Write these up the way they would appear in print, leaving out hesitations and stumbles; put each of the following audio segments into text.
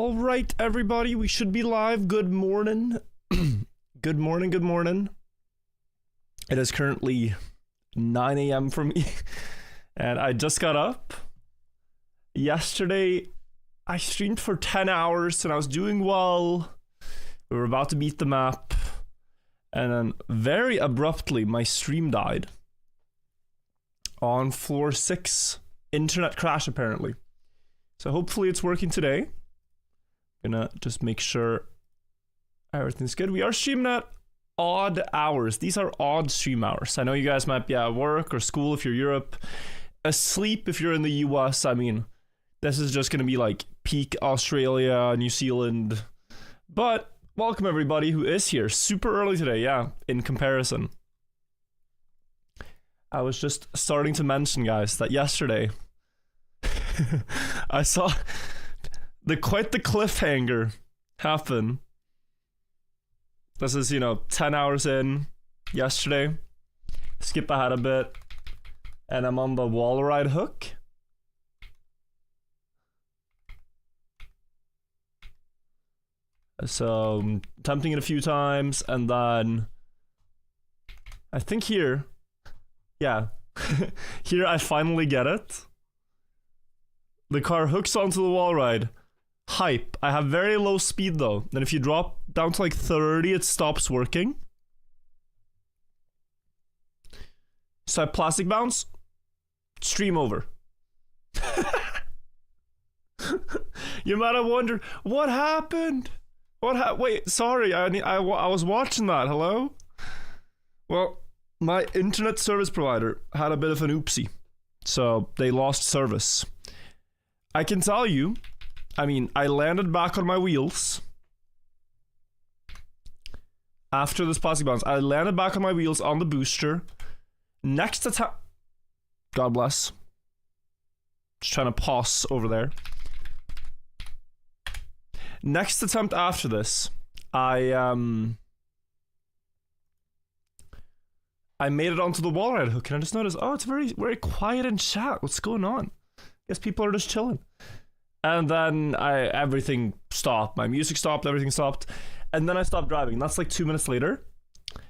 All right, everybody, we should be live. Good morning. Good morning, good morning. It is currently 9 a.m. for me, and I just got up. Yesterday, I streamed for 10 hours, and I was doing well. We were about to beat the map, and then very abruptly, my stream died. On floor 6. Internet crash, apparently. So hopefully it's working today. Gonna just make sure everything's good. We are streaming at odd hours. These are odd stream hours. I know you guys might be at work or school if you're Europe, asleep if you're in the US. I mean, this is just gonna be like peak Australia, New Zealand. But welcome everybody who is here. Super early today, yeah, in comparison. I was just starting to mention, guys, that yesterday I saw quite the cliffhanger happen. This is, 10 hours in yesterday. Skip ahead a bit. And I'm on the wall ride hook. So, I'm attempting it a few times, and then I think here, yeah, here I finally get it. The car hooks onto the wall ride. Hype. I have very low speed though, and if you drop down to like 30, it stops working. So I plastic bounce. Stream over. You might have wondered, what happened? Wait, sorry, I was watching that, hello? Well, my internet service provider had a bit of an oopsie. So they lost service. I can tell you, I landed back on my wheels. After this plastic bounce, I landed back on my wheels on the booster. Next attempt. God bless. Just trying to pause over there. Next attempt after this, I made it onto the wall ride hook, and I just noticed, oh, it's very, very quiet in chat. What's going on? Guess people are just chilling. And then everything stopped. My music stopped, everything stopped. And then I stopped driving. That's like 2 minutes later.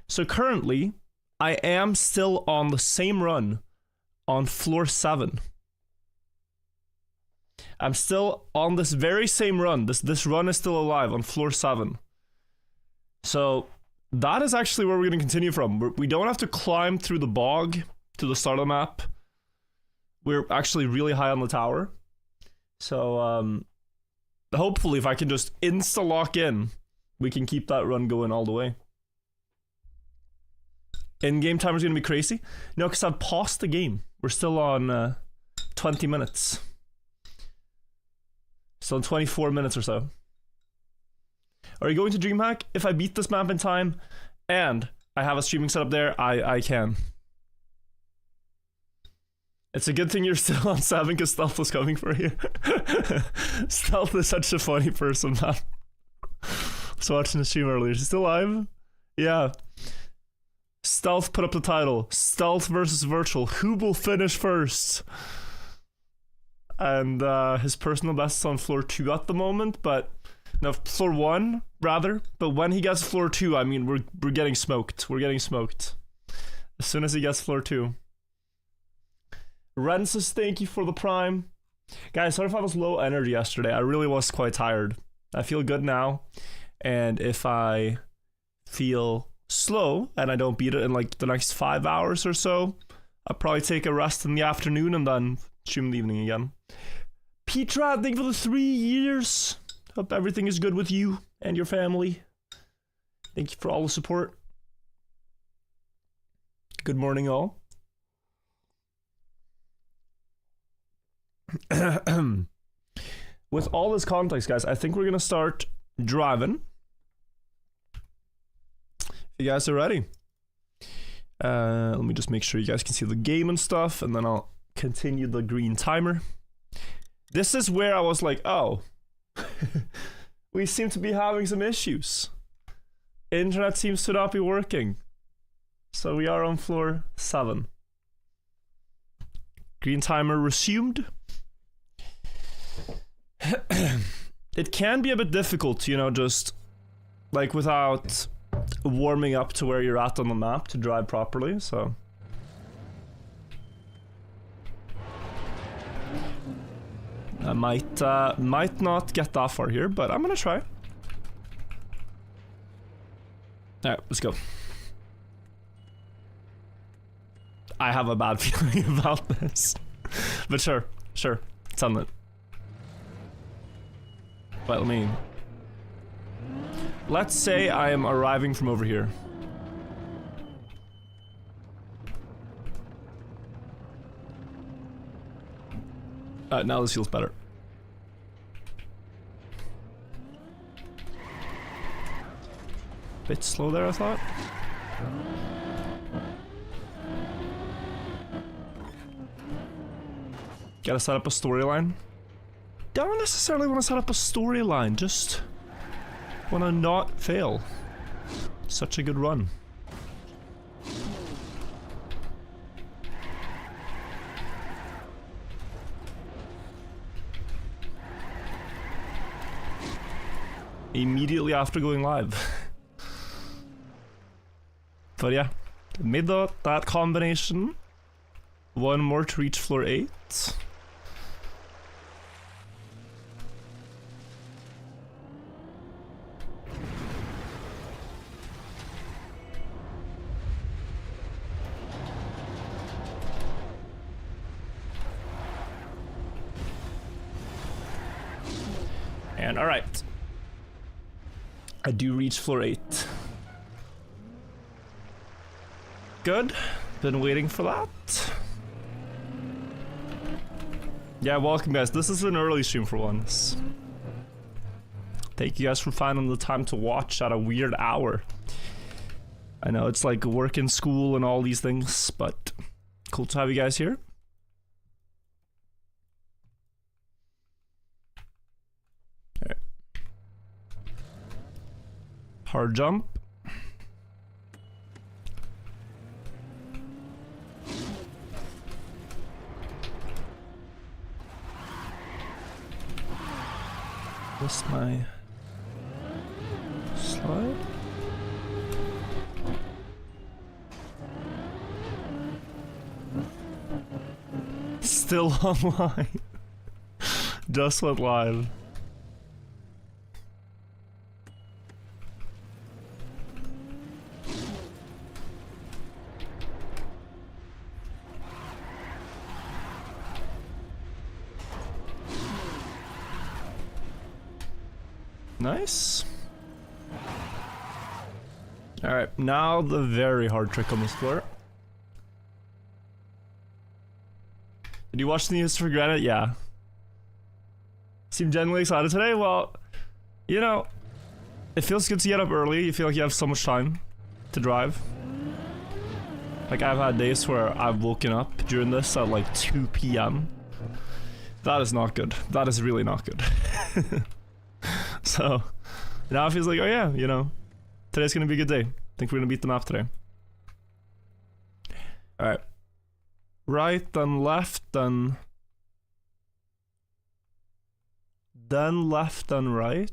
So currently, I am still on the same run on floor 7. I'm still on this very same run. This run is still alive on floor 7. So that is actually where we're going to continue from. We don't have to climb through the bog to the start of the map. We're actually really high on the tower. So, hopefully if I can just insta-lock in, we can keep that run going all the way. In-game timer's gonna be crazy. No, because I've paused the game. We're still on 20 minutes. Still on 24 minutes or so. Are you going to DreamHack? If I beat this map in time, and I have a streaming setup there, I can. It's a good thing you're still on 7 because Stealth was coming for you. Stealth is such a funny person, man. I was watching the stream earlier. Is he still live? Yeah. Stealth put up the title. Stealth versus Virtual. Who will finish first? And his personal best is on floor 2 at the moment, but... No, floor 1, rather. But when he gets floor 2, we're getting smoked. We're getting smoked. As soon as he gets floor 2. Ren says thank you for the prime. Guys, sorry if I was low energy yesterday. I really was quite tired. I feel good now. And if I feel slow and I don't beat it in like the next 5 hours or so, I'll probably take a rest in the afternoon and then stream in the evening again. Petra, thank you for the 3 years. Hope everything is good with you and your family. Thank you for all the support. Good morning, all. With all this context, guys, I think we're gonna start driving. If you guys are ready. Let me just make sure you guys can see the game and stuff, and then I'll continue the green timer. This is where I was like, oh, we seem to be having some issues. Internet seems to not be working. So we are on floor 7. Green timer resumed. it can be a bit difficult, you know, just like without warming up to where you're at on the map to drive properly, so. I might not get that far here, but I'm gonna try. Alright, let's go. I have a bad feeling about this. But sure, send it. But let's say I am arriving from over here. Now this feels better. Bit slow there, I thought. Gotta set up a storyline. Don't necessarily want to set up a storyline, just want to not fail. Such a good run. Immediately after going live. But yeah, made that combination. One more to reach floor 8. And alright. I do reach floor 8. Good. Been waiting for that. Yeah, welcome guys. This is an early stream for once. Thank you guys for finding the time to watch at a weird hour. I know it's like work and school and all these things, but cool to have you guys here. Alright. Hard jump. This my slide. Still online. Just went live. Nice. Alright, now the very hard trick on this floor. Did you watch the news for granted? Yeah. Seem genuinely excited today? Well, you know, it feels good to get up early. You feel like you have so much time to drive. Like, I've had days where I've woken up during this at like 2 PM. That is not good. That is really not good. So, now it feels like, oh yeah, you know, today's gonna be a good day. I think we're gonna beat the map today. Alright. Right, then left, then left, then right.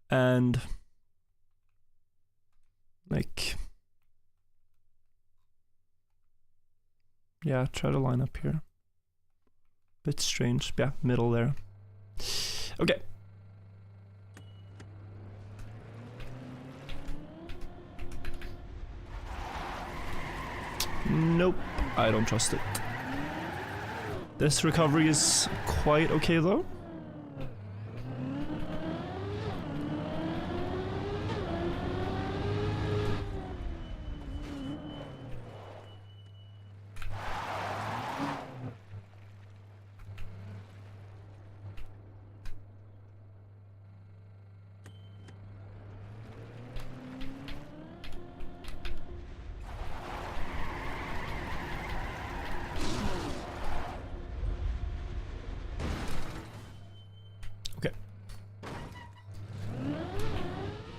And like, yeah, try to line up here. Bit strange. Yeah, middle there. Okay. Nope, I don't trust it. This recovery is quite okay though.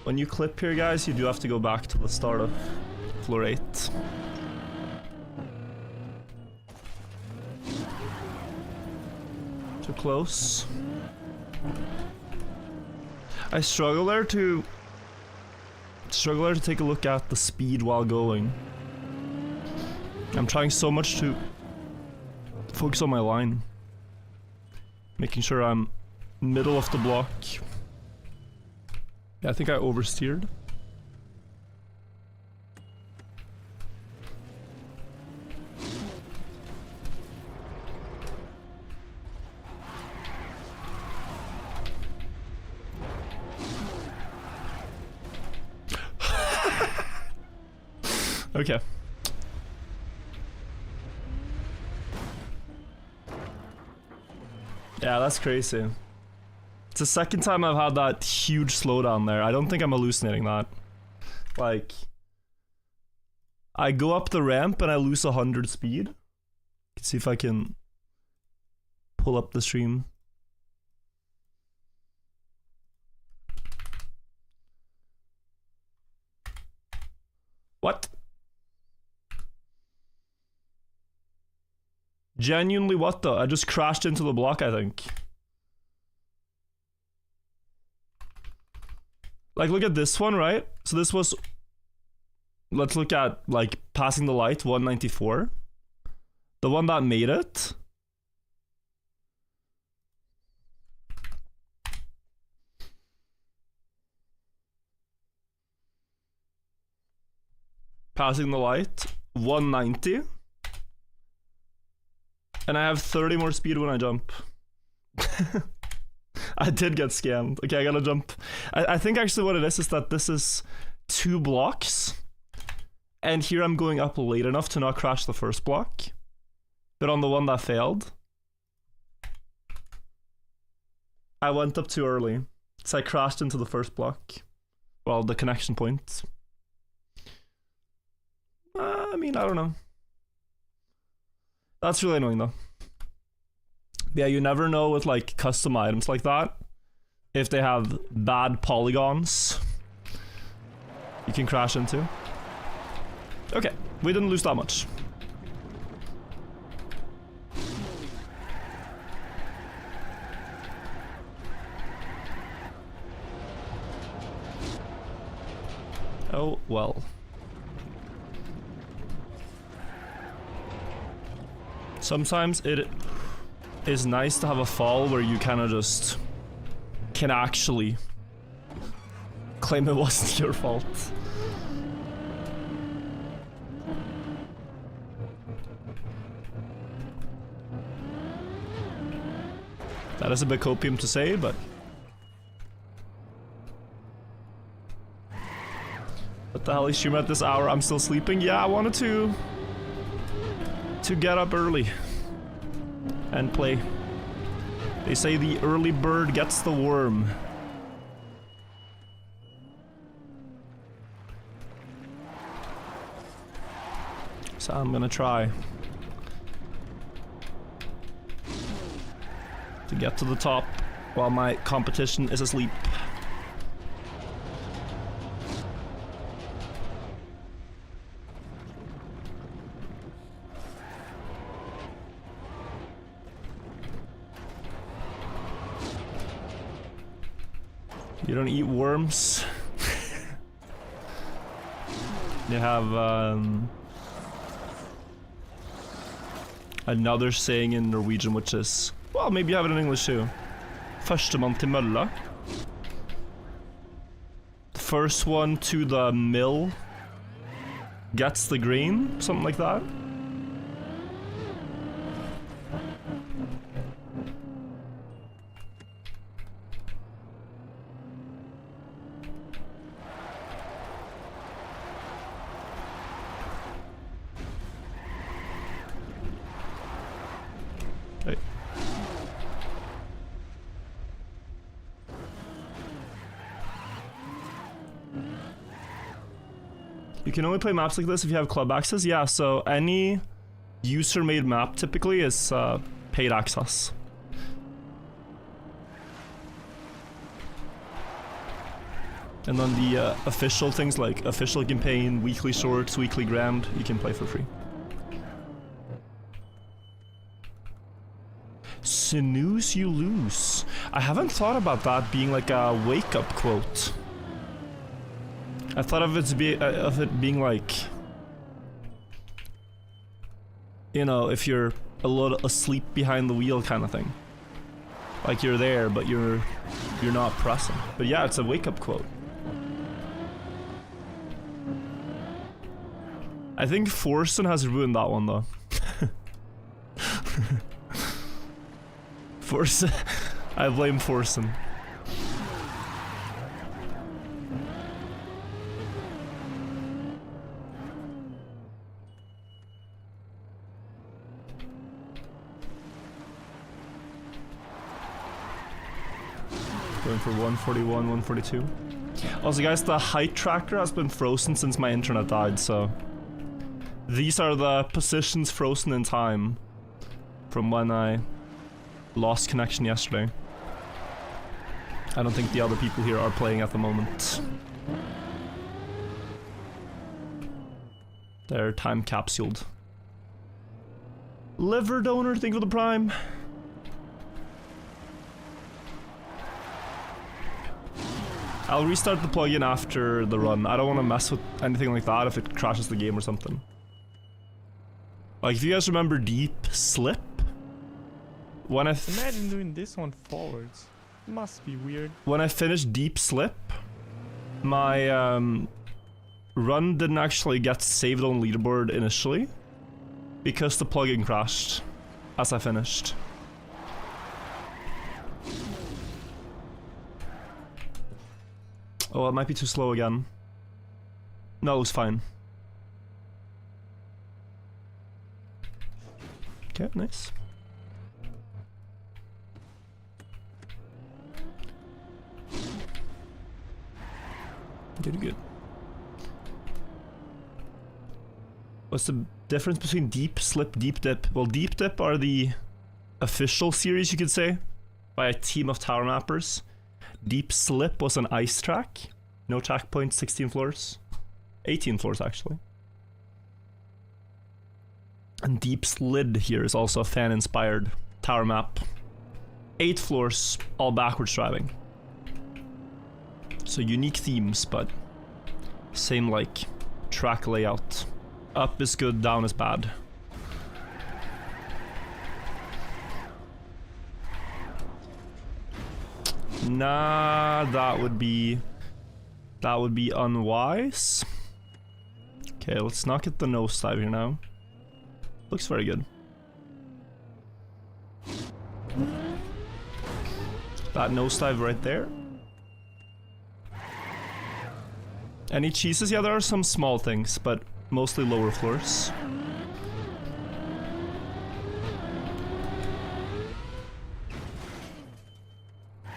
When you clip here, guys, you do have to go back to the start of floor 8. Too close. I struggle there to take a look at the speed while going. I'm trying so much to focus on my line. Making sure I'm middle of the block. Yeah, I think I oversteered. Okay. Yeah, that's crazy. It's the second time I've had that huge slowdown there. I don't think I'm hallucinating that. Like, I go up the ramp and I lose 100 speed. Let's see if I can pull up the stream. What? Genuinely, what the? I just crashed into the block, I think. Like, look at this one, right? So this was... Let's look at, like, passing the light, 194. The one that made it... Passing the light, 190. And I have 30 more speed when I jump. I did get scammed. Okay, I gotta jump. I think actually what it is that this is 2 blocks. And here I'm going up late enough to not crash the first block. But on the one that failed, I went up too early. So I crashed into the first block. Well, the connection point. I mean, I don't know. That's really annoying though. Yeah, you never know with like custom items like that. If they have bad polygons, you can crash into. Okay, we didn't lose that much. Oh, well. Sometimes it is nice to have a fall where you kind of just can actually claim it wasn't your fault. That is a bit copium to say, but... What the hell is streaming at this hour? I'm still sleeping? Yeah, I wanted to get up early and play. They say the early bird gets the worm. So I'm gonna try to get to the top while my competition is asleep. You don't eat worms. You have another saying in Norwegian, which is, well, maybe you have it in English too. Førstemann til mølla. The first one to the mill gets the grain, something like that. You can only play maps like this if you have club access. Yeah, so any user-made map typically is paid access. And then the official things like official campaign, weekly shorts, weekly grand, you can play for free. Snooze you lose. I haven't thought about that being like a wake-up quote. I thought of it being like, you know, if you're a little asleep behind the wheel kind of thing. Like you're there, but you're not pressing. But yeah, it's a wake-up quote. I think Forsen has ruined that one though. Forsen, I blame Forsen. Going for 141, 142. Also guys, the height tracker has been frozen since my internet died, so... These are the positions frozen in time from when I lost connection yesterday. I don't think the other people here are playing at the moment. They're time capsuled. Liver donor, thank you for the prime. I'll restart the plugin after the run. I don't want to mess with anything like that if it crashes the game or something. Like, if you guys remember Deep Slip? When I imagine doing this one forwards. Must be weird. When I finished Deep Slip, my run didn't actually get saved on leaderboard initially because the plugin crashed as I finished. Oh, it might be too slow again. No, it was fine. Okay, nice. Good. What's the difference between Deep Slip, Deep Dip? Well, Deep Dip are the official series, you could say, by a team of tower mappers. Deep Slip was an ice track. No track points, 16 floors. 18 floors, actually. And Deep Slid here is also a fan-inspired tower map. 8 floors, all backwards driving. So unique themes, but same like track layout. Up is good, down is bad. Nah, that would be unwise. Okay, let's not get the nosedive here now. Looks very good. That nosedive right there. Any cheeses? Yeah, there are some small things, but mostly lower floors.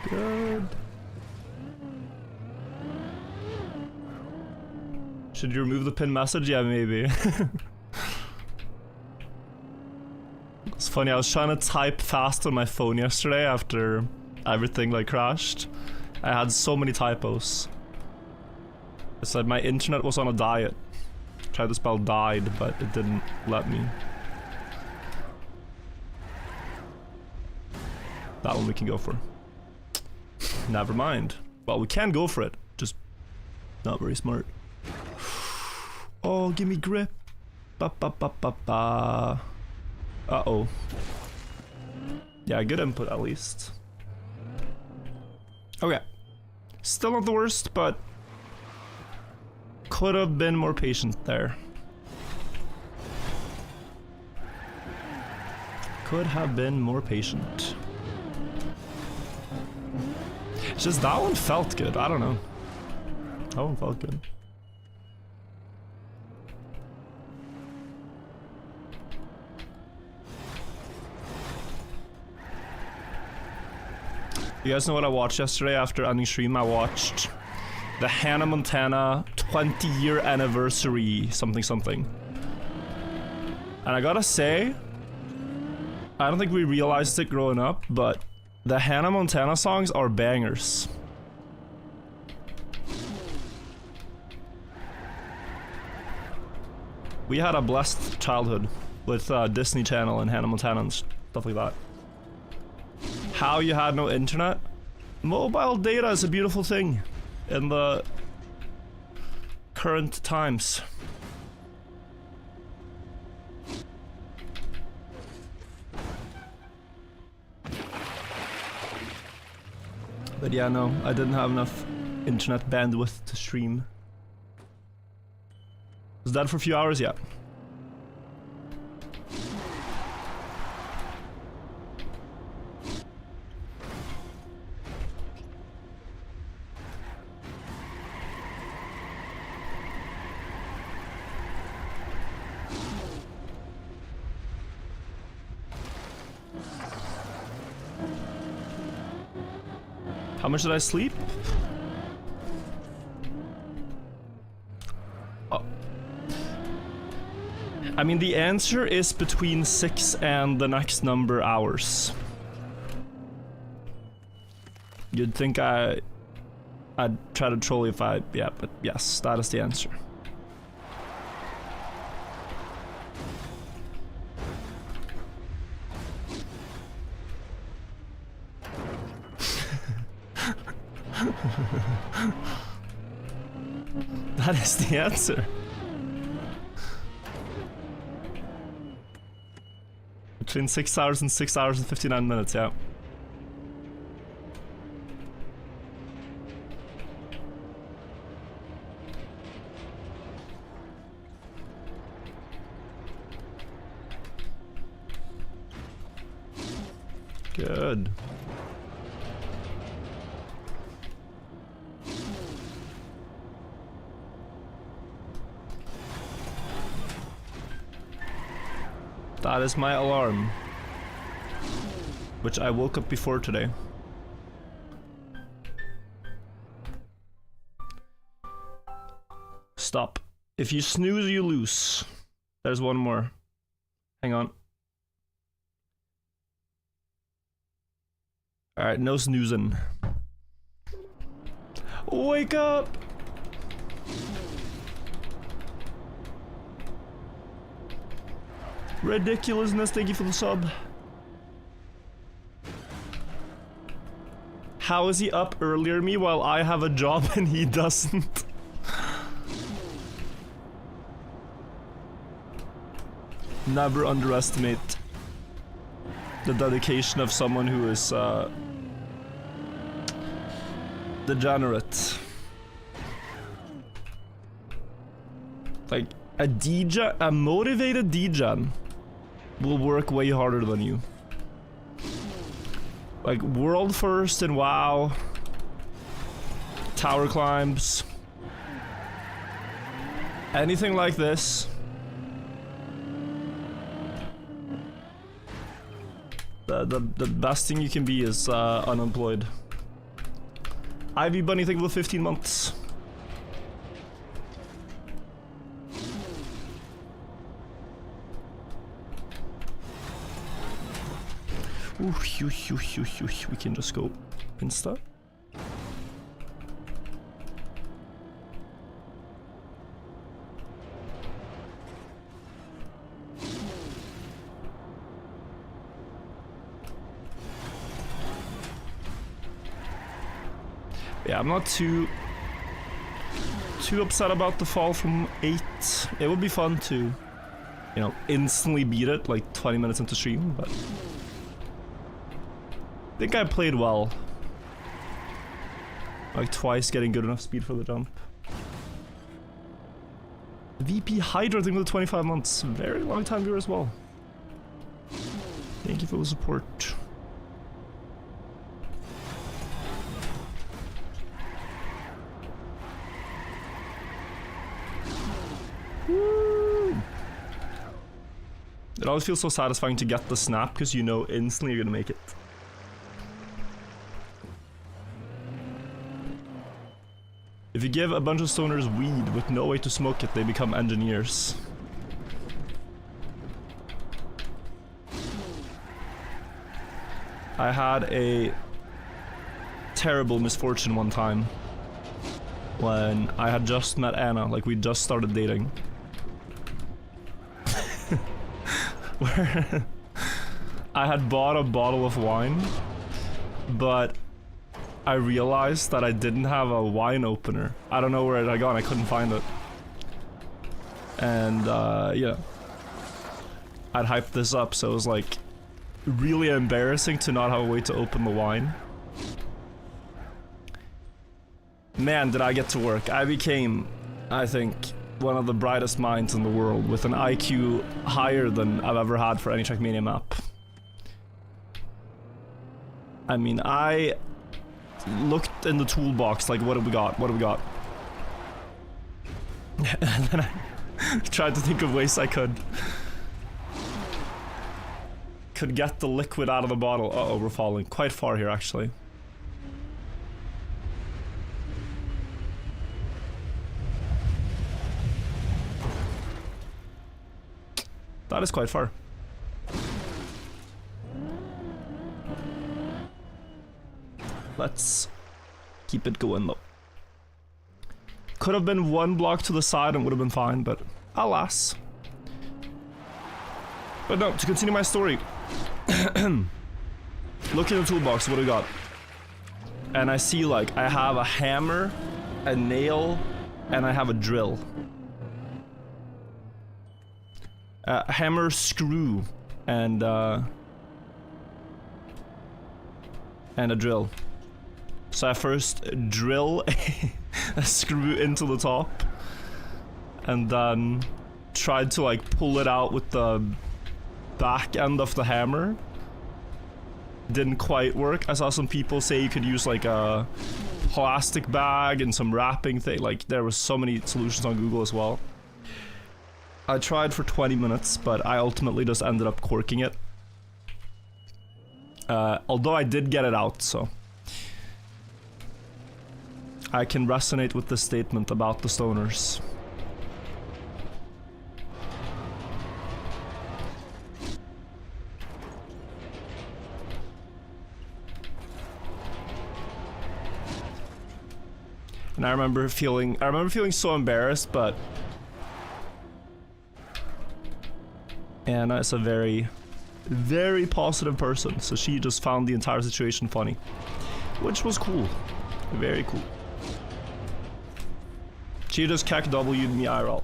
Good. Should you remove the pin message? Yeah, maybe. It's funny, I was trying to type fast on my phone yesterday after everything like crashed. I had so many typos. I said my internet was on a diet. Tried to spell died, but it didn't let me. That one we can go for. Never mind. Well, we can go for it, just not very smart. Oh, give me grip. Ba ba ba ba ba. Uh-oh. Yeah, good input at least. Okay. Still not the worst, but could have been more patient there. Could have been more patient. It's just that one felt good. I don't know. That one felt good. You guys know what I watched yesterday after ending stream? I watched the Hannah Montana 20-year anniversary something something. And I gotta say, I don't think we realized it growing up, but the Hannah Montana songs are bangers. We had a blessed childhood with Disney Channel and Hannah Montana and stuff like that. how you had no internet. Mobile data is a beautiful thing in the current times. But yeah, no, I didn't have enough internet bandwidth to stream. Was that for a few hours? Yeah. How much did I sleep? Oh. I mean, the answer is between 6 and the next number hours. You'd think I'd try to troll you if yeah, but yes, that is the answer. That is the answer. Between 6 hours and 6 hours and 59 minutes, yeah. Good. That is my alarm, which I woke up before today. Stop. If you snooze, you lose. There's one more. Hang on. Alright, no snoozing. Wake up! Ridiculousness, thank you for the sub. How is he up earlier than me while I have a job and he doesn't? Never underestimate the dedication of someone who is degenerate. Like a motivated degen will work way harder than you. Like world first in WoW, tower climbs, anything like this. The best thing you can be is unemployed. Ivy Bunny, think of the 15 months. Ooh, we can just go insta. Yeah, I'm not too upset about the fall from 8. It would be fun to, you know, instantly beat it like 20 minutes into stream, but I think I played well. Like twice getting good enough speed for the jump. VP Hydra, I think, with 25 months. Very long time viewer as well. Thank you for the support. Woo! It always feels so satisfying to get the snap because you know instantly you're gonna make it. If you give a bunch of stoners weed with no way to smoke it, they become engineers. I had a terrible misfortune one time when I had just met Anna, like we just started dating. Where I had bought a bottle of wine but I realized that I didn't have a wine opener. I don't know where it had gone, I couldn't find it. And yeah, I'd hyped this up, so it was like really embarrassing to not have a way to open the wine. Man, did I get to work. I became, I think, one of the brightest minds in the world with an IQ higher than I've ever had for any Trackmania map. I mean, I looked in the toolbox like, what do we got? What do we got? And then I tried to think of ways I could get the liquid out of the bottle. Uh-oh, we're falling quite far here, actually. That is quite far. Let's keep it going though. Could have been one block to the side and would have been fine, but alas. But no, to continue my story. Look in the toolbox, what do we got? And I see like, I have a hammer, a nail, and I have a drill. A hammer, screw, and a drill. So I first drill a screw into the top, and then tried to like pull it out with the back end of the hammer. Didn't quite work. I saw some people say you could use like a plastic bag and some wrapping thing. Like there was so many solutions on Google as well. I tried for 20 minutes, but I ultimately just ended up corking it. Although I did get it out, so I can resonate with the statement about the stoners. And I remember feeling so embarrassed, but Anna is a very, very positive person, so she just found the entire situation funny, which was cool. Very cool. She just CAC-W'd me IRL.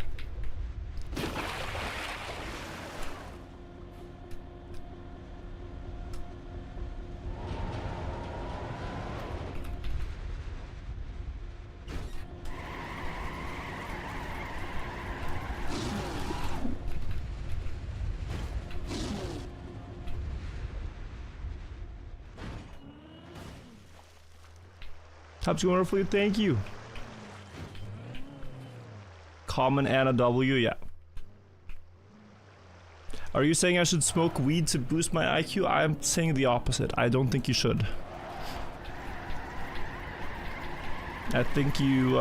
Top's going wonderfully, thank you. Common Anna W, yeah. Are you saying I should smoke weed to boost my IQ? I'm saying the opposite. I don't think you should. I think you,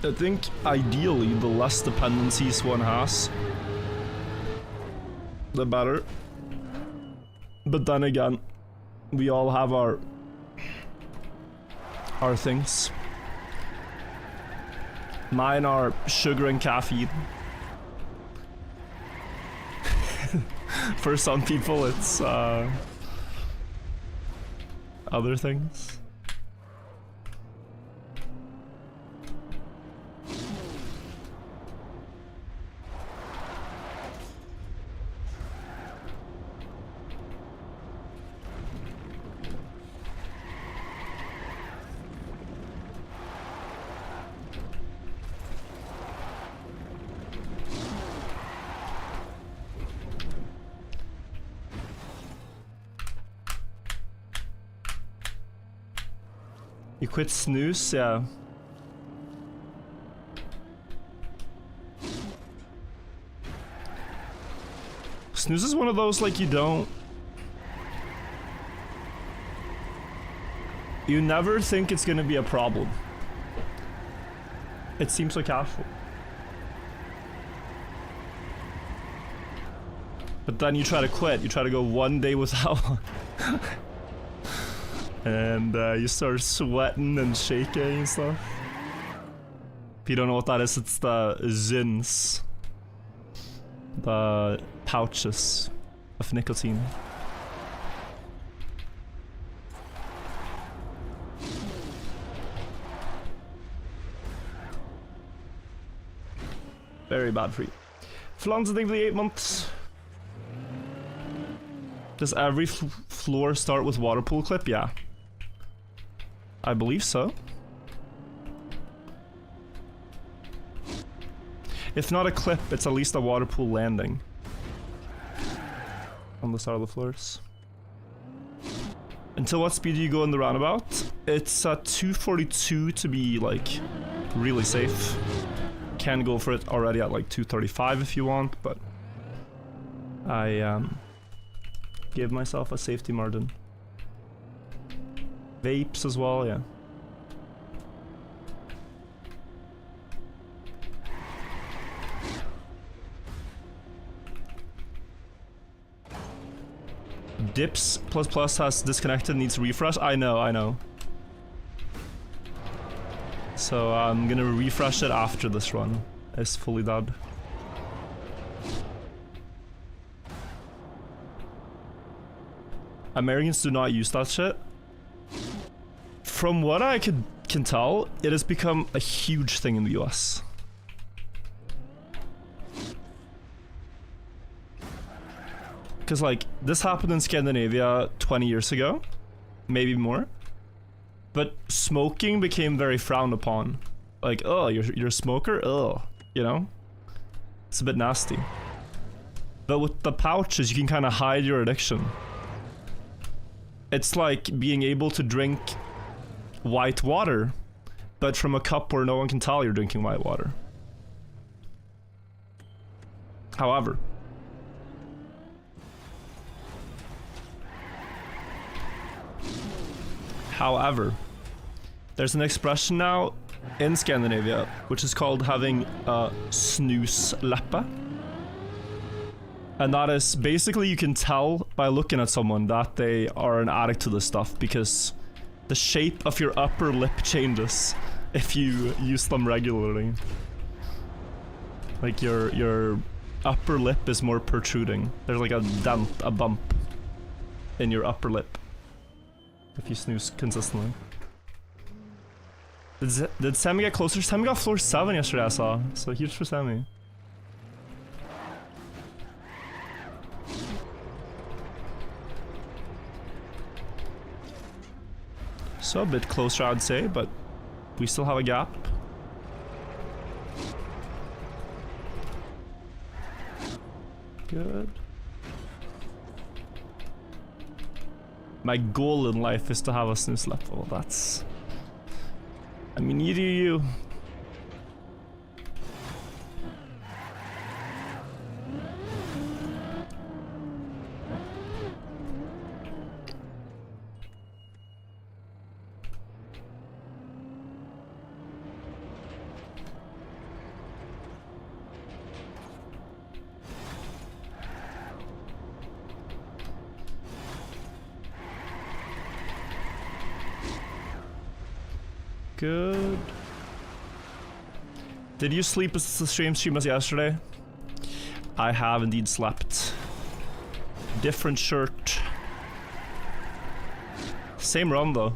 I think ideally the less dependencies one has, the better. But then again, we all have our things. Mine are sugar and caffeine. For some people it's other things. You quit snooze? Yeah. Snooze is one of those, like, you never think it's gonna be a problem. It seems so casual. But then you try to quit, you try to go one day without one. And you start sweating and shaking and stuff. If you don't know what that is, it's the zins. The pouches of nicotine. Very bad for you. Flanzendingly 8 months. Does every floor start with water pool clip? Yeah. I believe so. If not a clip, it's at least a water pool landing. On the start of the floors. Until what speed do you go in the roundabout? It's at 242 to be like really safe. Can go for it already at like 235 if you want, but I give myself a safety margin. Vapes as well, yeah. Dips ++ has disconnected, needs refresh. I know. So I'm gonna refresh it after this run is fully done. Americans do not use that shit. From what I can tell, it has become a huge thing in the US. Because like, this happened in Scandinavia 20 years ago, maybe more. But smoking became very frowned upon. Like, oh, you're a smoker? Oh, you know? It's a bit nasty. But with the pouches, you can kind of hide your addiction. It's like being able to drink white water, but from a cup where no one can tell you're drinking white water. However, there's an expression now in Scandinavia which is called having a snusleppe. And that is basically you can tell by looking at someone that they are an addict to this stuff because the shape of your upper lip changes if you use them regularly. Like your upper lip is more protruding. There's like a dent, a bump in your upper lip if you snooze consistently. Did Sammy get closer? Sammy got floor 7 yesterday, I saw. So huge for Sammy. So a bit closer, I'd say, but we still have a gap. Good. My goal in life is to have a snooze level. That's... I mean, you do you. Good. Did you sleep as the stream as yesterday? I have indeed slept. Different shirt. Same run though.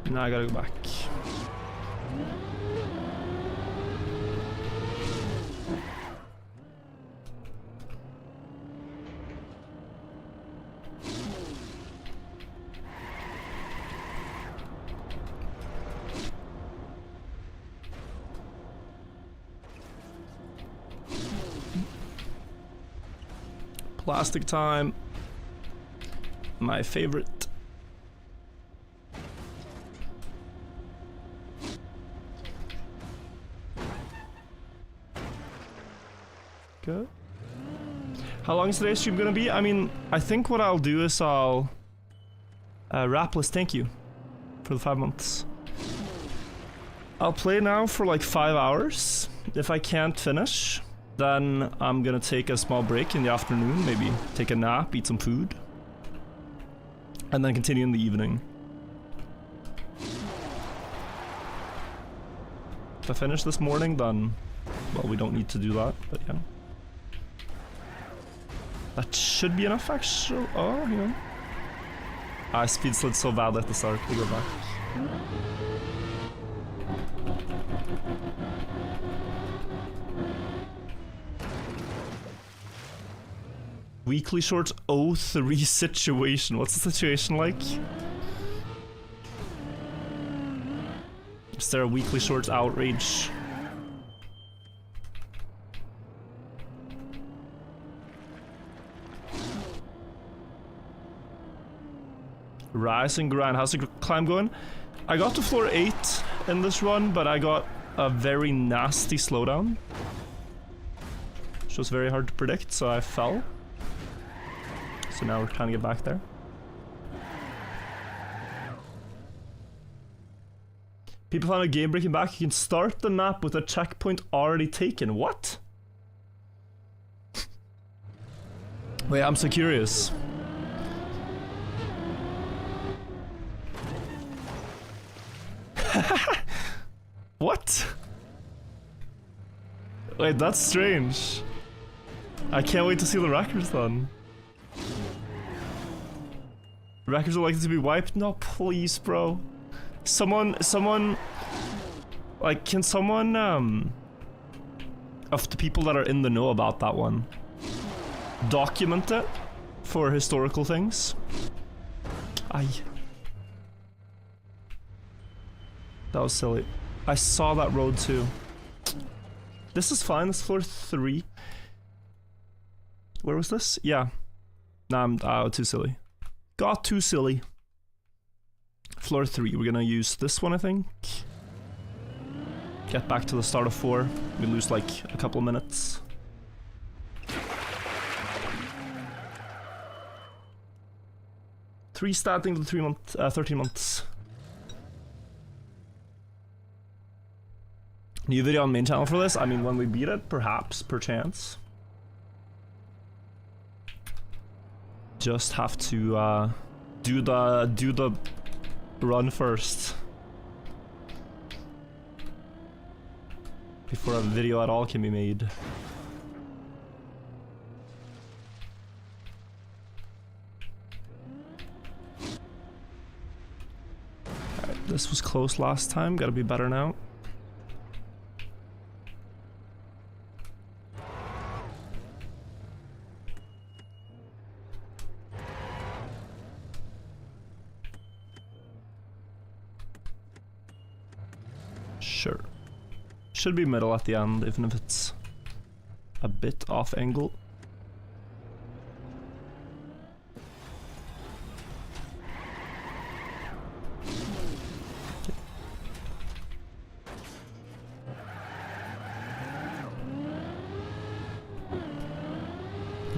Now I gotta go back. Plastic time. My favorite. Good. How long is today's stream gonna be? I mean, I think what I'll do is I'll Rapless, thank you for the 5 months. I'll play now for like 5 hours. If I can't finish, then I'm gonna take a small break in the afternoon, maybe take a nap, eat some food, and then continue in the evening. If I finish this morning, then, well, we don't need to do that, but yeah. That should be enough, actually. Oh, yeah. I speed slid so bad at the start. We go back. Weekly shorts 03 situation. What's the situation like? Is there a weekly shorts outrage? Rise and grind. How's the climb going? I got to floor 8 in this run, but I got a very nasty slowdown, which was very hard to predict, so I fell. So now we're trying to get back there. People found a game breaking back. You can start the map with a checkpoint already taken. What? Wait, I'm so curious. What? Wait, that's strange. I can't wait to see the records then. Records are likely to be wiped? No, please, bro. Someone, like, can someone, of the people that are in the know about that one, document it for historical things? Aye. That was silly. I saw that road too. This is fine, this is floor 3. Where was this? Yeah. Nah, I'm too silly. Got too silly. Floor 3, we're gonna use this one, I think. Get back to the start of 4. We lose like a couple of minutes. Three starting to 13 months. New video on main channel for this? I mean, when we beat it, perhaps, perchance. Just have to do the run first before a video at all can be made. Alright, this was close last time, gotta be better now. Sure. Should be middle at the end, even if it's a bit off angle.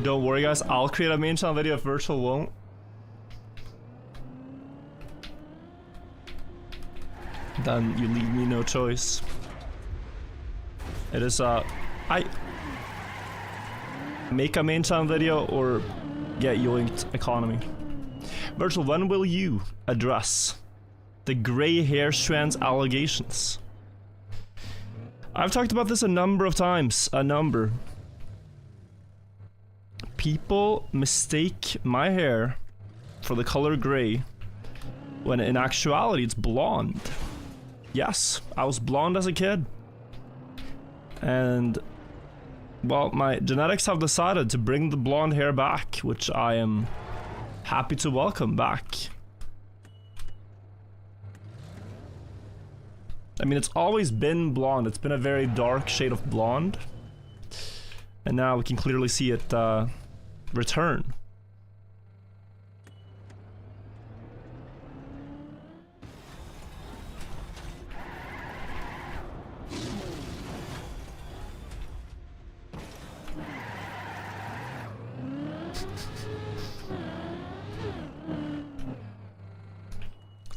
Don't worry guys, I'll create a main channel video if Virtual won't. Then you leave me no choice. It is I make a main channel video or get yoinked economy. Virtual, when will you address the gray hair strands allegations? I've talked about this a number of times, People mistake my hair for the color gray when in actuality it's blonde. Yes, I was blonde as a kid. And, well, my genetics have decided to bring the blonde hair back, which I am happy to welcome back. I mean, it's always been blonde. It's been a very dark shade of blonde. And now we can clearly see it return.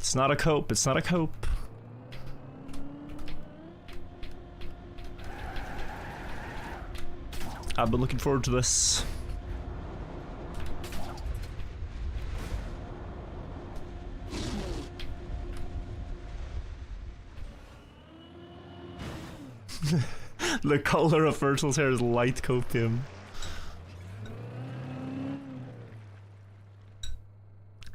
It's not a cope, it's not a cope. I've been looking forward to this. The color of Virgil's hair is light copium.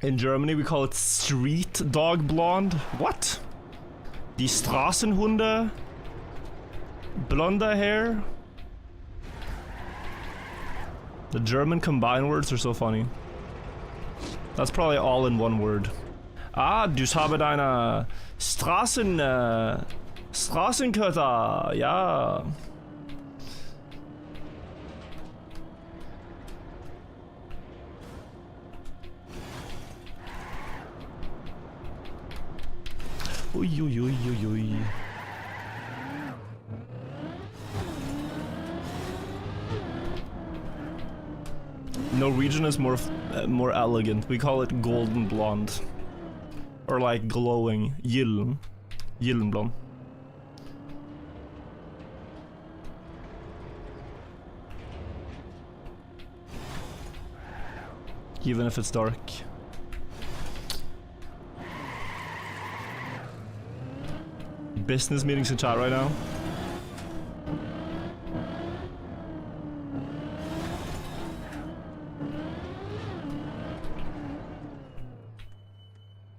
In Germany we call it street dog blonde. What? Die Straßenhunde? Blonde hair? The German combined words are so funny. That's probably all in one word. Ah, du habe deine Straßenköter, ja. Ui, ui, ui, ui, ui. Norwegian is more elegant. We call it golden blonde, or like glowing gyllen blonde. Even if it's dark. Business meetings in chat right now.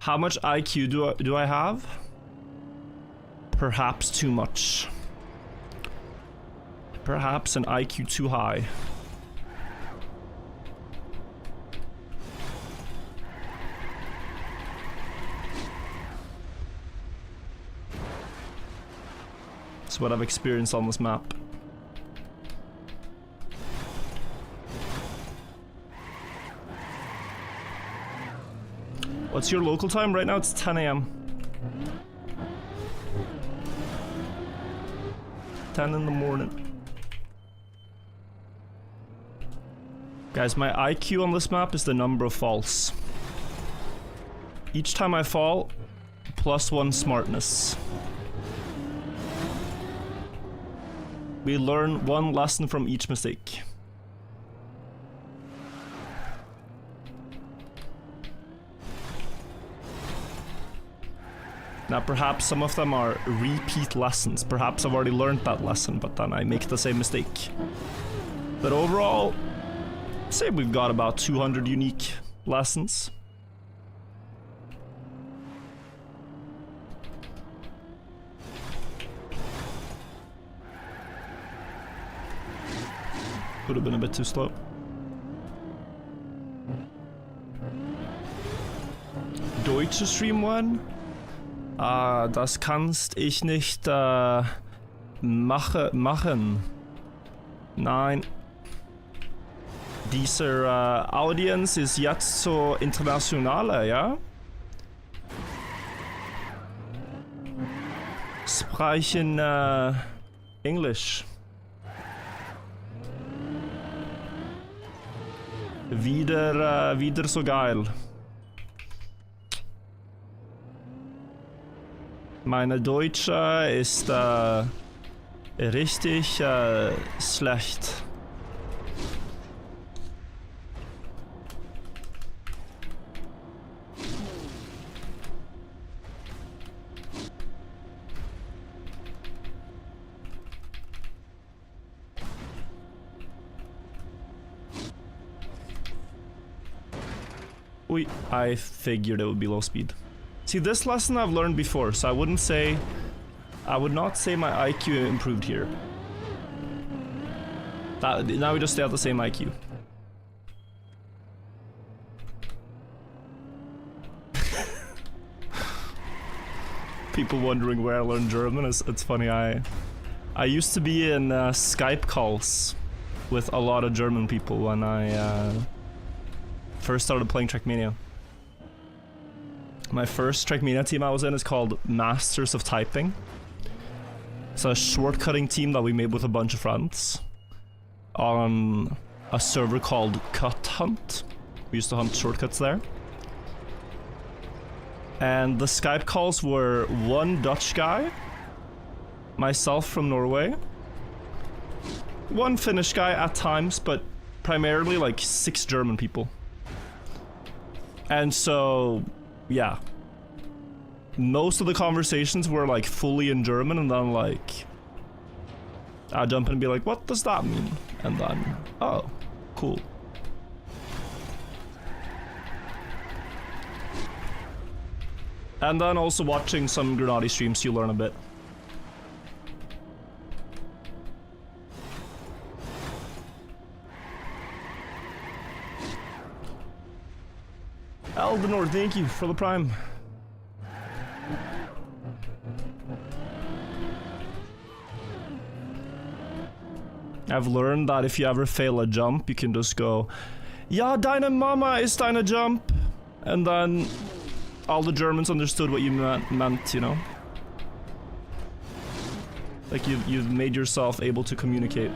How much IQ do I have? Perhaps too much. Perhaps an IQ too high. That's what I've experienced on this map. What's your local time? Right now it's 10 AM. 10 in the morning. Guys, my IQ on this map is the number of falls. Each time I fall, +1 smartness. We learn 1 lesson from each mistake. Now perhaps some of them are repeat lessons. Perhaps I've already learned that lesson, but then I make the same mistake. But overall, I'd say we've got about 200 unique lessons. Could have been a bit too slow. Deutsche Stream 1? Das kannst ich nicht machen. Nein. Dieser Audience ist jetzt so international, ja? Sprechen Englisch. Wieder so geil. Meine Deutsche ist richtig schlecht. Ui, I figured it would be low speed. See, this lesson I've learned before, so I would not say my IQ improved here. Now we just stay at the same IQ. People wondering where I learned German, it's funny, I used to be in Skype calls with a lot of German people when I first started playing Trackmania. My first Trackmania team I was in is called Masters of Typing. It's a shortcutting team that we made with a bunch of friends on a server called Cut Hunt. We used to hunt shortcuts there. And the Skype calls were one Dutch guy, myself from Norway, one Finnish guy at times, but primarily like 6 German people. And so, yeah. Most of the conversations were like fully in German, and then like I'd jump in and be like, what does that mean? And then, oh, cool. And then also watching some Grenade streams, you learn a bit. Eldenor, thank you for the Prime. I've learned that if you ever fail a jump, you can just go, "Ja, deine Mama ist deine jump," and then all the Germans understood what you meant, you know? Like you've made yourself able to communicate.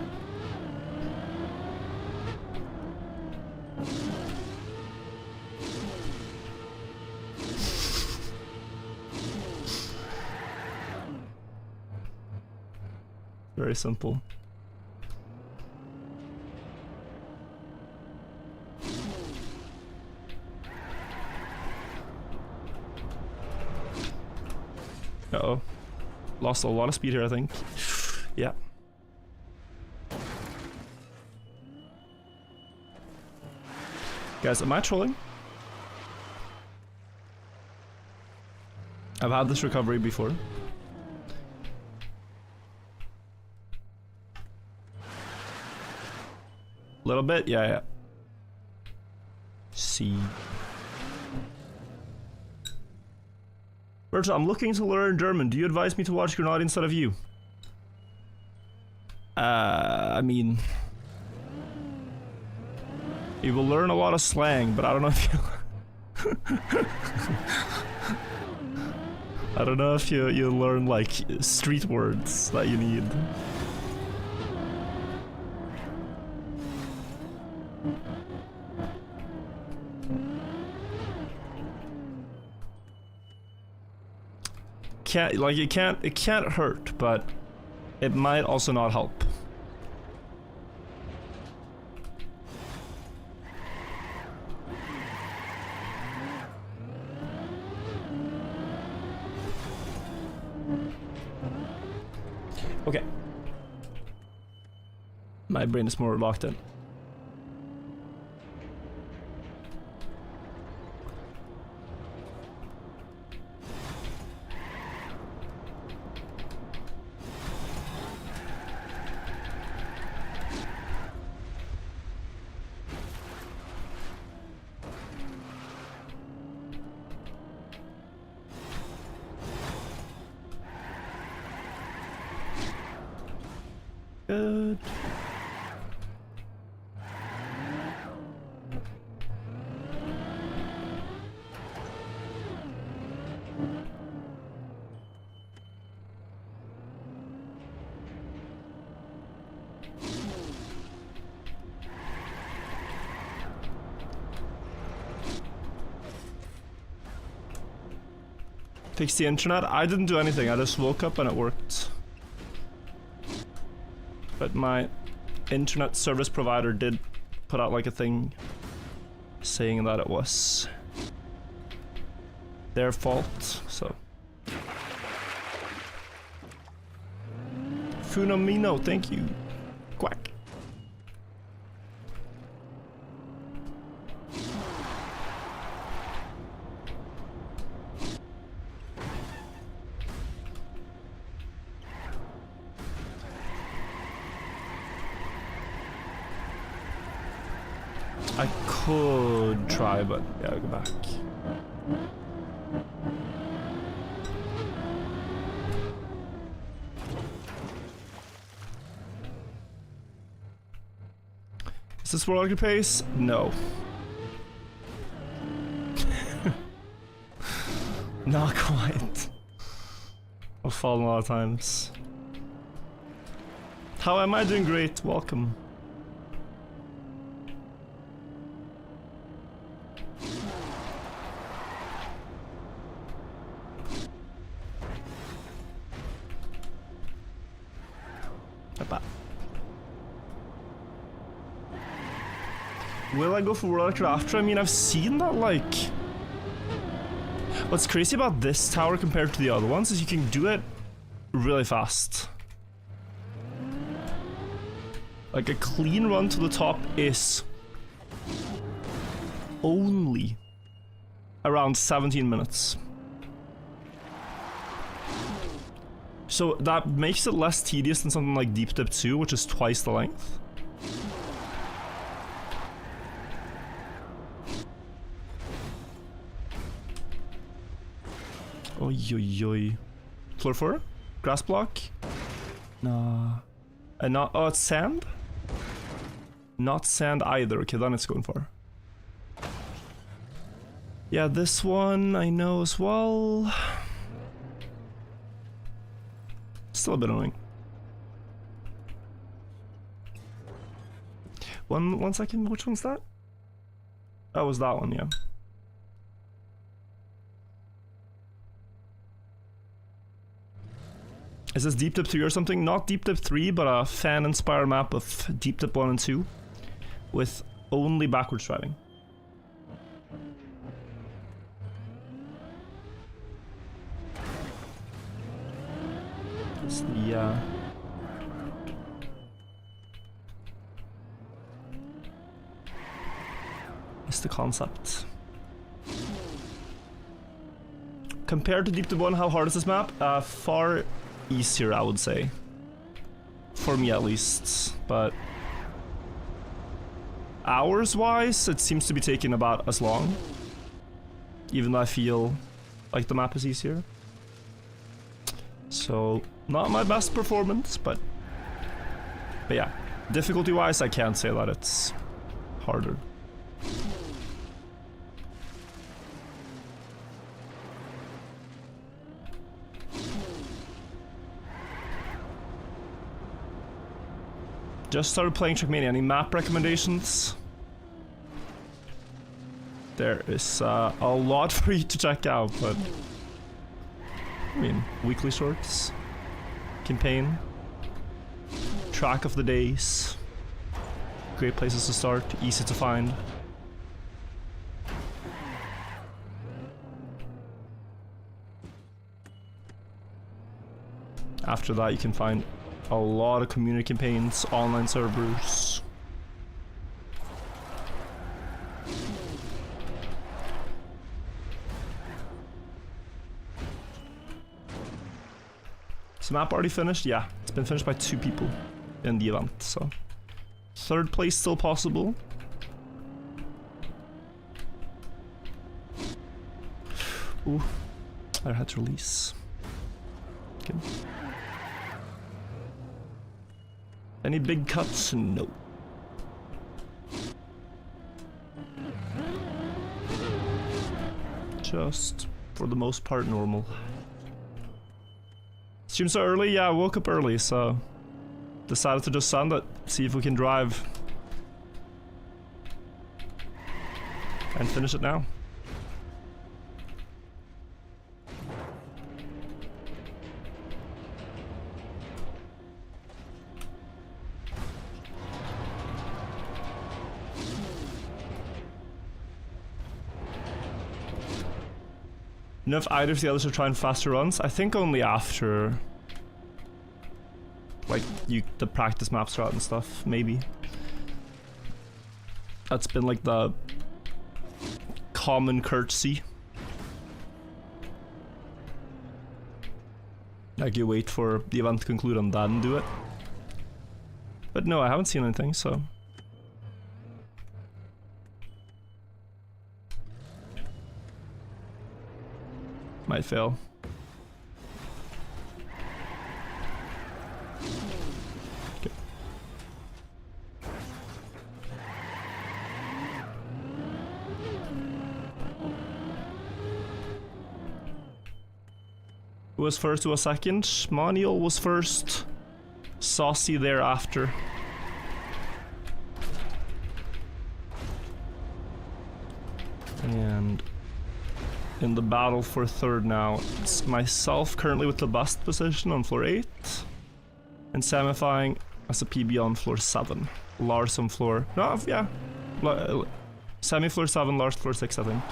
Very simple. Uh-oh. Lost a lot of speed here, I think. Yeah. Guys, am I trolling? I've had this recovery before. Little bit? Yeah. See. Berta, I'm looking to learn German. Do you advise me to watch Grenade instead of you? I mean... You will learn a lot of slang, but I don't know if you... I don't know if you learn, like, street words that you need. It can't hurt, but it might also not help. Okay. My brain is more locked in. Good. Fix the internet? I didn't do anything, I just woke up and it worked. But my internet service provider did put out like a thing saying that it was their fault, so. Funamino, thank you. Quack. I could try, but yeah, I'll go back. Is this world record pace? No. Not quite. I've fallen a lot of times. How am I doing? Great, welcome. Will I go for world record after? I mean, I've seen that, like... What's crazy about this tower compared to the other ones is you can do it really fast. Like, a clean run to the top is only around 17 minutes. So that makes it less tedious than something like Deep Dip 2, which is twice the length. Oi, oi, oi. Floor 4? Grass block? Nah. Not, oh, it's sand? Not sand either. Okay, then it's going far. Yeah, this one I know as well. Still a bit annoying. One second, which one's that? That was that one, yeah. Is this Deep Dip 3 or something? Not Deep Dip 3, but a fan-inspired map of Deep Dip 1 and 2 with only backwards driving. It's the, it's the concept. Compared to Deep Dip 1, how hard is this map? Far easier, I would say. For me at least, but hours-wise, it seems to be taking about as long. Even though I feel like the map is easier. So, not my best performance, but yeah. Difficulty-wise, I can't say that it's harder. Just started playing Trackmania. Any map recommendations? There is a lot for you to check out, but I mean, weekly shorts, campaign, track of the days, great places to start, easy to find. After that, you can find a lot of community campaigns, online servers. Is the map already finished? Yeah, it's been finished by 2 people in the event, so 3rd place still possible. Ooh, I had to release. Okay. Any big cuts? No. Just, for the most part, normal. Stream so early? Yeah, I woke up early, so decided to just send it, see if we can drive. And finish it now. You know if either of the others are trying faster runs? I think only after, like, the practice maps are out and stuff, maybe. That's been like the common courtesy. Like, you wait for the event to conclude and then do it. But no, I haven't seen anything, so... Might fail. Okay. Who was first? Who was second? Moniel was first. Saucy thereafter. And in the battle for 3rd now, it's myself currently with the best position on floor 8, and semifying as a PB on floor 7. Lars on floor... No, yeah. Semi floor 7, Lars floor 6, I think.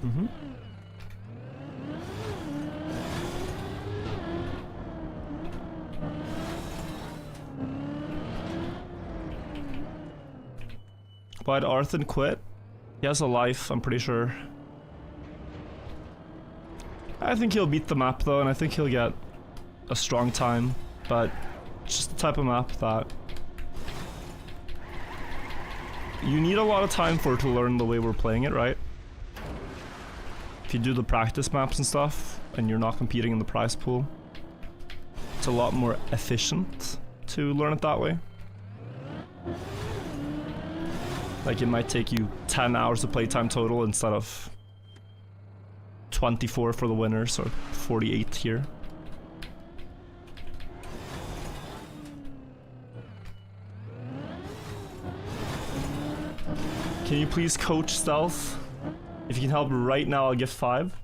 Mm-hmm. Why'd Arthur quit? He has a life, I'm pretty sure. I think he'll beat the map though, and I think he'll get a strong time, but it's just the type of map that you need a lot of time for to learn the way we're playing it, right? If you do the practice maps and stuff, and you're not competing in the prize pool, it's a lot more efficient to learn it that way. Like, it might take you 10 hours of playtime total instead of 24 for the winners, or 48 here. Can you please coach Stealth? If you can help right now, I'll give 5.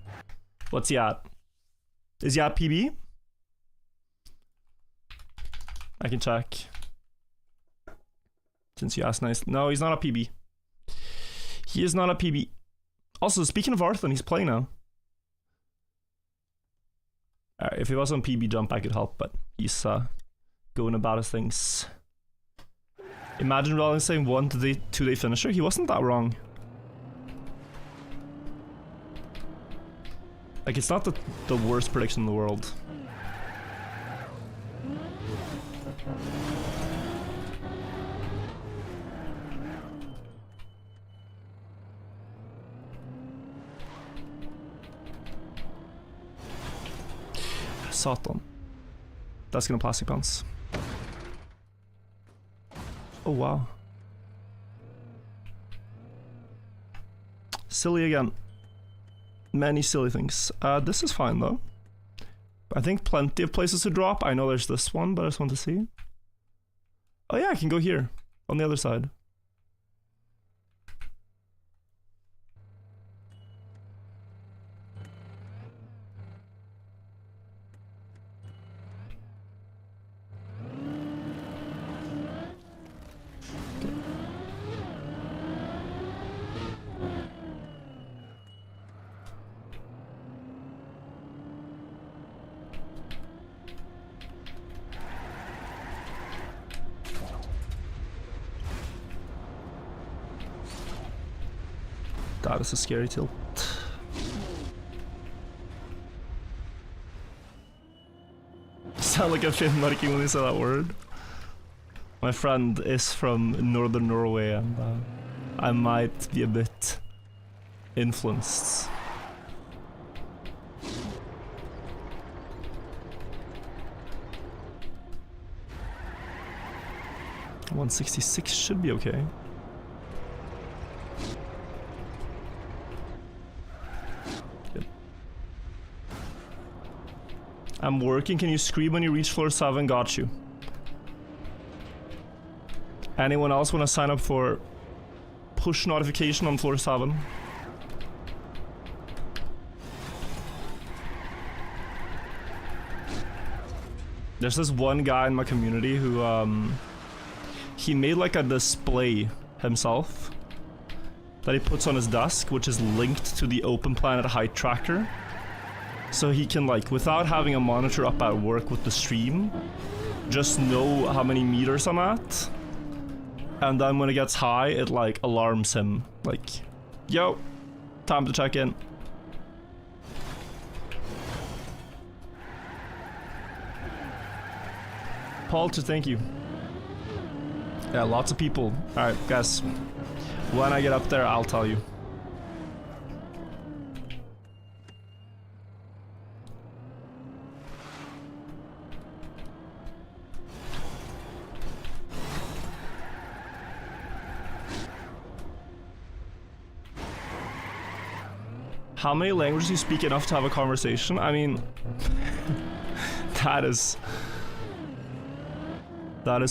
What's he at? Is he at PB? I can check. Since you asked nice. No, he's not a PB. He is not a PB. Also, speaking of Arthur, he's playing now. Alright, if he was on PB jump, I could help, but he's going about his things. Imagine Rollins saying 1 2-day finisher. He wasn't that wrong. Like, it's not the worst prediction in the world. Satan. That's gonna plastic bounce. Oh wow. Silly again. Many silly things. This is fine though. I think plenty of places to drop. I know there's this one, but I just want to see. Oh yeah, I can go here. On the other side. That is a scary tilt. Sound like a Finnmarking when you say that word. My friend is from northern Norway, and I might be a bit influenced. $166 should be okay. I'm working, can you scream when you reach floor 7? Got you. Anyone else want to sign up for push notification on floor 7? There's this one guy in my community who, he made like a display himself that he puts on his desk, which is linked to the Open Planet height tracker. So he can, like, without having a monitor up at work with the stream, just know how many meters I'm at. And then when it gets high, it, like, alarms him. Like, yo, time to check in. Paul, thank you. Yeah, lots of people. Alright, guys. When I get up there, I'll tell you. How many languages do you speak enough to have a conversation? I mean, that is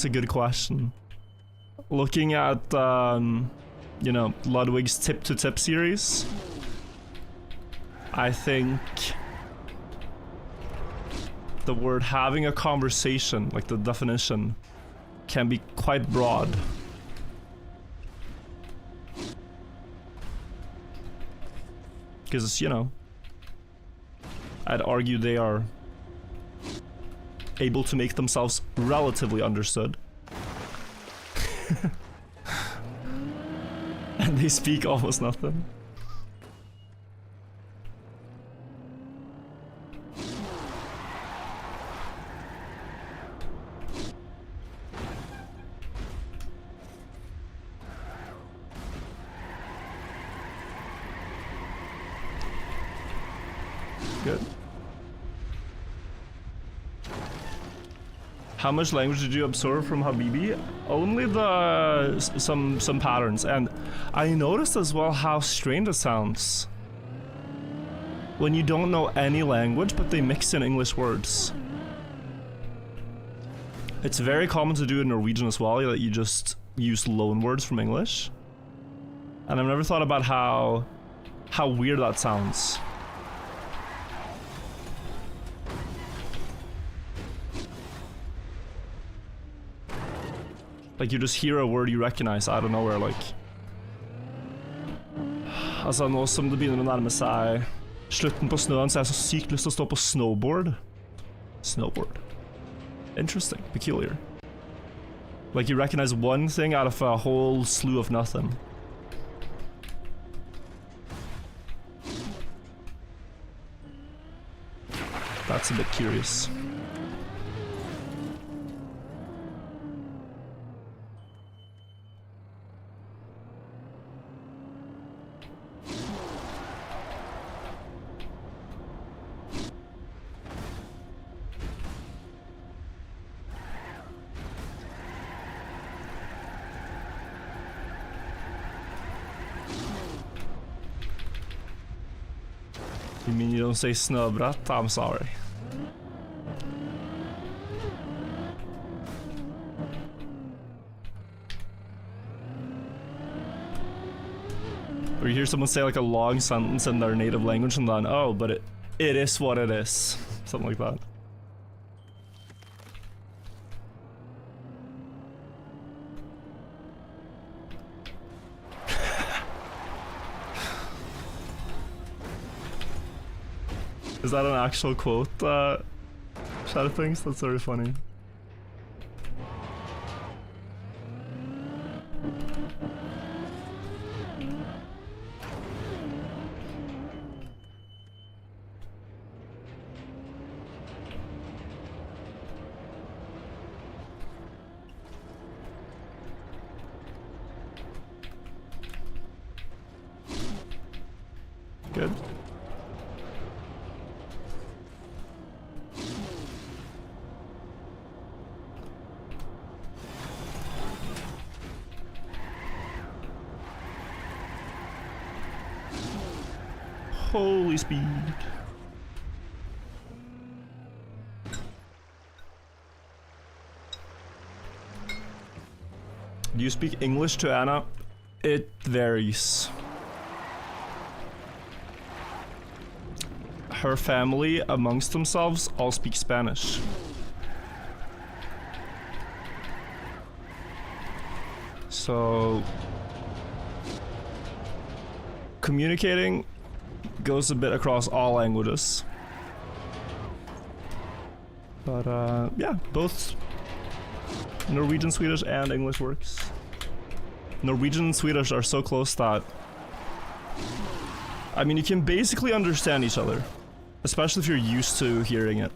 a good question. Looking at, you know, Ludwig's Tip to Tip series, I think the word having a conversation, like the definition, can be quite broad. Because, you know, I'd argue they are able to make themselves relatively understood. And they speak almost nothing. Good. How much language did you absorb from Habibi? Only the some patterns, and I noticed as well how strange it sounds when you don't know any language but they mix in English words. It's very common to do in Norwegian as well, that you just use loan words from English, and I've never thought about how weird that sounds. Like, you just hear a word you recognize out of nowhere, like. Altså, nå som det begynner å nærme seg slutten på snøen, så har jeg så sykt lyst til å stå på snowboard. Snowboard. Interesting. Peculiar. Like, you recognize one thing out of a whole slew of nothing. That's a bit curious. You mean you don't say snöbrett? I'm sorry. Or you hear someone say like a long sentence in their native language and then, oh, but it is what it is. Something like that. Is that an actual quote, Shadow Things? That's very funny. Good. Holy speed. Do you speak English to Anna? It varies. Her family, amongst themselves, all speak Spanish. So communicating goes a bit across all languages. But yeah, both Norwegian, Swedish, and English works. Norwegian and Swedish are so close that, I mean, you can basically understand each other, especially if you're used to hearing it.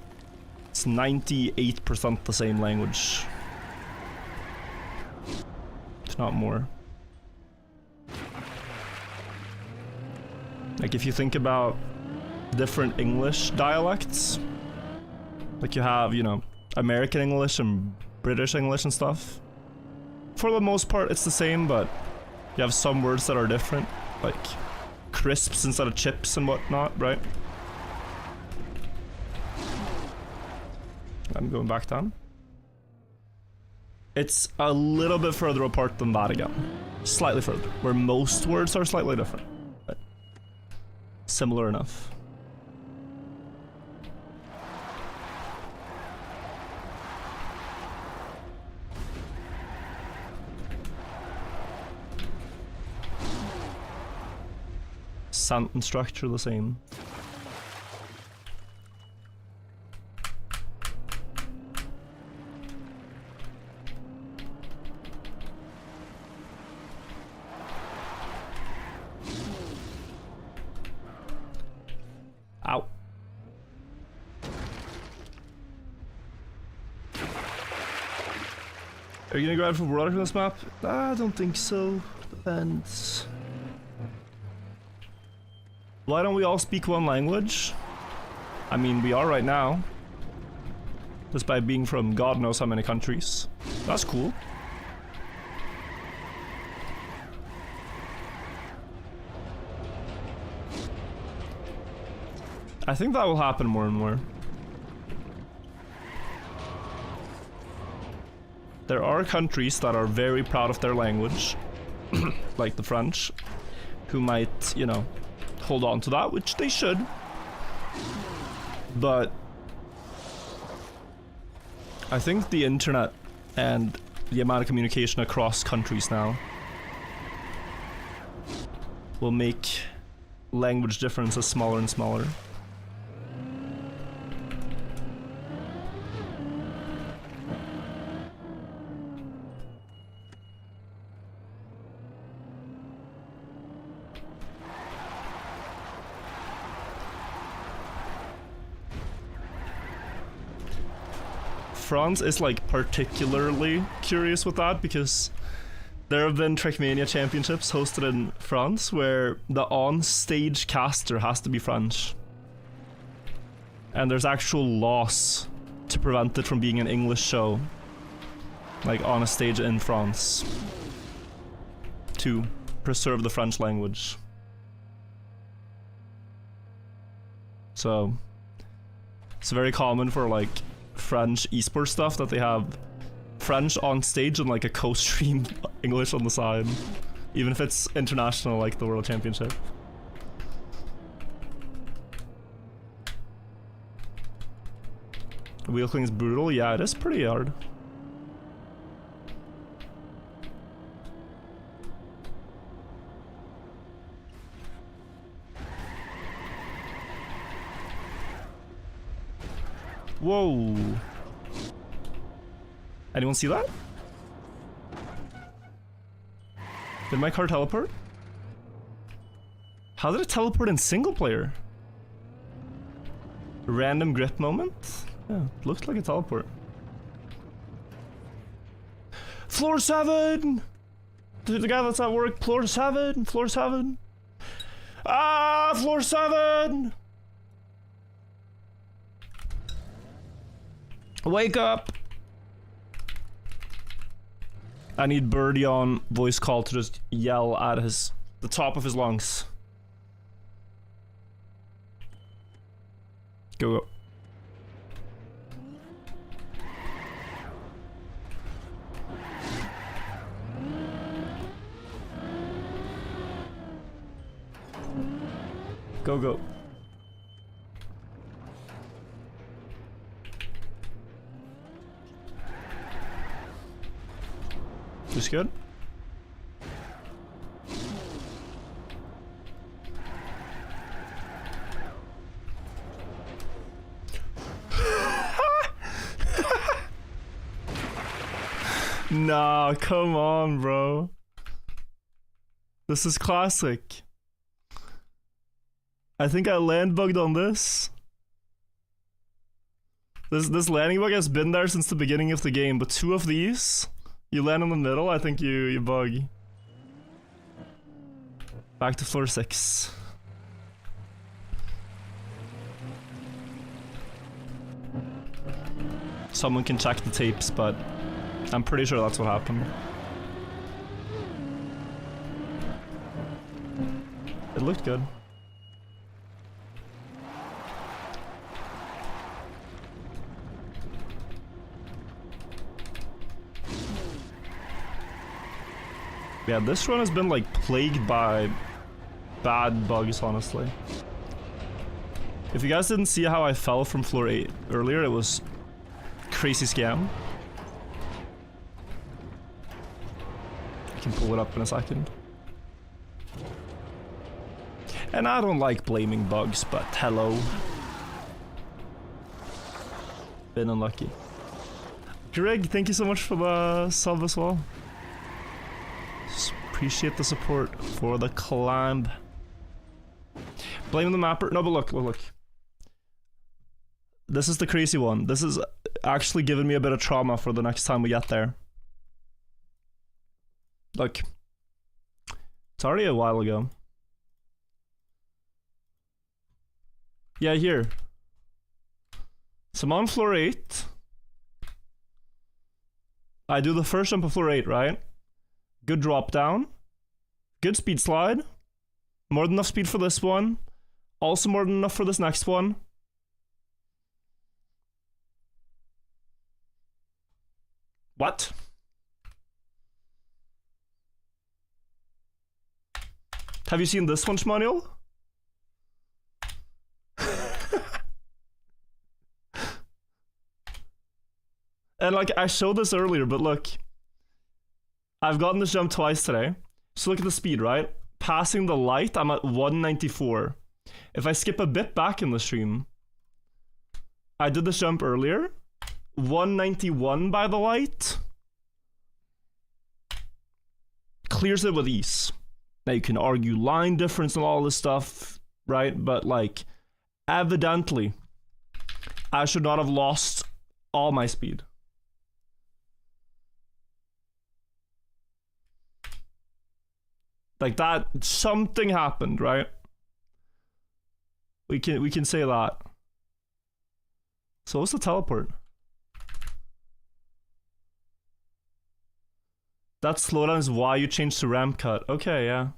It's 98% the same language, if not more. Like, if you think about different English dialects, like you have, you know, American English and British English and stuff. For the most part, it's the same, but you have some words that are different, like crisps instead of chips and whatnot, right? I'm going back down. It's a little bit further apart than that again. Slightly further, where most words are slightly different. But similar enough. Sentence structure the same. Ow. Are you gonna grab for water from this map? I don't think so. Depends. Why don't we all speak one language? I mean, we are right now. Just by being from God knows how many countries. That's cool. I think that will happen more and more. There are countries that are very proud of their language, like the French, who might, you know, hold on to that, which they should. But I think the internet and the amount of communication across countries now will make language differences smaller and smaller. France is like particularly curious with that because there have been Trackmania championships hosted in France where the on-stage caster has to be French. And there's actual laws to prevent it from being an English show, like on a stage in France, to preserve the French language. So it's very common for like French esports stuff that they have French on stage and like a co-stream English on the side, even if it's international like the World Championship. Wheel clean is brutal. Yeah, it is pretty hard. Whoa. Anyone see that? Did my car teleport? How did it teleport in single player? Random grip moment? Yeah, looks like a teleport. Floor 7! The guy that's at work, floor 7, floor 7. Ah, floor 7! Wake up! I need Birdie on voice call to just yell at the top of his lungs. Go. Go, go. This good? Nah, come on, bro. This is classic. I think I land bugged on this. This landing bug has been there since the beginning of the game, but two of these, you land in the middle, I think you bug. Back to floor 6. Someone can check the tapes, but I'm pretty sure that's what happened. looked good. Yeah, this run has been like plagued by bad bugs, honestly. If you guys didn't see how I fell from floor 8 earlier, it was crazy scam. I can pull it up in a second. And I don't like blaming bugs, but hello. Been unlucky. Greg, thank you so much for the sub as well. Appreciate the support for the climb. Blame the mapper. No, but look. This is the crazy one. This is actually giving me a bit of trauma for the next time we get there. Look. It's already a while ago. Yeah, here. So I'm on floor 8. I do the first jump of floor 8, right? Good drop down. Good speed slide. More than enough speed for this one. Also more than enough for this next one. What? Have you seen this one, Shmanuel? And like, I showed this earlier, but look. I've gotten this jump twice today. So look at the speed, right? Passing the light, I'm at 194. If I skip a bit back in the stream, I did this jump earlier. 191 by the light. Clears it with ease. Now you can argue line difference and all this stuff, right? But like, evidently, I should not have lost all my speed. Like that, something happened, right? We can say that. So what's the teleport? That slowdown is why you changed to ramp cut. Okay, yeah.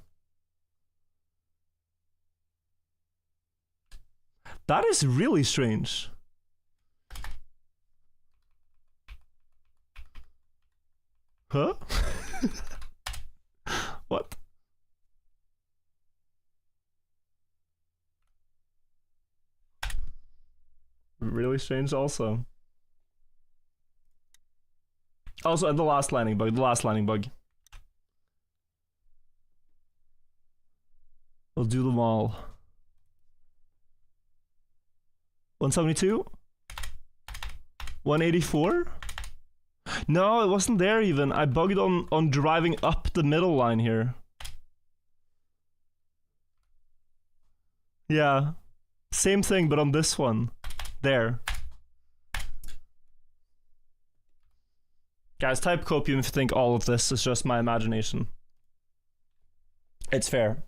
That is really strange. Huh? What? Really strange also. Also, the last landing bug. We'll do them all. 172? 184? No, it wasn't there even. I bugged on driving up the middle line here. Yeah. Same thing, but on this one. There. Guys, type copium if you think all of this is just my imagination. It's fair.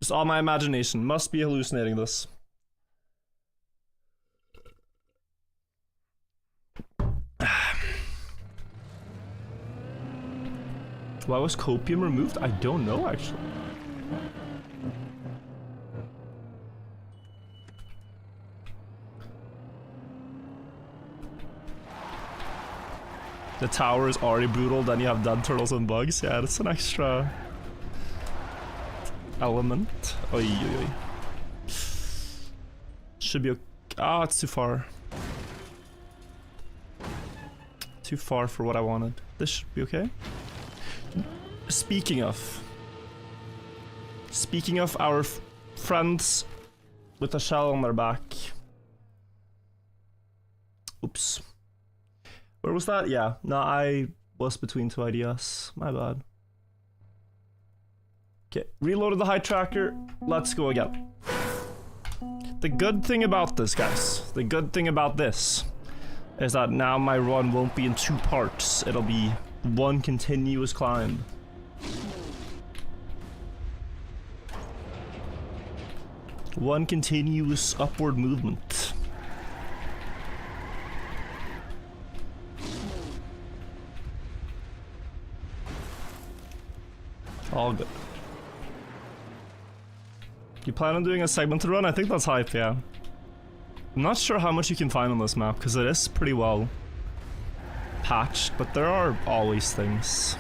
Just all my imagination. Must be hallucinating this. Why was copium removed? I don't know, actually. The tower is already brutal, then you have dead turtles and bugs. Yeah, that's an extra element. Oy, oy, oy. Should be okay. Ah, it's too far. Too far for what I wanted. This should be okay. Speaking of our friends with a shell on their back. Oops. Where was that? Yeah, no, I was between two ideas. My bad. Okay, reloaded the high tracker. Let's go again. The good thing about this, guys, the good thing about this is that now my run won't be in two parts. It'll be one continuous climb. One continuous upward movement. All good. You plan on doing a segmented run? I think that's hype, yeah. I'm not sure how much you can find on this map, because it is pretty well patched, but there are always things.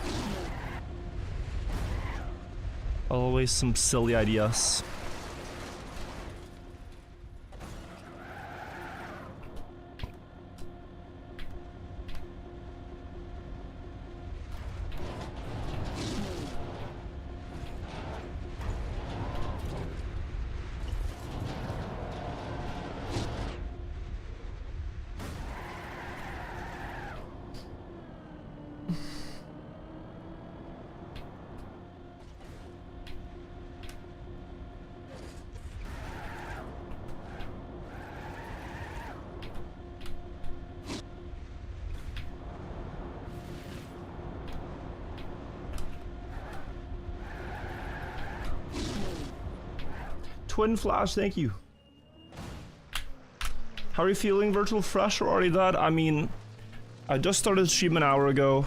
Always some silly ideas. Twin Flash, thank you. How are you feeling, Virtual Fresh or already dead? I mean, I just started stream an hour ago.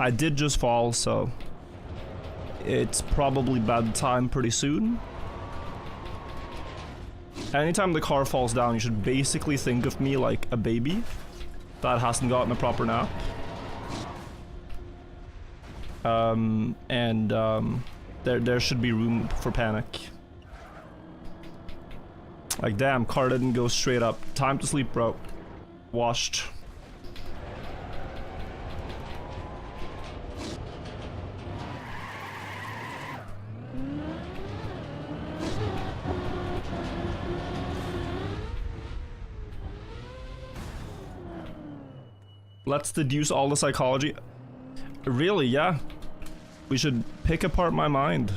I did just fall, so it's probably bedtime pretty soon. Anytime the car falls down, you should basically think of me like a baby that hasn't gotten a proper nap. There should be room for panic. Like, damn, car didn't go straight up. Time to sleep, bro. Washed. Let's deduce all the psychology. Really, yeah. We should pick apart my mind.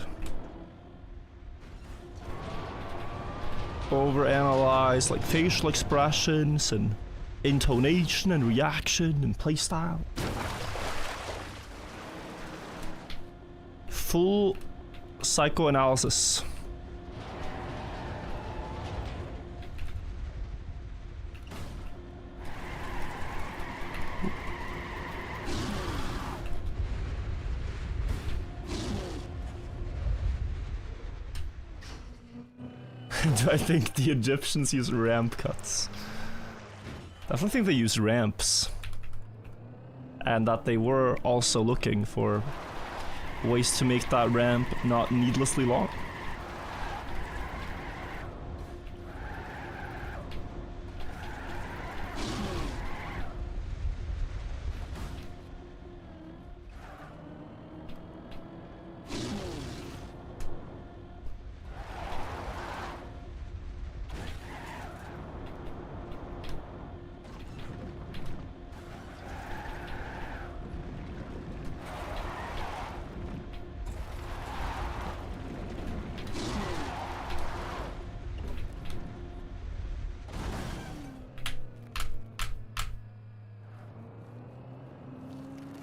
Overanalyze like facial expressions and intonation and reaction and playstyle. Full psychoanalysis. Do I think the Egyptians use ramp cuts? I definitely think they use ramps. And that they were also looking for ways to make that ramp not needlessly long.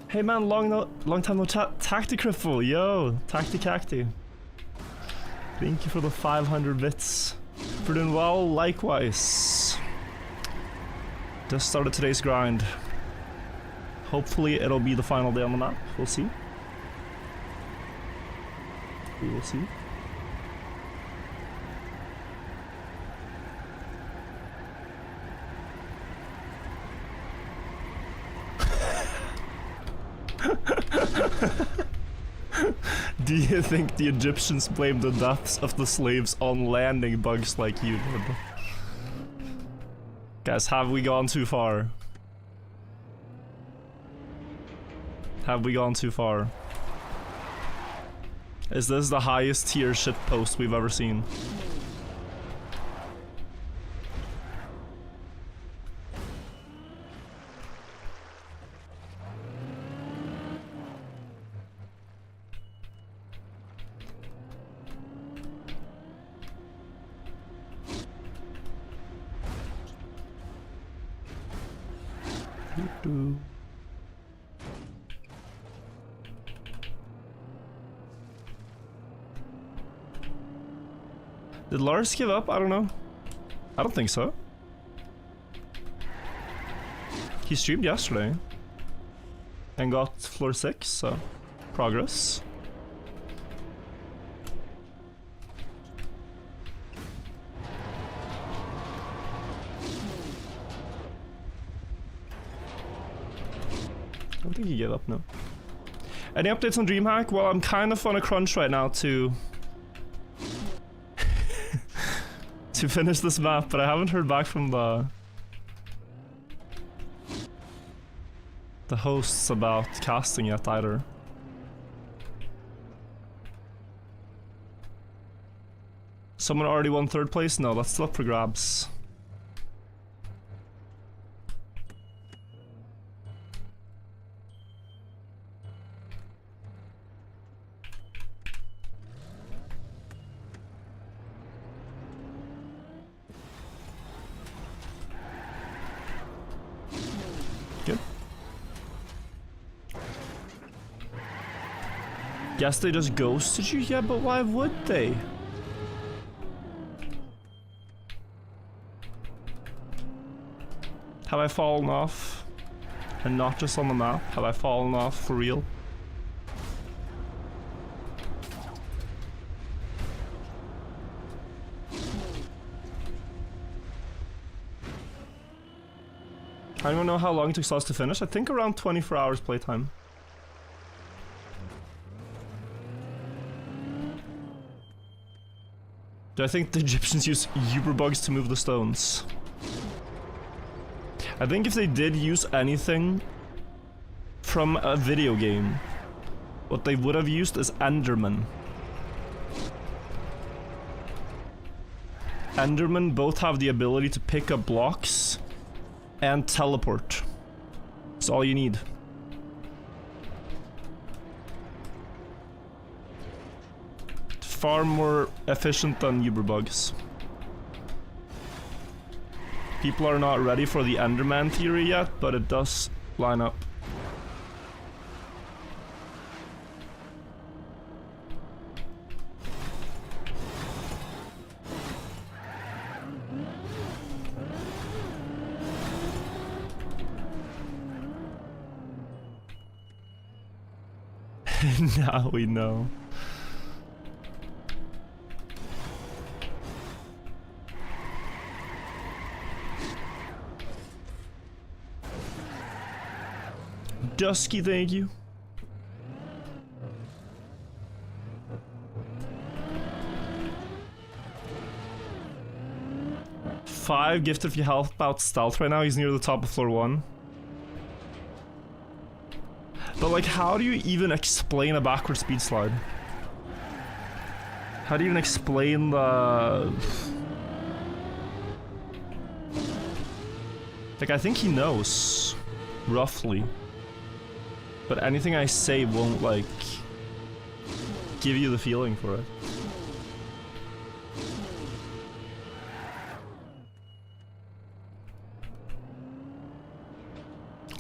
Hey man, long time no chat. Tacticrifle, yo, Tacticacti. Thank you for the 500 bits. For doing well, likewise. Just started today's grind. Hopefully it'll be the final day on the map. We'll see. We will see. Do you think the Egyptians blamed the deaths of the slaves on landing bugs like you did? Guys, have we gone too far? Have we gone too far? Is this the highest tier shitpost we've ever seen? Did Lars give up? I don't know. I don't think so. He streamed yesterday and got floor 6, so progress. I think he gave up now. Any updates on DreamHack? Well, I'm kind of on a crunch right now to to finish this map, but I haven't heard back from the hosts about casting yet either. Someone already won 3rd place? No, that's still up for grabs. Good. Guess they just ghosted you? Yeah, but why would they? Have I fallen off? And not just on the map? Have I fallen off for real? I don't know how long it took us to finish. I think around 24 hours playtime. Do I think the Egyptians use Uber bugs to move the stones? I think if they did use anything from a video game, what they would have used is Enderman. Endermen both have the ability to pick up blocks and teleport. That's all you need. It's far more efficient than Uber bugs. People are not ready for the Enderman theory yet, but it does line up. Now we know. Dusky, thank you. Five gifted if you help out stealth right now. He's near the top of floor 1. But like, how do you even explain a backward speed slide? How do you even explain the... Like, I think he knows. Roughly. But anything I say won't, like, give you the feeling for it.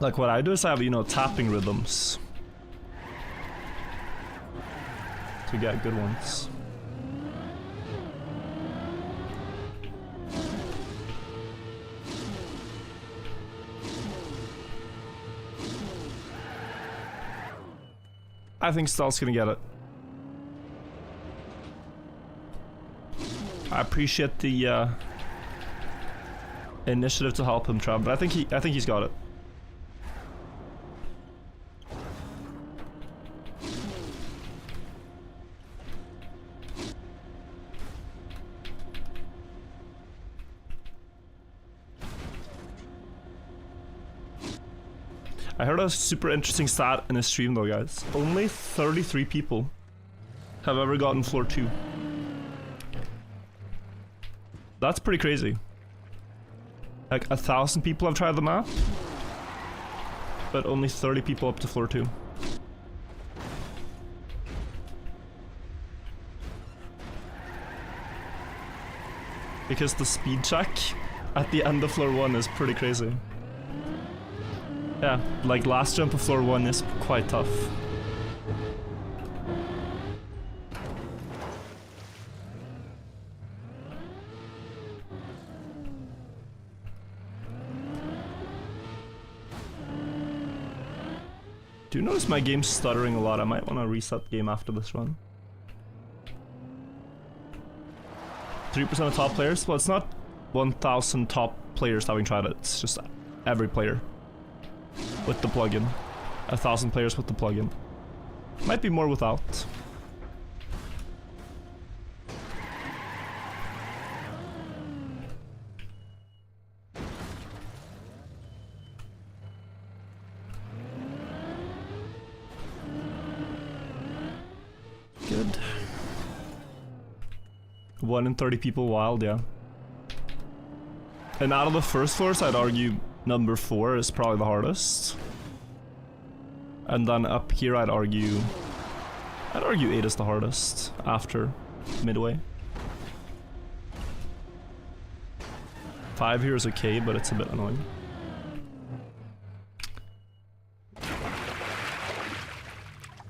Like, what I do is I have, you know, tapping rhythms to get good ones. I think Stahl's gonna get it. I appreciate the initiative to help him, Trav, but I think he's got it. I heard a super interesting stat in a stream though, guys. Only 33 people have ever gotten floor 2. That's pretty crazy. Like 1,000 people have tried the map, but only 30 people up to floor 2. Because the speed check at the end of floor 1 is pretty crazy. Yeah, like last jump of floor 1 is quite tough. Do you notice my game's stuttering a lot? I might want to reset the game after this run. 3% of top players? Well, it's not 1,000 top players having tried it. It's just every player with the plugin. 1,000 players with the plugin. Might be more without. Good. 1 in 30 people wild, yeah. And out of the first floors, I'd argue number 4 is probably the hardest. And then up here, I'd argue 8 is the hardest after midway. 5 here is okay, but it's a bit annoying.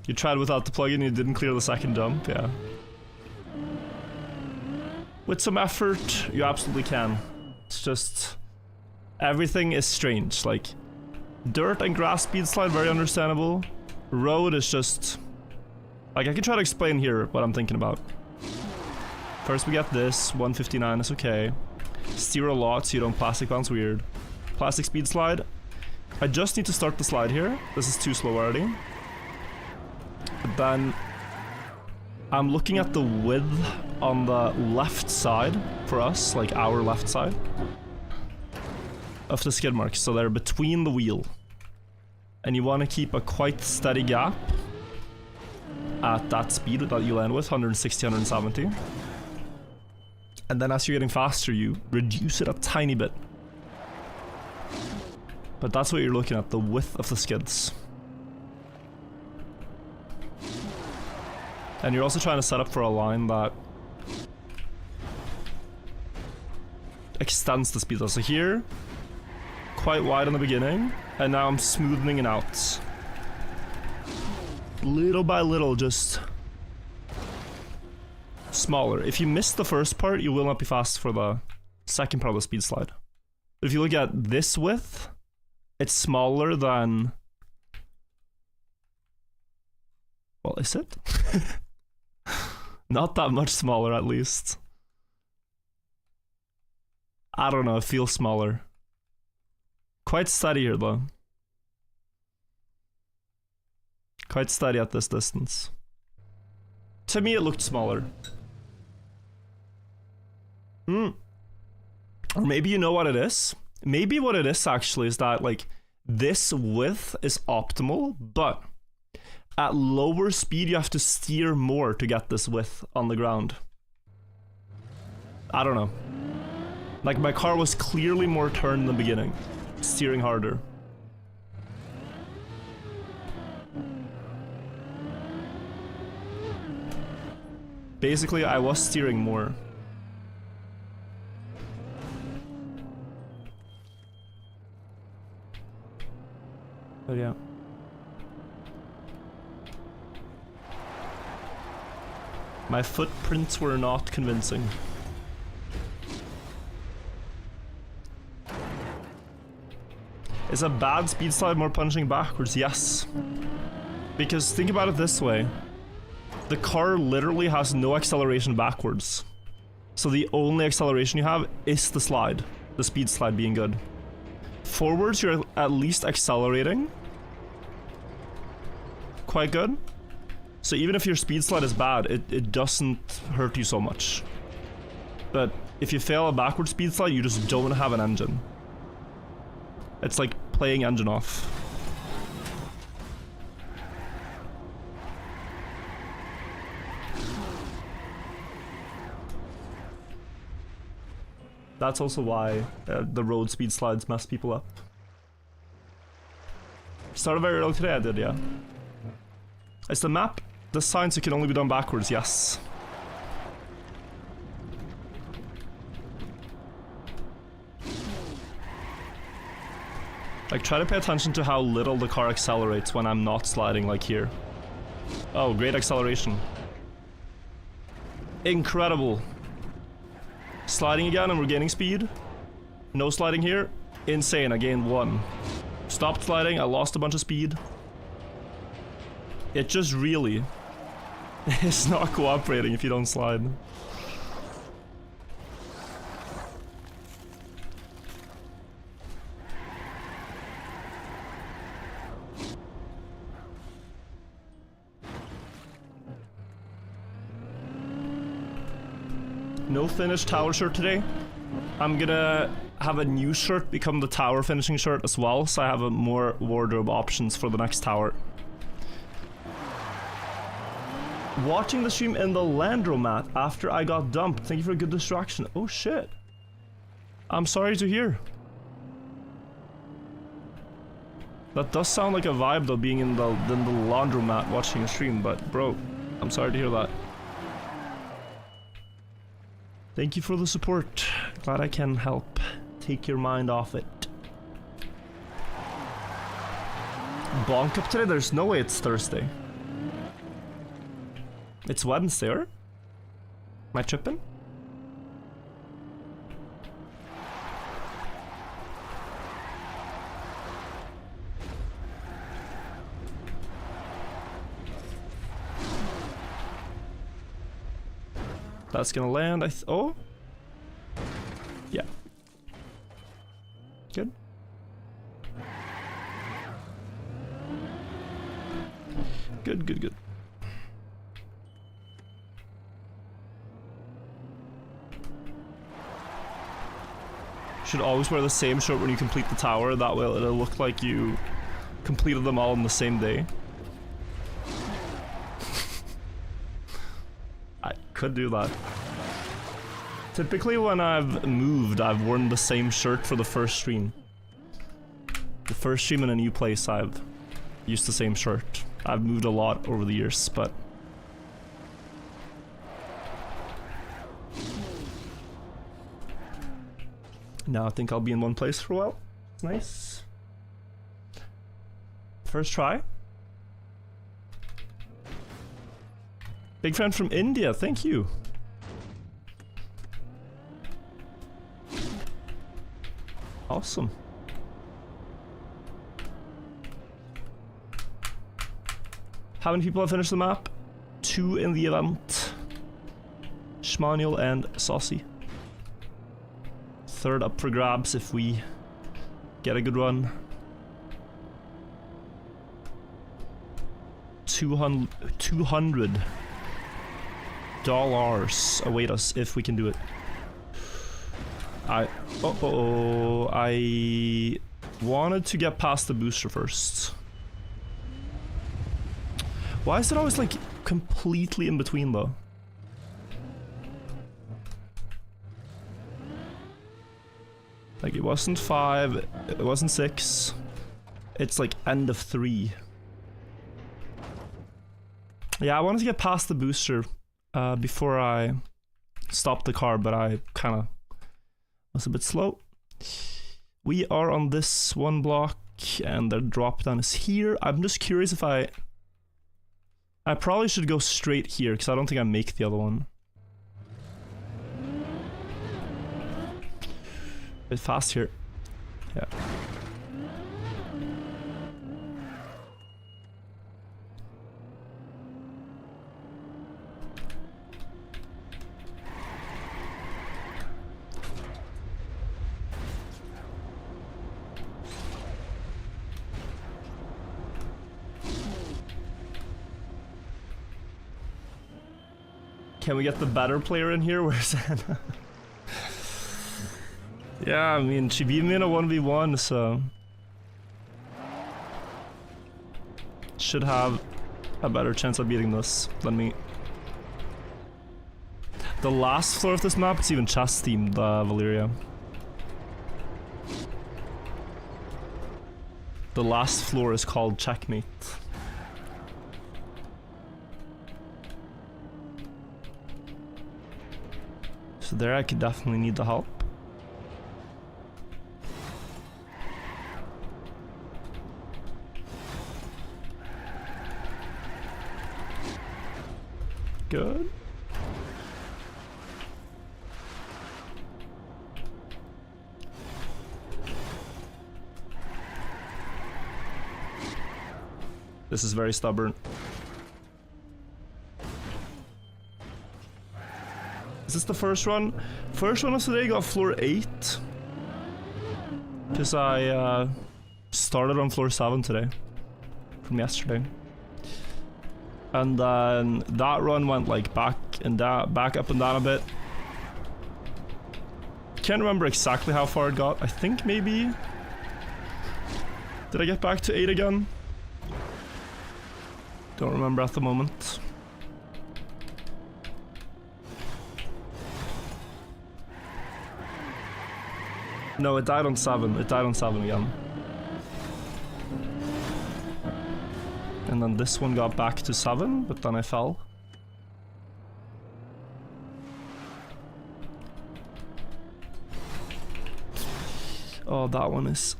You tried without the plugin, you didn't clear the second jump, yeah. With some effort, you absolutely can. It's just... everything is strange, like... dirt and grass speed slide, very understandable. Road is just... like, I can try to explain here what I'm thinking about. First we get this, 159 is okay. Steer a lot so you don't plastic bounce weird. Plastic speed slide. I just need to start the slide here. This is too slow already. But then... I'm looking at the width on the left side for us, like our left side. Of the skid marks, so they're between the wheel. And you want to keep a quite steady gap at that speed that you land with, 160, 170. And then as you're getting faster, you reduce it a tiny bit. But that's what you're looking at, the width of the skids. And you're also trying to set up for a line that extends the speed. So here, quite wide in the beginning, and now I'm smoothing it out. Little by little, just smaller. If you miss the first part, you will not be fast for the second part of the speed slide. But if you look at this width, it's smaller than... well, is it? Not that much smaller, at least. I don't know, it feels smaller. Quite steady here, though. Quite steady at this distance. To me, it looked smaller. Or maybe you know what it is? Maybe what it is, actually, is that, like, this width is optimal, but... at lower speed, you have to steer more to get this width on the ground. I don't know. Like, my car was clearly more turned in the beginning. Steering harder. Basically, I was steering more. But yeah. My footprints were not convincing. Is a bad speed slide more punching backwards? Yes. Because think about it this way. The car literally has no acceleration backwards. So the only acceleration you have is the slide. The speed slide being good. Forwards, you're at least accelerating. Quite good. So even if your speed slide is bad, it doesn't hurt you so much. But if you fail a backward speed slide, you just don't have an engine. It's like playing engine off. That's also why the road speed slides mess people up. Started very early today, I did, yeah. Is the map designed so it can only be done backwards? Yes. Like, try to pay attention to how little the car accelerates when I'm not sliding, like here. Oh, great acceleration. Incredible. Sliding again and we're gaining speed. No sliding here. Insane, I gained 1. Stopped sliding, I lost a bunch of speed. It just really is not cooperating if you don't slide. No finished tower shirt today. I'm gonna have a new shirt become the tower finishing shirt as well, so I have more wardrobe options for the next tower. Watching the stream in the Landromat after I got dumped. Thank you for a good distraction. Oh shit. I'm sorry to hear. That does sound like a vibe though, being in the laundromat watching a stream, but bro, I'm sorry to hear that. Thank you for the support. Glad I can help take your mind off it. Bonk up today? There's no way it's Thursday. It's Wednesday, or? Am I tripping? That's gonna land, oh? Yeah. Good. Good, good, good. Should always wear the same shirt when you complete the tower, that way it'll look like you completed them all in the same day. I could do that. Typically when I've moved, I've worn the same shirt for the first stream. The first stream in a new place, I've used the same shirt. I've moved a lot over the years, but... now I think I'll be in one place for a while. It's nice. First try. Big friend from India, thank you. Awesome. How many people have finished the map? 2 in the event. Schmanuel and Saucy. Third up for grabs if we get a good run. 200 dollars await us if we can do it. I wanted to get past the booster first. Why is it always like completely in between though? Like it wasn't 5, it wasn't 6. It's like end of 3. Yeah, I wanted to get past the booster before I stopped the car, but I kind of was a bit slow. We are on this one block and their drop down is here. I'm just curious if I probably should go straight here because I don't think I make the other one. Bit fast here. Yeah. Can we get the better player in here? Where's Anna? Yeah, I mean, she beat me in a 1v1, so... should have a better chance of beating this than me. The last floor of this map, it's even chess themed, Valeria. The last floor is called Checkmate. So there I could definitely need the help. Good. This is very stubborn. Is this the first run? First run of today got floor 8. Because I started on floor 7 today. From yesterday. And then that run went like back up and down a bit. Can't remember exactly how far it got. I think maybe... Did I get back to 8 again? Don't remember at the moment. No, it died on 7. It died on 7 again. And then this one got back to 7, but then I fell. Oh, that one is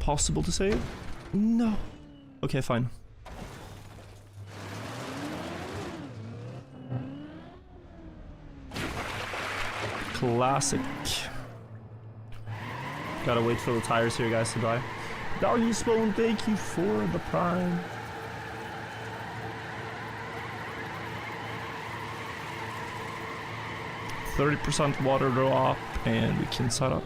possible to save? No. Okay, fine. Classic. Gotta wait for the tires here, guys, to die. Doggy Spoon, thank you for the prime. %30 water drop, and we can set up.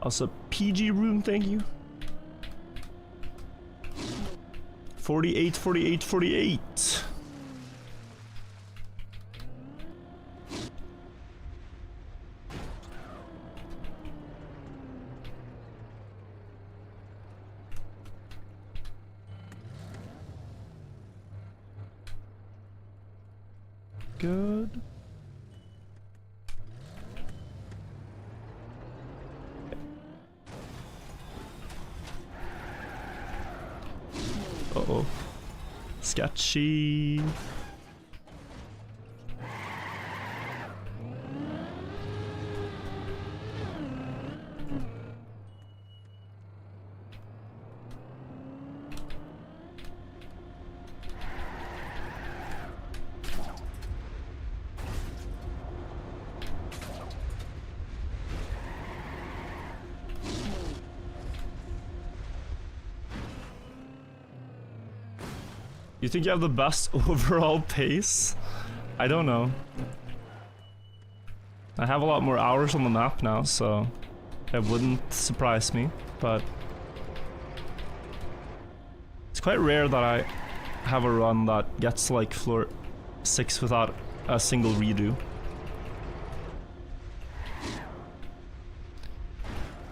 Also, PG room, thank you. 48, 48, 48. Good. Uh-oh. Sketchy. You think you have the best overall pace? I don't know. I have a lot more hours on the map now, so it wouldn't surprise me, but it's quite rare that I have a run that gets like floor 6 without a single redo.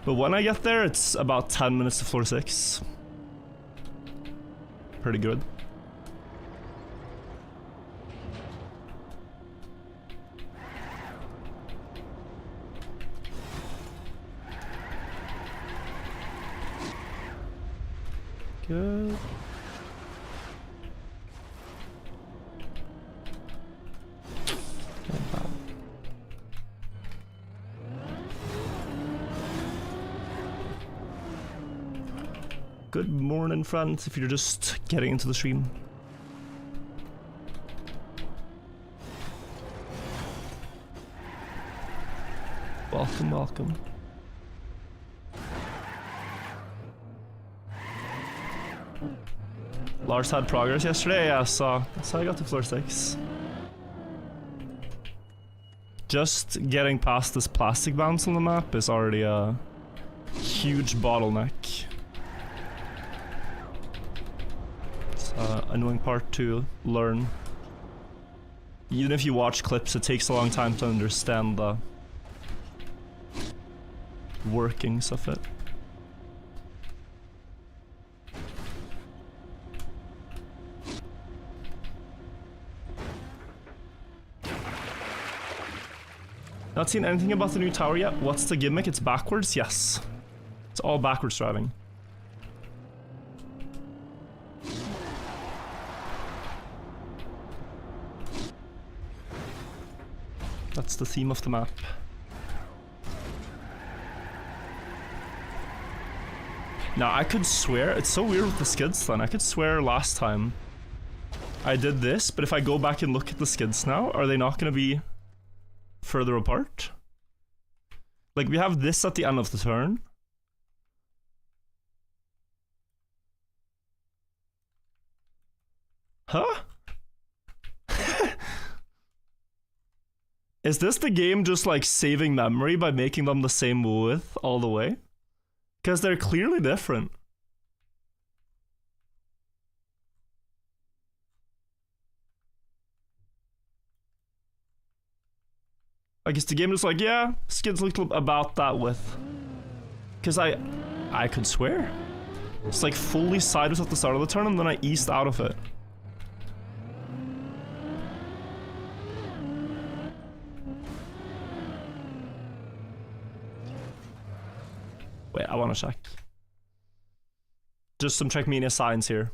But when I get there, it's about 10 minutes to floor 6. Pretty good. Good. Good morning, friends, if you're just getting into the stream. Welcome, welcome. Lars had progress yesterday, yeah, so that's how I got to floor 6. Just getting past this plastic bounce on the map is already a huge bottleneck. It's an annoying part to learn. Even if you watch clips, it takes a long time to understand the workings of it. Not seen anything about the new tower yet. What's the gimmick? It's backwards? Yes. It's all backwards driving. That's the theme of the map. Now, I could swear, it's so weird with the skids then, I could swear last time I did this, but if I go back and look at the skids now, are they not going to be further apart? Like, we have this at the end of the turn. Huh? Is this the game just like saving memory by making them the same width all the way? Because they're clearly different. I guess the game is like, yeah, skids look about that width. Because I could swear. It's like fully sideways at the start of the turn and then I eased out of it. Wait, I want to check. Just some Trackmania signs here.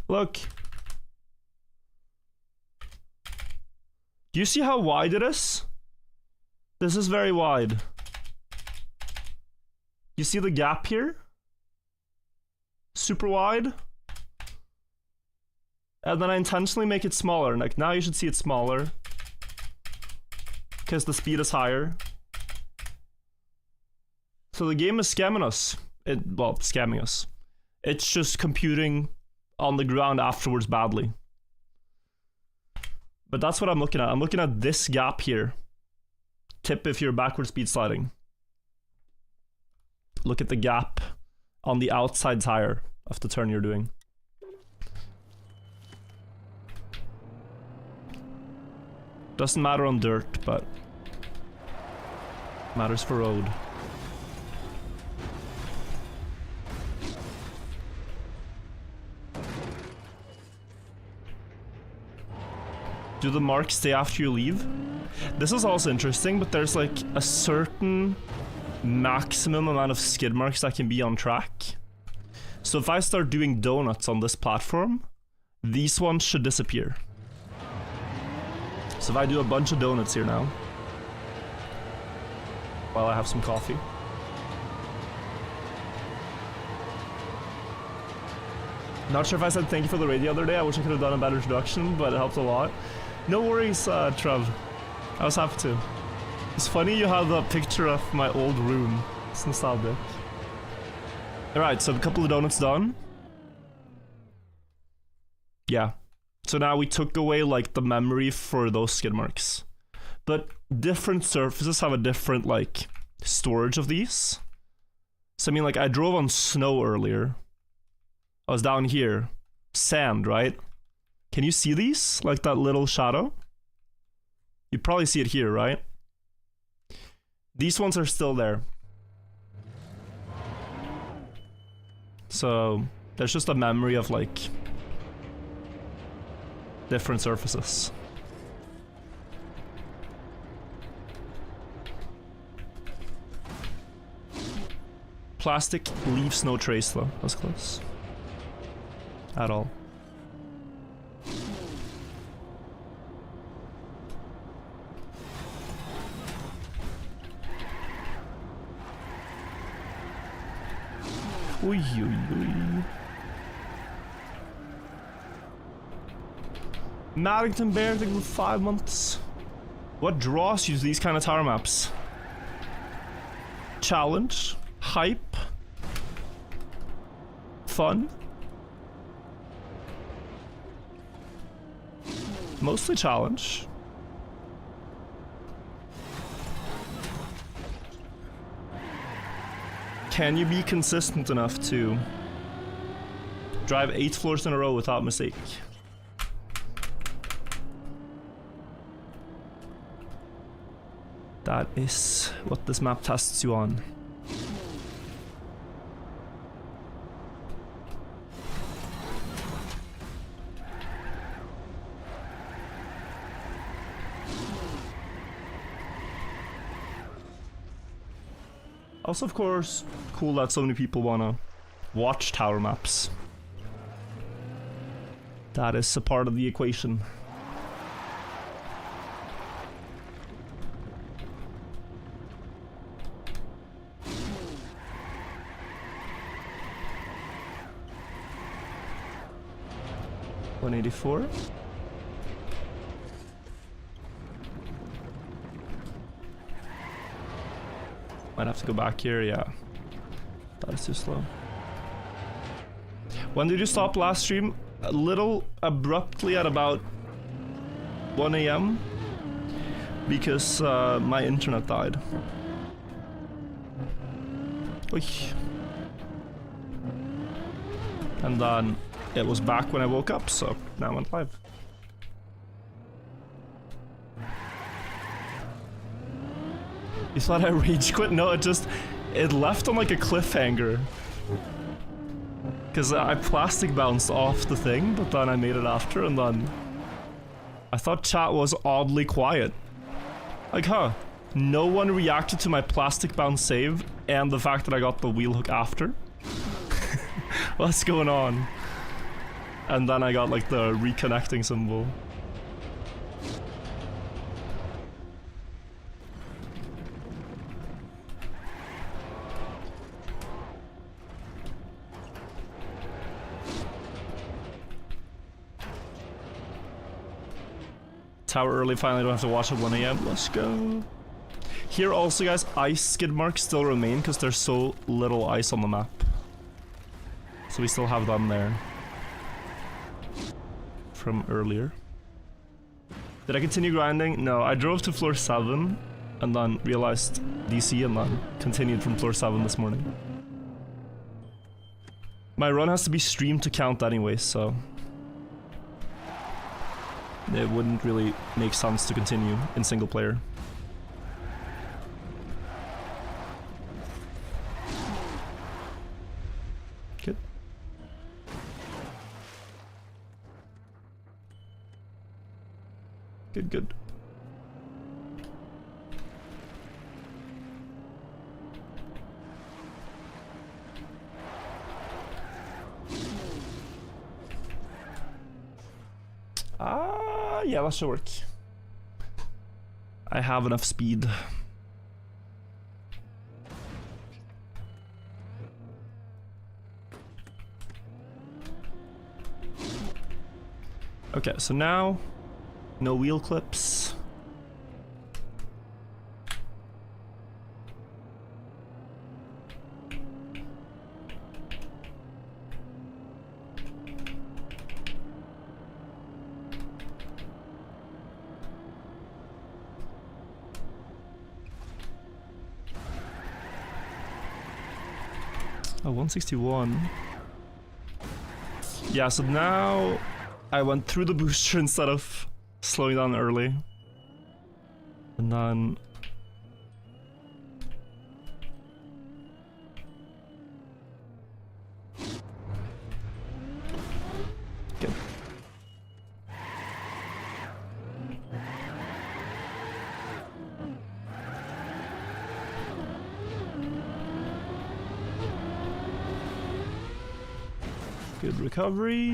Look. Do you see how wide it is? This is very wide. You see the gap here? Super wide. And then I intentionally make it smaller. Like now you should see it smaller. Because the speed is higher. So the game is scamming us. Well, scamming us. It's just computing on the ground afterwards badly. But that's what I'm looking at. I'm looking at this gap here. Tip if you're backward speed sliding. Look at the gap on the outside tire of the turn you're doing. Doesn't matter on dirt, but matters for road. Do the marks stay after you leave? This is also interesting, but there's like a certain maximum amount of skid marks that can be on track. So if I start doing donuts on this platform, these ones should disappear. So if I do a bunch of donuts here now, while I have some coffee. Not sure if I said thank you for the raid the other day. I wish I could have done a better introduction, but it helped a lot. No worries, Trev. I was happy to. It's funny you have a picture of my old room. It's nostalgic. Alright, so a couple of donuts done. Yeah. So now we took away like the memory for those skid marks. But different surfaces have a different like storage of these. So I mean like I drove on snow earlier. I was down here. Sand, right? Can you see these? Like that little shadow? You probably see it here, right? These ones are still there. So there's just a memory of like different surfaces. Plastic leaves no trace though. That's close. At all. Oy, oy, oy. Maddington Bear thing with 5 months. What draws you to these kind of tower maps? Challenge? Hype? Fun? Mostly challenge. Can you be consistent enough to drive 8 floors in a row without mistake? That is what this map tests you on. Also, of course, cool that so many people wanna watch tower maps. That is a part of the equation. $184. Might have to go back here, yeah. That is too slow. When did you stop last stream? A little abruptly at about 1 AM. Because my internet died. Oy. And then it was back when I woke up, so now I went live. You thought I rage quit? No, it left on like a cliffhanger. Cause I plastic bounced off the thing, but then I made it after, and then I thought chat was oddly quiet. Like, huh? No one reacted to my plastic bounce save and the fact that I got the wheel hook after. What's going on? And then I got like the reconnecting symbol. Tower early, finally don't have to watch at 1 AM. Let's go. Here also, guys, ice skid marks still remain because there's so little ice on the map. So we still have them there. From earlier. Did I continue grinding? No, I drove to floor 7 and then realized DC and then continued from floor 7 this morning. My run has to be streamed to count anyway, so it wouldn't really make sense to continue in single player. Good. Good, good. Yeah, that should work. I have enough speed. Okay, so now, no wheel clips. Oh, 161. Yeah, so now I went through the booster instead of slowing down early. And then good. Good recovery.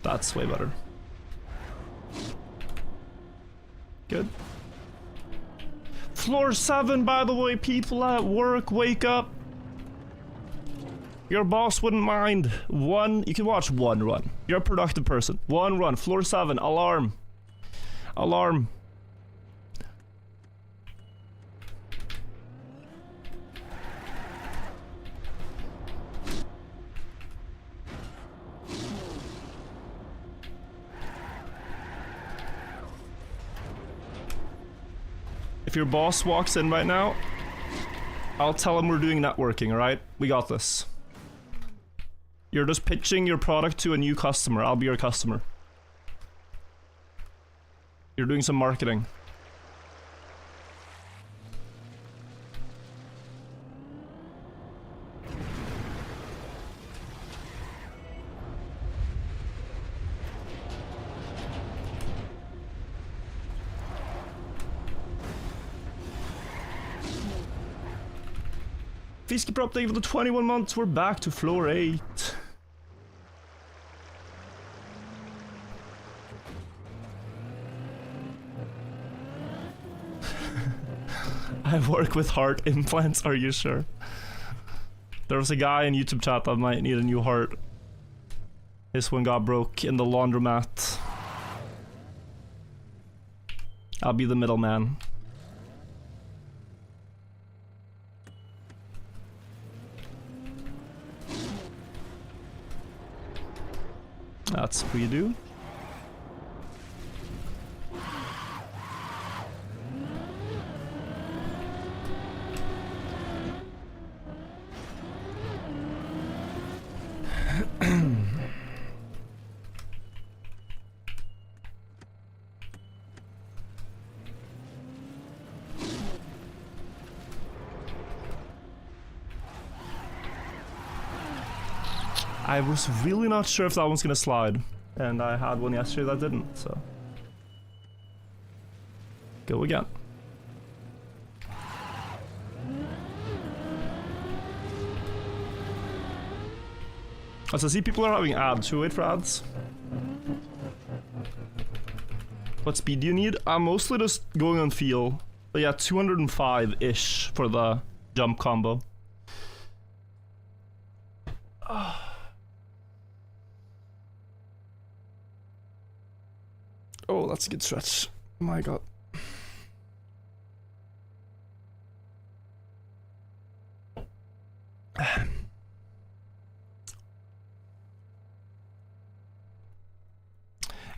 That's way better. Good. Floor 7, by the way, people at work, wake up. Your boss wouldn't mind. You can watch one run. You're a productive person. One run. Floor 7, alarm. Alarm. If your boss walks in right now, I'll tell him we're doing networking, alright? We got this. You're just pitching your product to a new customer. I'll be your customer. You're doing some marketing. Feastkeeper update for the 21 months. We're back to floor 8. I work with heart implants, are you sure? There was a guy in YouTube chat that might need a new heart. This one got broke in the laundromat. I'll be the middleman. That's redo. I was really not sure if that one's gonna slide. And I had one yesterday that didn't, so. Go again. As I see people are having ads, should we wait for ads? What speed do you need? I'm mostly just going on feel. But yeah, 205-ish for the jump combo. Oh, that's a good stretch. My god.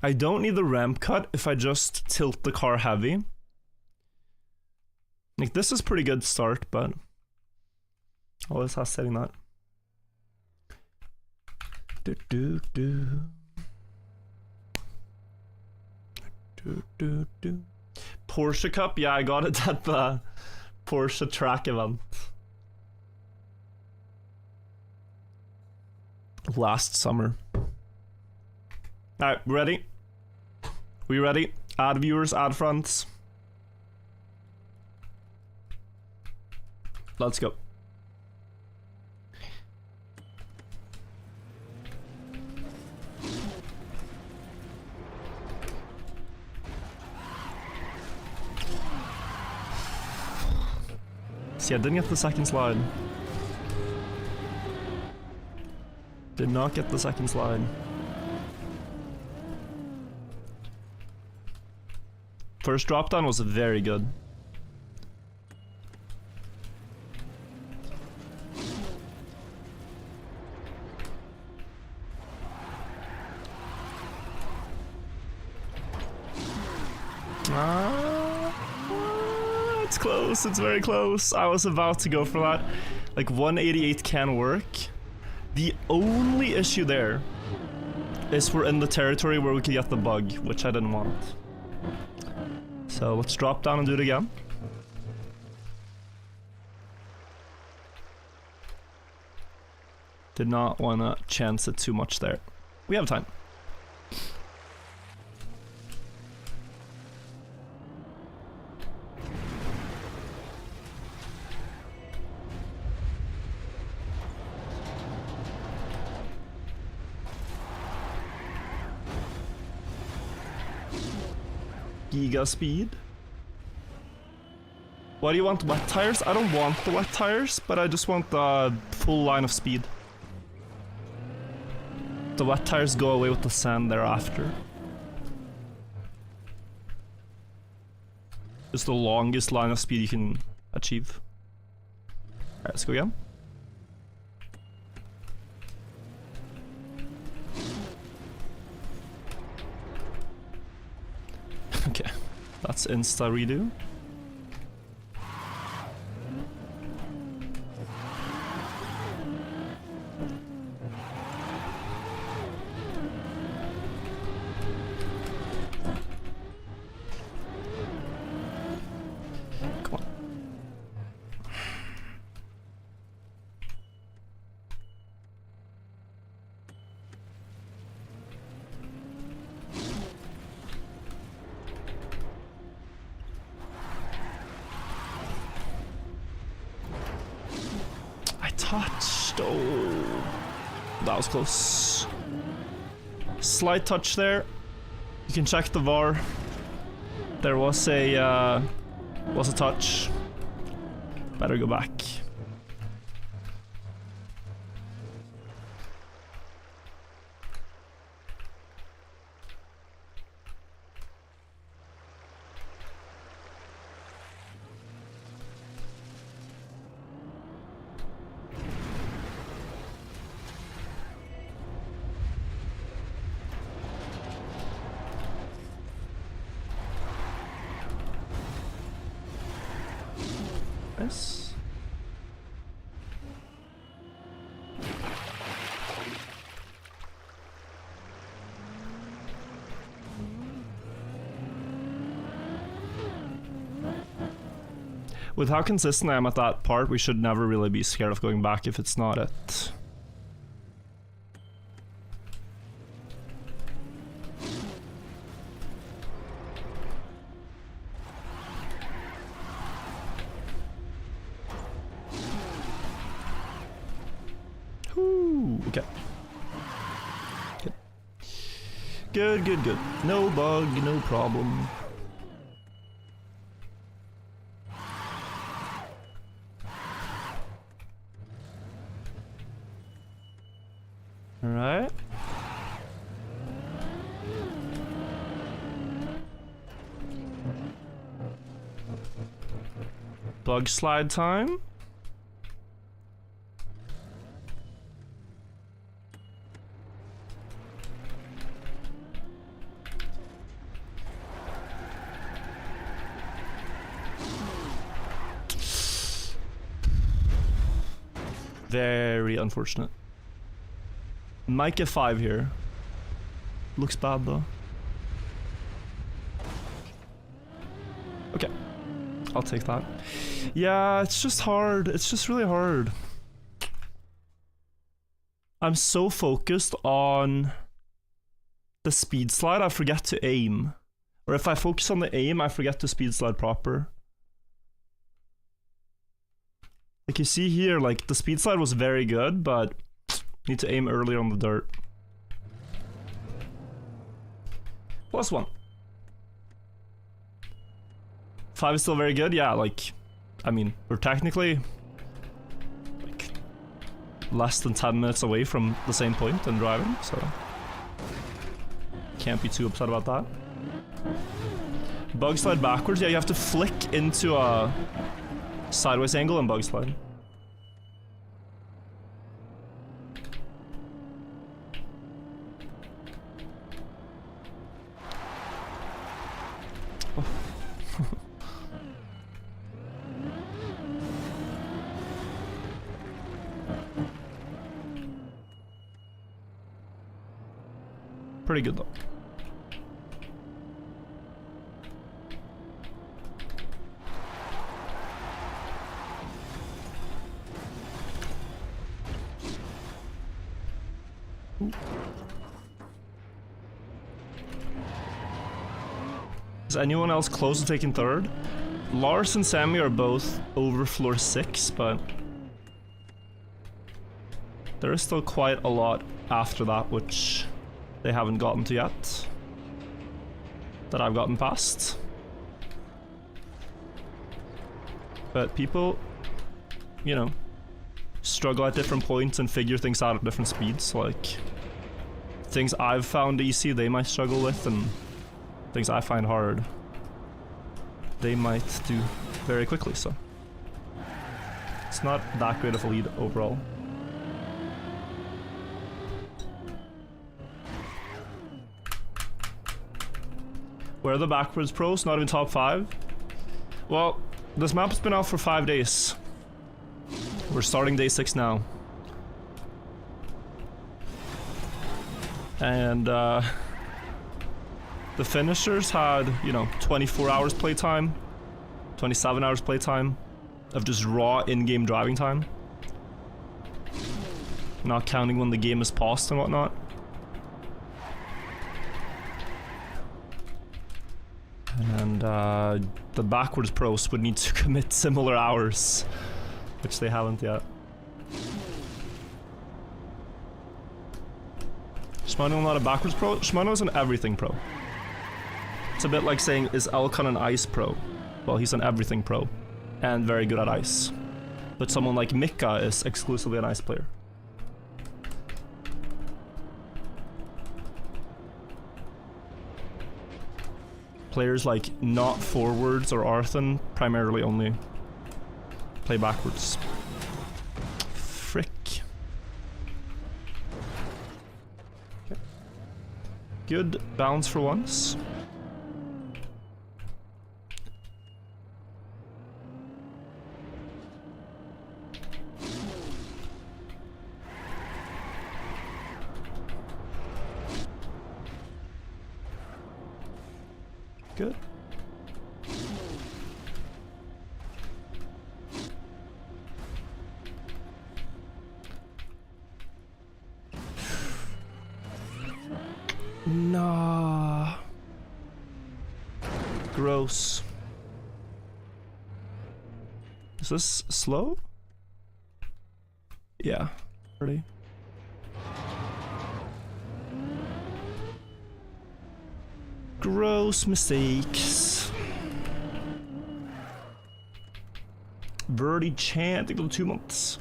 I don't need the ramp cut if I just tilt the car heavy. Like, this is pretty good start, but always has setting that. Do do do. Do do do. Porsche Cup, yeah, I got it at the Porsche track event last summer. Alright, ready? We ready? Add viewers, add friends. Let's go. See, I didn't get the second slide. Did not get the second slide. First drop down was very good. It's close, it's very close. I was about to go for that. Like 188 can work. The only issue there is we're in the territory where we could get the bug, which I didn't want. So let's drop down and do it again. Did not want to chance it too much there. We have time. Giga speed. Why do you want wet tires? I don't want the wet tires, but I just want the full line of speed. The wet tires go away with the sand thereafter. It's the longest line of speed you can achieve. Alright, let's go again. Okay, that's insta redo. Come on. Touched. Oh, that was close. Slight touch there. You can check the VAR. There was a touch. Better go back. Nice. With how consistent I am at that part, we should never really be scared of going back if it's not it. Okay. Good, good, good. No bug, no problem. Alright. Bug slide time. Very unfortunate. Might get 5 here. Looks bad though. Okay. I'll take that. Yeah, it's just hard. It's just really hard. I'm so focused on the speed slide, I forget to aim. Or if I focus on the aim, I forget to speed slide proper. Like you see here, like the speed slide was very good, but need to aim earlier on the dirt. +1. 5 is still very good. Yeah, like, I mean, we're technically like less than 10 minutes away from the same point and driving, so can't be too upset about that. Bug slide backwards. Yeah, you have to flick into a sideways angle and bug slide. Oh. Pretty good though. Is anyone else close to taking third? Lars and Sammy are both over floor 6, but there is still quite a lot after that which they haven't gotten to yet, that I've gotten past. But people, you know, struggle at different points and figure things out at different speeds. Like, things I've found easy, they might struggle with, and things I find hard, they might do very quickly, so it's not that great of a lead overall. Where are the backwards pros? Not even top 5? Well, this map's been out for 5 days. We're starting day 6 now. And the finishers had, you know, 24 hours playtime, 27 hours playtime of just raw in-game driving time. Not counting when the game is paused and whatnot. And the backwards pros would need to commit similar hours, which they haven't yet. Shimano not a backwards pro? Shimano's an everything pro. It's a bit like saying, is Elcon an ice pro? Well, he's an everything pro, and very good at ice. But someone like Mika is exclusively an ice player. Players like not forwards or Arthur primarily only play backwards. Frick. Okay. Good bounce for once. Good. Nah. Gross. Is this slow? Yeah. Pretty. Gross mistakes. Verdi chanting for 2 months.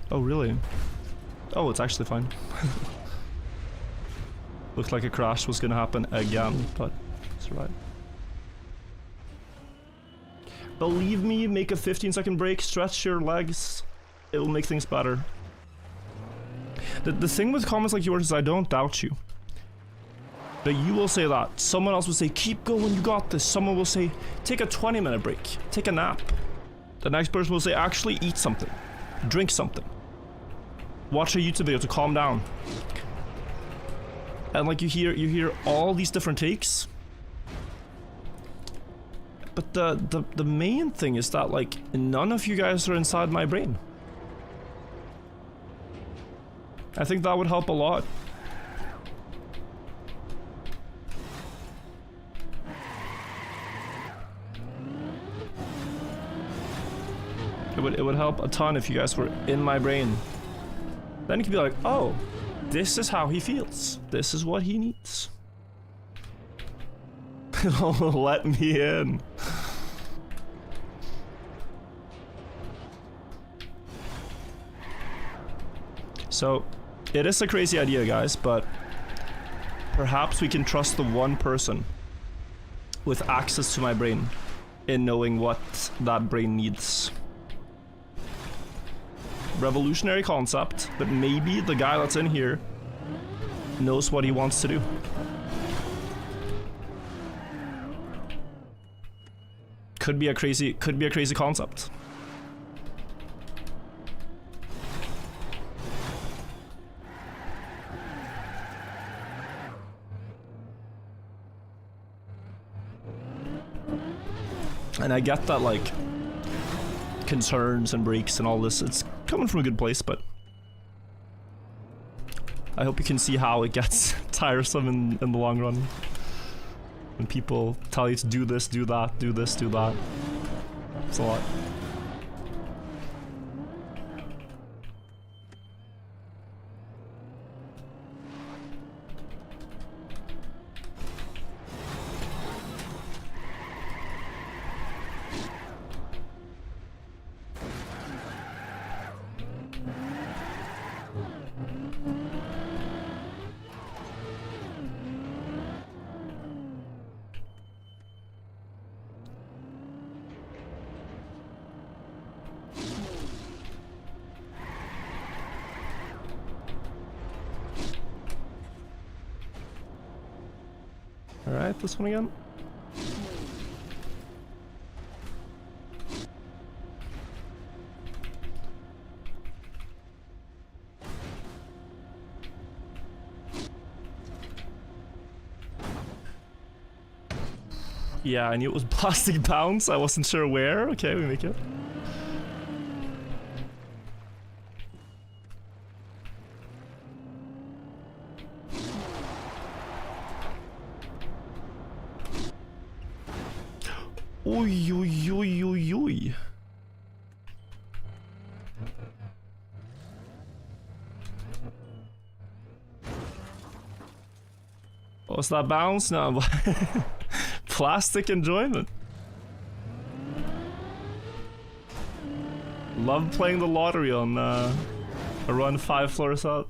Oh, really? Oh, it's actually fine. Looked like a crash was gonna happen again, but it's alright. Believe me, make a 15-second break, stretch your legs. It will make things better. The thing with comments like yours is I don't doubt you. But you will say that. Someone else will say, keep going, you got this. Someone will say, take a 20-minute break. Take a nap. The next person will say, actually eat something. Drink something. Watch a YouTube video to calm down. And like you hear all these different takes. But the main thing is that like none of you guys are inside my brain. I think that would help a lot. It would help a ton if you guys were in my brain. Then you could be like, oh, this is how he feels. This is what he needs. Oh, let me in. So, it is a crazy idea, guys, but perhaps we can trust the one person with access to my brain in knowing what that brain needs. Revolutionary concept, but maybe the guy that's in here knows what he wants to do. Could be a crazy concept. And I get that, like, concerns and breaks and all this, it's coming from a good place, but I hope you can see how it gets tiresome in the long run. When people tell you to do this, do that, do this, do that. It's a lot. Alright, this one again. Yeah, I knew it was plastic bounce. I wasn't sure where. Okay, we make it. Oi, oi, oi, oi, oi. What's that bounce now? Plastic enjoyment. Love playing the lottery on a run 5 floors out.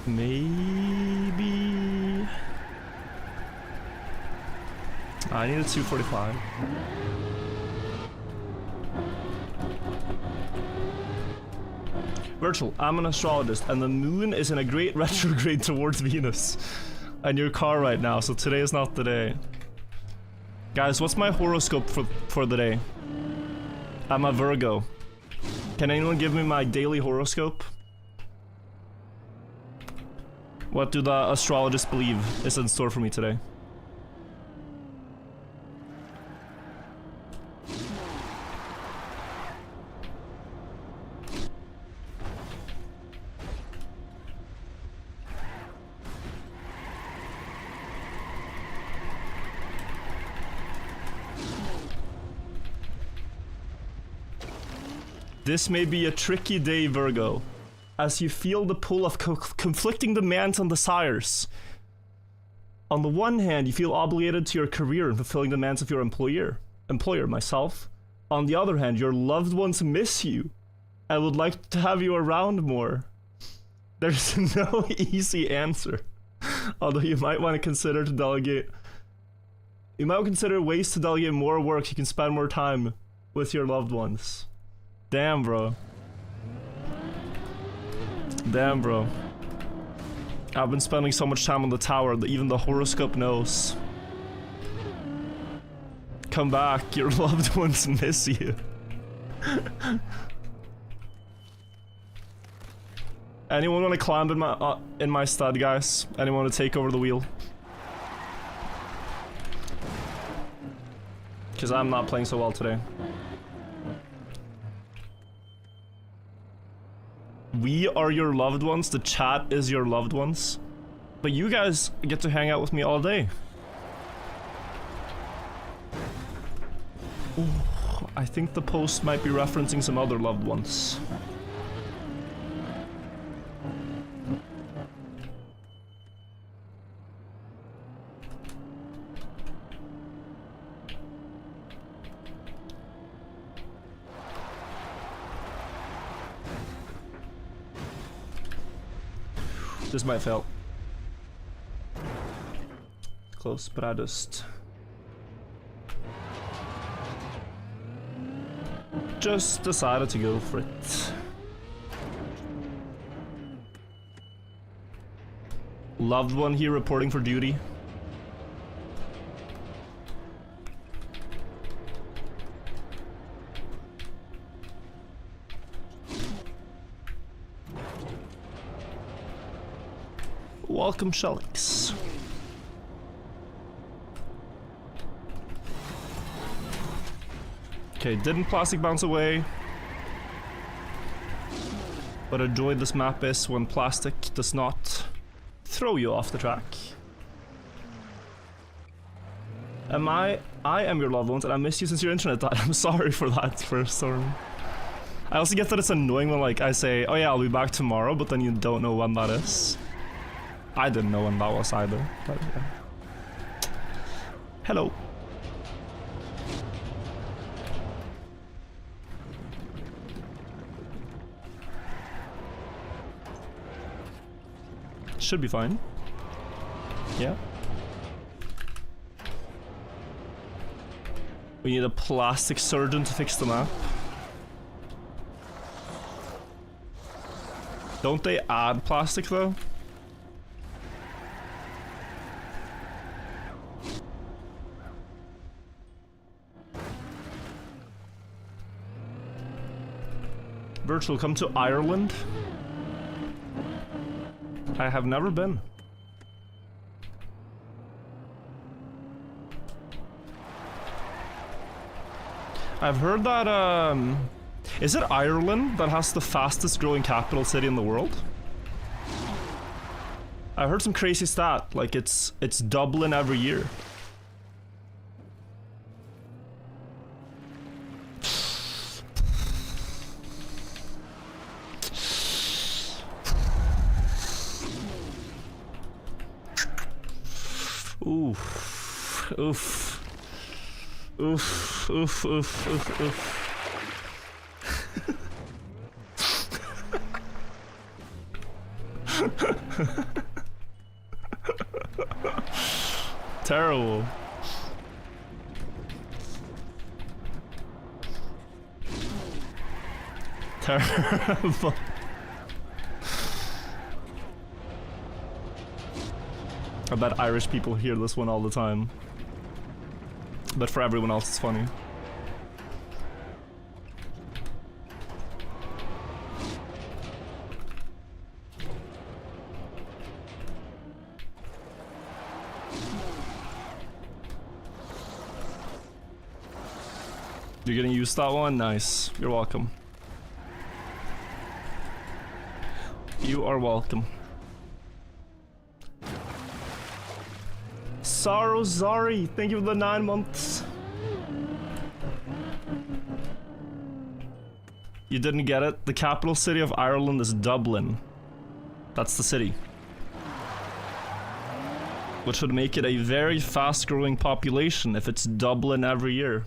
Maybe I need a 245. Virtual, I'm an astrologist and the moon is in a great retrograde towards Venus and your car right now, so today is not the day. Guys, what's my horoscope for the day? I'm a Virgo. Can anyone give me my daily horoscope? What do the astrologists believe is in store for me today? This may be a tricky day, Virgo, as you feel the pull of conflicting demands and desires. On the one hand, you feel obligated to your career and fulfilling the demands of your employer, myself. On the other hand, your loved ones miss you and would like to have you around more. There's no easy answer, although you might want to consider ways to delegate more work so you can spend more time with your loved ones. Damn, bro. Damn, bro. I've been spending so much time on the tower that even the horoscope knows. Come back, your loved ones miss you. Anyone want to climb in my stud, guys? Anyone want to take over the wheel? Because I'm not playing so well today. We are your loved ones, the chat is your loved ones. But you guys get to hang out with me all day. Ooh, I think the post might be referencing some other loved ones. This might fail. Close, but I just decided to go for it. Loved one here reporting for duty. Welcome, Shelix. Okay, didn't plastic bounce away. But a joy this map is when plastic does not throw you off the track. I am your loved ones and I miss you since your internet died. I'm sorry for that, first storm. I also get that it's annoying when like I say, oh yeah, I'll be back tomorrow, but then you don't know when that is. I didn't know when that was either, but yeah. Hello. Should be fine. Yeah. We need a plastic surgeon to fix the map. Don't they add plastic though? Virtual, come to Ireland? I have never been. I've heard that, is it Ireland that has the fastest growing capital city in the world? I heard some crazy stat, like it's Dublin every year. Oof. Oof. Oof. Oof. Oof. Oof. Oof. Terrible. Terrible. I bet Irish people hear this one all the time. But for everyone else, it's funny. You're gonna use that one? Nice. You're welcome. You are welcome. Sarozari, thank you for the 9 months. You didn't get it? The capital city of Ireland is Dublin. That's the city. Which would make it a very fast-growing population if it's Dublin every year.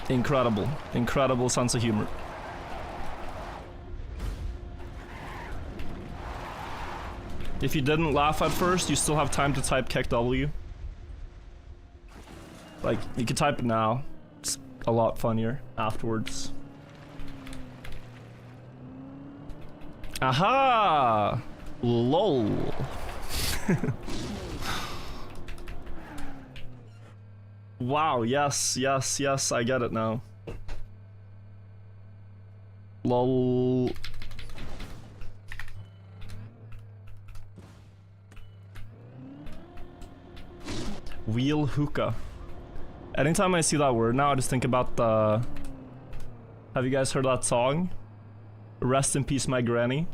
Incredible. Incredible sense of humor. If you didn't laugh at first, you still have time to type KEKW. Like, you can type it now. It's a lot funnier afterwards. Aha! LOL. Wow, yes, yes, yes, I get it now. LOL. Wheel hookah. Anytime I see that word now, I just think about the... Have you guys heard that song? Rest in peace, my granny.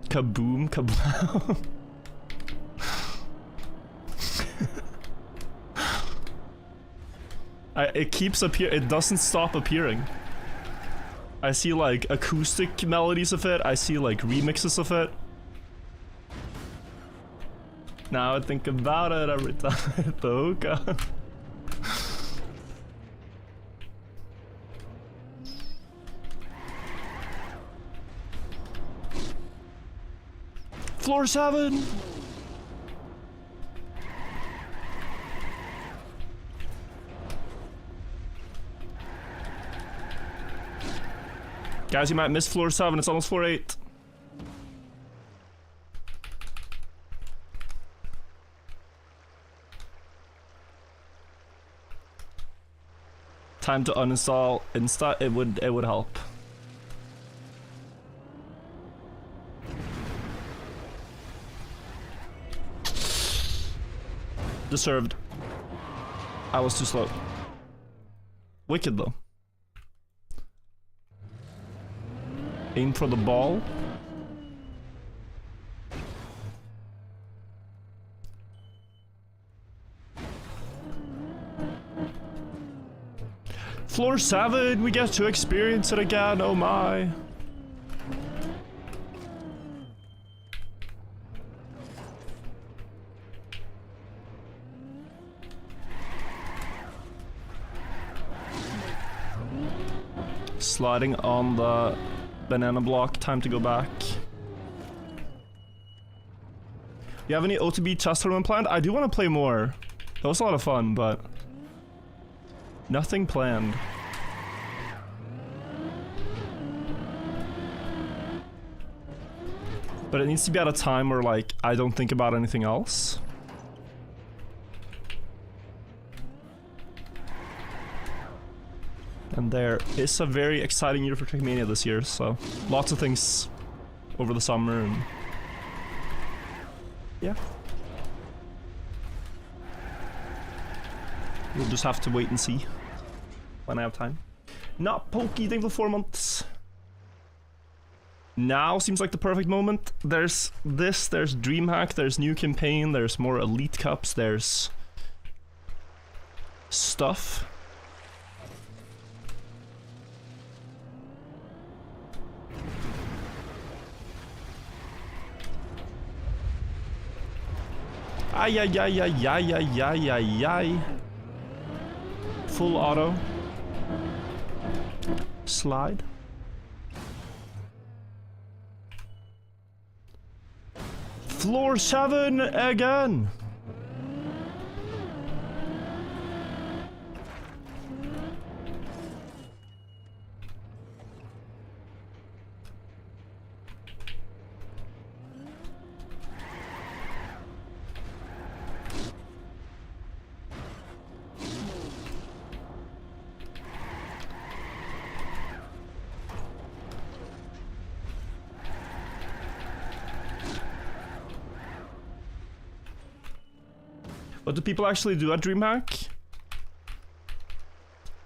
Kaboom, kablow. It keeps it doesn't stop appearing. I see like acoustic melodies of it, I see like remixes of it. Now I think about it every time I hit the hookah. Floor 7! Guys, you might miss floor 7, it's almost floor 8. Time to uninstall Insta, it would help. Deserved. I was too slow. Wicked though. Aim for the ball. Floor 7, we get to experience it again, oh my. Sliding on the banana block, time to go back. You have any OTB chess tournament planned? I do want to play more. That was a lot of fun, but nothing planned. But it needs to be at a time where like I don't think about anything else. And there is a very exciting year for Trackmania this year, so lots of things over the summer and yeah. We'll just have to wait and see when I have time. Not Pokey, thank you for 4 months. Now seems like the perfect moment. There's this, there's DreamHack, there's new campaign, there's more Elite Cups, there's stuff. Ay ay ay ay ay ay ay ay ay. Full auto. Slide. Floor 7 again. What do people actually do at DreamHack?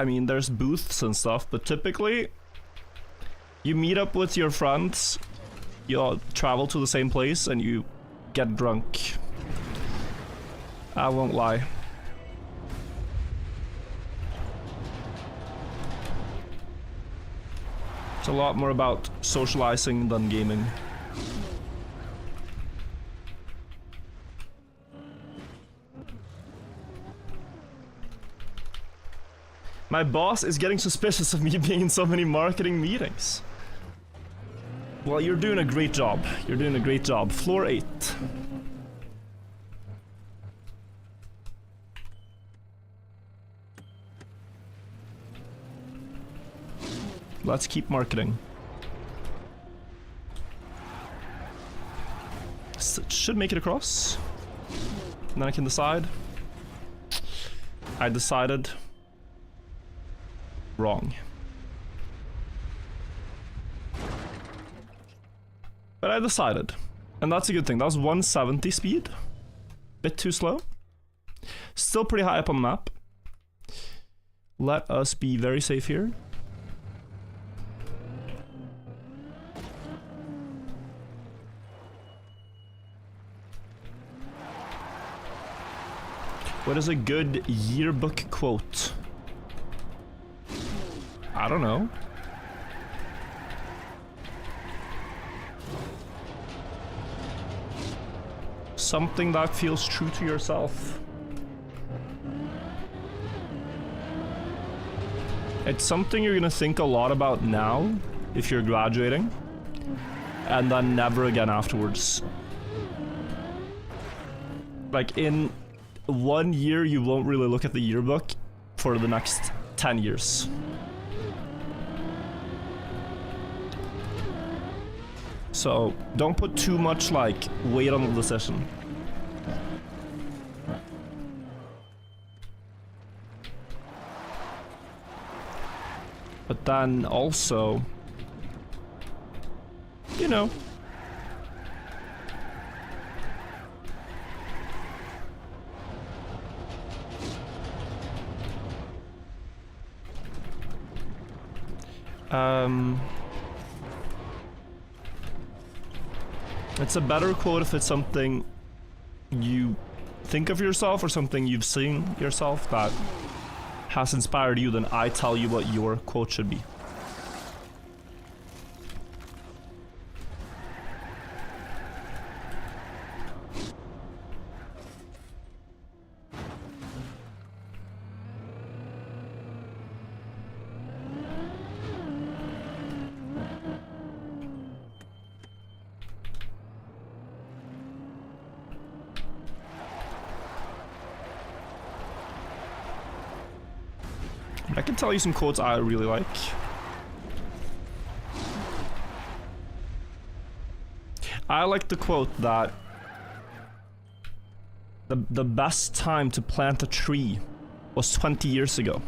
I mean, there's booths and stuff, but typically you meet up with your friends, you all travel to the same place, and you get drunk. I won't lie. It's a lot more about socializing than gaming. My boss is getting suspicious of me being in so many marketing meetings. Well, you're doing a great job. You're doing a great job. Floor 8. Let's keep marketing. Should make it across. And then I can decide. I decided wrong. But I decided. And that's a good thing. That was 170 speed. Bit too slow. Still pretty high up on the map. Let us be very safe here. What is a good yearbook quote? I don't know. Something that feels true to yourself. It's something you're gonna think a lot about now, if you're graduating, and then never again afterwards. Like in 1 year, you won't really look at the yearbook for the next 10 years. So don't put too much like weight on the decision. But then also, you know, it's a better quote if it's something you think of yourself or something you've seen yourself that has inspired you than I tell you what your quote should be. I can tell you some quotes I really like. I like the quote that the best time to plant a tree was 20 years ago,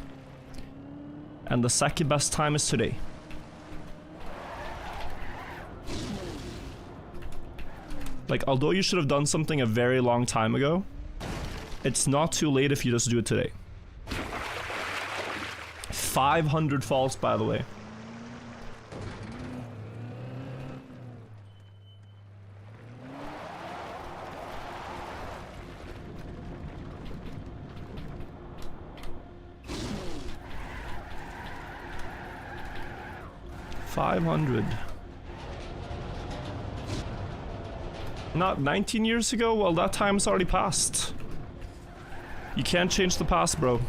and the second best time is today. Like, although you should have done something a very long time ago, it's not too late if you just do it today. 500 false, by the way. Not 19 years ago? Well, that time's already passed. You can't change the past, bro.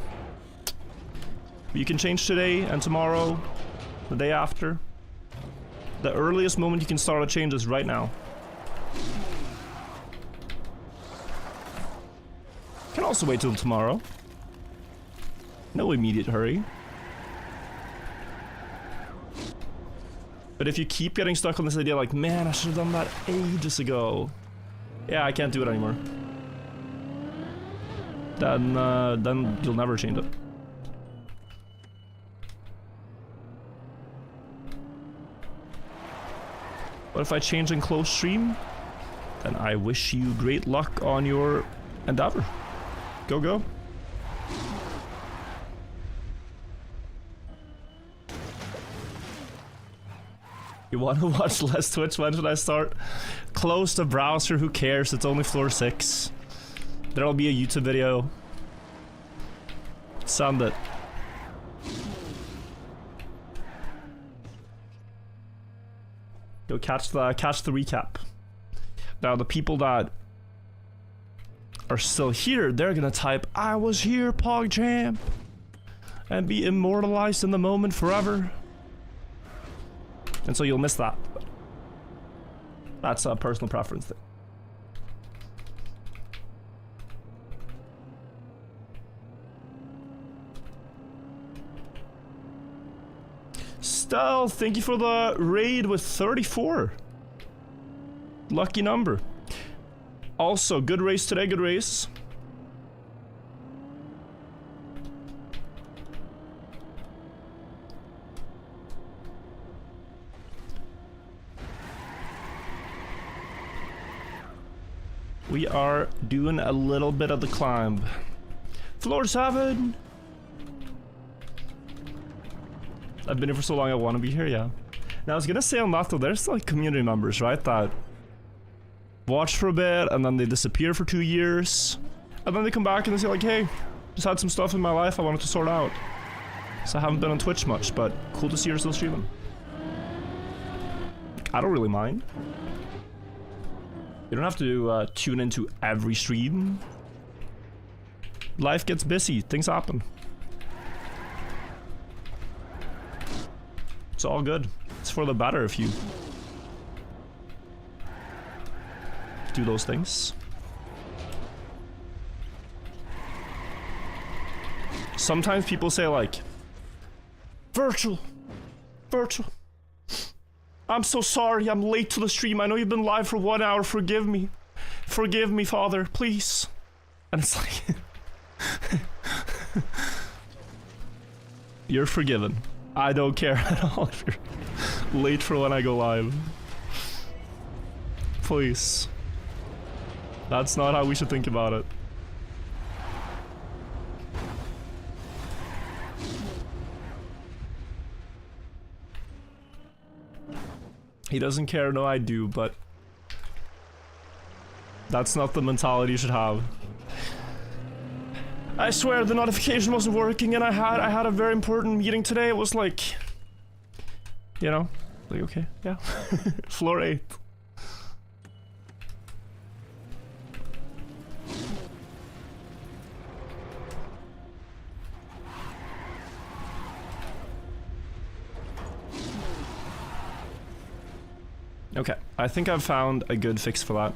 You can change today and tomorrow, the day after. The earliest moment you can start a change is right now. You can also wait till tomorrow. No immediate hurry. But if you keep getting stuck on this idea like, man, I should have done that ages ago. Yeah, I can't do it anymore. Then you'll never change it. But if I change in close stream, then I wish you great luck on your endeavor. Go, go. You want to watch less Twitch? When should I start? Close the browser, who cares? It's only floor 6. There'll be a YouTube video. Send it. go catch the recap. Now the people that are still here, they're gonna type, "I was here, PogChamp," and be immortalized in the moment forever. And so you'll miss that. That's a personal preference thing. Stealth, thank you for the raid with 34. Lucky number. Also, good race today, good race. We are doing a little bit of the climb. Floor 7! I've been here for so long, I want to be here, yeah. Now I was gonna say on that though, there's like community members, right, that watch for a bit and then they disappear for 2 years. And then they come back and they say like, hey, just had some stuff in my life I wanted to sort out. So I haven't been on Twitch much, but cool to see you're still streaming. I don't really mind. You don't have to tune into every stream. Life gets busy, things happen. It's all good. It's for the better if you do those things. Sometimes people say like, Virtual. I'm so sorry, I'm late to the stream. I know you've been live for 1 hour. Forgive me. Forgive me, Father, please. And it's like... You're forgiven. I don't care at all if you're late for when I go live. Please. That's not how we should think about it. He doesn't care, no I do, but that's not the mentality you should have. I swear the notification wasn't working and I had a very important meeting today. It was like, you know, like okay, yeah. Floor 8. Okay, I think I've found a good fix for that.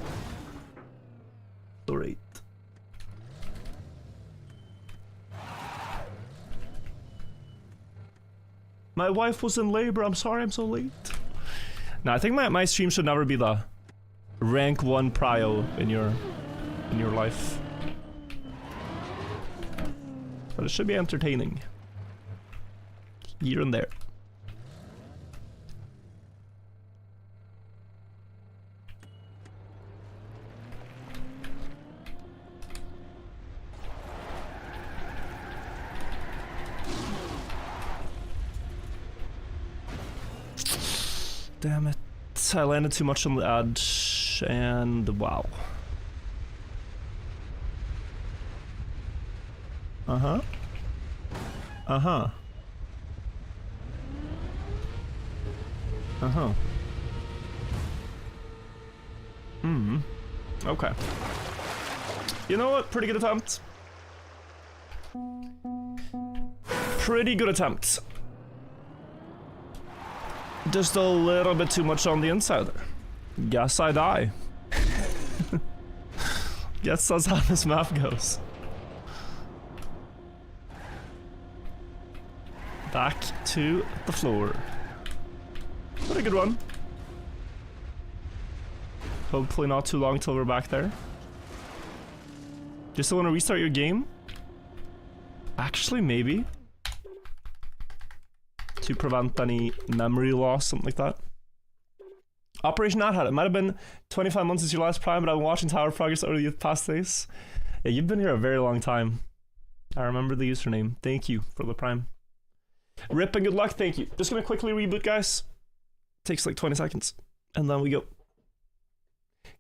Floor 8. My wife was in labor, I'm sorry I'm so late. Now I think my stream should never be the rank 1 prio in your life. But it should be entertaining. Here and there. Damn it. I landed too much on the edge, and wow. Uh-huh. Uh-huh. Uh-huh. Hmm. Okay. You know what? Pretty good attempt. Pretty good attempt. Just a little bit too much on the inside there. Guess I die. Guess that's how this map goes. Back to the floor. Pretty good one. Hopefully not too long till we're back there. Do you still want to restart your game? Actually, maybe. To prevent any memory loss, something like that. Operation Not Had. It might have been 25 months since your last prime, but I've been watching Tower Progress over the past days. Yeah, you've been here a very long time. I remember the username. Thank you for the prime. Rip and good luck, thank you. Just gonna quickly reboot, guys. Takes like 20 seconds. And then we go.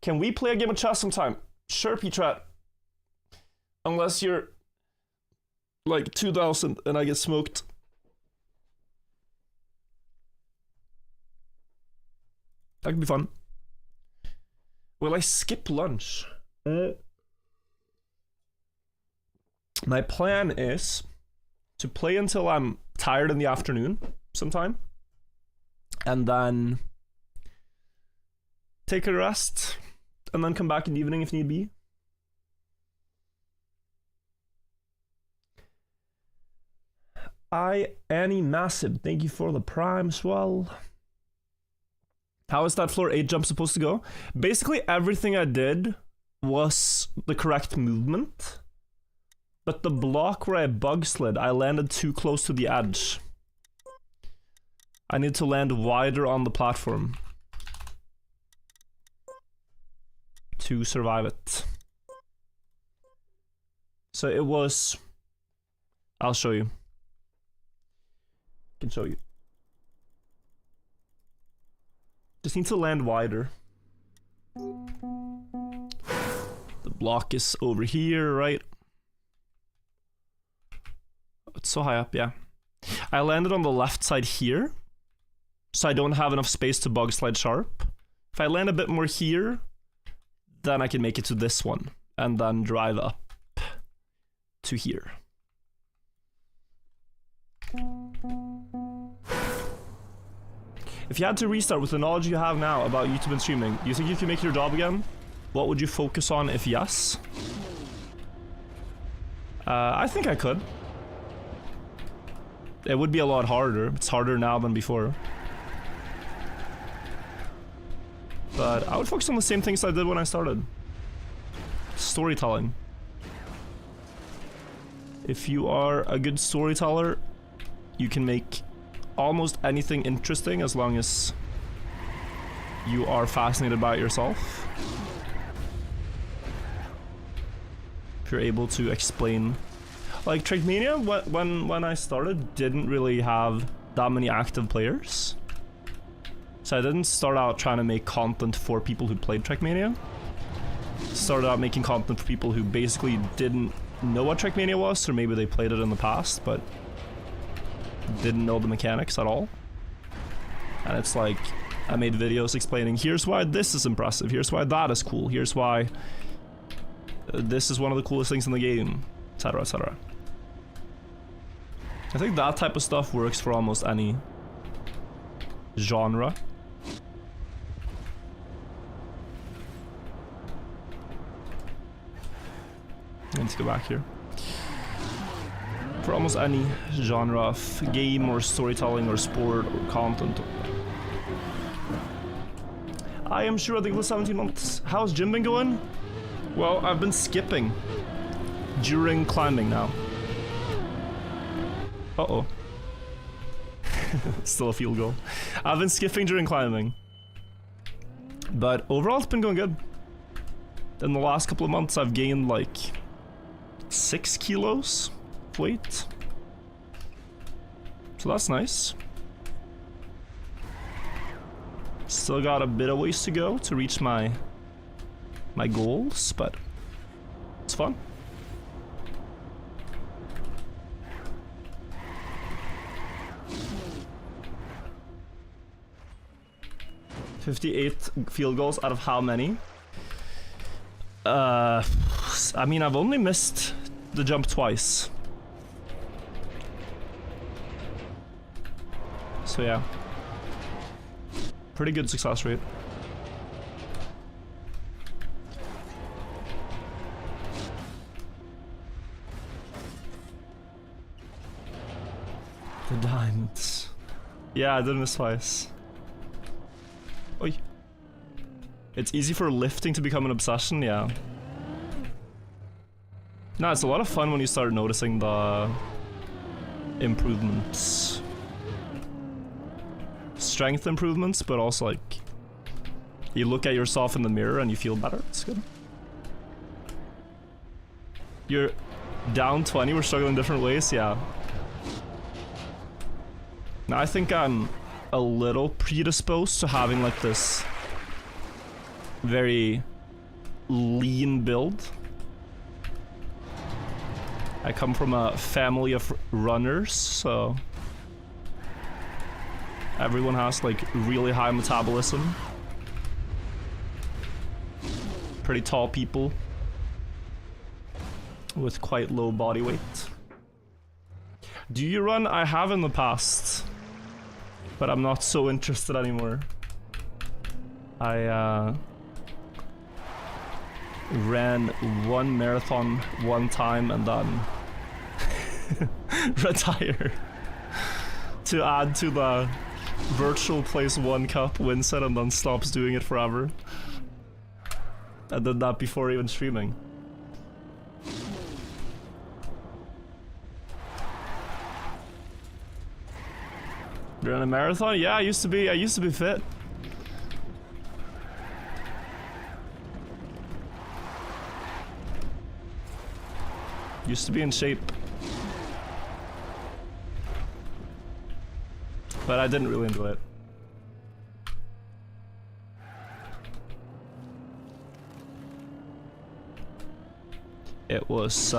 Can we play a game of chess sometime? Sure, Petrat. Unless you're like 2000 and I get smoked. That could be fun. Will I skip lunch? My plan is to play until I'm tired in the afternoon sometime, and then take a rest, and then come back in the evening if need be. Annie Massive, thank you for the prime swell. How is that floor 8 jump supposed to go? Basically everything I did was the correct movement, but the block where I bug slid, I landed too close to the edge. I need to land wider on the platform to survive it. So it was... I'll show you. I can show you. Just need to land wider. The block is over here, right? It's so high up, yeah. I landed on the left side here, so I don't have enough space to bug slide sharp. If I land a bit more here, then I can make it to this one, and then drive up to here. If you had to restart with the knowledge you have now about YouTube and streaming, do you think you can make your job again? What would you focus on if yes? I think I could. It would be a lot harder. It's harder now than before. But I would focus on the same things I did when I started. Storytelling. If you are a good storyteller, you can make almost anything interesting as long as you are fascinated by it yourself. If you're able to explain, like Trackmania, when I started, didn't really have that many active players, so I didn't start out trying to make content for people who played Trackmania. Started out making content for people who basically didn't know what Trackmania was, or maybe they played it in the past but didn't know the mechanics at all. And it's like, I made videos explaining, here's why this is impressive, here's why that is cool, here's why this is one of the coolest things in the game, etc, etc. I think that type of stuff works for almost any genre. I need to go back here. For almost any genre of game or storytelling or sport or content. I am sure I think it was 17 months. How's gym been going? Well, I've been skipping during climbing now. Uh-oh. Still a field goal. I've been skipping during climbing. But overall it's been going good. In the last couple of months I've gained like 6 kilos of weight. So that's nice. Still got a bit of ways to go to reach my goals, but it's fun. $58 field goals out of how many? I mean, I've only missed the jump twice. So yeah. Pretty good success rate. The diamonds. Yeah, I did miss twice. Oi. It's easy for lifting to become an obsession, yeah. No, it's a lot of fun when you start noticing the improvements. Strength improvements, but also like you look at yourself in the mirror and you feel better. It's good. You're down 20, we're struggling in different ways, yeah. Now I think I'm a little predisposed to having like this very lean build. I come from a family of runners, so everyone has like really high metabolism. pretty tall people with quite low body weight. Do you run? I have in the past, but I'm not so interested anymore. I ran one marathon one time and then retire to add to the virtual place 1 cup win set and then stops doing it forever. I did that before even streaming. You ran a marathon? Yeah, I used to be fit. Used to be in shape. But I didn't really enjoy it. It was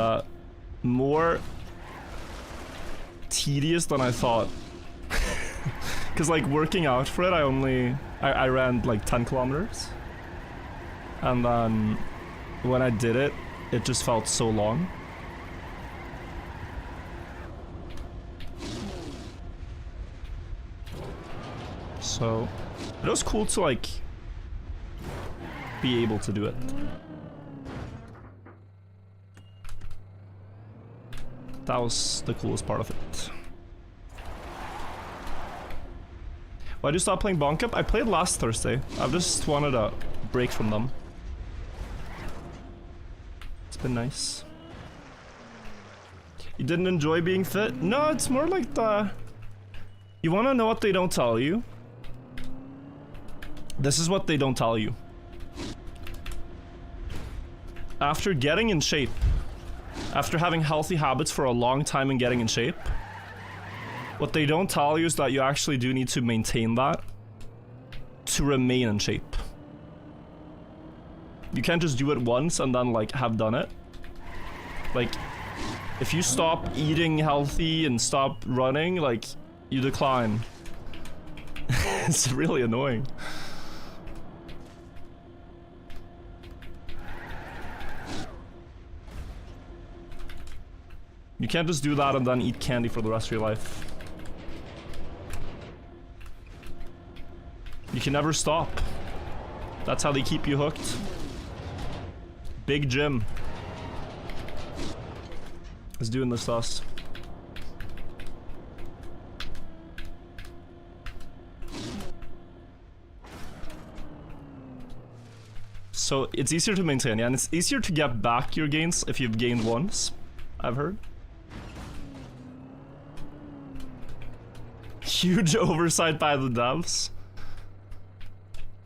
more tedious than I thought. Cause like working out for it, I ran like 10 kilometers. And then when I did it, it just felt so long. So it was cool to like be able to do it. That was the coolest part of it. Why did you stop playing Bonk Up? I played last Thursday. I've just wanted a break from them. It's been nice. You didn't enjoy being fit? No, it's more like the... You wanna know what they don't tell you? This is what they don't tell you. After getting in shape, after having healthy habits for a long time and getting in shape, what they don't tell you is that you actually do need to maintain that to remain in shape. You can't just do it once and then like have done it. Like, if you stop eating healthy and stop running, like, you decline. It's really annoying. You can't just do that and then eat candy for the rest of your life. You can never stop. That's how they keep you hooked. Big Jim is doing this to us. So it's easier to maintain, yeah, and it's easier to get back your gains if you've gained once, I've heard. Huge oversight by the devs.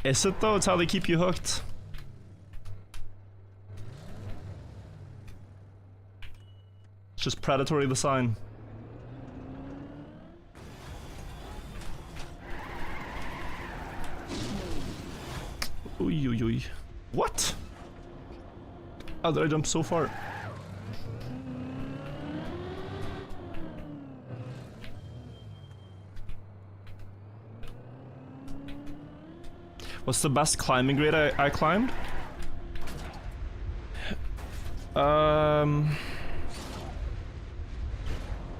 Is it though? It's how they keep you hooked. It's just predatory design. Oy, oy, oy. What? How did I jump so far? What's the best climbing grade I climbed?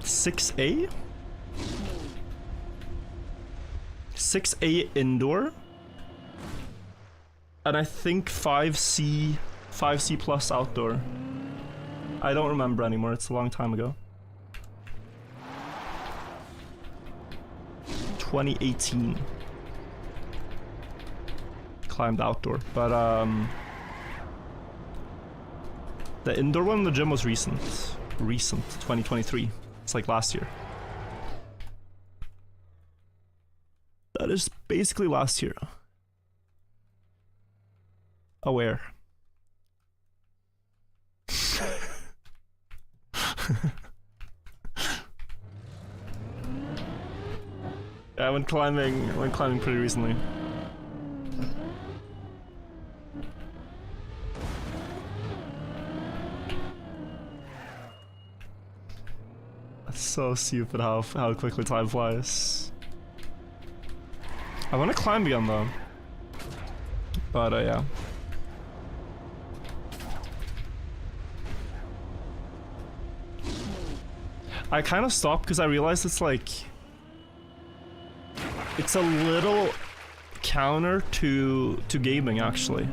6A? 6A indoor? And I think 5C plus outdoor. I don't remember anymore, it's a long time ago. 2018. Climbed outdoor, but the indoor one in the gym was recent 2023. It's like last year. That is basically last year. Aware. Yeah, I went climbing pretty recently. So stupid how quickly time flies. I want to climb again though. But yeah. I kind of stopped because I realized it's like... It's a little counter to gaming, actually.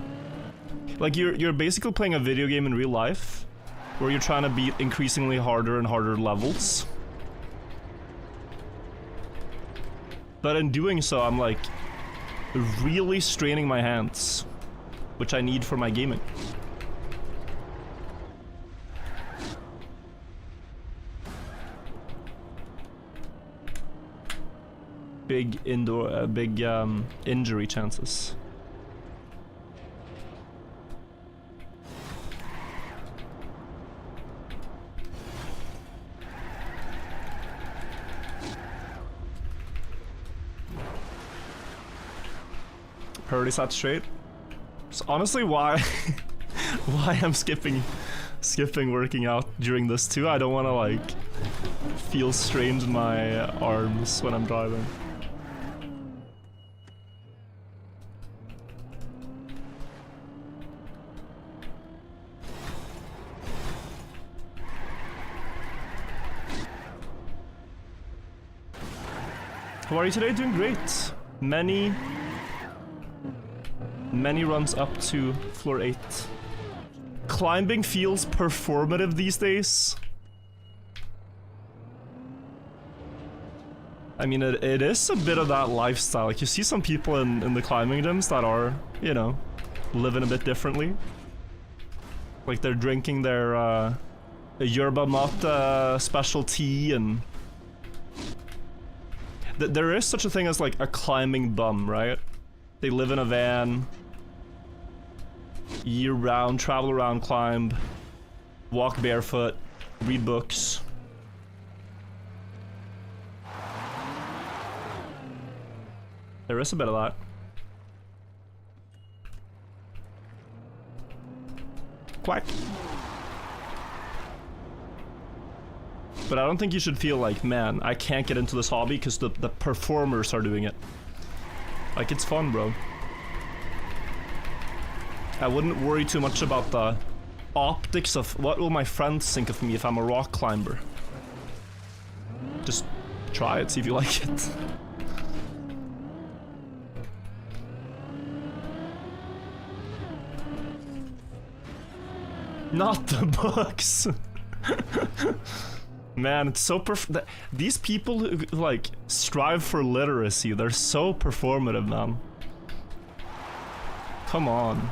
Like, you're basically playing a video game in real life, where you're trying to beat increasingly harder and harder levels. But in doing so, I'm like really straining my hands, which I need for my gaming. Big injury chances. Already sat straight. It's honestly why why I'm skipping working out during this too. I don't want to like feel strained in my arms when I'm driving. How are you today? Doing great. Many runs up to floor 8. Climbing feels performative these days. I mean, it is a bit of that lifestyle. Like, you see some people in the climbing gyms that are, you know, living a bit differently. Like, they're drinking their yerba mate special tea, and... There is such a thing as, like, a climbing bum, right? They live in a van... year-round, travel around, climb, walk barefoot, read books. There is a bit of that. Quack. But I don't think you should feel like, man, I can't get into this hobby because the performers are doing it. Like, it's fun, bro. I wouldn't worry too much about the optics of what will my friends think of me if I'm a rock climber. Just try it, see if you like it. Not the books. Man, it's so these people who, like, strive for literacy, they're so performative, man. Come on.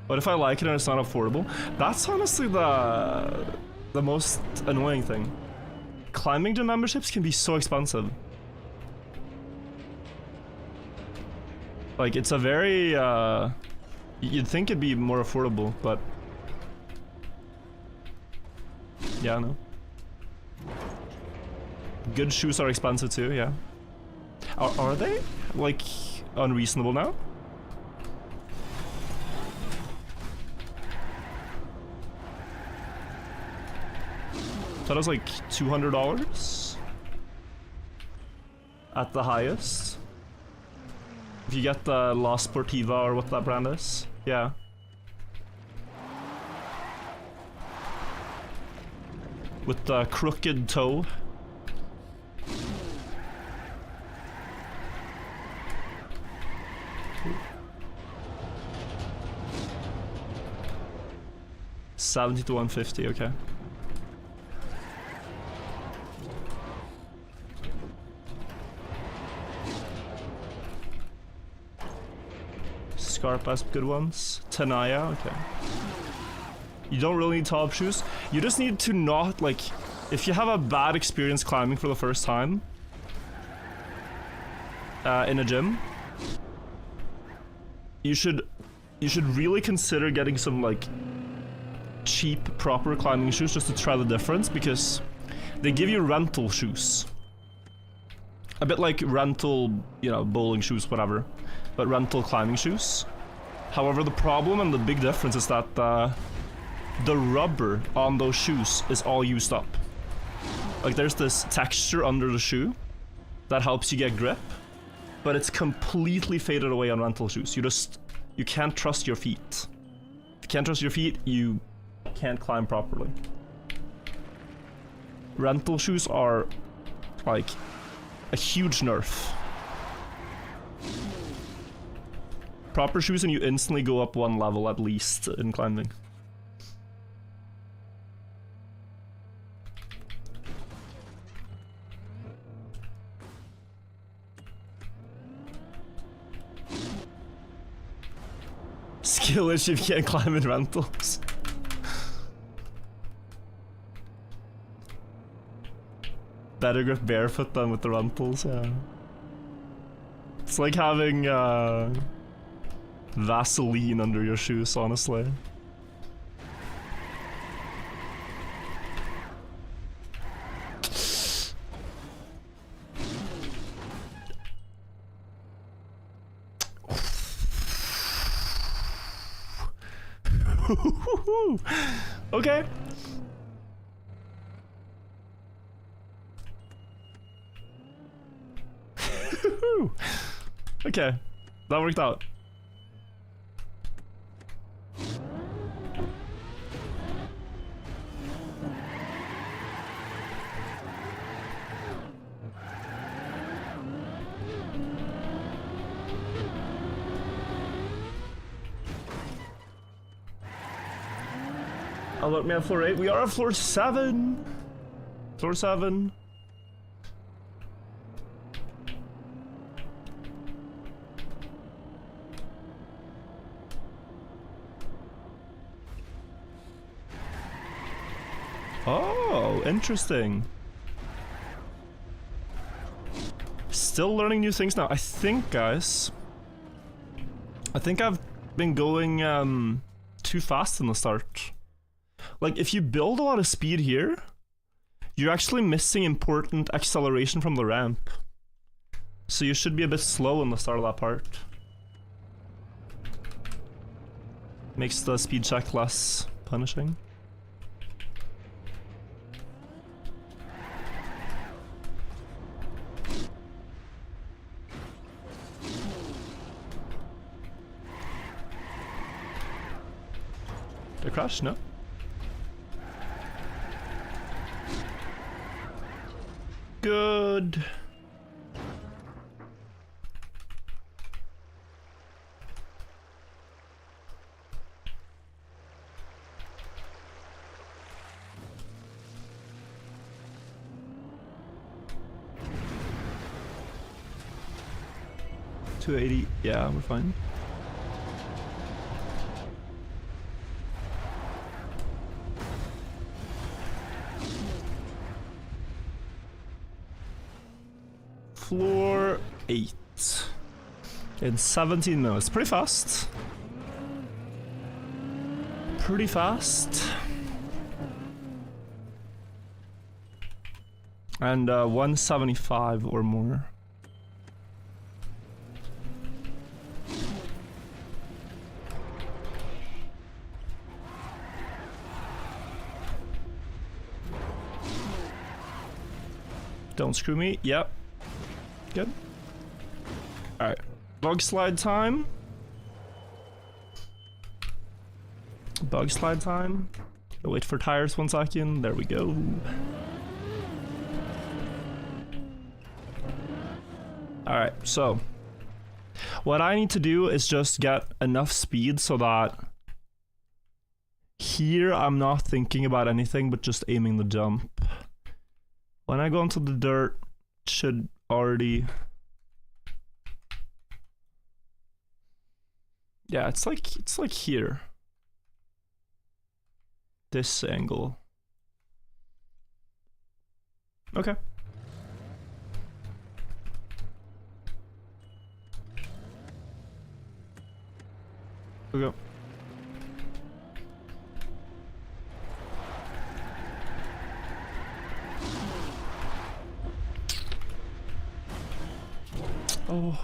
What if I like it and it's not affordable? That's honestly the most annoying thing. Climbing gym memberships can be so expensive. Like, it's a very, you'd think it'd be more affordable, but... yeah, no. Good shoes are expensive too, yeah. Are they? Like, unreasonable now? That was like $200 at the highest. If you get the La Sportiva or what that brand is, yeah. With the crooked toe. $70 to $150, okay. Scarp has good ones. Tenaya, okay. You don't really need top shoes. You just need to not, like, if you have a bad experience climbing for the first time in a gym, you should really consider getting some, like, cheap, proper climbing shoes just to try the difference, because they give you rental shoes. A bit like rental, you know, bowling shoes, whatever, but rental climbing shoes. However, the problem and the big difference is that the rubber on those shoes is all used up. Like, there's this texture under the shoe that helps you get grip, but it's completely faded away on rental shoes. You can't trust your feet. If you can't trust your feet, you can't climb properly. Rental shoes are like a huge nerf. Proper shoes and you instantly go up one level at least in climbing. Skill issue if you can't climb in rentals. Better grip barefoot than with the rentals, yeah. It's like having Vaseline under your shoes, honestly. Okay. Okay, that worked out. Alert me at floor 8. We are at floor 7. Floor 7. Oh, interesting. Still learning new things now. I think, guys, I've been going too fast in the start. Like, if you build a lot of speed here, you're actually missing important acceleration from the ramp. So you should be a bit slow in the start of that part. Makes the speed check less punishing. Did I crash? No. Good. $280. Yeah, we're fine. Floor 8 in 17 minutes. Pretty fast. Pretty fast. And 175 or more. Don't screw me. Yep. Good. Alright. Bug slide time. Bug slide time. I'll wait for tires 1 second. There we go. Alright, so what I need to do is just get enough speed so that here I'm not thinking about anything but just aiming the jump. When I go into the dirt, it should already... Yeah, it's like here. This angle. Okay. We go. Oh.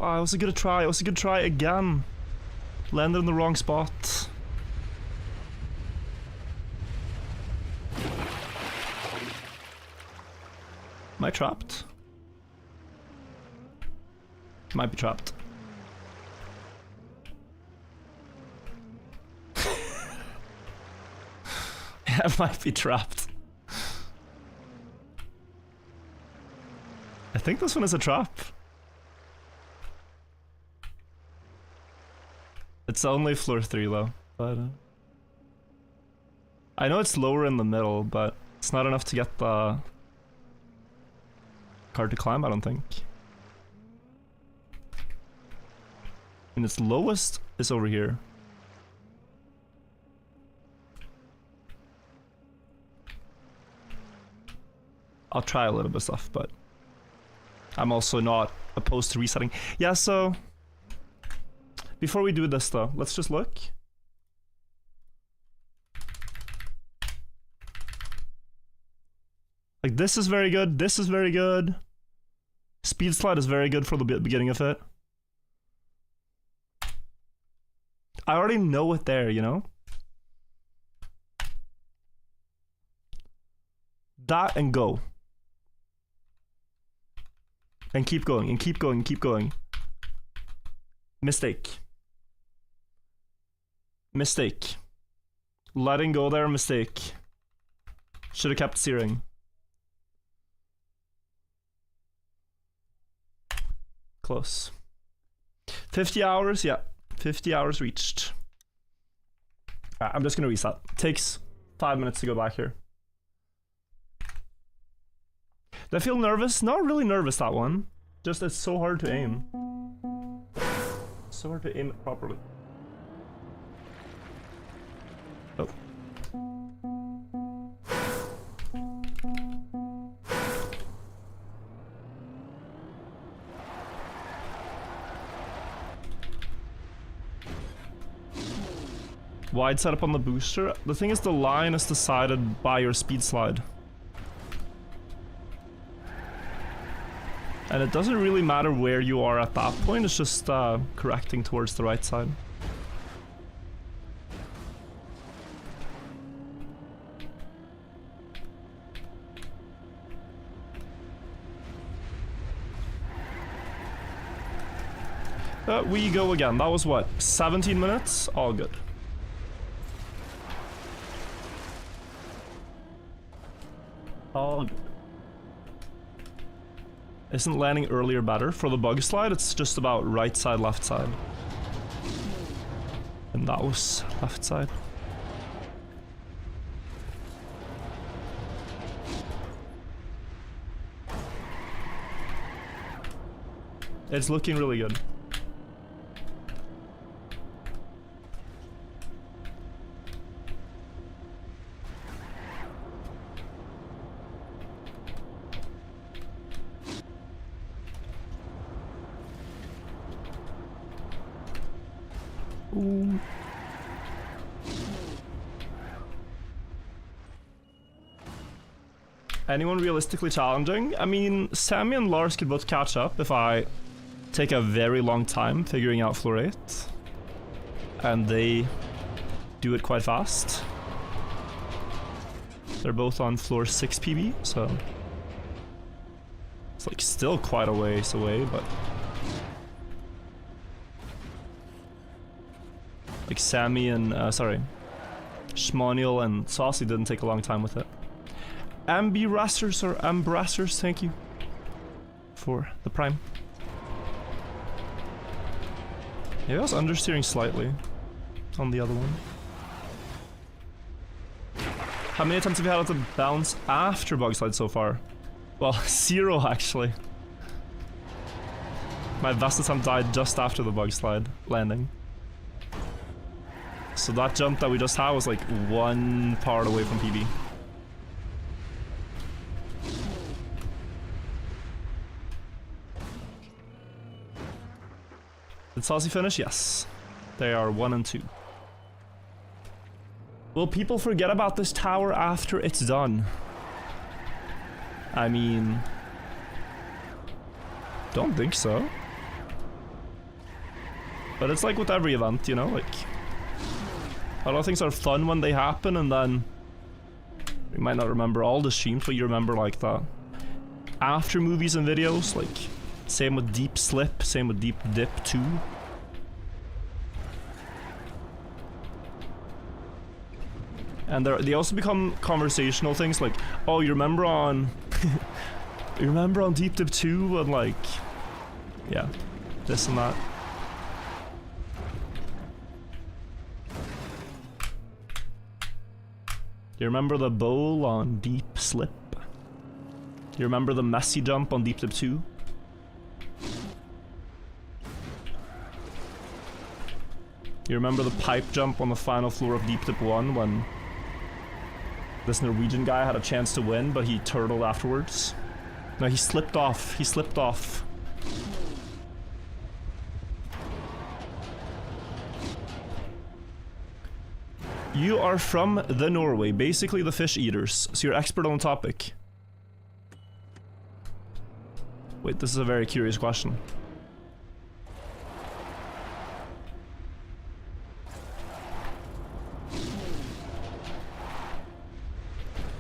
I was gonna try. I was gonna try again. Landed in the wrong spot. Am I trapped? Might be trapped. Yeah, it might be trapped. I think this one is a trap. It's only floor 3 though, but I know it's lower in the middle, but it's not enough to get the card to climb, I don't think. And its lowest is over here. I'll try a little bit of stuff, but I'm also not opposed to resetting. Yeah, so before we do this though, let's just look. Like this is very good, this is very good. Speed slide is very good for the beginning of it. I already know it there, you know? That and go. And keep going, and keep going, and keep going. Mistake. Mistake. Letting go there, mistake. Should have kept steering. Close. 50 hours, yeah. 50 hours reached. I'm just gonna reset. Takes 5 minutes to go back here. Did I feel nervous? Not really nervous, that one. Just it's so hard to aim. So hard to aim it properly. Oh. Wide setup on the booster. The thing is, the line is decided by your speed slide. And it doesn't really matter where you are at that point, it's just correcting towards the right side. We go again. That was what? 17 minutes? All good. All good. Isn't landing earlier better? For the bug slide, it's just about right side, left side. And that was left side. It's looking really good. Ooh. Anyone realistically challenging? I mean, Sammy and Lars could both catch up if I take a very long time figuring out floor 8. And they do it quite fast. They're both on floor 6 PB, so it's like still quite a ways away, but like Sammy and, Schmoniel and Saucy didn't take a long time with it. Ambirassers or Ambrassers, thank you for the prime. Maybe I was understeering slightly on the other one. How many attempts have you had to bounce after bug slide so far? Well, 0 actually. My best attempt died just after the bug slide landing. So that jump that we just had was like 1 part away from PB. Did Saucy finish? Yes. They are 1 and 2. Will people forget about this tower after it's done? I mean, don't think so. But it's like with every event, you know, like a lot of things are fun when they happen, and then you might not remember all the streams, but you remember like the after movies and videos, like Same with deep slip, same with deep dip too. And they also become conversational things like, oh, you remember on you remember on deep dip 2 and like, yeah, this and that. You remember the bowl on deep slip? You remember the messy jump on deep dip 2? You remember the pipe jump on the final floor of deep dip 1 when this Norwegian guy had a chance to win, but he turtled afterwards? No, he slipped off. He slipped off. You are from the Norway, basically the fish eaters, so you're expert on the topic. Wait, this is a very curious question.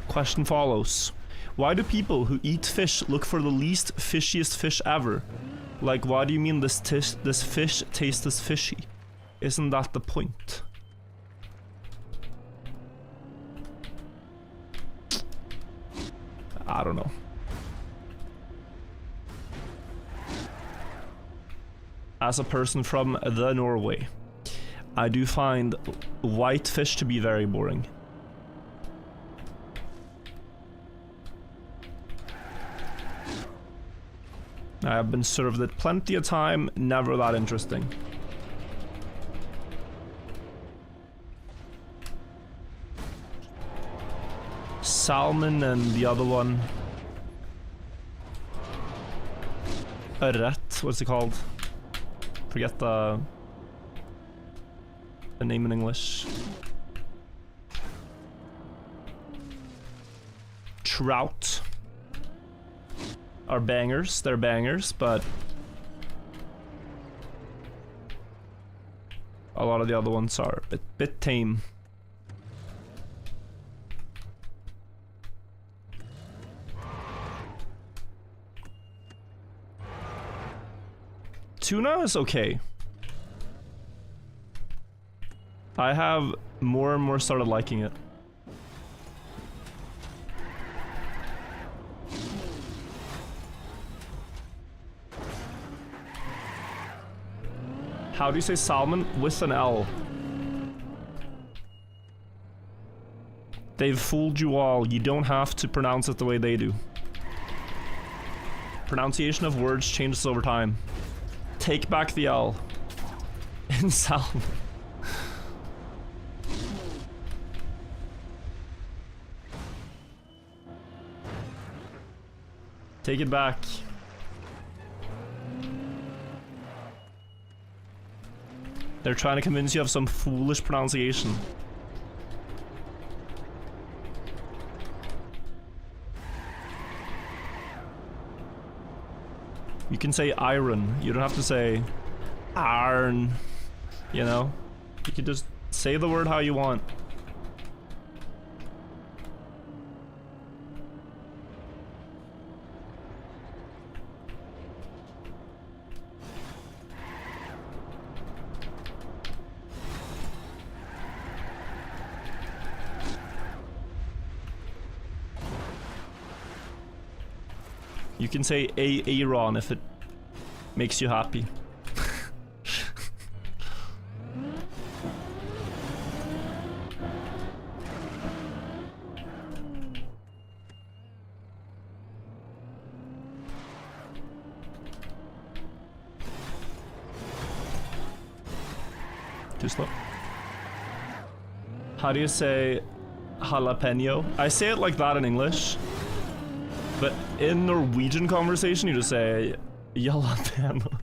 Question follows. Why do people who eat fish look for the least fishiest fish ever? Like, why do you mean this fish tastes fishy? Isn't that the point? I don't know. As a person from the Norway, I do find white fish to be very boring. I have been served it plenty of time, never that interesting. Salmon and the other one. Ørret, what's it called? Forget the name in English. Trout are bangers, they're bangers, but a lot of the other ones are a bit tame. Tuna is okay. I have more and more started liking it. How do you say salmon with an L? They've fooled you all. You don't have to pronounce it the way they do. Pronunciation of words changes over time. Take back the L in salmon. Take it back. They're trying to convince you of some foolish pronunciation. You can say iron. You don't have to say iron. You know? You can just say the word how you want. You can say Aaron if it makes you happy. Too slow. How do you say jalapeno? I say it like that in English. But in Norwegian conversation, you just say jalapeno.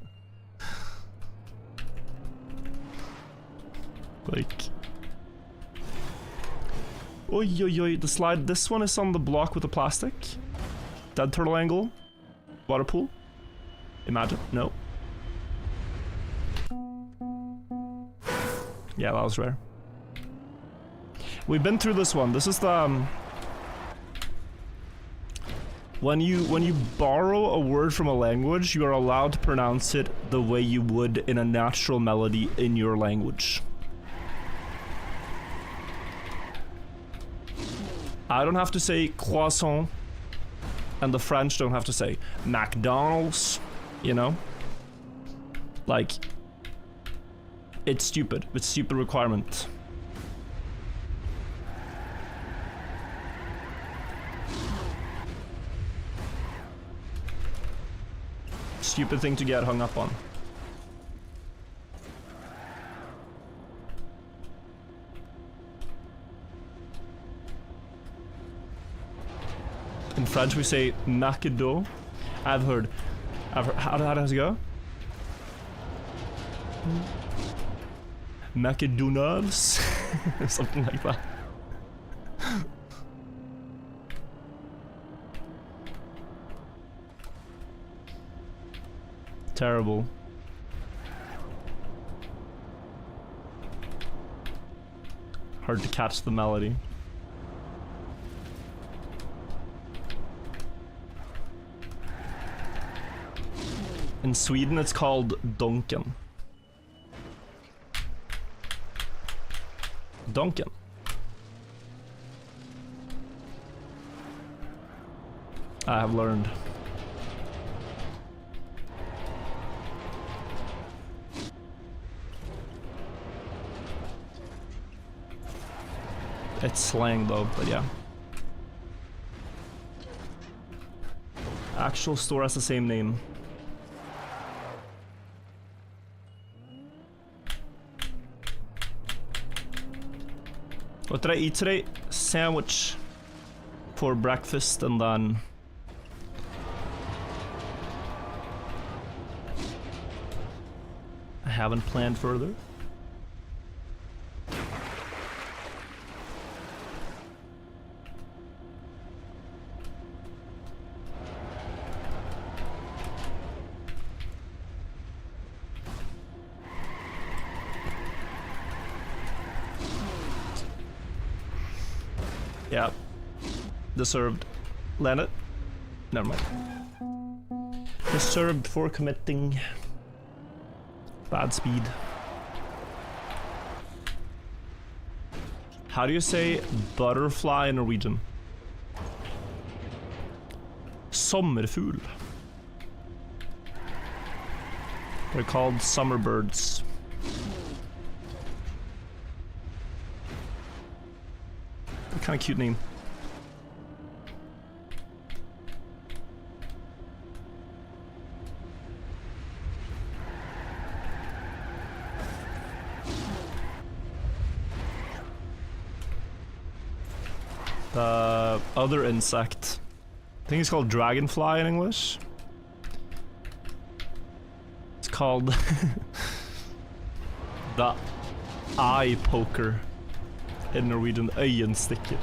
Like, oi oi oi, the slide. This one is on the block with the plastic. Dead turtle angle. Water pool. Imagine. No. Yeah, that was rare. We've been through this one. This is the When you borrow a word from a language, you are allowed to pronounce it the way you would in a natural melody in your language. I don't have to say croissant, and the French don't have to say McDonald's, you know? Like, it's stupid. It's a stupid requirement. Stupid thing to get hung up on. In French we say McDo. I've heard, how does it go? McDonald's? Something like that. Terrible. Hard to catch the melody. In Sweden it's called Donken. Donken. I have learned. It's slang though, but yeah. Actual store has the same name. What did I eat today? Sandwich for breakfast, and then I haven't planned further. Yeah. Deserved. Land it. Never mind. Deserved for committing bad speed. How do you say butterfly in Norwegian? Sommerfugl. They're called summer birds. Kind of cute name. The other insect, I think it's called dragonfly in English. It's called the eye poker. In Norwegian, øyenstikker.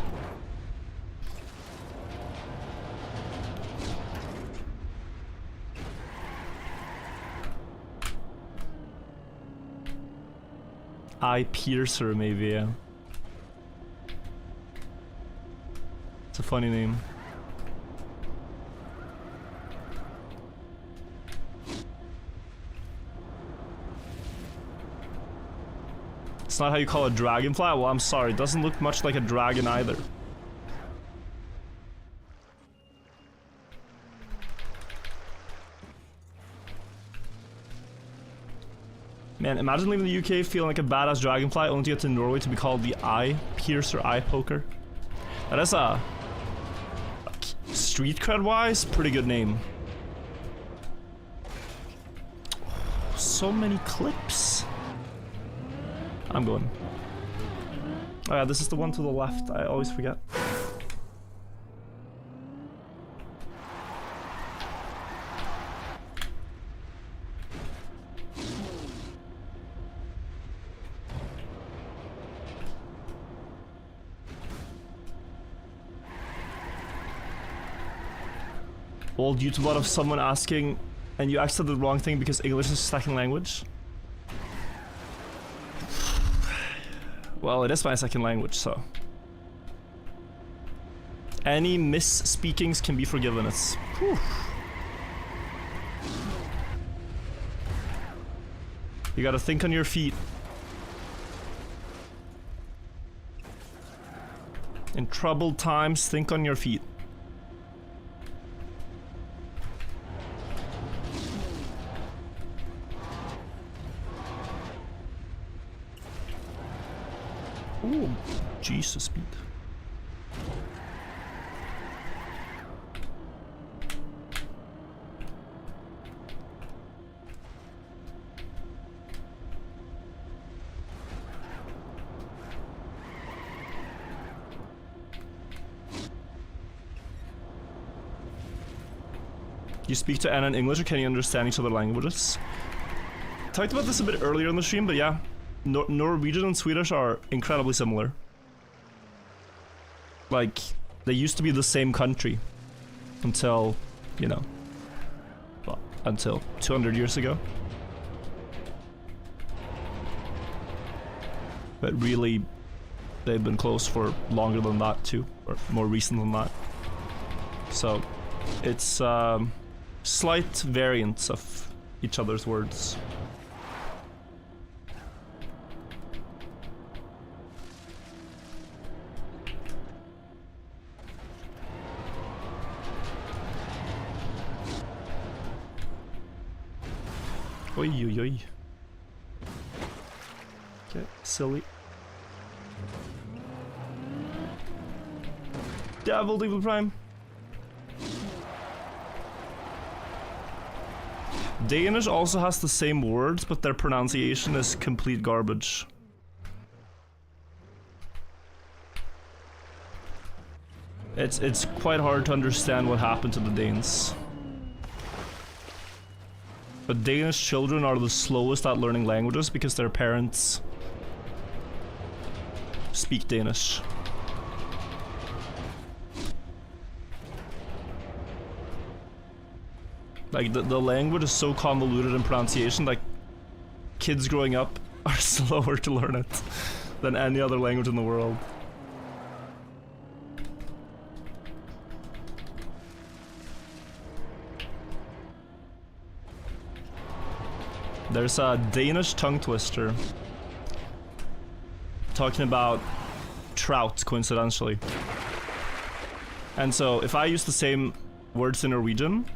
Eye piercer, maybe, yeah. It's a funny name. It's not how you call a dragonfly? Well, I'm sorry, it doesn't look much like a dragon either. Man, imagine leaving the UK feeling like a badass dragonfly only to get to Norway to be called the eye piercer, eye poker. That is a street cred wise, pretty good name. So many clips. I'm going. Oh yeah, this is the one to the left. I always forget. Old YouTube lot of someone asking, and you actually said the wrong thing because English is a second language. Well, it is my second language, so Any misspeakings can be forgiven. It's... Whew. You gotta think on your feet. In troubled times, think on your feet. Ooh, Jesus, Pete. You speak to Anna in English, or can you understand each other's languages? Talked about this a bit earlier in the stream, but yeah. Norwegian and Swedish are incredibly similar. Like, they used to be the same country. Until, you know... Well, until 200 years ago. But really, they've been close for longer than that too. Or more recent than that. So, it's slight variants of each other's words. Oi, oi, oi. Okay, silly. Devil Prime. Danish also has the same words, but their pronunciation is complete garbage. It's quite hard to understand what happened to the Danes. But Danish children are the slowest at learning languages because their parents speak Danish. Like, the language is so convoluted in pronunciation, like, kids growing up are slower to learn it than any other language in the world. There's a Danish tongue twister talking about trout, coincidentally. And so, if I use the same words in Norwegian,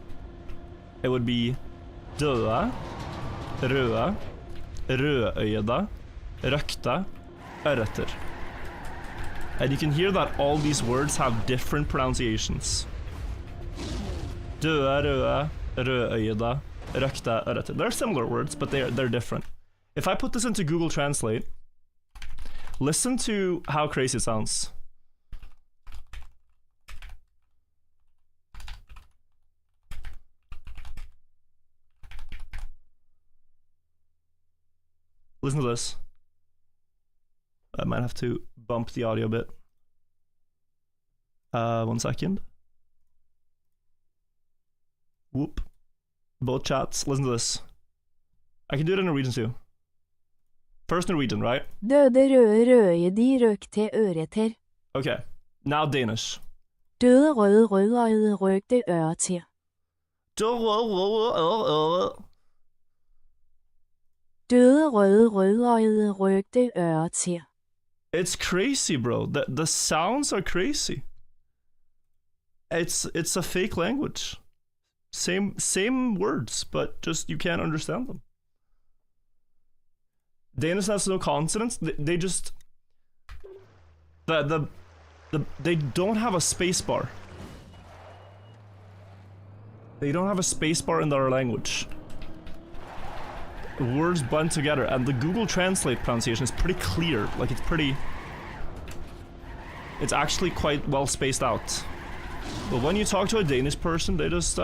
it would be døde, røde, rødøyde, røkte, ørreter. And you can hear that all these words have different pronunciations. Døde, røde, rødøyde, røkte, ørreter. They're similar words, but they're different. If I put this into Google Translate, listen to how crazy it sounds. Listen to this. I might have to bump the audio a bit. 1 second. Whoop. Both chats. Listen to this. I can do it in Norwegian too. First Norwegian, right? Døde røde røde røkte øreter. Okay. Now Danish. Døde røde rødøjede røgte øreter. Døde røde rødøjede røgte øreter. It's crazy, bro. The sounds are crazy. It's a fake language. Same words, but just you can't understand them. Danish has no consonants. They just they don't have a space bar. They don't have a space bar in their language. Words blend together, and the Google Translate pronunciation is pretty clear. Like, it's actually quite well spaced out. But when you talk to a Danish person, they just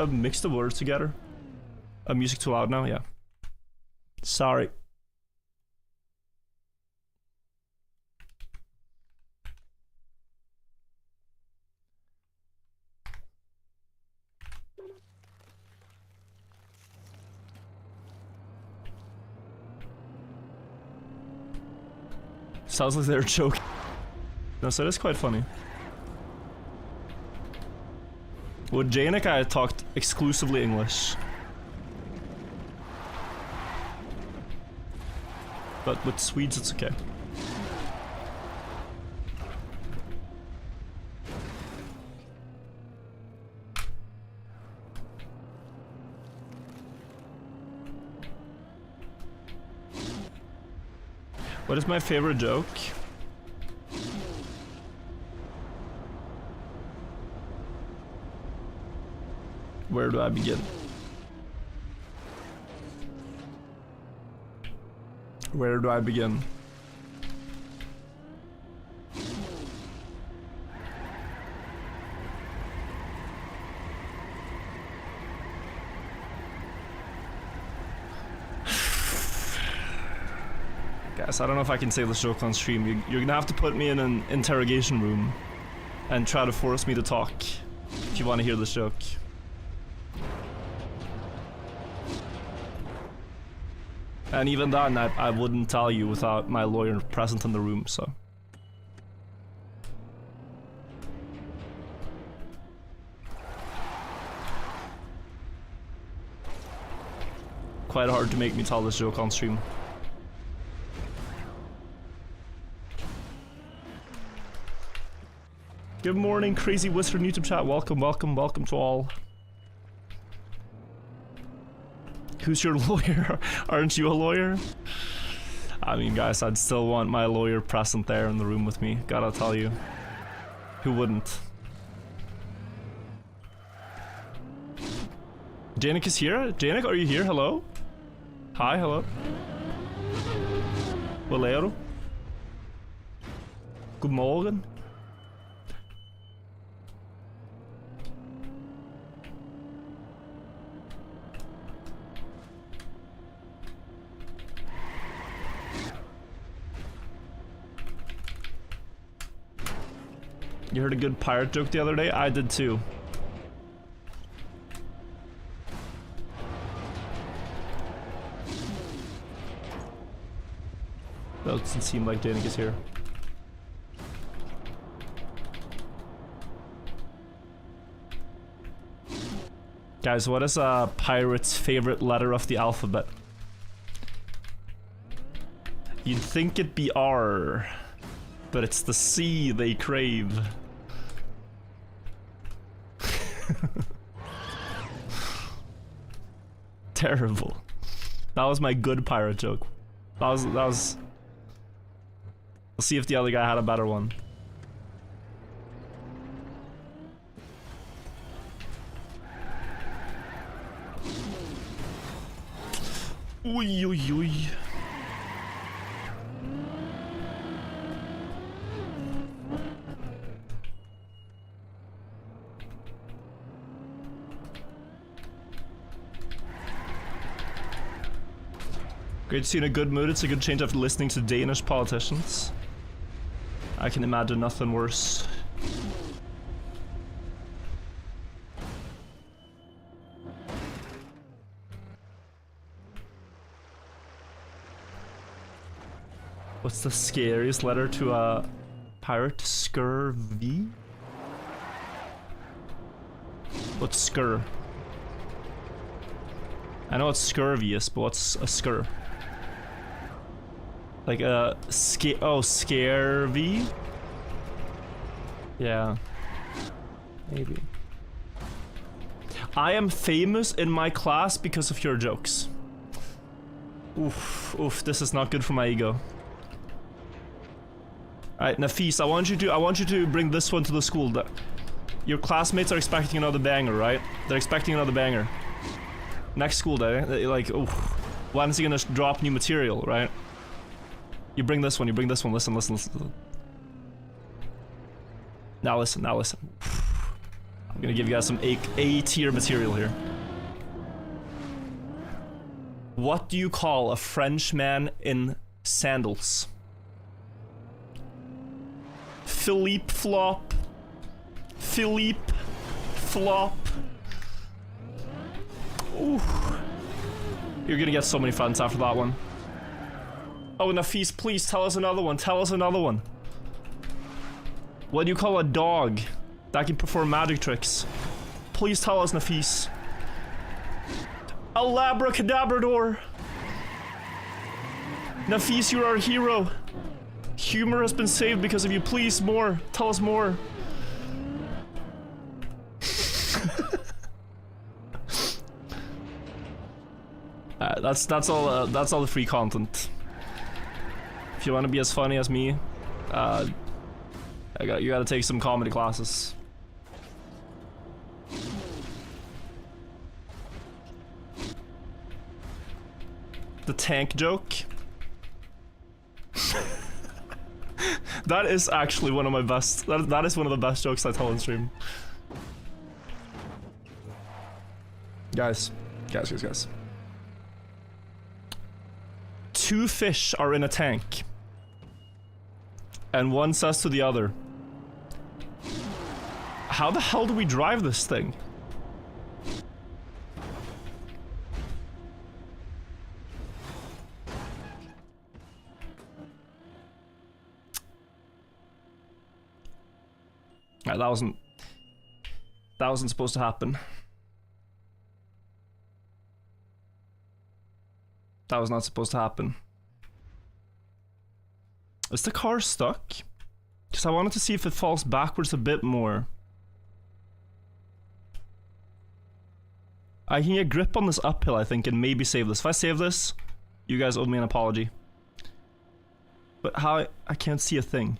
mix the words together. Music too loud now? Yeah. Sorry. Sounds like they're joking. No, so that's quite funny. With Janik, I talked exclusively English. But with Swedes, it's okay. What is my favorite joke? Where do I begin? Where do I begin? Guys, I don't know if I can say this joke on stream. You're gonna have to put me in an interrogation room and try to force me to talk if you want to hear this joke. And even then, I wouldn't tell you without my lawyer present in the room, so. Quite hard to make me tell this joke on stream. Good morning, Crazy Wizard YouTube chat. Welcome, welcome, welcome to all. Who's your lawyer? Aren't you a lawyer? I mean, guys, I'd still want my lawyer present there in the room with me. Gotta tell you. Who wouldn't? Janik is here? Janik, are you here? Hello? Hi, hello. Valero? Good morning. You heard a good pirate joke the other day? I did too. That doesn't seem like Danik is here. Guys, what is a pirate's favorite letter of the alphabet? You'd think it'd be R, but it's the C they crave. Terrible. That was my good pirate joke. That was. Let's see if the other guy had a better one. Oi, oi, oi. Great to see you in a good mood. It's a good change after listening to Danish politicians. I can imagine nothing worse. What's the scariest letter to a pirate? Scurvy? What's scur? I know it's scurvious, but what's a scur? Like a scarevy? Yeah. Maybe. I am famous in my class because of your jokes. Oof, oof, this is not good for my ego. Alright, Nafis, I want you to bring this one to the school. Your classmates are expecting another banger, right? They're expecting another banger. Next school day, like, oof. When is he gonna drop new material, right? You bring this one, listen, listen, listen. Now listen, now listen. I'm gonna give you guys some A-tier material here. What do you call a Frenchman in sandals? Philippe Flop. Philippe Flop. Ooh. You're gonna get so many fans after that one. Oh, Nafis, please tell us another one. Tell us another one. What do you call a dog that can perform magic tricks? Please tell us, Nafis. Alabracadabrador. Nafis, you're our hero. Humor has been saved because of you. Please, more. Tell us more. That's all the free content. If you want to be as funny as me, you gotta take some comedy classes. The tank joke. That is actually one of my best. That is one of the best jokes I tell on stream. Guys. Two fish are in a tank. And one says to the other, how the hell do we drive this thing? That wasn't supposed to happen. That was not supposed to happen. Is the car stuck? Because I wanted to see if it falls backwards a bit more. I can get grip on this uphill, I think, and maybe save this. If I save this, you guys owe me an apology. But how I can't see a thing.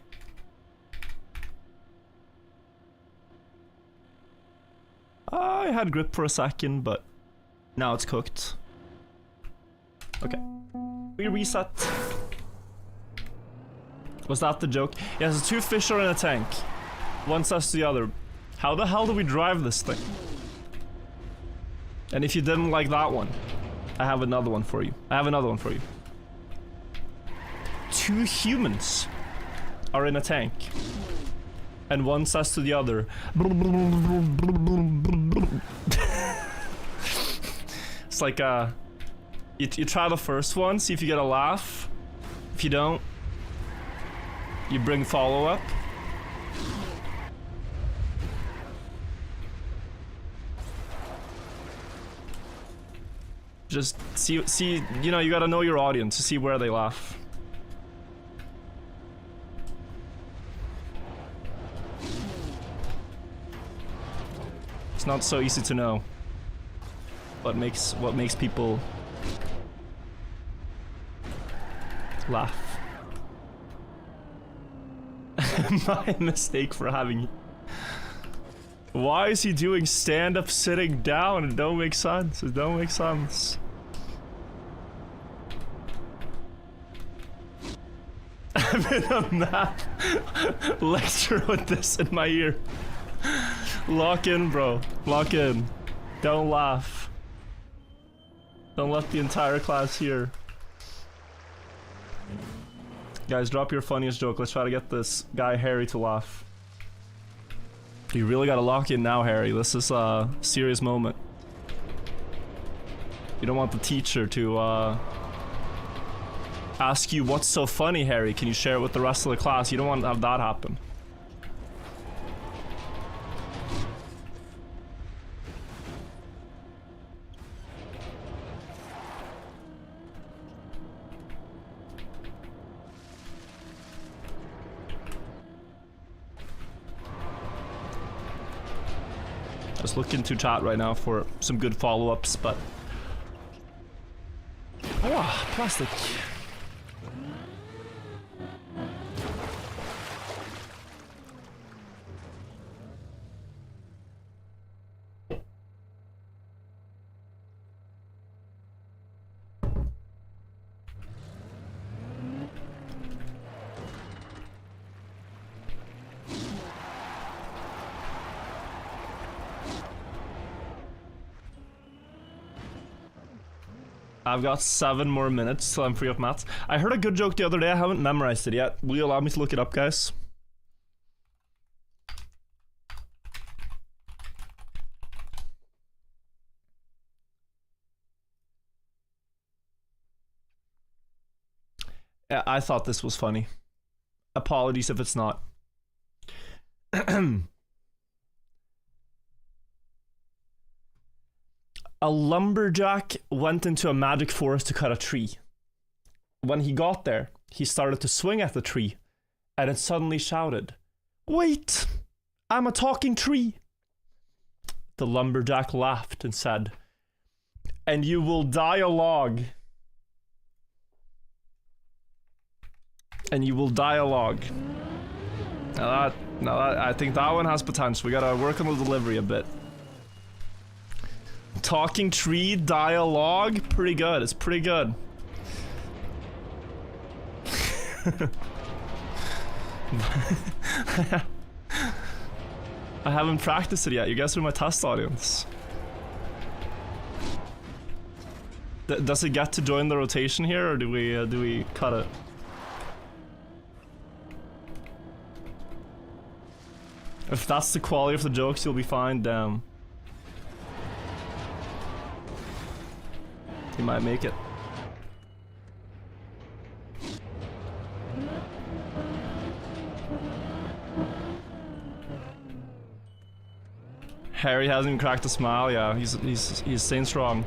I had grip for a second, but now it's cooked. Okay. We reset. Was that the joke? Yes, the two fish are in a tank. One says to the other, how the hell do we drive this thing? And if you didn't like that one, I have another one for you. Two humans are in a tank. And one says to the other, it's like, you try the first one, see if you get a laugh. If you don't, you bring follow-up. Just see, you know, you gotta know your audience to see where they laugh. It's not so easy to know what makes people laugh. My mistake for having you. Why is he doing stand-up sitting down? It don't make sense. It don't make sense. I'm in a math lecture with this in my ear. Lock in, bro. Lock in. Don't laugh. Don't let the entire class hear. Guys, drop your funniest joke. Let's try to get this guy Harry to laugh. You really gotta lock in now, Harry. This is a serious moment. You don't want the teacher to ask you what's so funny, Harry. Can you share it with the rest of the class? You don't want to have that happen. Just look into chat right now for some good follow-ups, but... Oh, plastic. I've got 7 more minutes till I'm free of maths. I heard a good joke the other day. I haven't memorized it yet. Will you allow me to look it up, guys? Yeah, I thought this was funny. Apologies if it's not. A lumberjack went into a magic forest to cut a tree. When he got there, he started to swing at the tree, and it suddenly shouted, "Wait! I'm a talking tree!" The lumberjack laughed and said, "And you will die a log." And you will die a log. Now that, I think that one has potential. We gotta work on the delivery a bit. Talking tree, dialogue, pretty good. It's pretty good. I haven't practiced it yet. You guys are my test audience. Does it get to join the rotation here, or do we cut it? If that's the quality of the jokes, you'll be fine. Damn. You might make it. Harry hasn't even cracked a smile. Yeah, he's staying strong.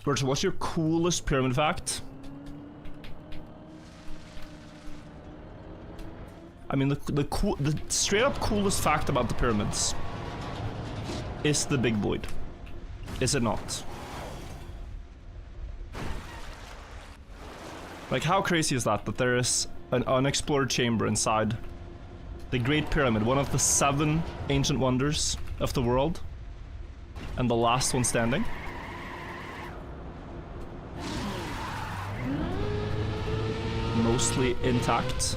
Virtual, what's your coolest pyramid fact? I mean, the straight up coolest fact about the pyramids is the big void. Is it not? Like, how crazy is that there is an unexplored chamber inside the Great Pyramid, one of the 7 ancient wonders of the world, and the last one standing? Mostly intact.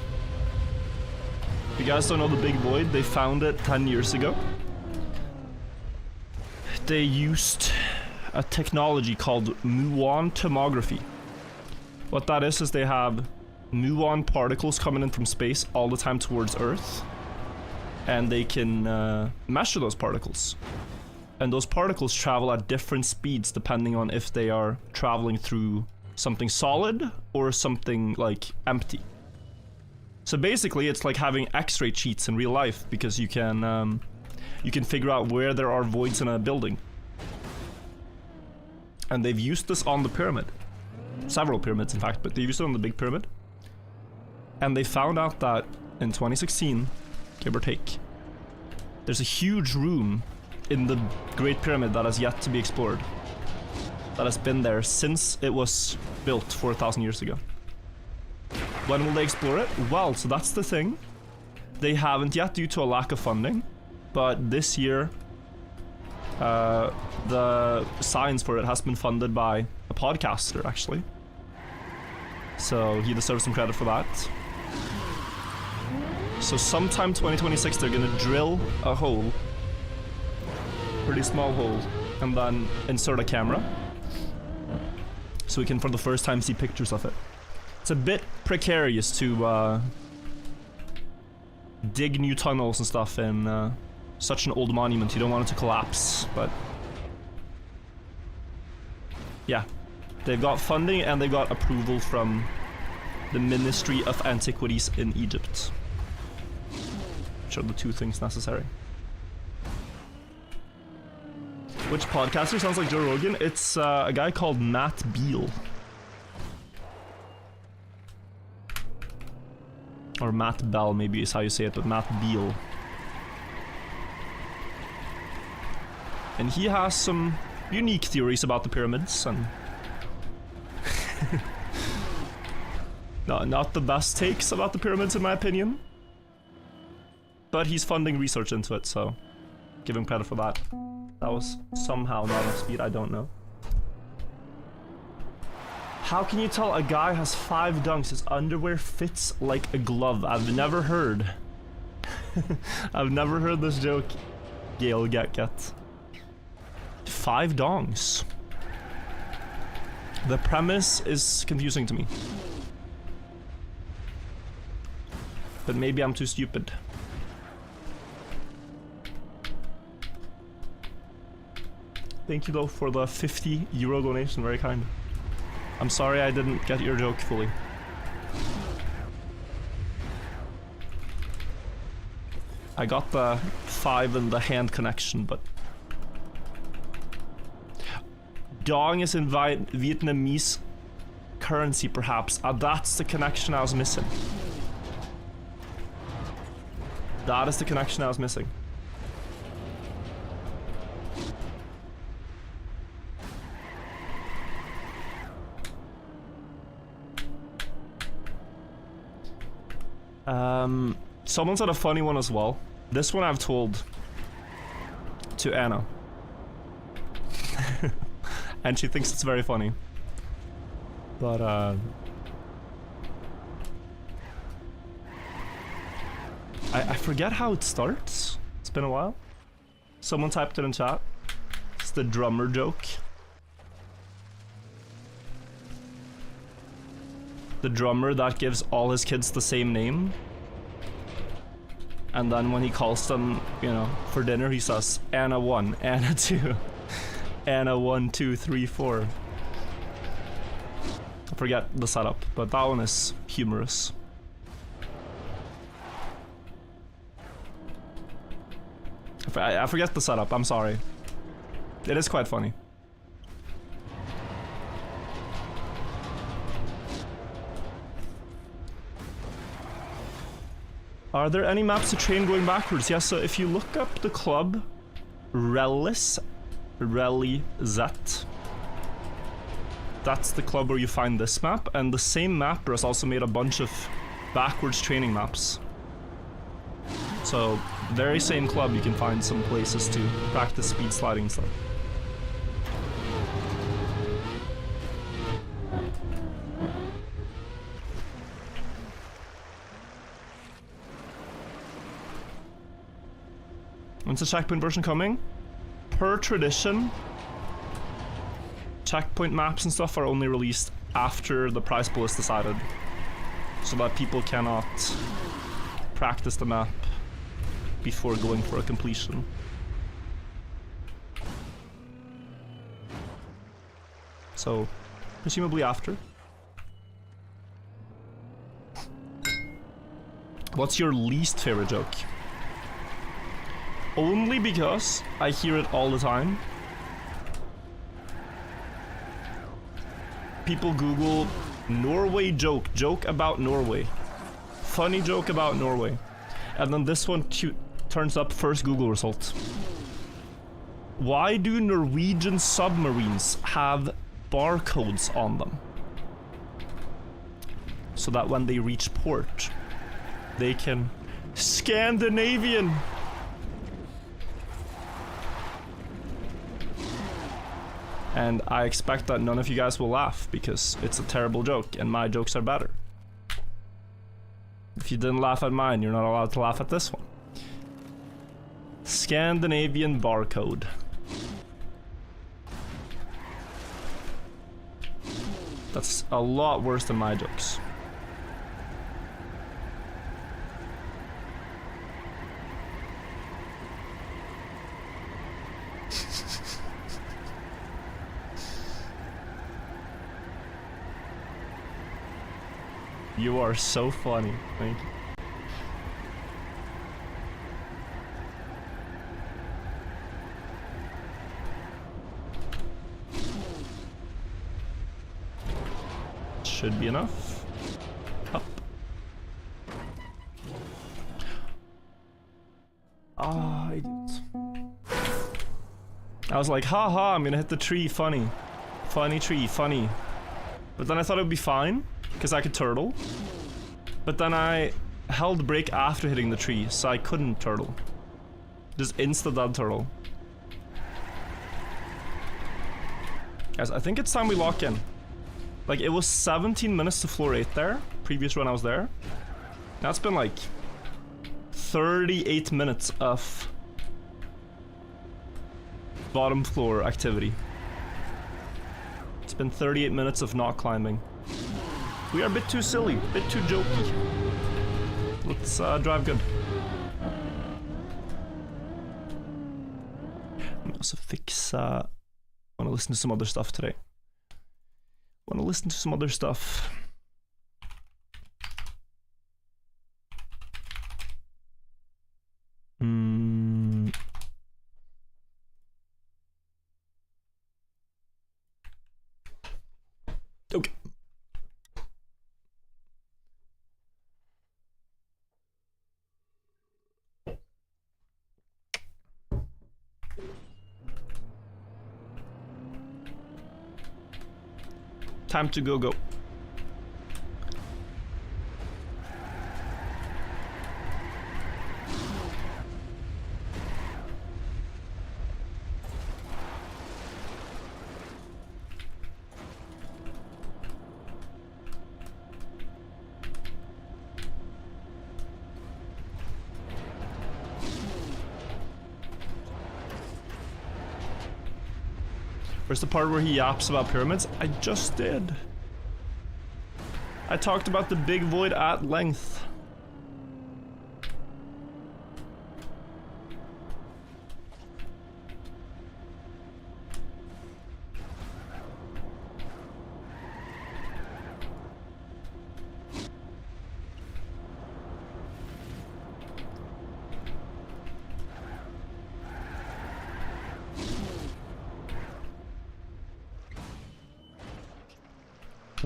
If you guys don't know the Big Void, they found it 10 years ago. They used a technology called muon tomography. What that is they have muon particles coming in from space all the time towards Earth, and they can measure those particles. And those particles travel at different speeds depending on if they are traveling through something solid or something like empty. So basically it's like having X-ray cheats in real life, because you can figure out where there are voids in a building. And they've used this on the pyramid. Several pyramids in fact, but they used it on the Big Pyramid. And they found out that in 2016, give or take, there's a huge room in the Great Pyramid that has yet to be explored. That has been there since it was built 4,000 years ago. When will they explore it? Well, so that's the thing. They haven't yet due to a lack of funding, but this year the science for it has been funded by a podcaster, actually. So he deserves some credit for that. So sometime 2026 they're gonna drill a hole, pretty small hole, and then insert a camera, so we can for the first time see pictures of it. It's a bit precarious to dig new tunnels and stuff in such an old monument. You don't want it to collapse, but yeah, they've got funding and they got approval from the Ministry of Antiquities in Egypt, which are the 2 things necessary. Which podcaster sounds like Joe Rogan? It's a guy called Matt Beal. Or Matt Bell, maybe is how you say it, but Matt Beal. And he has some unique theories about the pyramids, and no, not the best takes about the pyramids in my opinion. But he's funding research into it, so give him credit for that. That was somehow not enough speed, I don't know. How can you tell a guy has 5 dunks? His underwear fits like a glove. I've never heard. I've never heard this joke. Gail get. 5 dongs. The premise is confusing to me. But maybe I'm too stupid. Thank you though for the €50 donation, very kind. I'm sorry I didn't get your joke fully. I got the 5 and the hand connection, but... Dong is in Vietnamese currency, perhaps. That's the connection I was missing. That is the connection I was missing. Someone said a funny one as well. This one I've told to Anna. And she thinks it's very funny. But, I forget how it starts. It's been a while. Someone typed it in chat. It's the drummer joke. The drummer that gives all his kids the same name. And then when he calls them, you know, for dinner, he says, Anna 1, Anna 2, Anna 1, 2, 3, 4. I forget the setup, but that one is humorous. I forget the setup, I'm sorry. It is quite funny. Are there any maps to train going backwards? Yeah, so if you look up the club Relis Z, that's the club where you find this map, and the same mapper has also made a bunch of backwards training maps. So, very same club, you can find some places to practice speed sliding and stuff. When's the checkpoint version coming? Per tradition, checkpoint maps and stuff are only released after the prize pool is decided, so that people cannot practice the map before going for a completion. So, presumably after. What's your least favorite joke? Only because I hear it all the time. People Google Norway joke about Norway. Funny joke about Norway. And then this one turns up first Google result. Why do Norwegian submarines have barcodes on them? So that when they reach port, they can... Scandinavian! And I expect that none of you guys will laugh, because it's a terrible joke, and my jokes are better. If you didn't laugh at mine, you're not allowed to laugh at this one. Scandinavian barcode. That's a lot worse than my jokes. You are so funny. Thank you. Should be enough. Up. Ah, idiot. I was like, haha, I'm gonna hit the tree, funny. Funny tree, funny. But then I thought it would be fine, because I could turtle. But then I held brake after hitting the tree, so I couldn't turtle. Just insta-dead turtle. Guys, I think it's time we lock in. Like, it was 17 minutes to floor 8 there, previous run I was there. Now it's been like 38 minutes of bottom floor activity. It's been 38 minutes of not climbing. We are a bit too silly, a bit too jokey. Let's drive good. I'm also fix, wanna listen to some other stuff today. Wanna gonna listen to some other stuff. Okay. Time to go. Where's the part where he yaps about pyramids? I just did. I talked about the big void at length.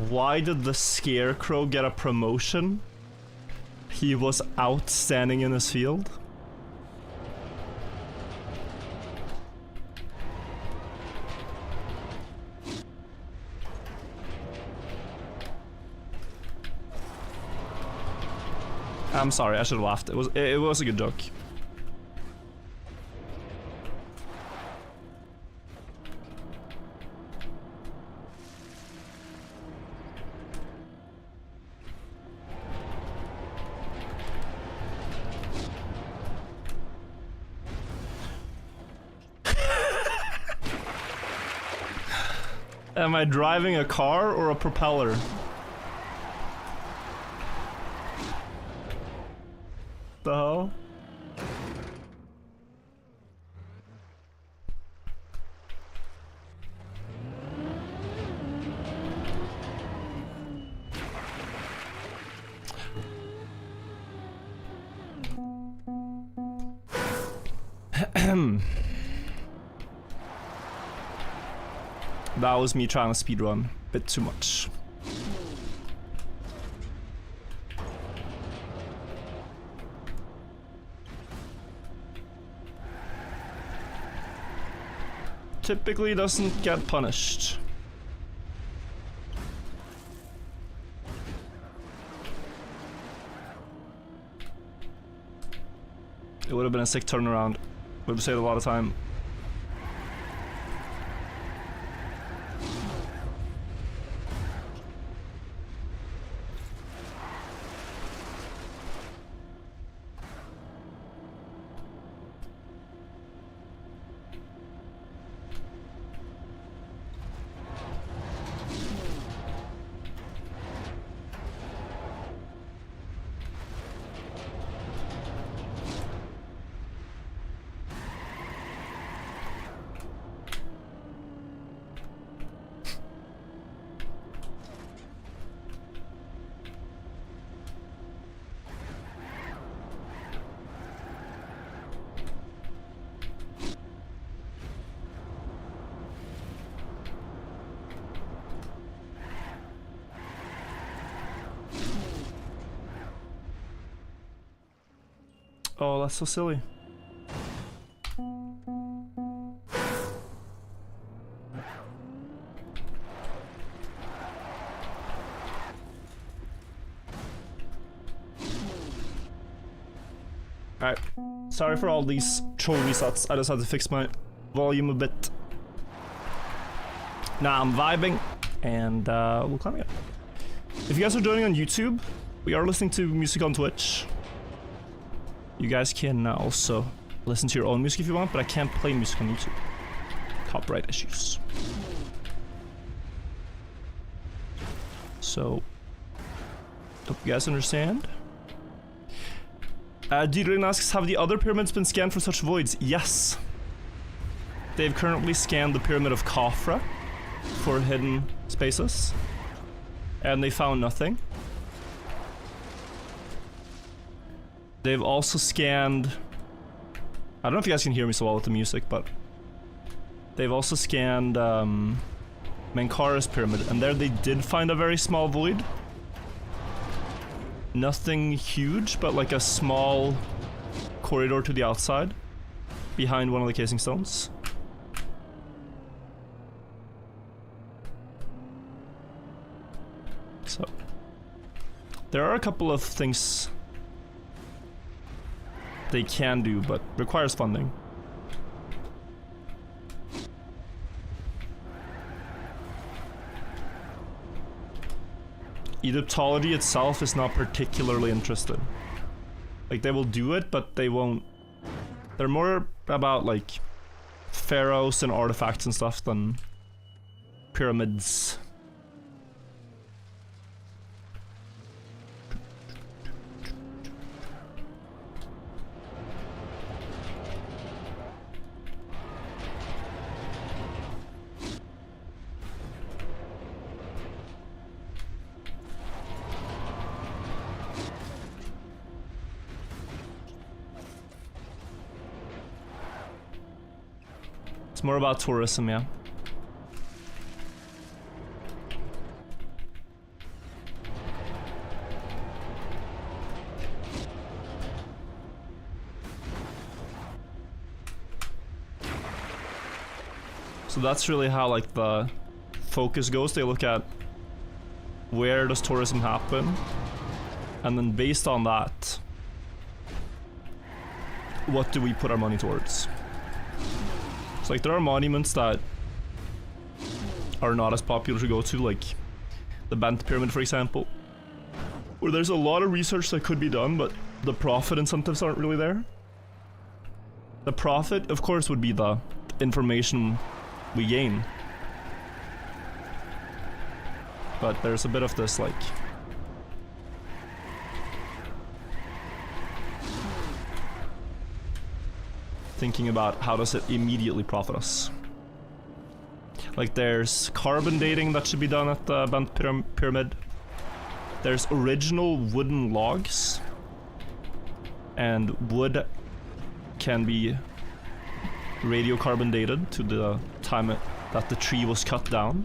Why did the Scarecrow get a promotion? He was outstanding in his field. I'm sorry, I should have laughed. It was a good joke. Am I driving a car or a propeller? The hell? That was me trying to speedrun. Bit too much. Typically doesn't get punished. It would have been a sick turnaround. Would have saved a lot of time. Oh, that's so silly. Alright. Sorry for all these troll resets. I just had to fix my volume a bit. Now I'm vibing, and we'll climb it. If you guys are joining on YouTube, we are listening to music on Twitch. You guys can also listen to your own music if you want, but I can't play music on YouTube. Copyright issues. So, hope you guys understand. Deedrin asks, have the other pyramids been scanned for such voids? Yes. They've currently scanned the pyramid of Khafra for hidden spaces. and they found nothing. They've also scanned... I don't know if you guys can hear me so well with the music, but... They've also scanned Menkara's pyramid, and there they did find a very small void. Nothing huge, but like a small corridor to the outside, behind one of the casing stones. So, there are a couple of things they can do, but requires funding. Egyptology itself is not particularly interested. Like, they will do it, but they won't... They're more about, like, pharaohs and artifacts and stuff than pyramids. It's more about tourism, yeah. So that's really how, like, the focus goes. They look at where does tourism happen, and then based on that, what do we put our money towards? So, like, there are monuments that are not as popular to go to, like the Bent Pyramid, for example, where there's a lot of research that could be done, but the profit incentives aren't really there. The profit, of course, would be the information we gain. But there's a bit of this, like... thinking about how does it immediately profit us. Like, there's carbon dating that should be done at the Bent Pyramid. There's original wooden logs. And wood can be radiocarbon dated to the time that the tree was cut down.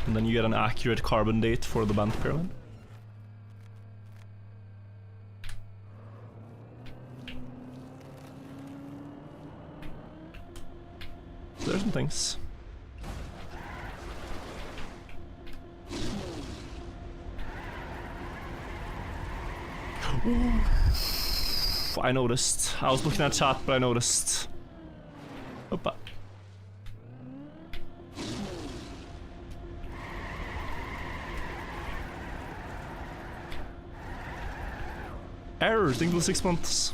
And then you get an accurate carbon date for the Bent Pyramid. So there's some things. I noticed. I was looking at chat, but I noticed. Opa. Error, think of 6 months.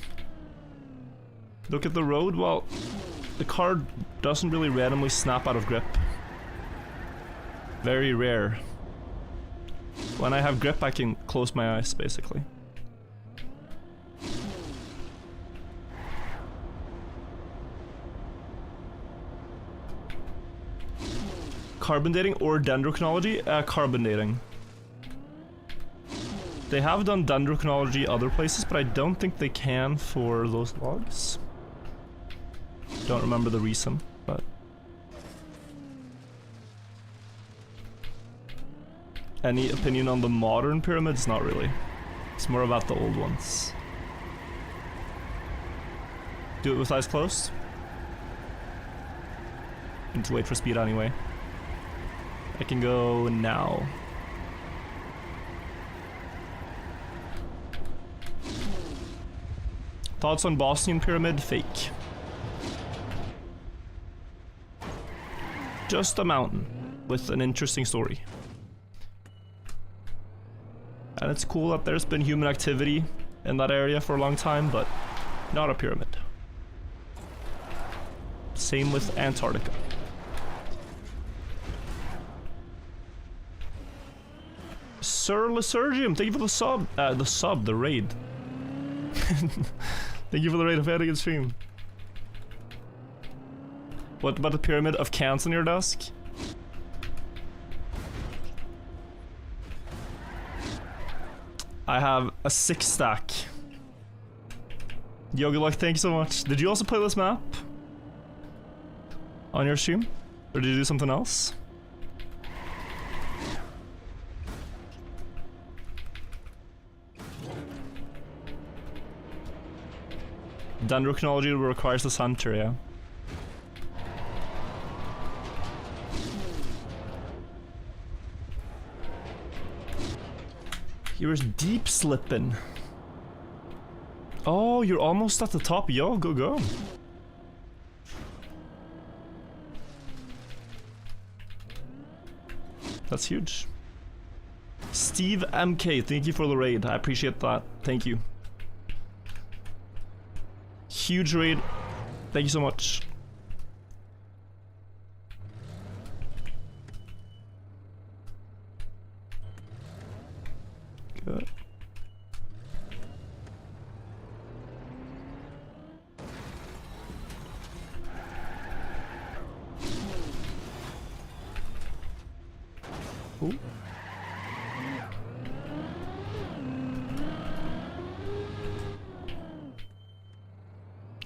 Look at the road, well, the car doesn't really randomly snap out of grip. Very rare. When I have grip, I can close my eyes, basically. Carbon dating or dendrochronology? Carbon dating. They have done dendrochronology other places, but I don't think they can for those logs. Don't remember the reason, but... Any opinion on the modern pyramids? Not really. It's more about the old ones. Do it with eyes closed. Need to wait for speed anyway. I can go now. Thoughts on Bosnian pyramid? Fake. Just a mountain with an interesting story. And it's cool that there's been human activity in that area for a long time, but not a pyramid. Same with Antarctica. Sir Lysergium, thank you for the raid. Thank you for the raid of Edigan stream. What about the pyramid of cans on your desk? I have a 6 stack. Yo, good luck, thank you so much. Did you also play this map? On your stream? Or did you do something else? Dendrochronology requires the center, yeah. You're deep slipping. Oh, you're almost at the top. Yo, go, go. That's huge. Steve MK, thank you for the raid. I appreciate that. Thank you. Huge raid. Thank you so much. Good. Ooh.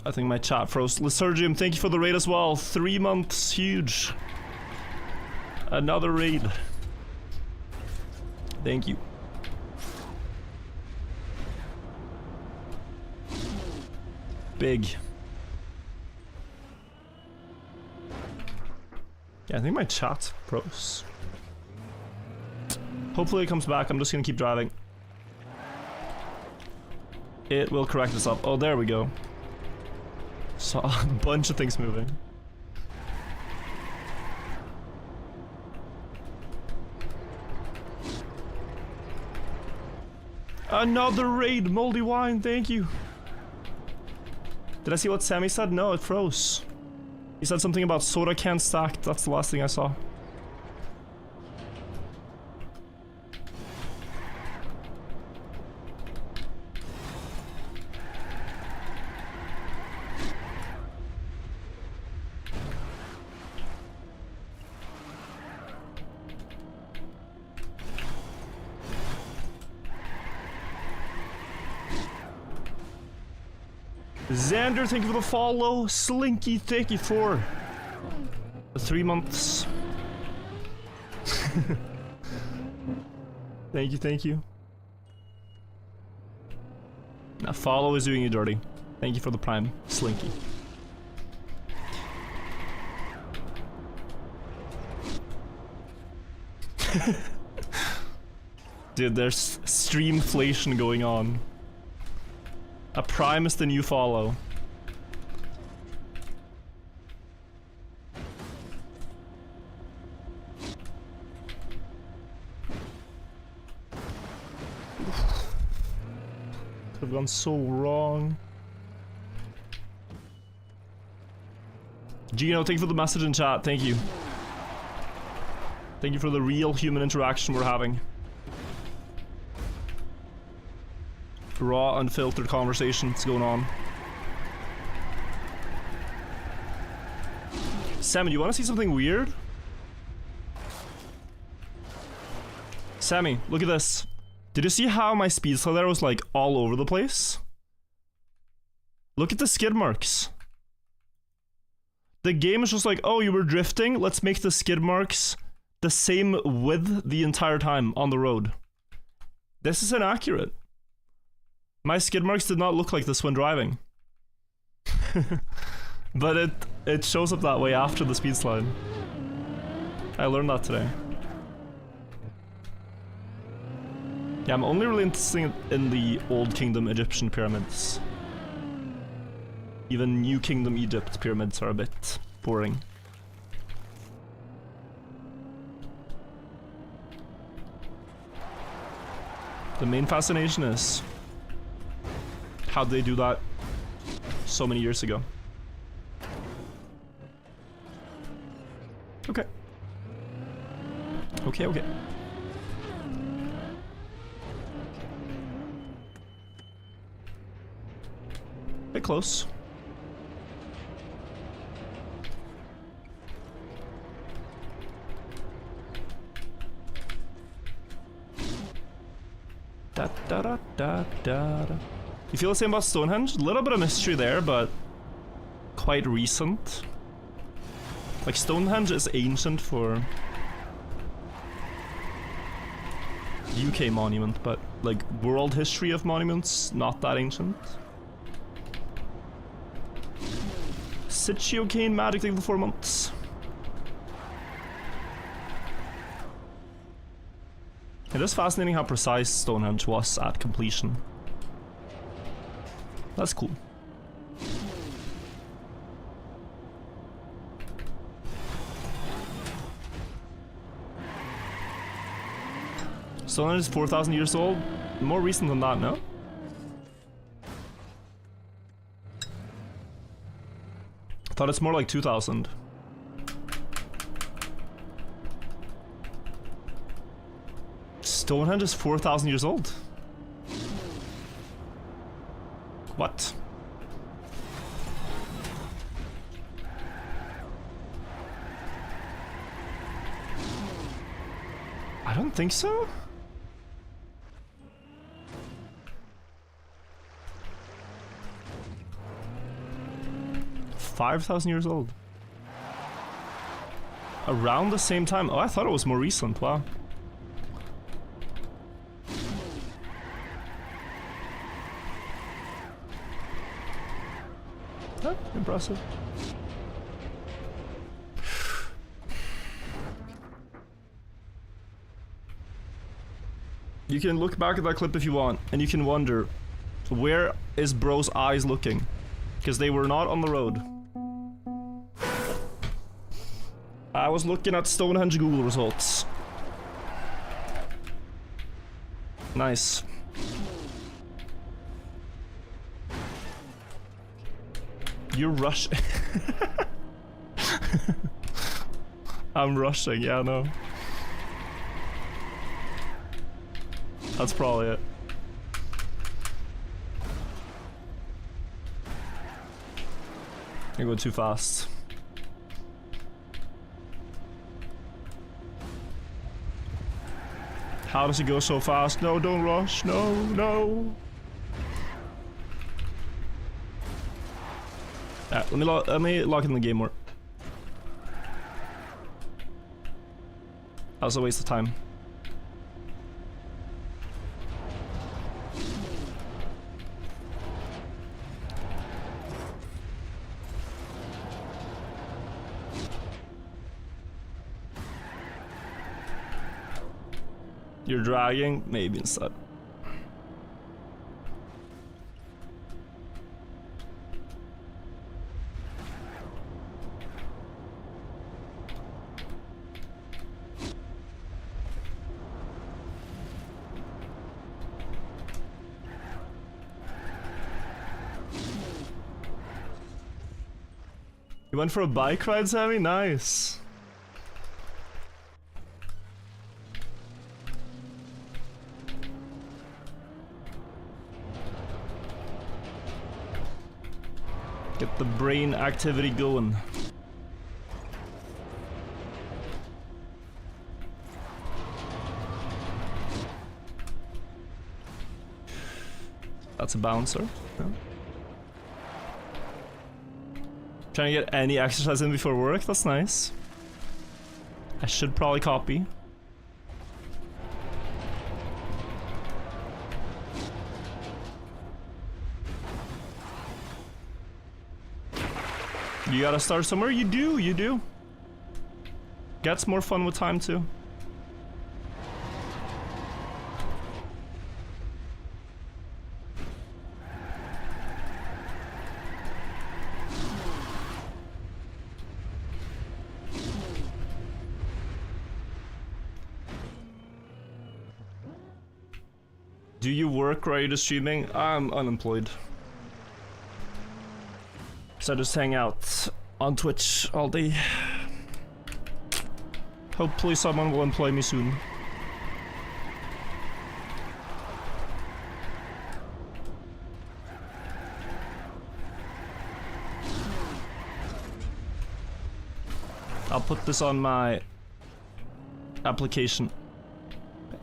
I think my chat froze. Lysurgium, thank you for the raid as well. 3 months, huge. Another raid. Thank you. Big. Yeah, I think my chat froze. Hopefully it comes back. I'm just gonna keep driving. It will correct itself. Oh, there we go. Saw a bunch of things moving. Another raid, moldy wine, thank you. Did I see what Sammy said? No, it froze. He said something about soda can stacked. That's the last thing I saw. Xander, thank you for the follow. Slinky, thank you for the 3 months. Thank you, thank you. Now follow is doing you dirty. Thank you for the prime, Slinky. Dude, there's streamflation going on. A prime is the new follow. Could have gone so wrong. Gino, thank you for the message in chat. Thank you. Thank you for the real human interaction we're having. Raw, unfiltered conversations going on. Sammy, do you want to see something weird? Sammy, look at this. Did you see how my speed slider was like all over the place? Look at the skid marks. The game is just like, oh, you were drifting, let's make the skid marks the same width the entire time on the road. This is inaccurate. My skid marks did not look like this when driving. But it shows up that way after the speed slide. I learned that today. Yeah, I'm only really interested in the Old Kingdom Egyptian pyramids. Even New Kingdom Egypt pyramids are a bit boring. The main fascination is how'd they do that so many years ago? Okay. Okay, okay. Bit close. da da da da da. You feel the same about Stonehenge? A little bit of mystery there, but quite recent. Like Stonehenge is ancient for UK monument, but like world history of monuments, not that ancient. Sitio Cane magically for 4 months. It is fascinating how precise Stonehenge was at completion. That's cool. Stonehenge is 4,000 years old. More recent than that, no? I thought it's more like 2,000. Stonehenge is 4,000 years old. What? I don't think so. $5,000 years old. Around the same time. Oh, I thought it was more recent. Wow. Oh, impressive. You can look back at that clip if you want, and you can wonder, where is bro's eyes looking? Because they were not on the road. I was looking at Stonehenge Google results. Nice. You're rushing. I'm rushing, yeah, no. That's probably it. I go too fast. How does he go so fast? No, don't rush. No, no. Let me lock in the game more. That was a waste of time. You're dragging? Maybe instead. You went for a bike ride, Sammy? Nice. Get the brain activity going. That's a bouncer. Yeah. Trying to get any exercise in before work, that's nice. I should probably copy. You gotta start somewhere? You do, you do. Gets more fun with time too. Do you work or are you just streaming? I'm unemployed. So I just hang out on Twitch all day. Hopefully someone will employ me soon. I'll put this on my application.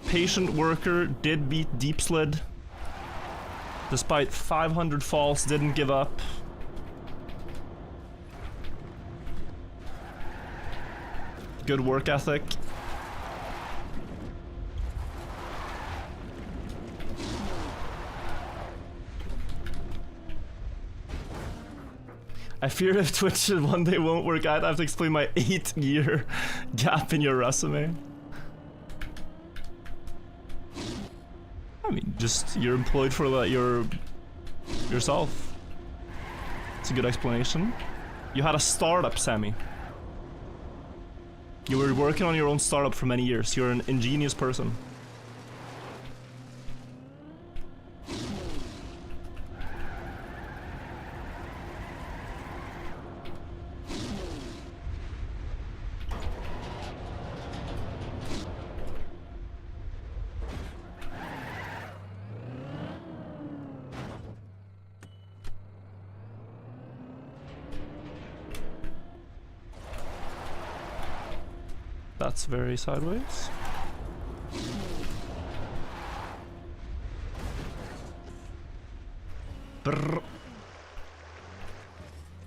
patient worker, did beat Deep Slid. Despite 500 falls, didn't give up. Good work ethic. I fear if Twitch one day won't work out, I have to explain my 8-year gap in your resume. I mean, just you're employed for yourself. It's a good explanation. You had a startup, Sammy. You were working on your own startup for many years. You're an ingenious person. That's very sideways. Brrr.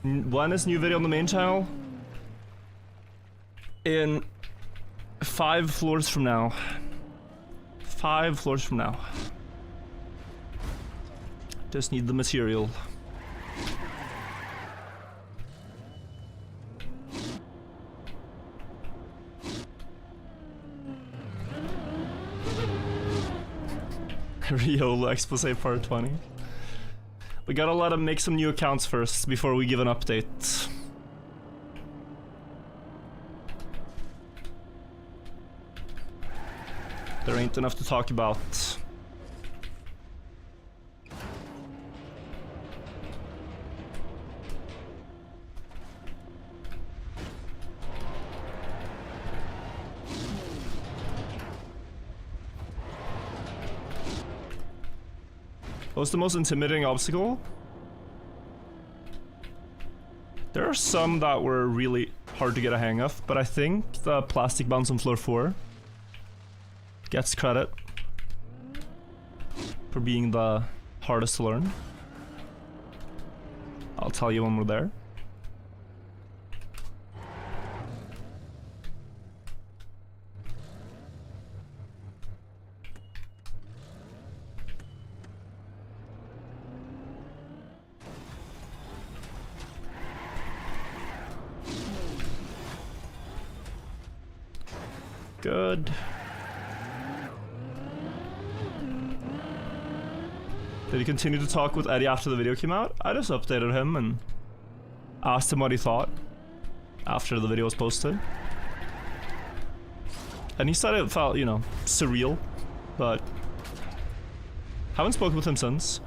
When is new video on the main channel? In 5 floors from now. 5 floors from now. Just need the material. Riolo expose part 20. We gotta let him make some new accounts first before we give an update. There ain't enough to talk about. What was the most intimidating obstacle? There are some that were really hard to get a hang of, but I think the plastic bounce on floor 4 gets credit for being the hardest to learn. I'll tell you when we're there. Good. Did he continue to talk with Eddie after the video came out? I just updated him and asked him what he thought after the video was posted. And he said it felt, you know, surreal, but haven't spoken with him since.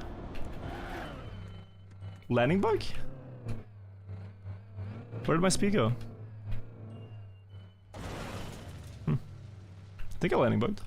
Landing bug? Where did my speed go? I think I landing bugged.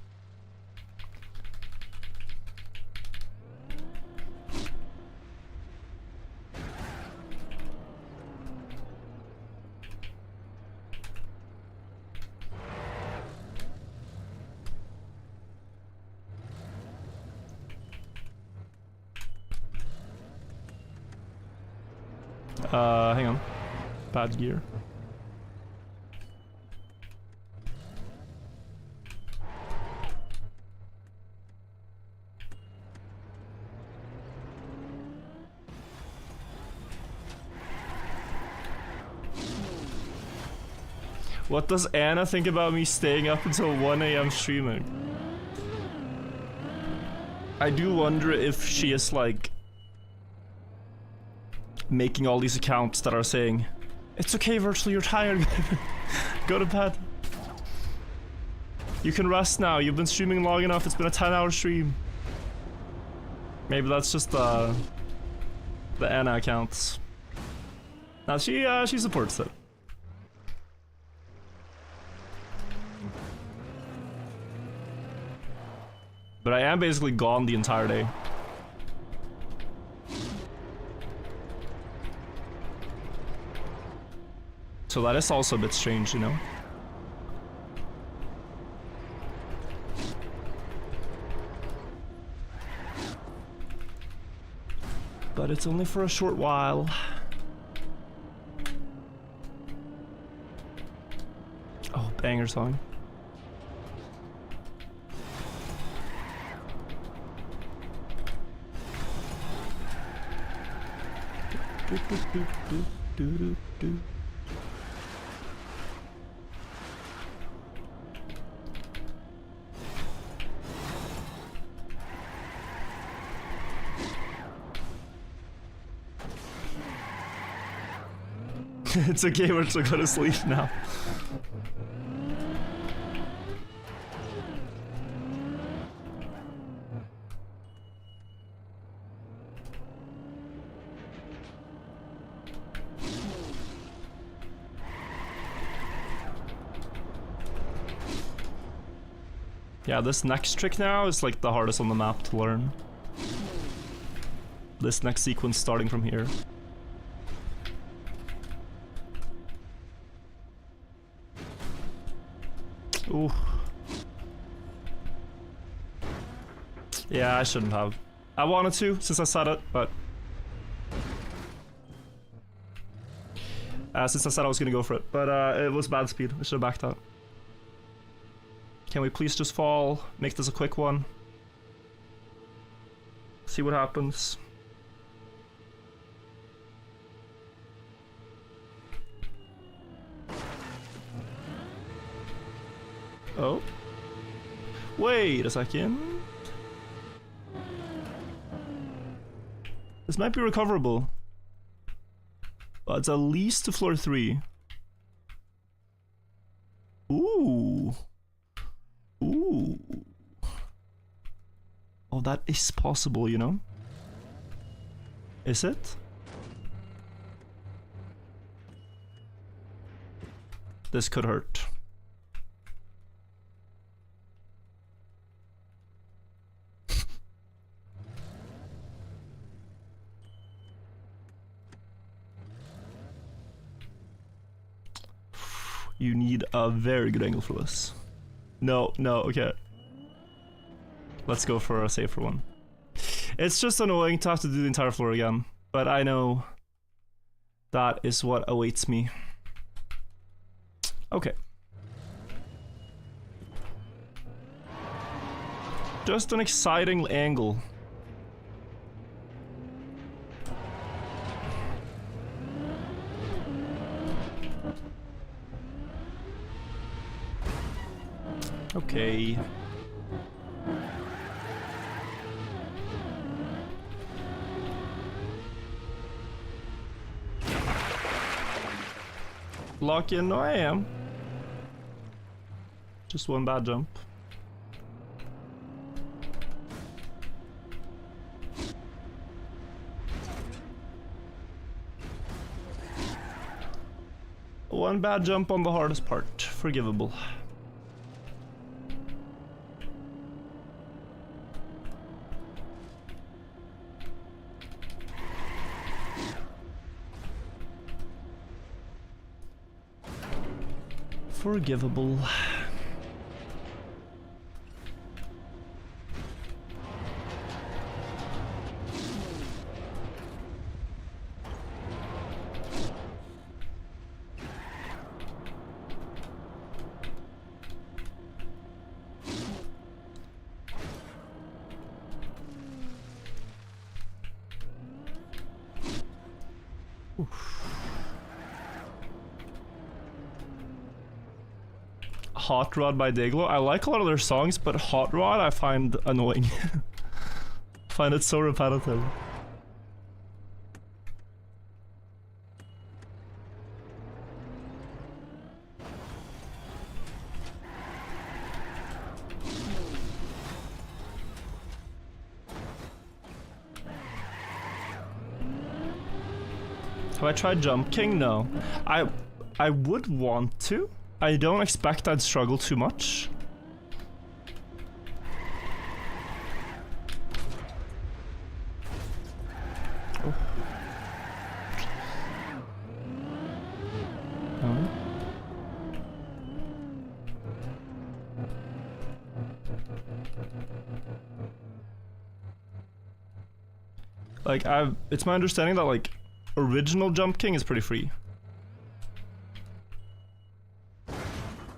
Hang on. Bad gear. What does Anna think about me staying up until 1 AM streaming? I do wonder if she is like making all these accounts that are saying, "It's okay, Virtual, you're tired. Go to bed. You can rest now. You've been streaming long enough. It's been a 10-hour stream." Maybe that's just the Anna accounts. Now she supports it. But I am basically gone the entire day. So that is also a bit strange, you know? But it's only for a short while. Oh, banger song. Do, do, do, do, do, do, do. It's okay, we're to go to sleep now. Yeah, this next trick now is like the hardest on the map to learn. This next sequence starting from here. Ooh. Yeah, I shouldn't have. I wanted to, since I said it, but... since I said I was gonna go for it, but it was bad speed. I should have backed out. Can we please just fall? Make this a quick one. See what happens. Oh. Wait a second. This might be recoverable. But it's at least to floor 3. Ooh. Ooh. Oh, that is possible, you know? Is it? This could hurt. You need a very good angle for this. No, okay. Let's go for a safer one. It's just annoying to have to do the entire floor again, but I know that is what awaits me. Okay. Just an exciting angle. Okay. Lock in? No, I am. Just one bad jump. One bad jump on the hardest part. Forgivable. Forgivable. Hot Rod by Dayglow. I like a lot of their songs, but Hot Rod I find annoying. Find it so repetitive. Have I tried Jump King? No. I would want to. I don't expect I'd struggle too much. Oh. Oh. Like, it's my understanding that, like, original Jump King is pretty free.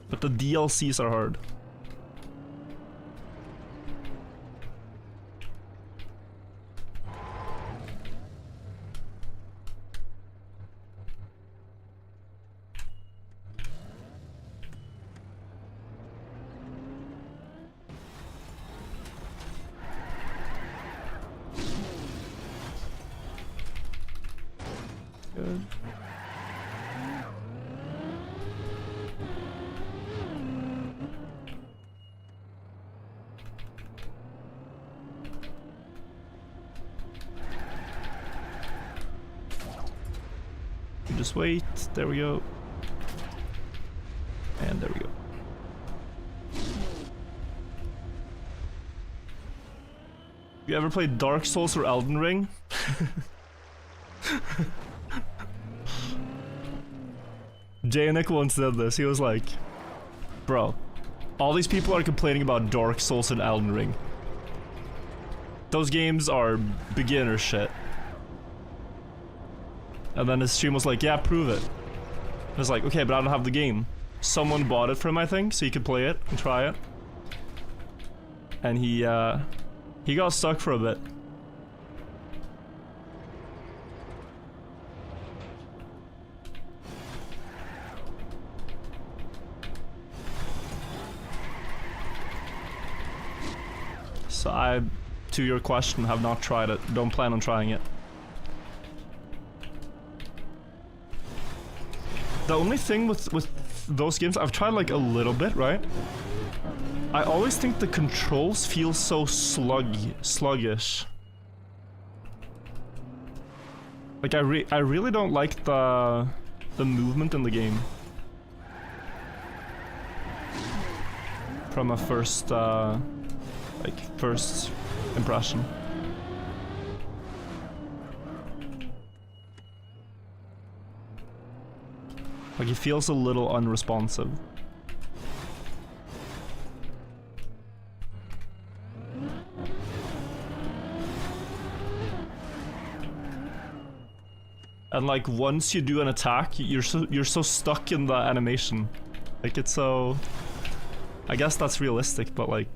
But the DLCs are hard. Good. Just wait. There we go. And there we go. You ever played Dark Souls or Elden Ring? Nick once said this. He was like, bro, all these people are complaining about Dark Souls and Elden Ring. Those games are beginner shit. And then his stream was like, yeah, prove it. I was like, okay, but I don't have the game. Someone bought it for him, I think, so he could play it and try it. And he got stuck for a bit. So I, to your question, have not tried it. Don't plan on trying it. The only thing with those games, I've tried like a little bit, right? I always think the controls feel so sluggish. Like I really don't like the movement in the game. From a first first impression. Like, it feels a little unresponsive. And like, once you do an attack, you're so stuck in the animation. Like, it's so... I guess that's realistic, but like...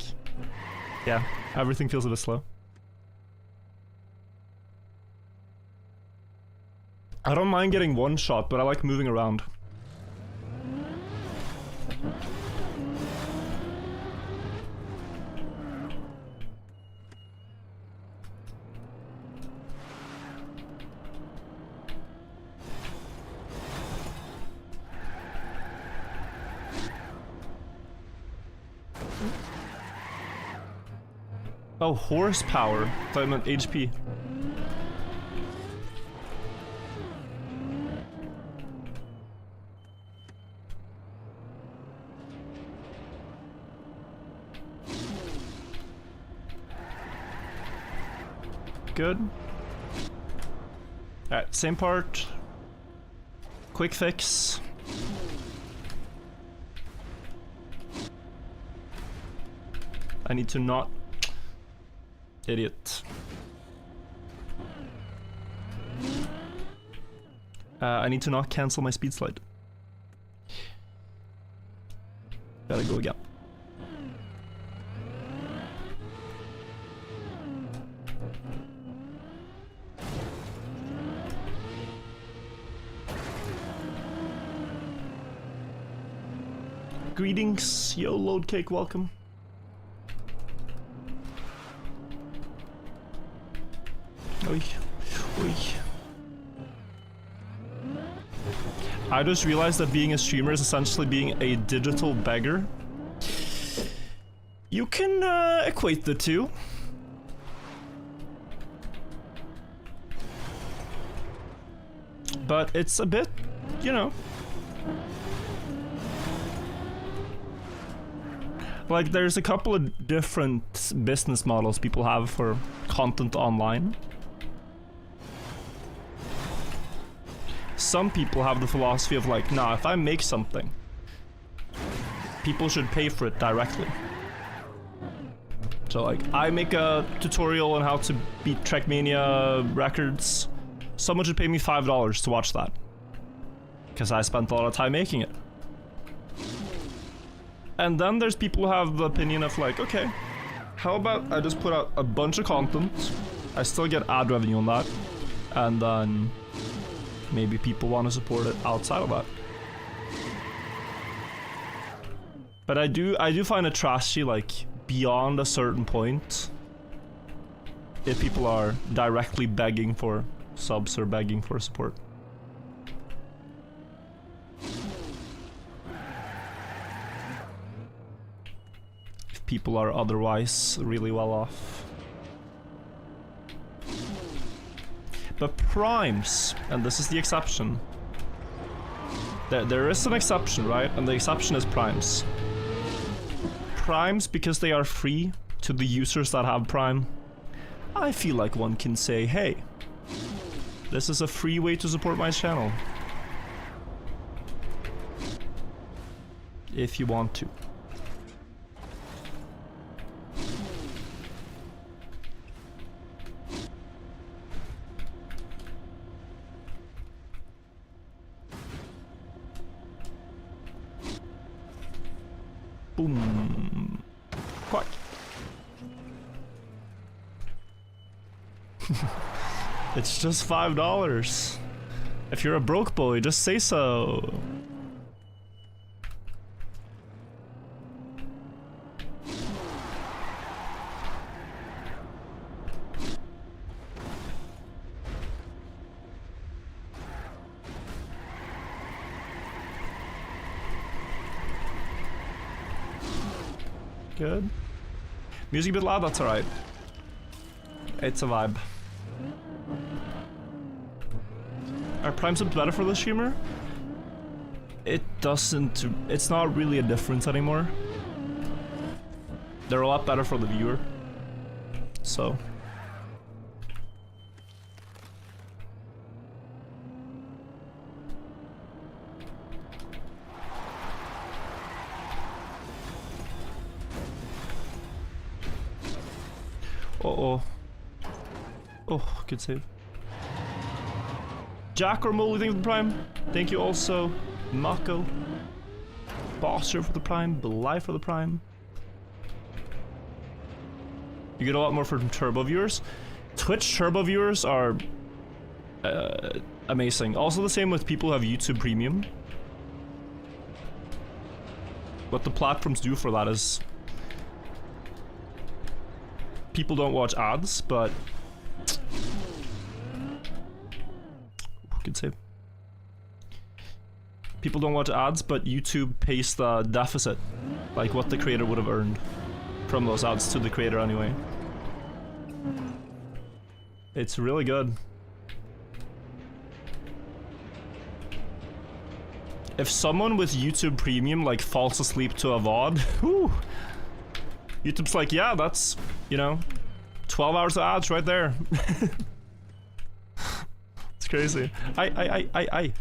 yeah, everything feels a bit slow. I don't mind getting one shot, but I like moving around. Oh, horsepower. I thought I meant HP. Good. Alright, same part. Quick fix. I need to not... Idiot. I need to not cancel my speed slide. Gotta go again. Greetings, yo, load cake, welcome. Oy, oy. I just realized that being a streamer is essentially being a digital beggar. You can equate the two. But it's a bit, you know. Like, there's a couple of different business models people have for content online. Some people have the philosophy of like, nah, if I make something, people should pay for it directly. So like, I make a tutorial on how to beat Trackmania records. Someone should pay me $5 to watch that. Because I spent a lot of time making it. And then there's people who have the opinion of like, okay, how about I just put out a bunch of content, I still get ad revenue on that, and then maybe people want to support it outside of that. But I do find it trashy, like, beyond a certain point, if people are directly begging for subs or begging for support. If people are otherwise really well off. But primes, and this is the exception. There is an exception, right? And the exception is primes. Primes, because they are free to the users that have Prime, I feel like one can say, hey, this is a free way to support my channel. If you want to. Boom. Quack. It's just $5. If you're a broke boy, just say so. Good. Music a bit loud, that's alright. It's a vibe. Are prime subs better for the streamer? It doesn't... It's not really a difference anymore. They're a lot better for the viewer. So... Uh-oh. Oh, good save. Jack or Molly, thank you for the Prime. Thank you also, Mako. Bosser for the Prime. Bly for the Prime. You get a lot more from Turbo viewers. Twitch Turbo viewers are amazing. Also the same with people who have YouTube Premium. What the platforms do for that is... people don't watch ads, but... Good save. People don't watch ads, but YouTube pays the deficit. Like what the creator would have earned from those ads to the creator anyway. It's really good. If someone with YouTube Premium like falls asleep to a VOD, whew, YouTube's like, yeah, that's, you know, 12 hours of ads right there. It's crazy. I.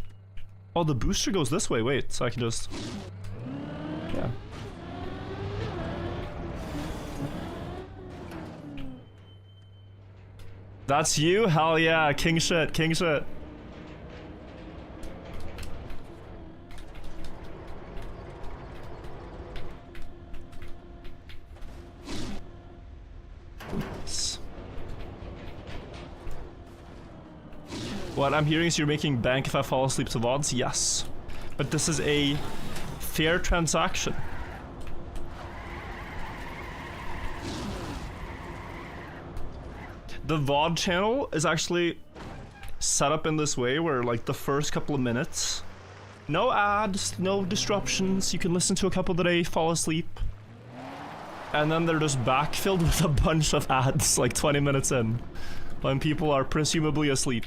Oh, the booster goes this way. Wait, so I can just... Yeah. That's you? Hell yeah, king shit, king shit. What I'm hearing is you're making bank if I fall asleep to VODs? Yes. But this is a fair transaction. The VOD channel is actually set up in this way where like the first couple of minutes, no ads, no disruptions, you can listen to a couple a day, fall asleep. And then they're just backfilled with a bunch of ads like 20 minutes in, when people are presumably asleep.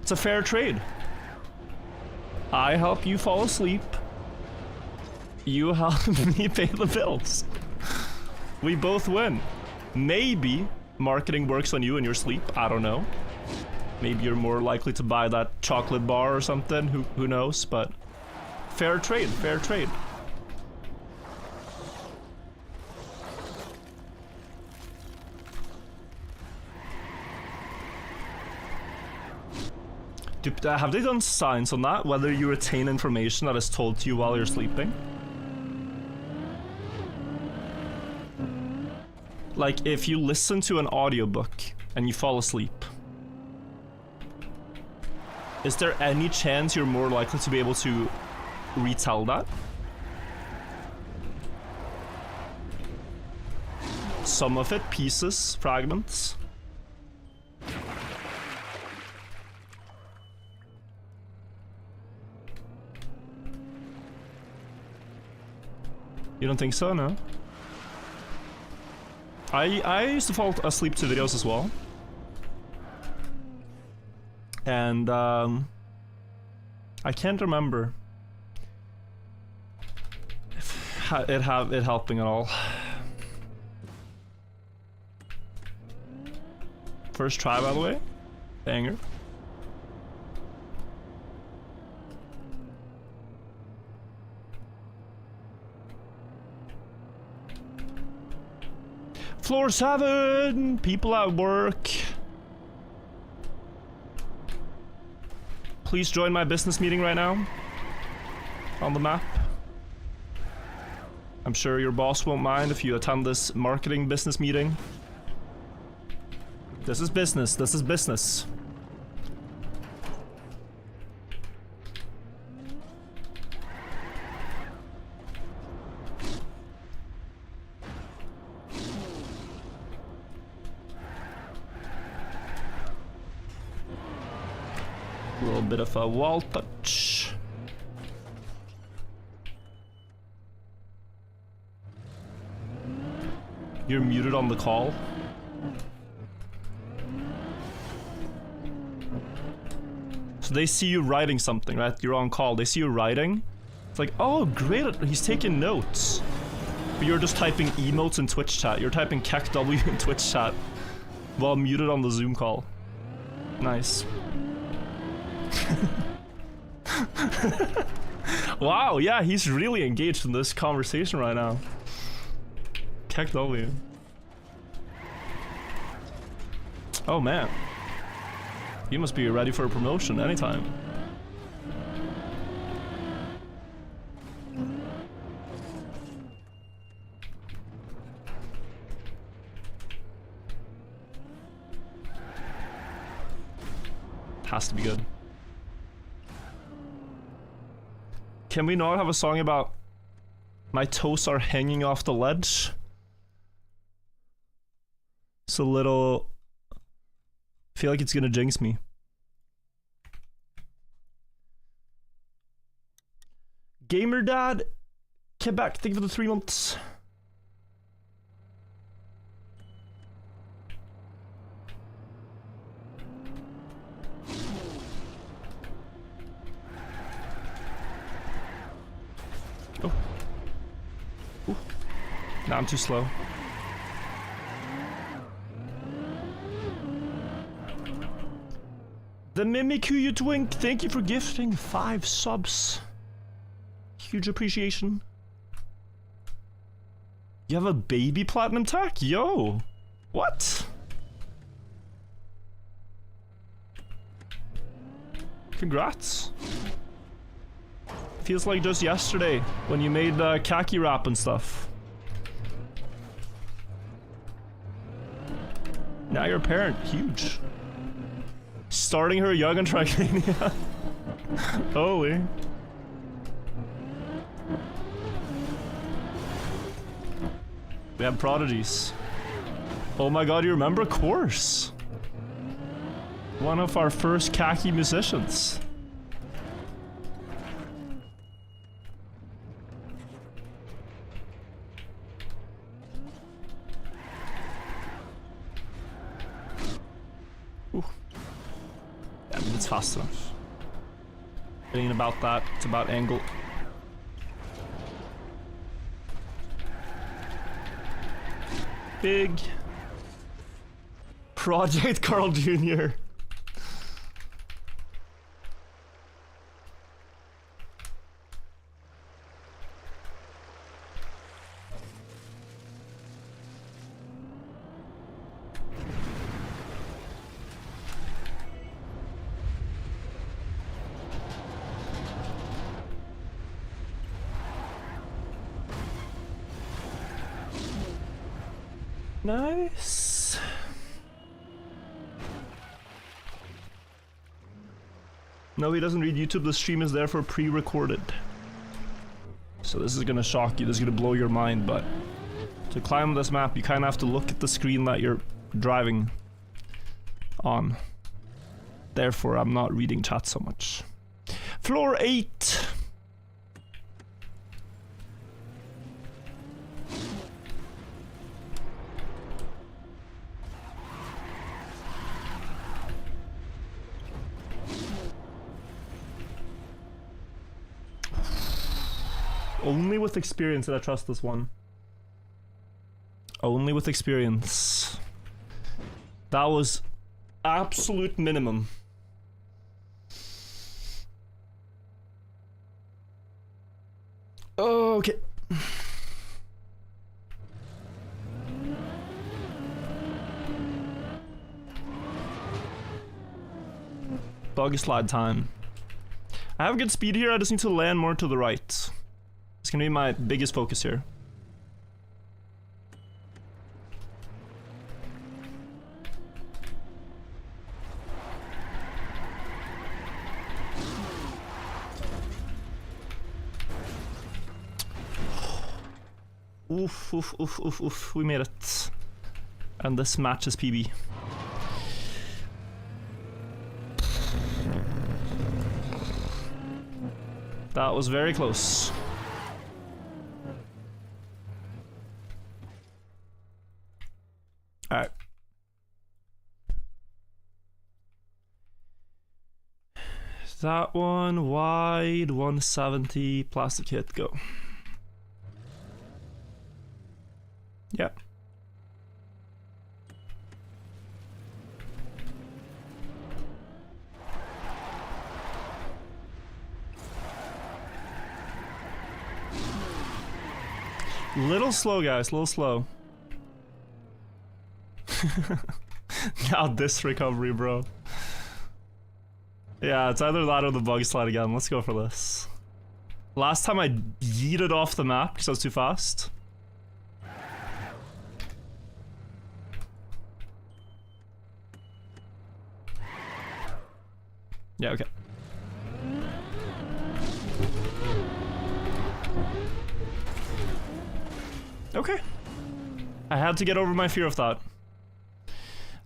It's a fair trade. I help you fall asleep. You help me pay the bills. We both win. Maybe marketing works on you in your sleep. I don't know. Maybe you're more likely to buy that chocolate bar or something. Who knows? But fair trade. Fair trade. Have they done signs on that? Whether you retain information that is told to you while you're sleeping? Like, if you listen to an audiobook and you fall asleep, is there any chance you're more likely to be able to retell that? Some of it, pieces, fragments. You don't think so, no? I used to fall asleep to videos as well. And I can't remember if it helping at all. First try, by the way. Banger. Floor 7! People at work. Please join my business meeting right now. On the map. I'm sure your boss won't mind if you attend this marketing business meeting. This is business. This is business. A little bit of a wall touch. You're muted on the call. So they see you writing something, right? You're on call. They see you writing. It's like, oh, great. He's taking notes. But you're just typing emotes in Twitch chat. You're typing KEKW in Twitch chat while muted on the Zoom call. Nice. Wow, yeah, he's really engaged in this conversation right now. KEKW. Oh man. You must be ready for a promotion anytime. Has to be good. Can we not have a song about my toes are hanging off the ledge? It's a little... I feel like it's gonna jinx me. Gamer Dad, Quebec, thank you for the 3 months. Oh. Ooh. Nah, I'm too slow. The Mimic who you twink, thank you for gifting 5 subs. Huge appreciation. You have a baby platinum tech? Yo! What? Congrats. Feels like just yesterday when you made khaki wrap and stuff. Now you're a parent. Huge. Starting her young on Trackmania. Holy. We have prodigies. Oh my god, you remember? Of course. One of our first khaki musicians. Ooh. Yeah, I mean, it's fast enough. It ain't about that, it's about angle. Big Project Carl Jr. Nice. No, he doesn't read YouTube. The stream is therefore pre-recorded. So this is gonna shock you. This is gonna blow your mind, but to climb this map, you kind of have to look at the screen that you're driving on. Therefore, I'm not reading chat so much. Floor 8. Only with experience did I trust this one. Only with experience. That was absolute minimum. Okay. Bug slide time. I have good speed here, I just need to land more to the right. It's gonna be my biggest focus here. Oof, oof, oof, oof, oof, we made it. And this matches PB. That was very close. Alright. That one wide, 170, plastic hit, go. Yeah. Little slow, guys, little slow. Now this recovery, bro. Yeah, it's either that or the bug slide again. Let's go for this. Last time I yeeted off the map because I was too fast. Yeah, okay. Okay. I had to get over my fear of that.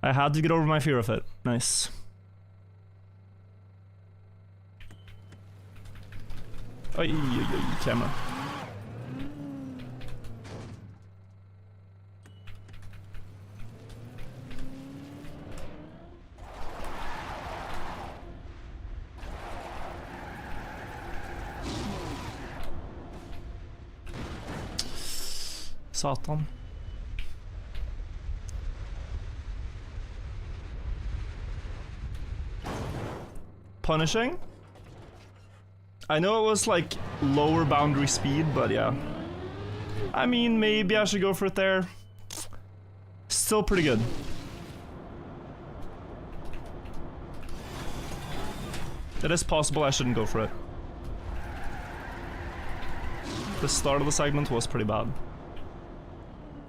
I had to get over my fear of it. Nice. Oj, oj, oj, camera. Satan. Punishing? I know it was like lower boundary speed, but yeah. I mean, maybe I should go for it there. Still pretty good. It is possible I shouldn't go for it. The start of the segment was pretty bad.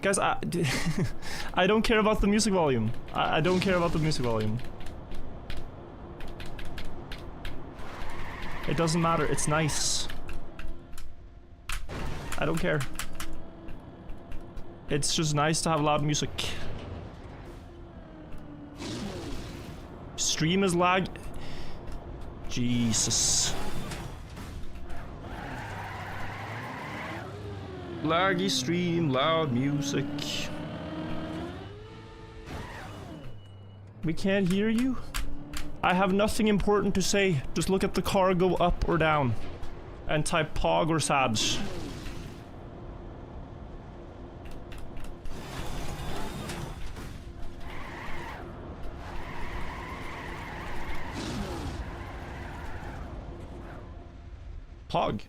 Guys, I don't care about the music volume. I don't care about the music volume. It doesn't matter, it's nice. I don't care. It's just nice to have loud music. Stream is lag. Jesus. Laggy stream, loud music. We can't hear you? I have nothing important to say. Just look at the car go up or down. And type POG or SADS. POG.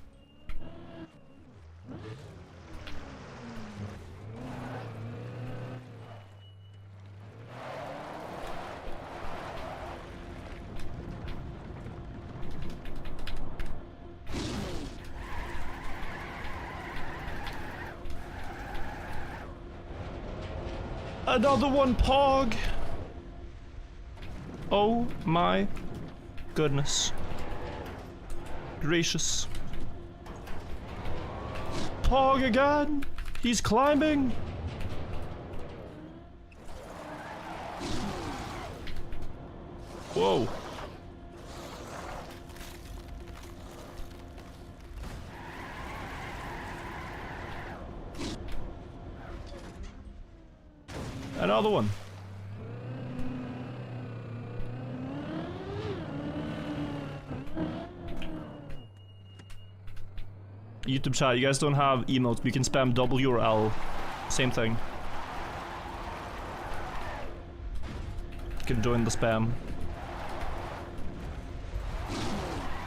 Another one, Pog! Oh my goodness. Gracious. Pog again! He's climbing! Whoa. Another one. YouTube chat, you guys don't have emotes, but you can spam W or L. Same thing. You can join the spam.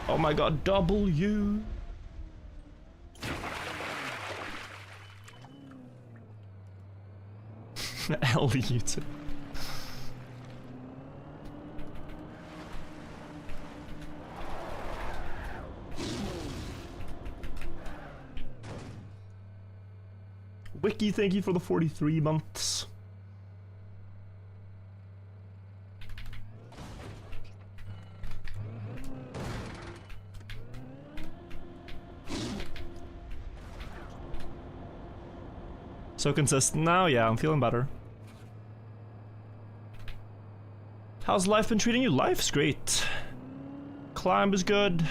Oh my god, W! L YouTube. Wiki, thank you for the 43 months. So consistent now? Yeah, I'm feeling better. How's life been treating you? Life's great. Climb is good.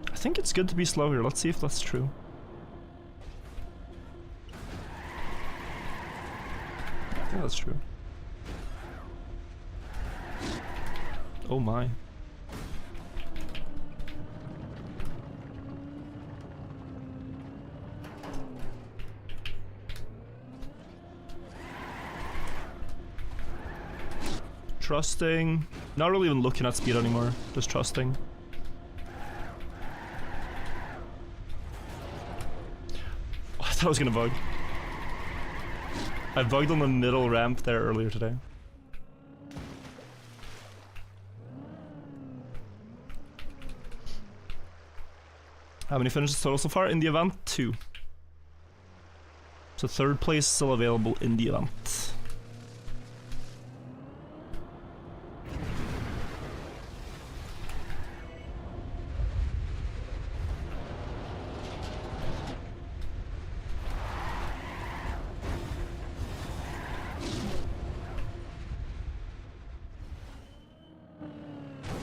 I think it's good to be slow here. Let's see if that's true. I think that's true. Oh my. Trusting. Not really even looking at speed anymore. Just trusting. Oh, I thought I was gonna bug. I bugged on the middle ramp there earlier today. How many finishes total so far? In the event, 2. So 3rd place still available in the event.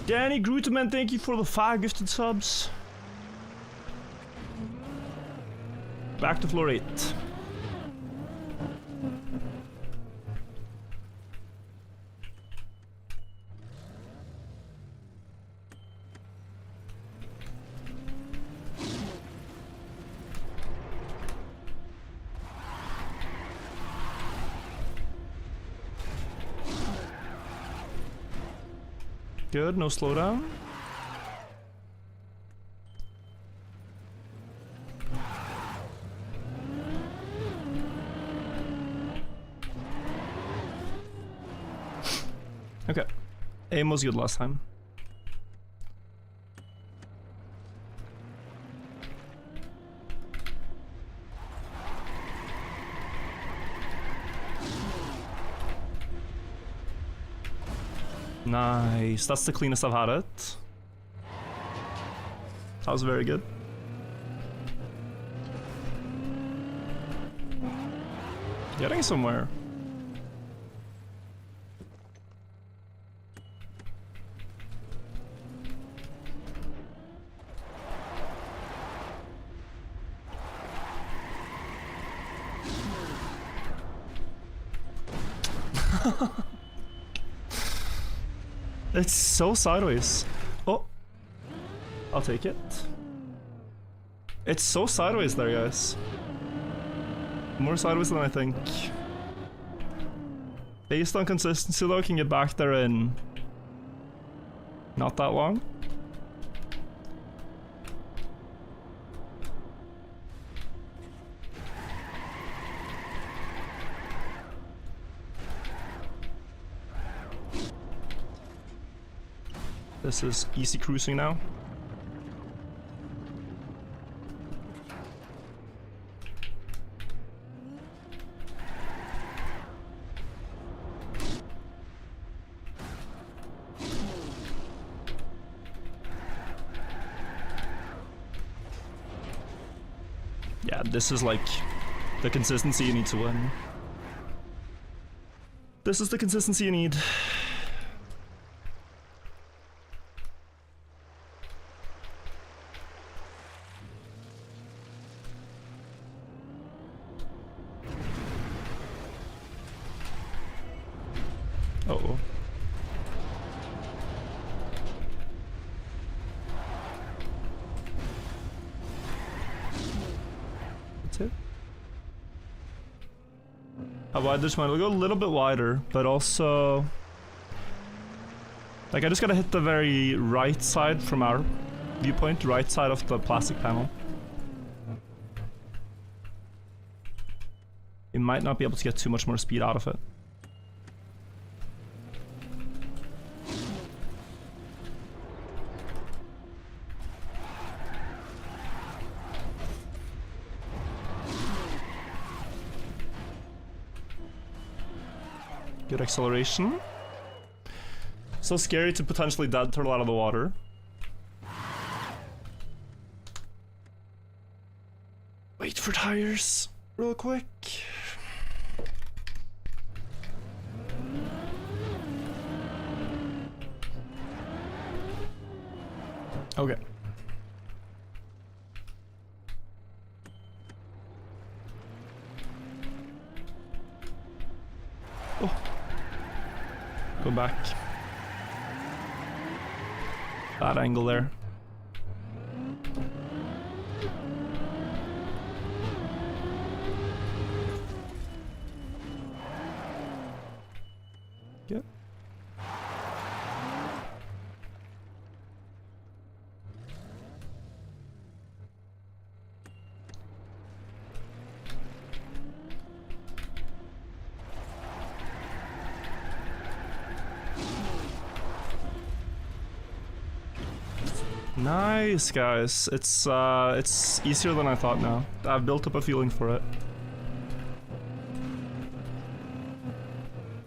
Danny Gruteman, thank you for the 5 gifted subs. Back to floor 8. Good, no slowdown. Okay. Aim was good last time. Nice. That's the cleanest I've had it. That was very good. Getting somewhere. It's so sideways. Oh. I'll take it. It's so sideways there, guys. More sideways than I think. Based on consistency though, I can get back there in not that long. This is easy cruising now. Yeah, this is like the consistency you need to win. This is the consistency you need. Uh-oh. That's it. How wide this one? We'll go a little bit wider, but also... Like, I just gotta hit the very right side from our viewpoint, right side of the plastic panel. You might not be able to get too much more speed out of it. Good acceleration. So scary to potentially dead turtle out of the water. Wait for tires real quick. Okay. Oh. Go back. That angle there. Yep. Nice, guys. It's easier than I thought now. I've built up a feeling for it.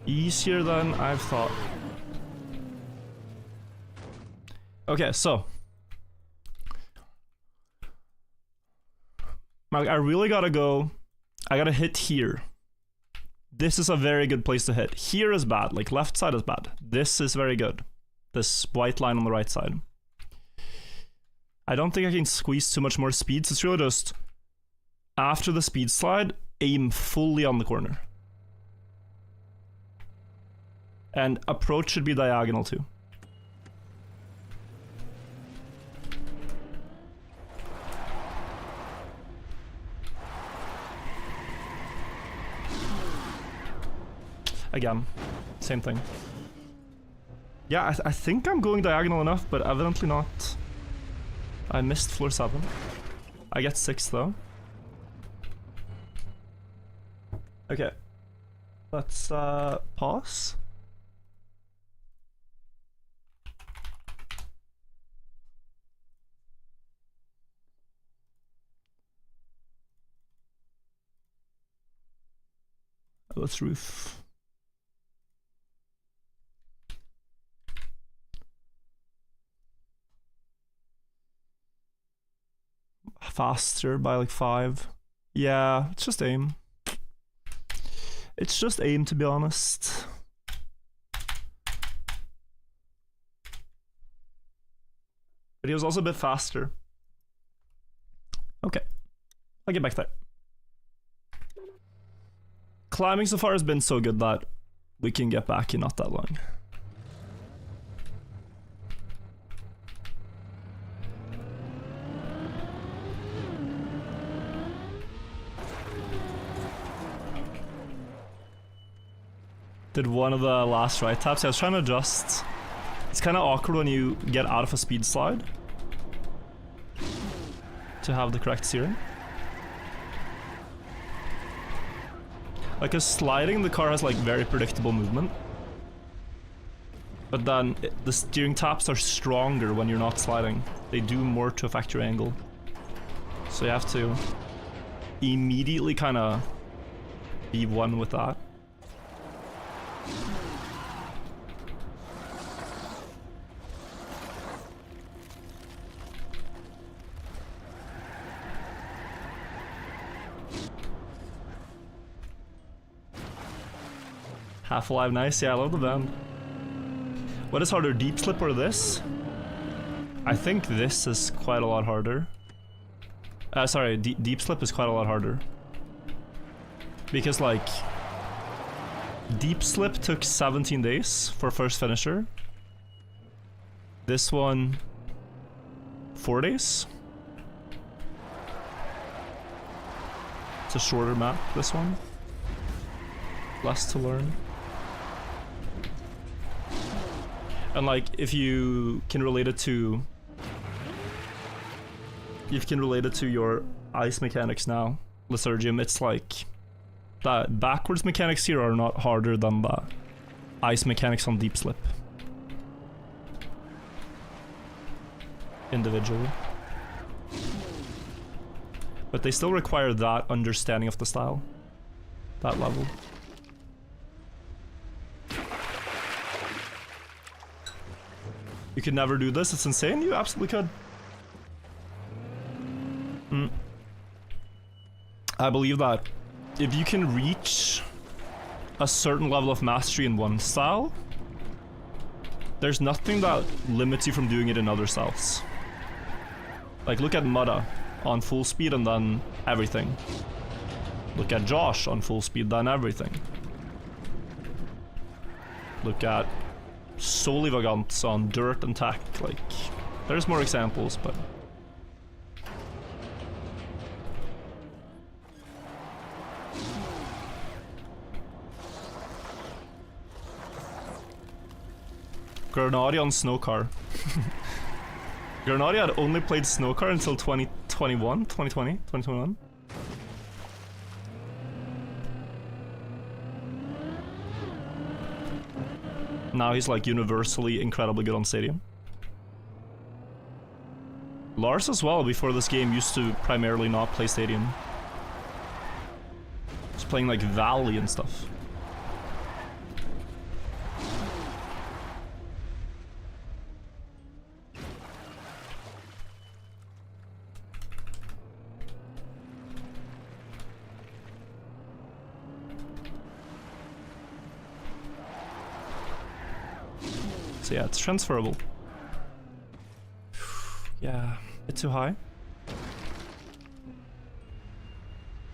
Easier than I've thought. Okay, so. I really gotta go. I gotta hit here. This is a very good place to hit. Here is bad, like left side is bad. This is very good. This white line on the right side. I don't think I can squeeze too much more speed, so it's really just after the speed slide, aim fully on the corner. And approach should be diagonal too. Again, same thing. Yeah, I think I'm going diagonal enough, but evidently not. I missed floor 7. I get 6 though. Okay. Let's pause. Let's roof. Faster by like 5. Yeah, it's just aim. It's just aim, to be honest. But he was also a bit faster. Okay, I'll get back there. Climbing so far has been so good that we can get back in not that long. Did one of the last right taps. I was trying to adjust. It's kind of awkward when you get out of a speed slide to have the correct steering. Like, as sliding, the car has like very predictable movement. But then the steering taps are stronger when you're not sliding. They do more to affect your angle. So you have to immediately kind of be one with that. Half Alive, nice. Yeah, I love the band. What is harder, Deep Slip or this? I think this is quite a lot harder. Sorry, Deep Slip is quite a lot harder. Because, like, Deep Slip took 17 days for first finisher. This one, 4 days. It's a shorter map, this one. Less to learn. And like, if you can relate it to... If you can relate it to your ice mechanics now, Lysurgium, it's like... The backwards mechanics here are not harder than the ice mechanics on Deep Slip. Individually. But they still require that understanding of the style. That level. You could never do this, it's insane? You absolutely could. I believe that if you can reach a certain level of mastery in one style, there's nothing that limits you from doing it in other styles. Like, look at Mudda on full speed and then everything. Look at Josh on full speed, then everything. Look at Solivagants on dirt and tack. Like, there's more examples, but... Grenadier on Snowcar. Grenadier had only played Snowcar until 2021, 2020, 2021. Now he's like universally incredibly good on Stadium. Lars as well, before this game, used to primarily not play Stadium. He's playing like Valley and stuff. So yeah, it's transferable. Yeah, a bit too high.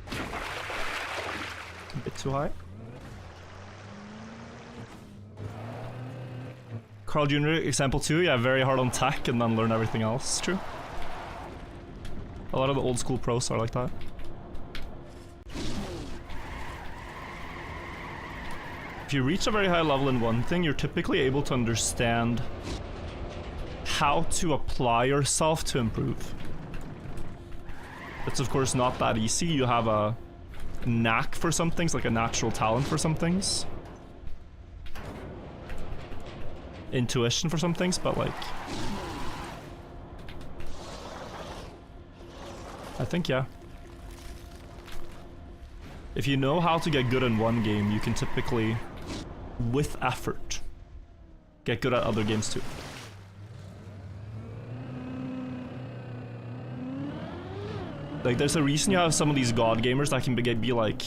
A bit too high. Carl Jr. example 2, yeah, very hard on tech and then learn everything else. True. A lot of the old school pros are like that. If you reach a very high level in one thing, you're typically able to understand how to apply yourself to improve. It's of course not that easy. You have a knack for some things, like a natural talent for some things. Intuition for some things, but like... I think, yeah. If you know how to get good in one game, you can typically, with effort, get good at other games too. Like, there's a reason you have some of these god gamers that can be like...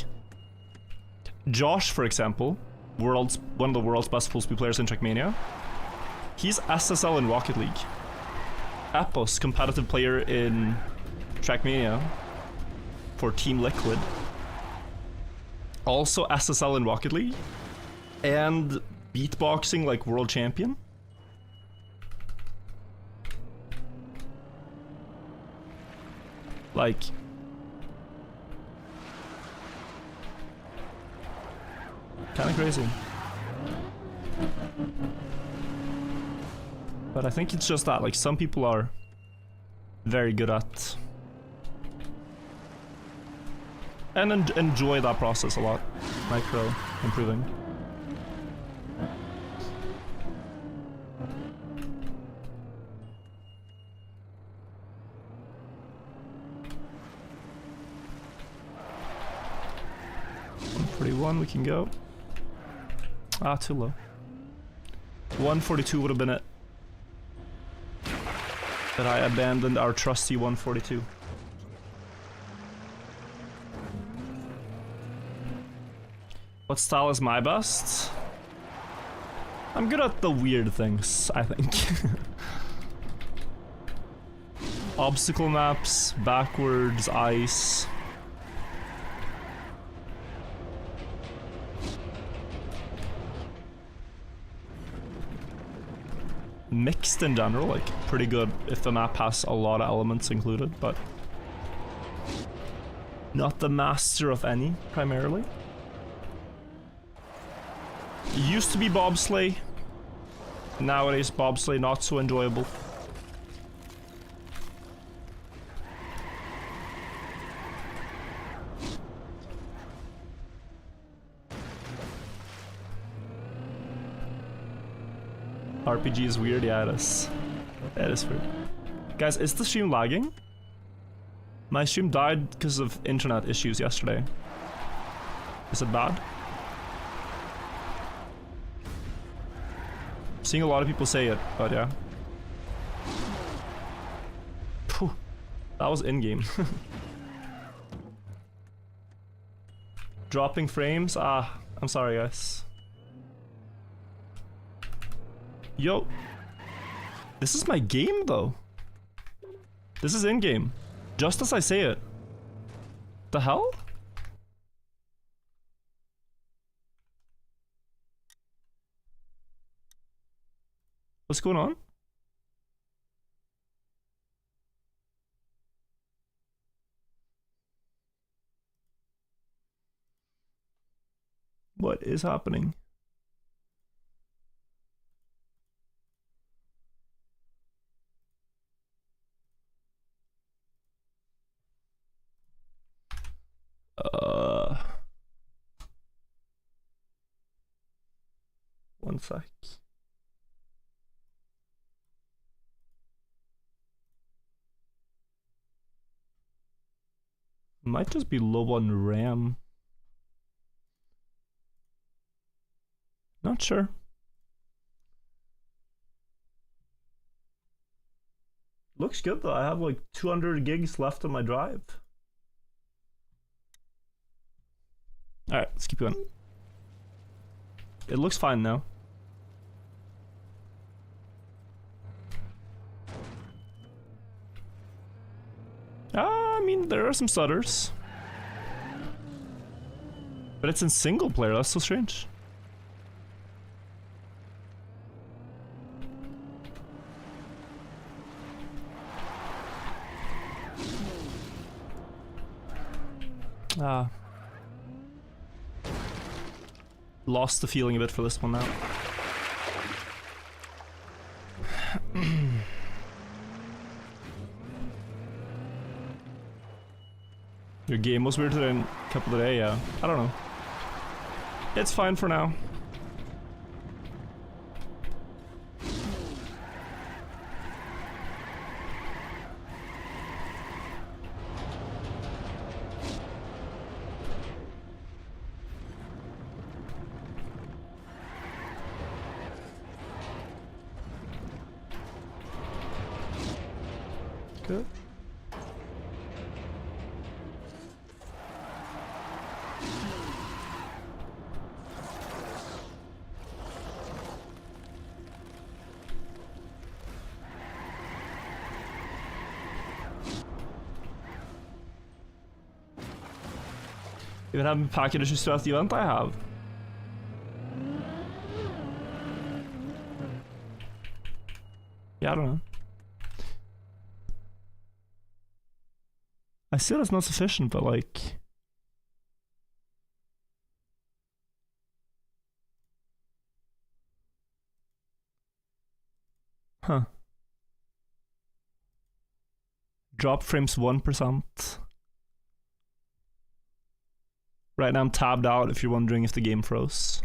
Josh, for example, one of the world's best full speed players in Trackmania. He's SSL in Rocket League. Epos, competitive player in Trackmania for Team Liquid. Also SSL in Rocket League. And beatboxing like world champion. Like... kinda crazy. But I think it's just that, like, some people are very good at... and enjoy that process a lot. Micro improving. $141 we can go. Ah, too low. 142 would have been it. But I abandoned our trusty 142. What style is my best? I'm good at the weird things, I think. Obstacle maps, backwards, ice. Mixed in general, like pretty good if the map has a lot of elements included, but not the master of any, primarily. It used to be bobsleigh. Nowadays, bobsleigh not so enjoyable. RPG is weird, yeah, it is. It is weird. Guys, is the stream lagging? My stream died because of internet issues yesterday. Is it bad? Seeing a lot of people say it, but yeah. Phew, that was in-game. Dropping frames? Ah, I'm sorry guys. Yo. This is my game though. This is in-game. Just as I say it. The hell? What's going on? What is happening? One sec. Might just be low on RAM. Not sure. Looks good though. I have like 200 gigs left on my drive. Alright, let's keep going. It looks fine now. I mean, there are some stutters. But it's in single player, that's so strange. Lost the feeling a bit for this one now. Your game was weird today, a couple of days, yeah. I don't know. It's fine for now. Good. Even having packet issues throughout the event, I have. Yeah, I don't know. I see that's not sufficient, but like... Huh. Drop frames 1%. Right now I'm tabbed out if you're wondering if the game froze.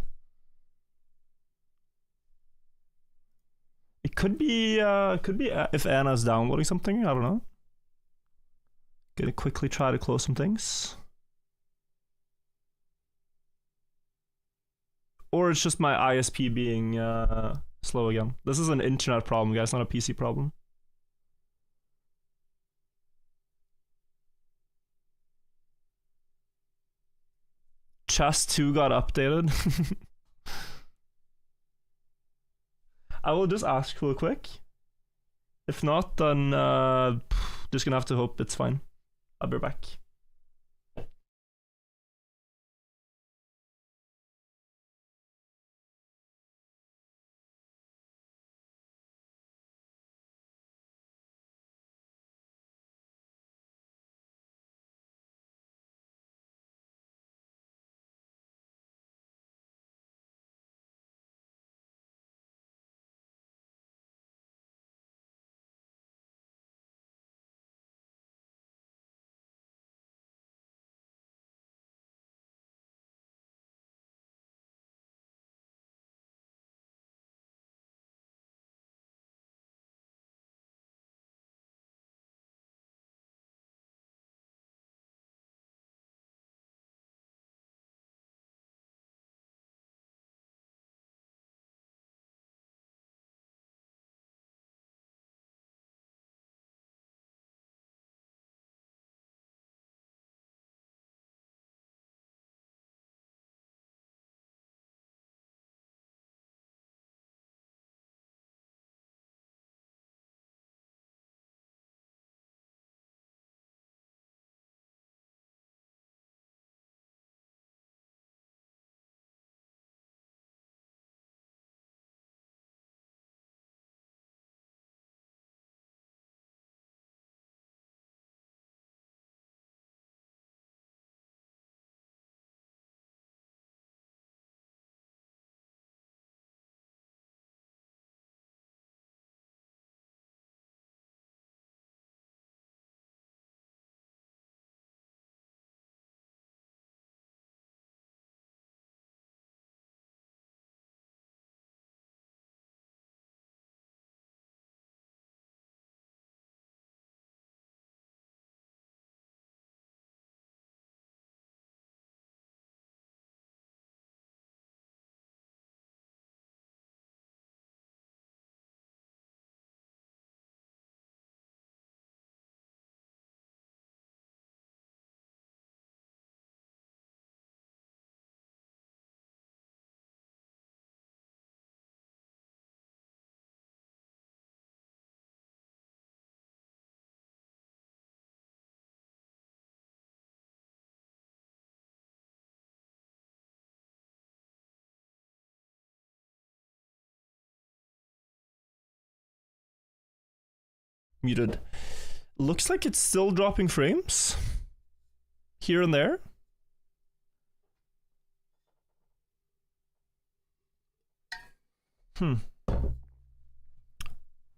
It could be if Anna's downloading something, I don't know. Gonna quickly try to close some things. Or it's just my ISP being slow again. This is an internet problem, guys, not a PC problem. Chess 2 got updated. I will just ask real quick. If not, then just gonna have to hope it's fine. I'll be back. Muted. Looks like it's still dropping frames here and there.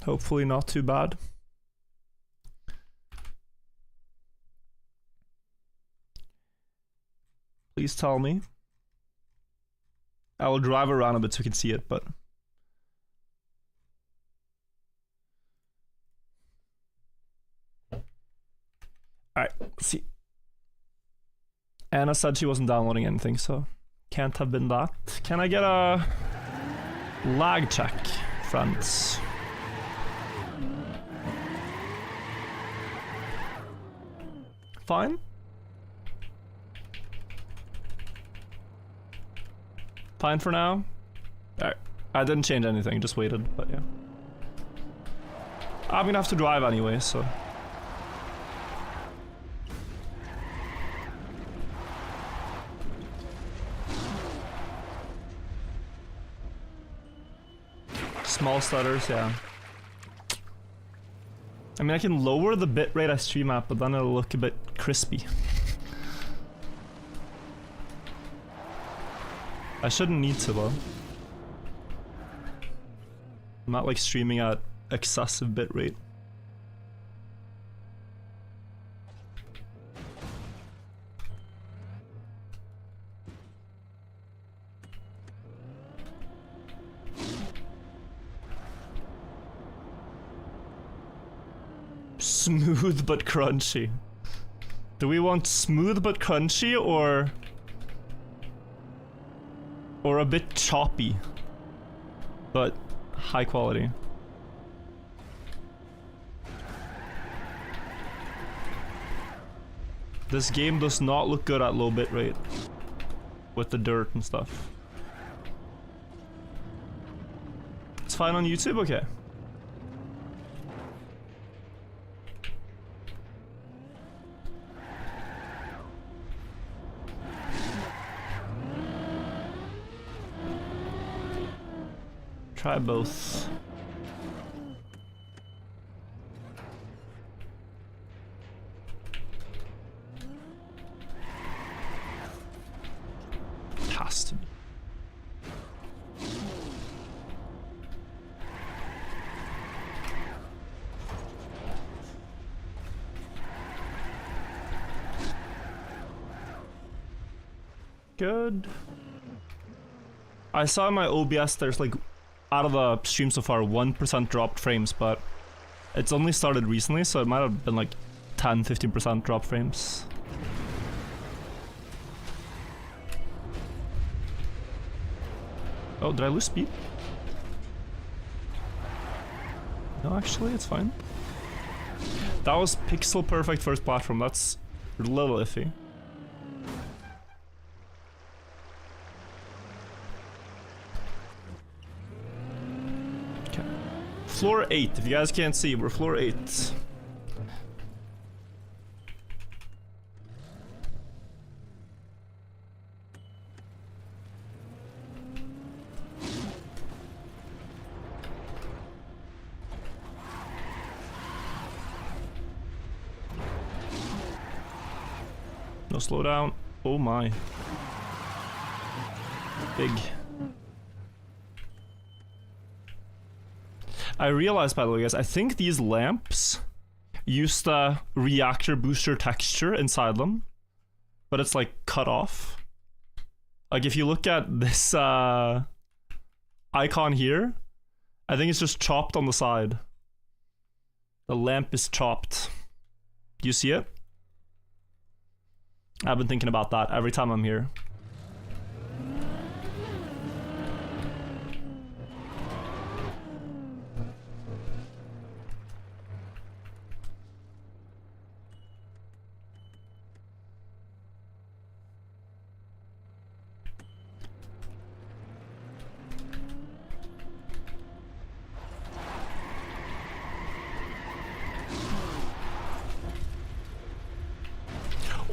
Hopefully not too bad. Please tell me. I will drive around a bit so you can see it, but alright, let's see. Anna said she wasn't downloading anything, so can't have been that. Can I get a lag check, friends? Fine. Fine for now. Alright. I didn't change anything, just waited, but yeah. I'm gonna have to drive anyway, so. Small stutters, yeah. I mean, I can lower the bitrate I stream at, but then it'll look a bit crispy. I shouldn't need to though. I'm not like streaming at excessive bitrate. Smooth but crunchy. Do we want smooth but crunchy or a bit choppy but high quality? This game does not look good at low bitrate with the dirt and stuff. It's fine on YouTube? Okay. Try both. It has to be. Good. I saw in my OBS there's like, out of the stream so far, 1% dropped frames, but it's only started recently, so it might have been like 10-15% drop frames. Oh, did I lose speed? No, actually, it's fine. That was pixel perfect first platform, that's a little iffy. Floor 8, if you guys can't see, we're floor 8. No slowdown. Oh my. Big. I realized, by the way, guys, I think these lamps use the reactor booster texture inside them, but it's like cut off. Like if you look at this icon here, I think it's just chopped on the side. The lamp is chopped. Do you see it? I've been thinking about that every time I'm here.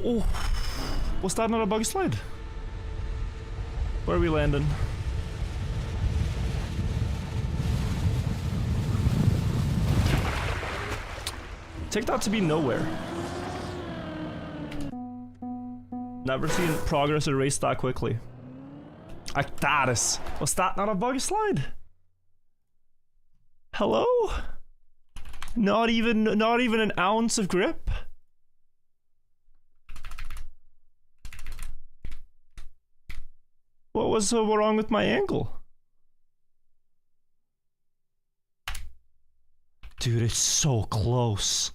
Oh, was that not a bug slide? Where are we landing? Take that to be nowhere. Never seen progress erased that quickly. Was that not a bug slide? Hello? Not even an ounce of grip? What was so wrong with my angle? Dude, it's so close.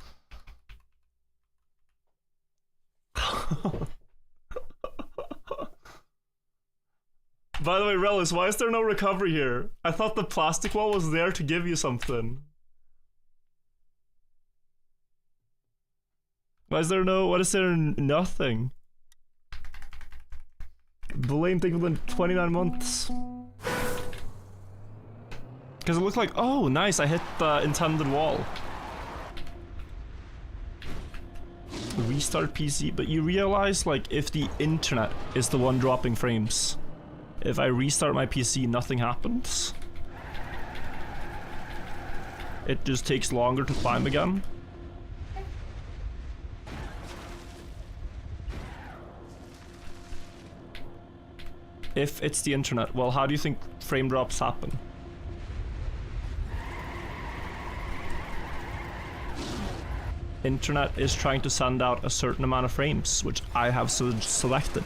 By the way, Relis, why is there no recovery here? I thought the plastic wall was there to give you something. Why is there nothing? Blame thing within 29 months. Because it looked like, oh, nice, I hit the intended wall. Restart PC, but you realize, like, if the internet is the one dropping frames, if I restart my PC, nothing happens. It just takes longer to climb again. If it's the internet, well, how do you think frame drops happen? Internet is trying to send out a certain amount of frames, which I have selected,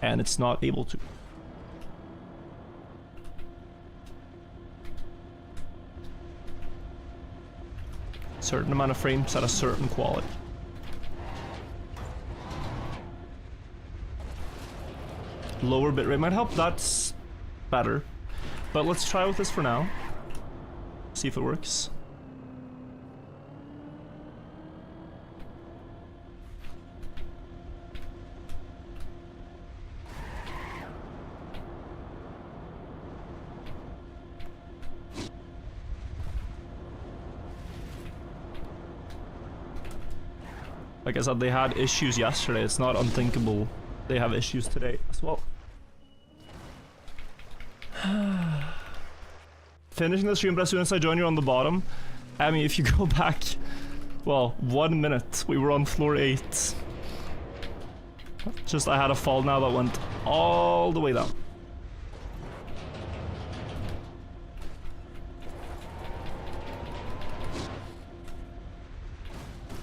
and it's not able to. Certain amount of frames at a certain quality. Lower bitrate might help, that's better. But let's try with this for now. See if it works. Like I said, they had issues yesterday. It's not unthinkable they have issues today as well. Finishing the stream, but as soon as I join you on the bottom, I mean, if you go back, well, 1 minute, we were on floor 8. Just I had a fall now that went all the way down.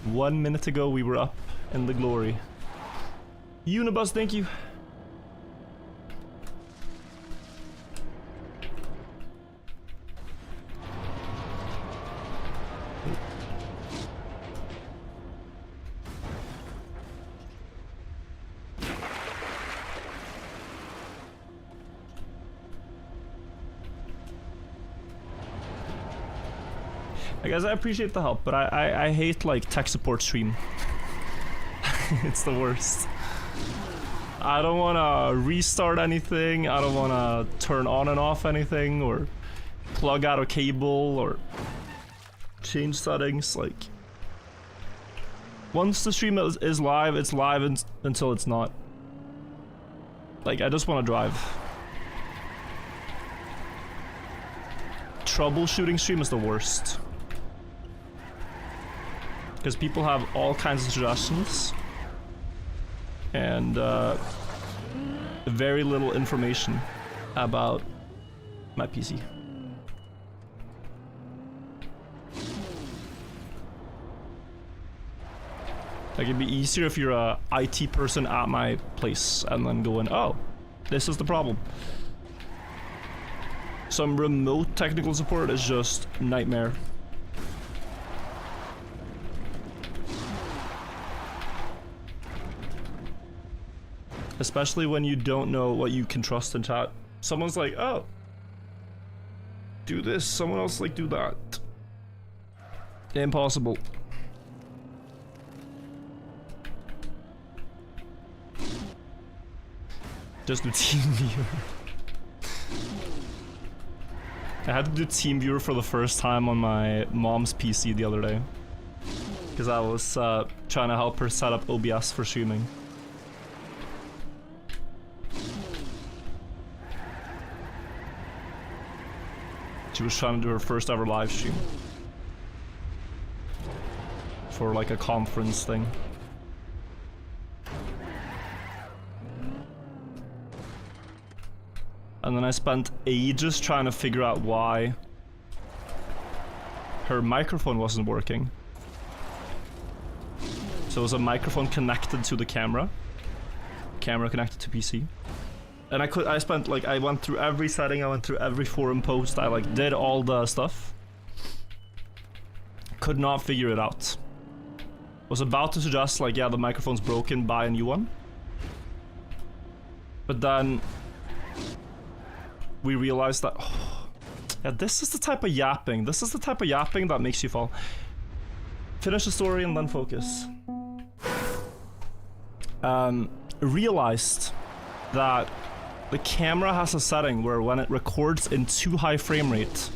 One minute ago, we were up in the glory. Unibus, thank you. I guess I appreciate the help, but I hate like tech support stream. It's the worst. I don't want to restart anything. I don't want to turn on and off anything or plug out a cable or change settings. Like, once the stream is live, it's live until it's not. Like, I just want to drive. Troubleshooting stream is the worst. Because people have all kinds of suggestions. And very little information about my PC. Like, it'd be easier if you're a IT person at my place and then going, oh, this is the problem. Some remote technical support is just nightmare. Especially when you don't know what you can trust in chat. Someone's like, oh, do this. Someone else like, do that. Impossible. Just do TeamViewer. I had to do TeamViewer for the first time on my mom's PC the other day. Because I was trying to help her set up OBS for streaming. She was trying to do her first ever live stream for like a conference thing. And then I spent ages trying to figure out why her microphone wasn't working. So it was a microphone connected to the camera connected to PC. And I went through every setting, I went through every forum post, I like did all the stuff. Could not figure it out. Was about to suggest like, yeah, the microphone's broken, buy a new one. But then we realized that, oh, yeah, this is the type of yapping. This is the type of yapping that makes you fall. Finish the story and then focus. Realized that the camera has a setting where when it records in too high frame rate,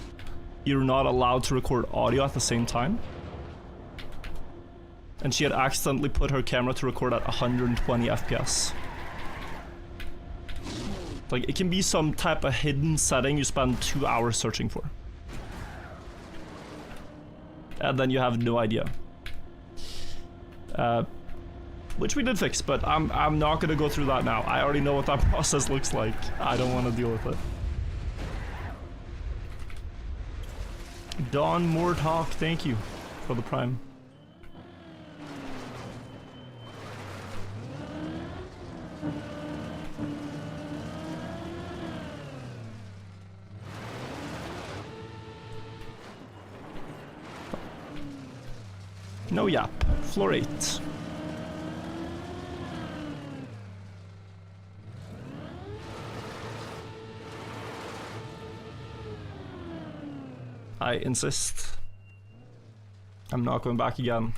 you're not allowed to record audio at the same time. And she had accidentally put her camera to record at 120 FPS. Like, it can be some type of hidden setting you spend 2 hours searching for. And then you have no idea. Which we did fix, but I'm not gonna go through that now. I already know what that process looks like. I don't want to deal with it. Dawn Mordhawk, thank you for the prime. No yap. Floor 8. I insist. I'm not going back again.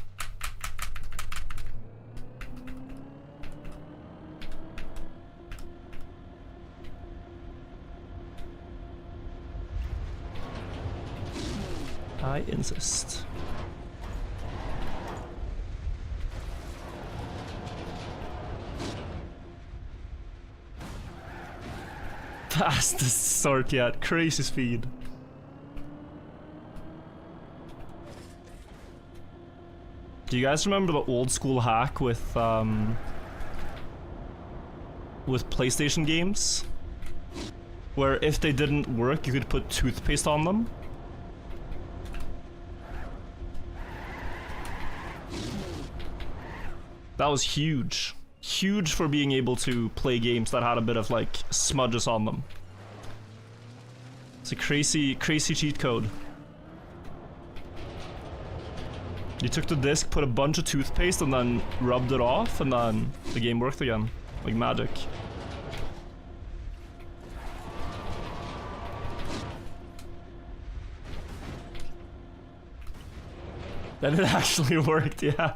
I insist. Fastest start yet. Crazy speed. Do you guys remember the old school hack with PlayStation games? Where if they didn't work, you could put toothpaste on them? That was huge. Huge for being able to play games that had a bit of like smudges on them. It's a crazy cheat code. You took the disc, put a bunch of toothpaste, and then rubbed it off, and then the game worked again. Like magic. Then it actually worked, yeah.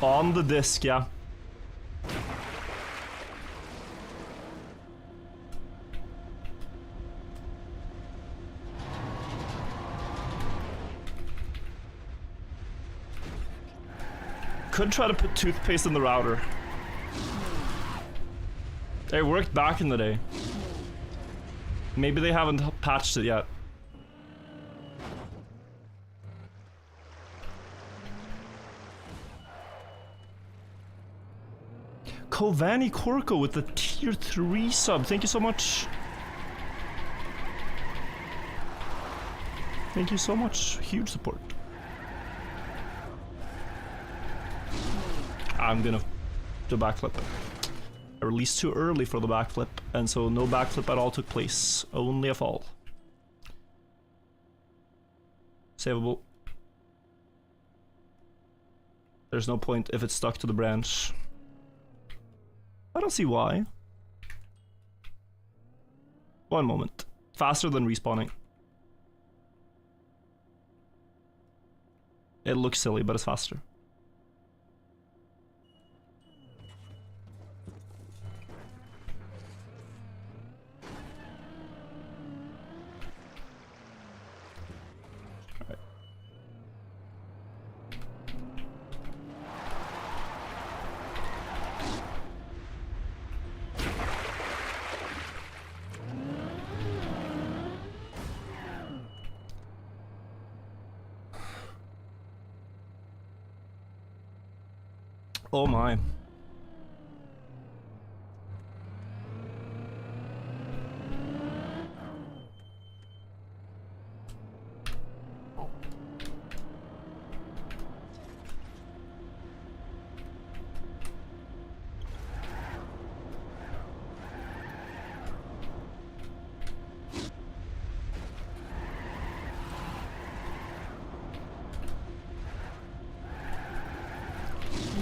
On the disc, yeah. Could try to put toothpaste in the router. It worked back in the day. Maybe they haven't patched it yet. Kovani Korko with the tier 3 sub. Thank you so much. Thank you so much. Huge support. I'm gonna do backflip. I released too early for the backflip, and so no backflip at all took place. Only a fall. Saveable. There's no point if it's stuck to the branch. I don't see why. One moment. Faster than respawning. It looks silly, but it's faster. Oh my.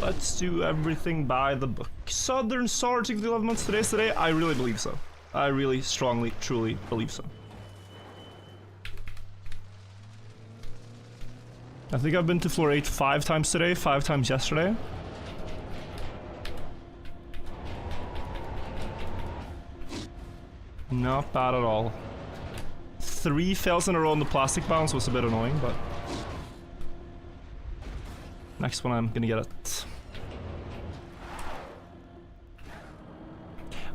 Let's do everything by the book. Southern Sword took the 11 months today? I really believe so. I really strongly, truly believe so. I think I've been to floor 8 5 times today, 5 times yesterday. Not bad at all. 3 fails in a row on the plastic bounce was a bit annoying, but... next one I'm gonna get it.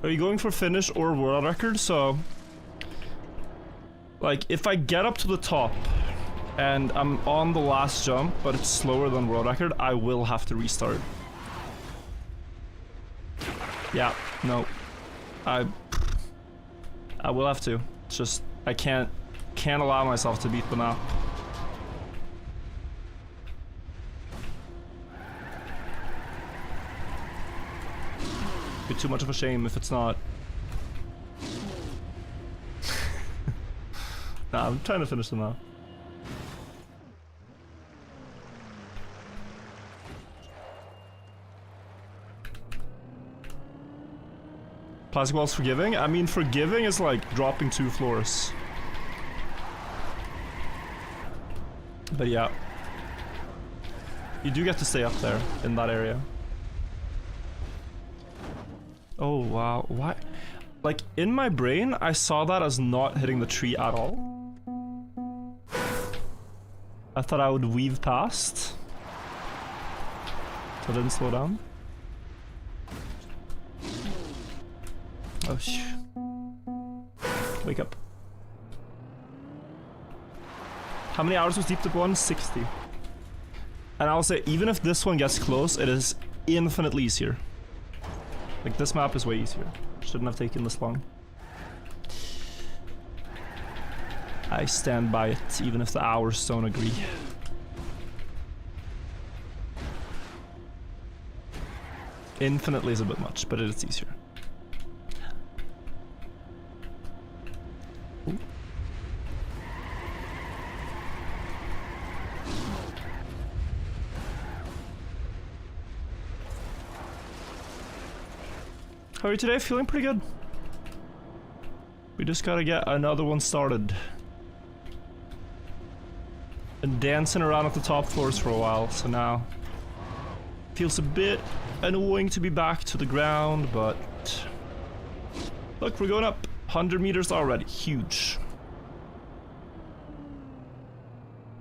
Are you going for finish or world record? So, like, if I get up to the top and I'm on the last jump, but it's slower than world record, I will have to restart. Yeah, no. I will have to. It's just, I can't allow myself to beat the map. Be too much of a shame if it's not. Nah, I'm trying to finish them now. Plastic wall's forgiving? I mean, forgiving is like dropping 2 floors. But yeah. You do get to stay up there, in that area. Oh wow, why? Like, in my brain, I saw that as not hitting the tree at all. I thought I would weave past. So I didn't slow down. Oh shh. Wake up. How many hours was Deep Dip 1? 60. And I'll say, even if this one gets close, it is infinitely easier. Like, this map is way easier. Shouldn't have taken this long. I stand by it, even if the hours don't agree. Infinitely is a bit much, but it's easier. Ooh. How are you today? Feeling pretty good. We just gotta get another one started. Been dancing around at the top floors for a while, so now feels a bit annoying to be back to the ground, but look, we're going up 100 meters already. Huge.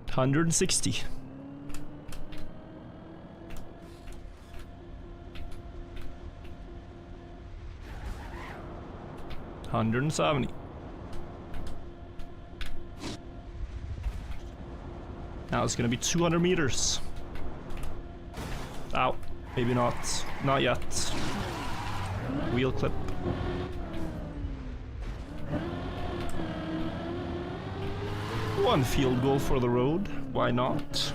160. $170. Now it's gonna be 200 meters. Ow. Maybe not. Not yet. Wheel clip. One field goal for the road. Why not?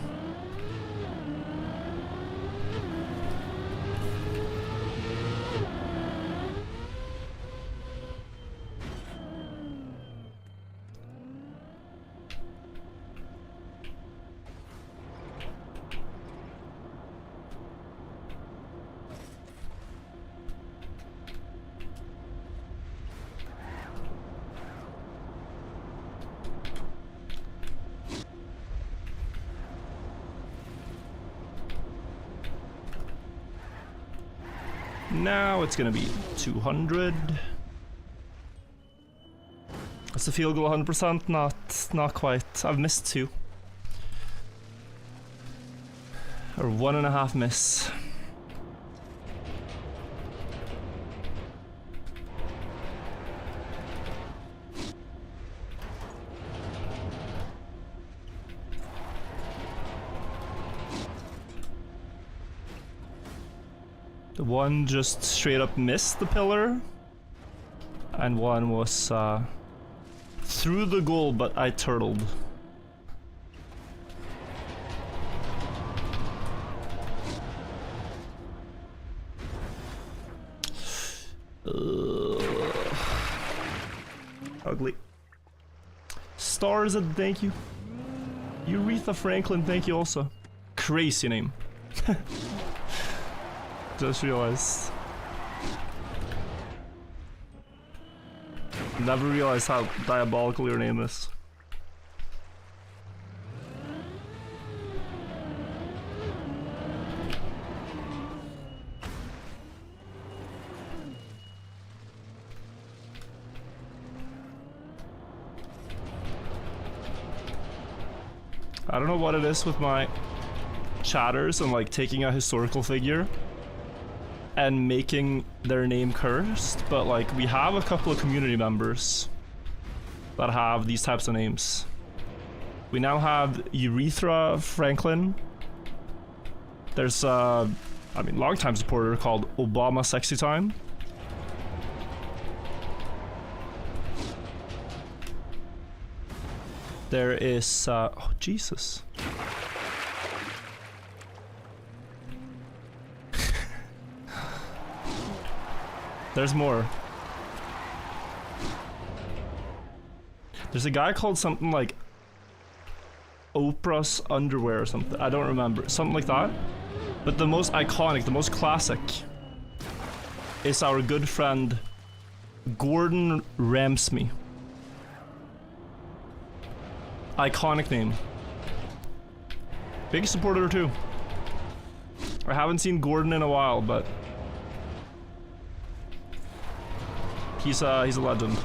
Now it's gonna be 200. It's the field goal 100%? Not quite. I've missed 2. Or 1.5 miss. The one just straight up missed the pillar, and one was through the goal, but I turtled. Ugly. Stars, thank you. Aretha Franklin, thank you also. Crazy name. Just realized. Never realized how diabolical your name is. I don't know what it is with my chatters and like taking a historical figure and making their name cursed, but like we have a couple of community members that have these types of names. We now have Aretha Franklin. There's I mean, longtime supporter called Obama Sexy Time. There is oh Jesus. There's more. There's a guy called something like Oprah's Underwear or something. I don't remember. Something like that. But the most iconic, the most classic is our good friend Gordon Ramsay. Iconic name. Big supporter too. I haven't seen Gordon in a while, but he's a legend.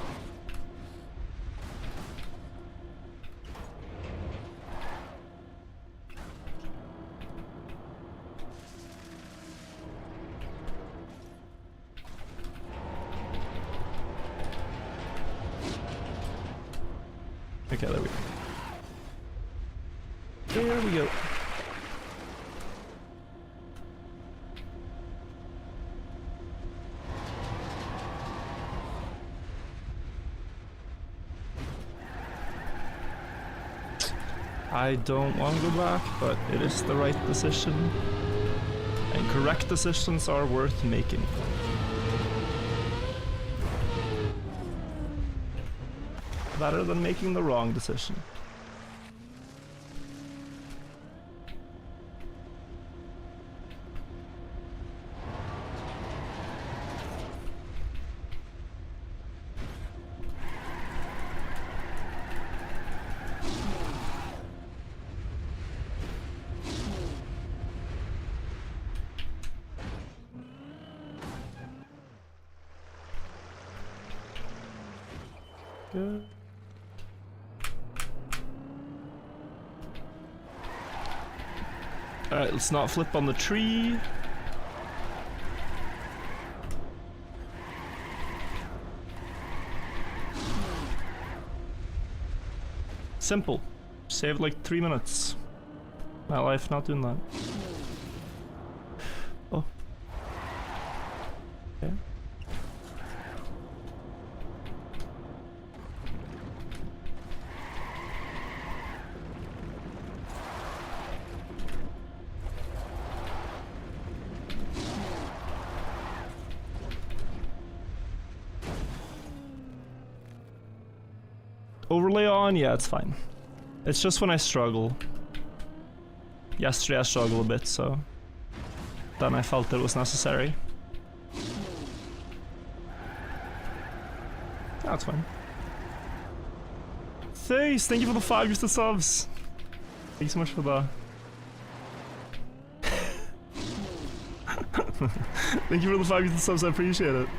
Okay, there we go. There we go. I don't want to go back, but it is the right decision. And correct decisions are worth making. Better than making the wrong decision. Good. Alright, let's not flip on the tree. Simple. Saved like 3 minutes. My life not doing that. Oh. Okay. Overlay on? Yeah, it's fine. It's just when I struggle. Yesterday I struggled a bit, so then I felt it was necessary. That's fine. Thanks, thank you for the 5 gifted subs. Thanks so much for the... Thank you for the 5 gifted subs, I appreciate it.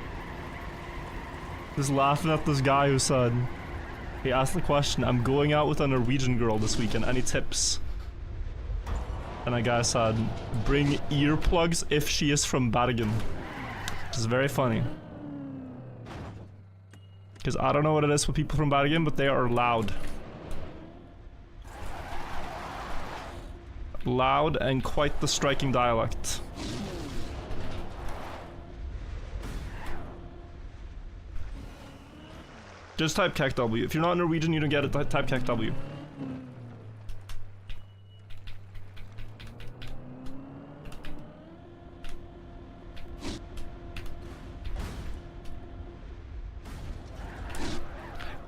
Just laughing at this guy who said, he asked the question, I'm going out with a Norwegian girl this weekend, any tips? And a guy said, bring earplugs if she is from Bergen. Which is very funny. Because I don't know what it is with people from Bergen, but they are loud. Loud and quite the striking dialect. Just type KEKW. If you're not Norwegian, you don't get it, type KEKW.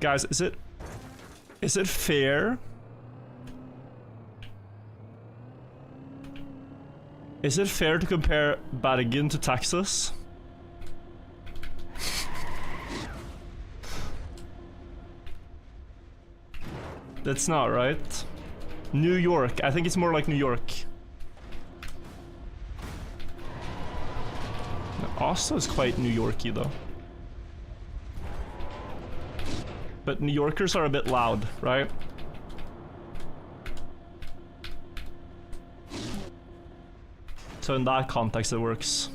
Guys, is it fair? Is it fair to compare Bergen to Texas? That's not right. New York. I think it's more like New York. Oslo is quite New Yorky though. But New Yorkers are a bit loud, right? So in that context it works.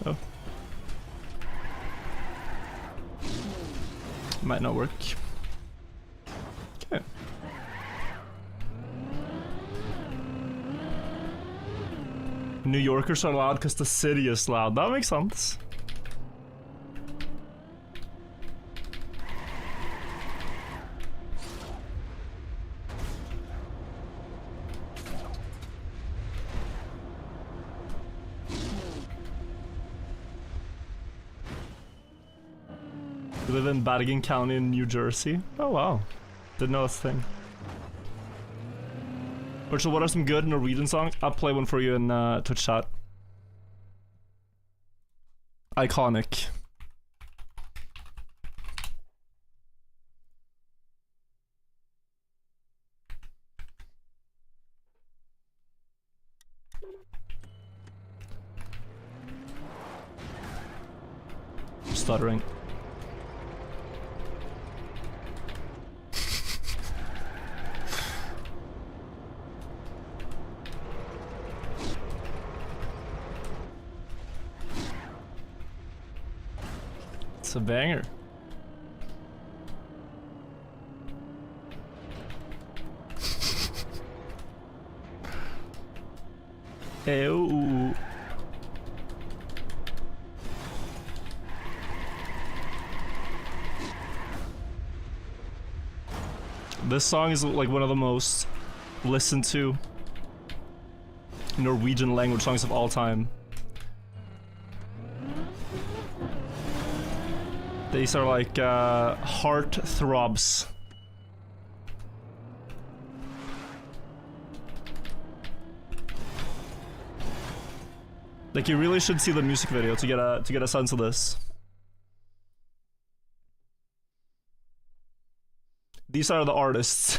Oh. Might not work. Okay. New Yorkers are loud because the city is loud. That makes sense. You live in Bergen County in New Jersey? Oh wow. Didn't know that's a thing. Virtual, what are some good Norwegian songs? I'll play one for you in Twitch chat. Iconic. stuttering. It's a banger. Ew. This song is like one of the most listened to Norwegian language songs of all time. These are like heart throbs. Like you really should see the music video to get a sense of this. These are the artists.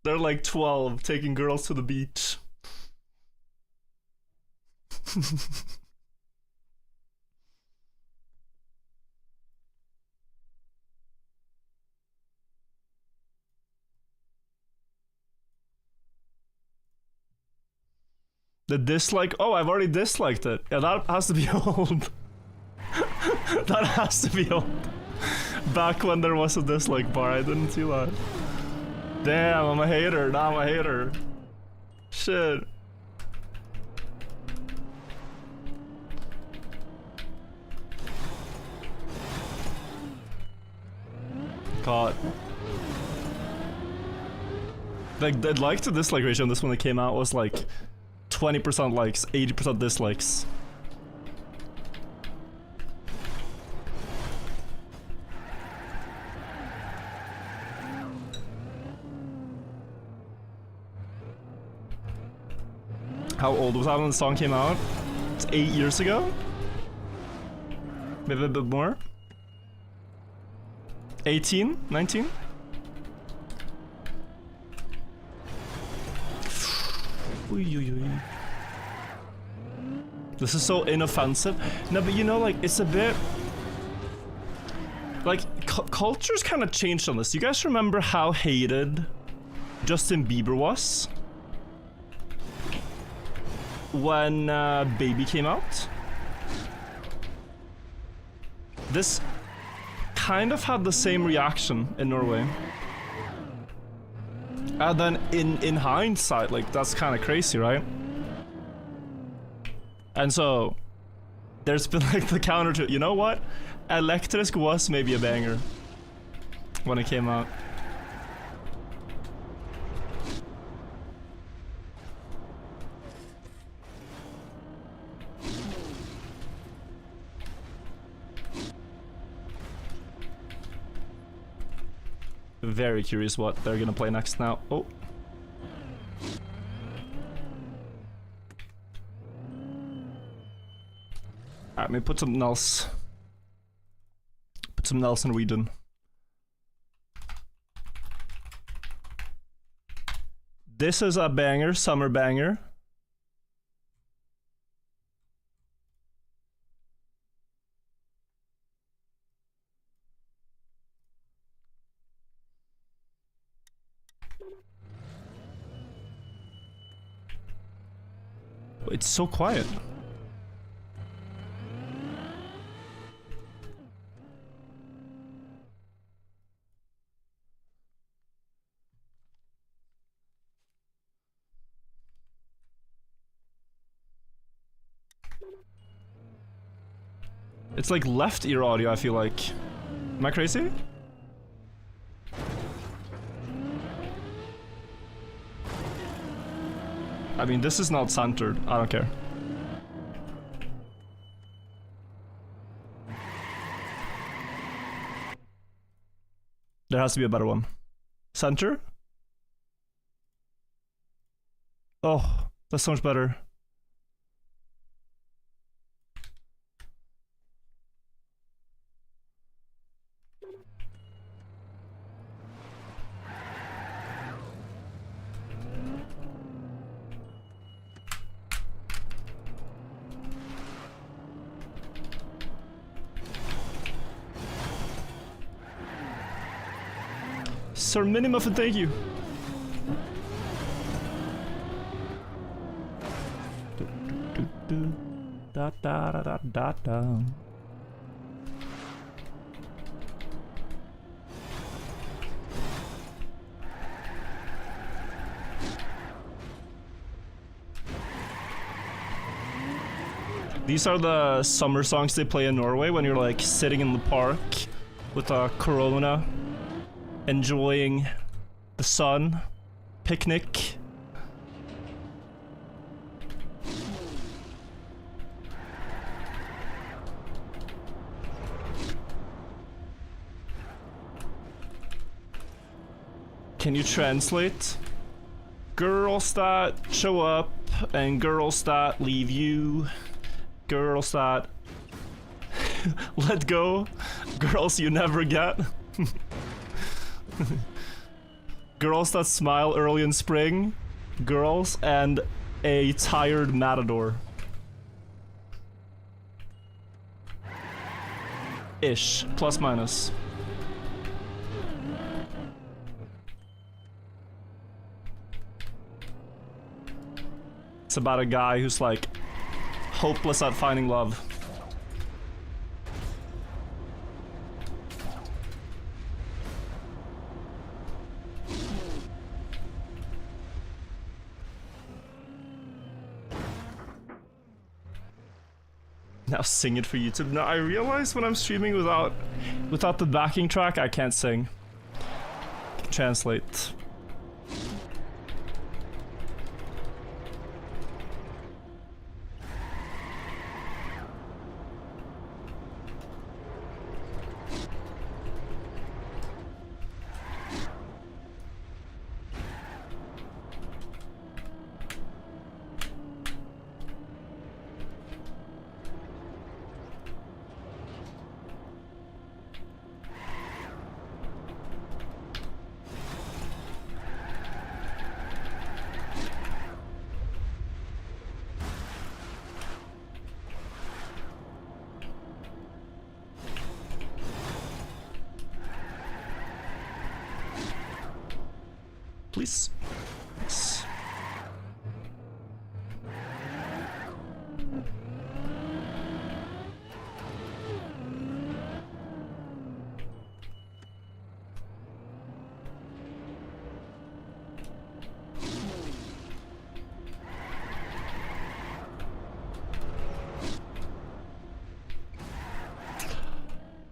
They're like 12 taking girls to the beach. The dislike. Oh, I've already disliked it. Yeah, that has to be old. That has to be old. Back when there was a dislike bar, I didn't see that. Damn, I'm a hater. Now I'm a hater. Shit. God. Like, the like to dislike ratio on this when it came out was like 20% likes, 80% dislikes. How old was that when the song came out? It's 8 years ago? Maybe a bit more? 18? 19? This is so inoffensive. No, but you know, like, it's a bit... Like, culture's kind of changed on this. You guys remember how hated Justin Bieber was? When Baby came out? This kind of had the same reaction in Norway. And then in hindsight, like, that's kind of crazy, right? And so there's been like the counter to, you know what? Elektrisk was maybe a banger when it came out. Very curious what they're gonna play next now. Oh. Alright, let me put something else. Put something else in Norwegian. This is a banger, summer banger. It's so quiet. It's like left ear audio, I feel like. Am I crazy? I mean, this is not centered. I don't care. There has to be a better one. Center? Oh, that's so much better. Sir Minimuffin, thank you. Da da da da da da. These are the summer songs they play in Norway when you're like sitting in the park with a Corona, enjoying the sun, picnic. Can you translate? Girls that show up and girls that leave you. Girls that let go. Girls you never get. Girls that smile early in spring. Girls and a tired matador. Ish. Plus minus. It's about a guy who's like hopeless at finding love. Now sing it for YouTube. Now I realize when I'm streaming without the backing track, I can't sing. Translate. Please. Yes.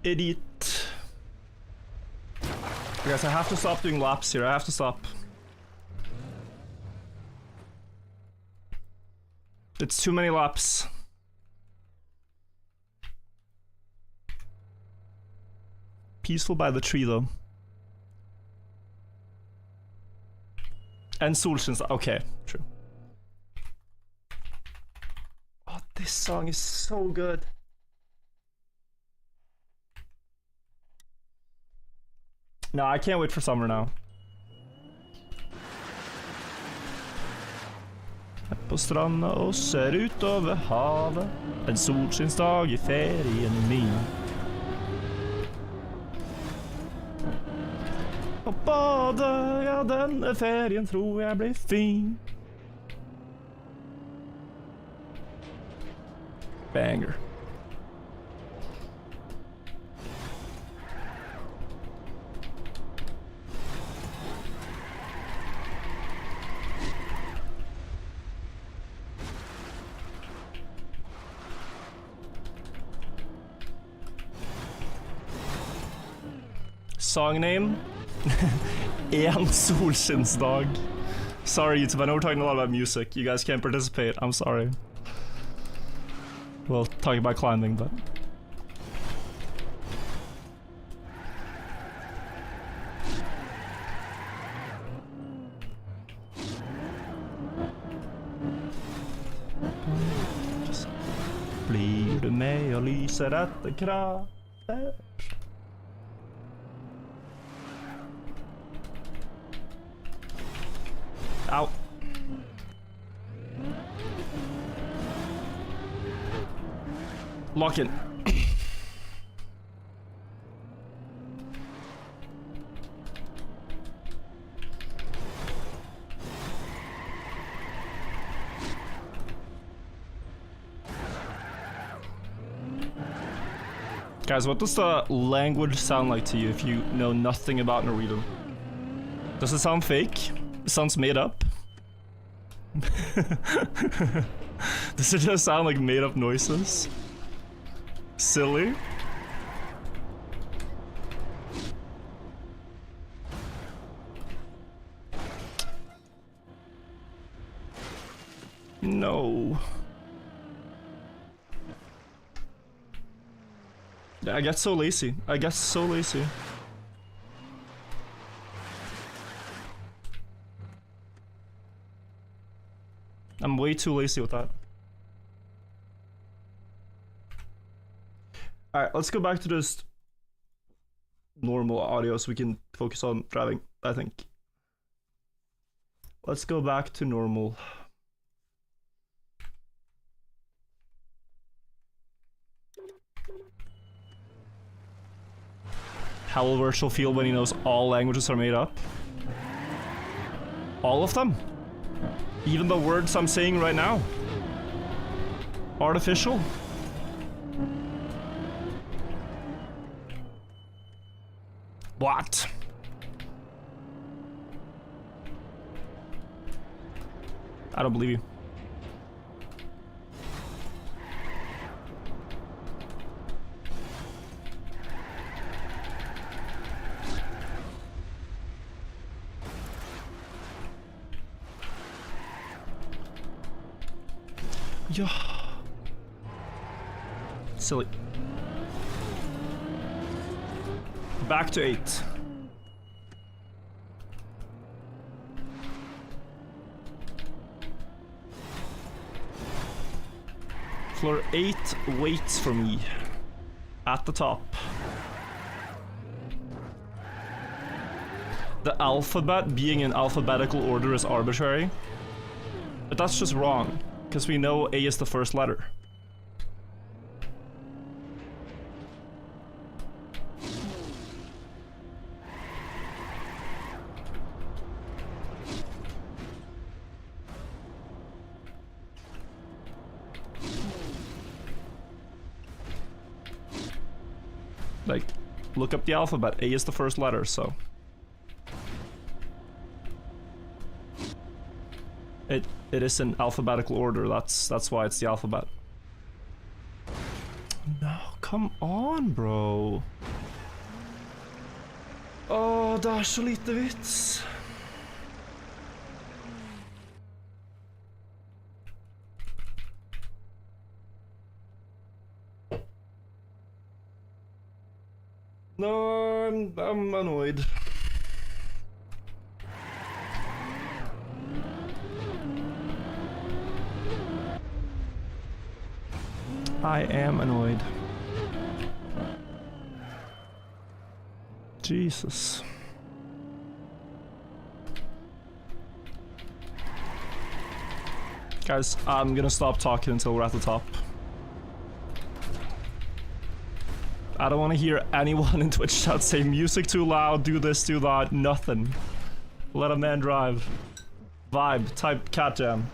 Idiot. Guys, I have to stop doing laps here. I have to stop. It's too many laps. Peaceful by the tree though. And Solskins. Okay, true. Oh, this song is so good. No, I can't wait for summer now. På stranda og ser ut over havet. En solskinnsdag i ferien min. Og bade, ja denne ferien tror jeg blir fin. Banger. Song name? En solskinnsdag. Sorry YouTube, I know we're talking a lot about music. You guys can't participate, I'm sorry. Well, talking about climbing, but... Blir du med og lyser etter kravet? Ow. Lock in. Guys, what does the language sound like to you if you know nothing about Norwegian? Does it sound fake? It sounds made up? Does it just sound like made up noises? Silly? No. I get so lazy. I get so lazy. I'm way too lazy with that. Alright, let's go back to just normal audio so we can focus on driving, I think. Let's go back to normal. How will Virtual feel when he knows all languages are made up? All of them? Even the words I'm saying right now? Artificial? What? I don't believe you. Yeah. Silly. Back to 8. Floor 8 waits for me. At the top. The alphabet being in alphabetical order is arbitrary. But that's just wrong. Because we know A is the first letter. Like, look up the alphabet. A is the first letter, so. It is in alphabetical order. That's why it's the alphabet. No, come on, bro. Åh, det er så lite vits. No, I'm annoyed. I am annoyed. Jesus. Guys, I'm gonna stop talking until we're at the top. I don't want to hear anyone in Twitch chat say music too loud, do this, do that, nothing. Let a man drive. Vibe, type cat jam.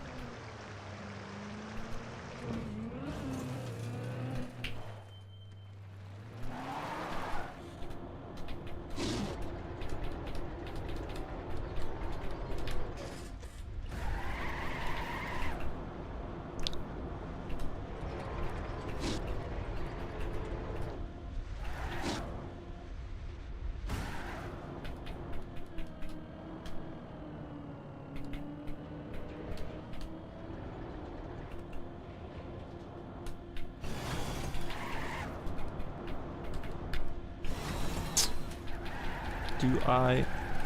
Do I?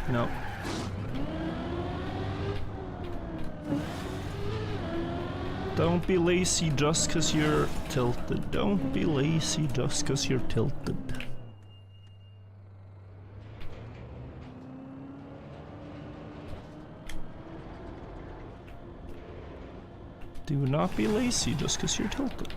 No. Don't be lazy just cause you're tilted. Don't be lazy just cause you're tilted. Do not be lazy just cause you're tilted.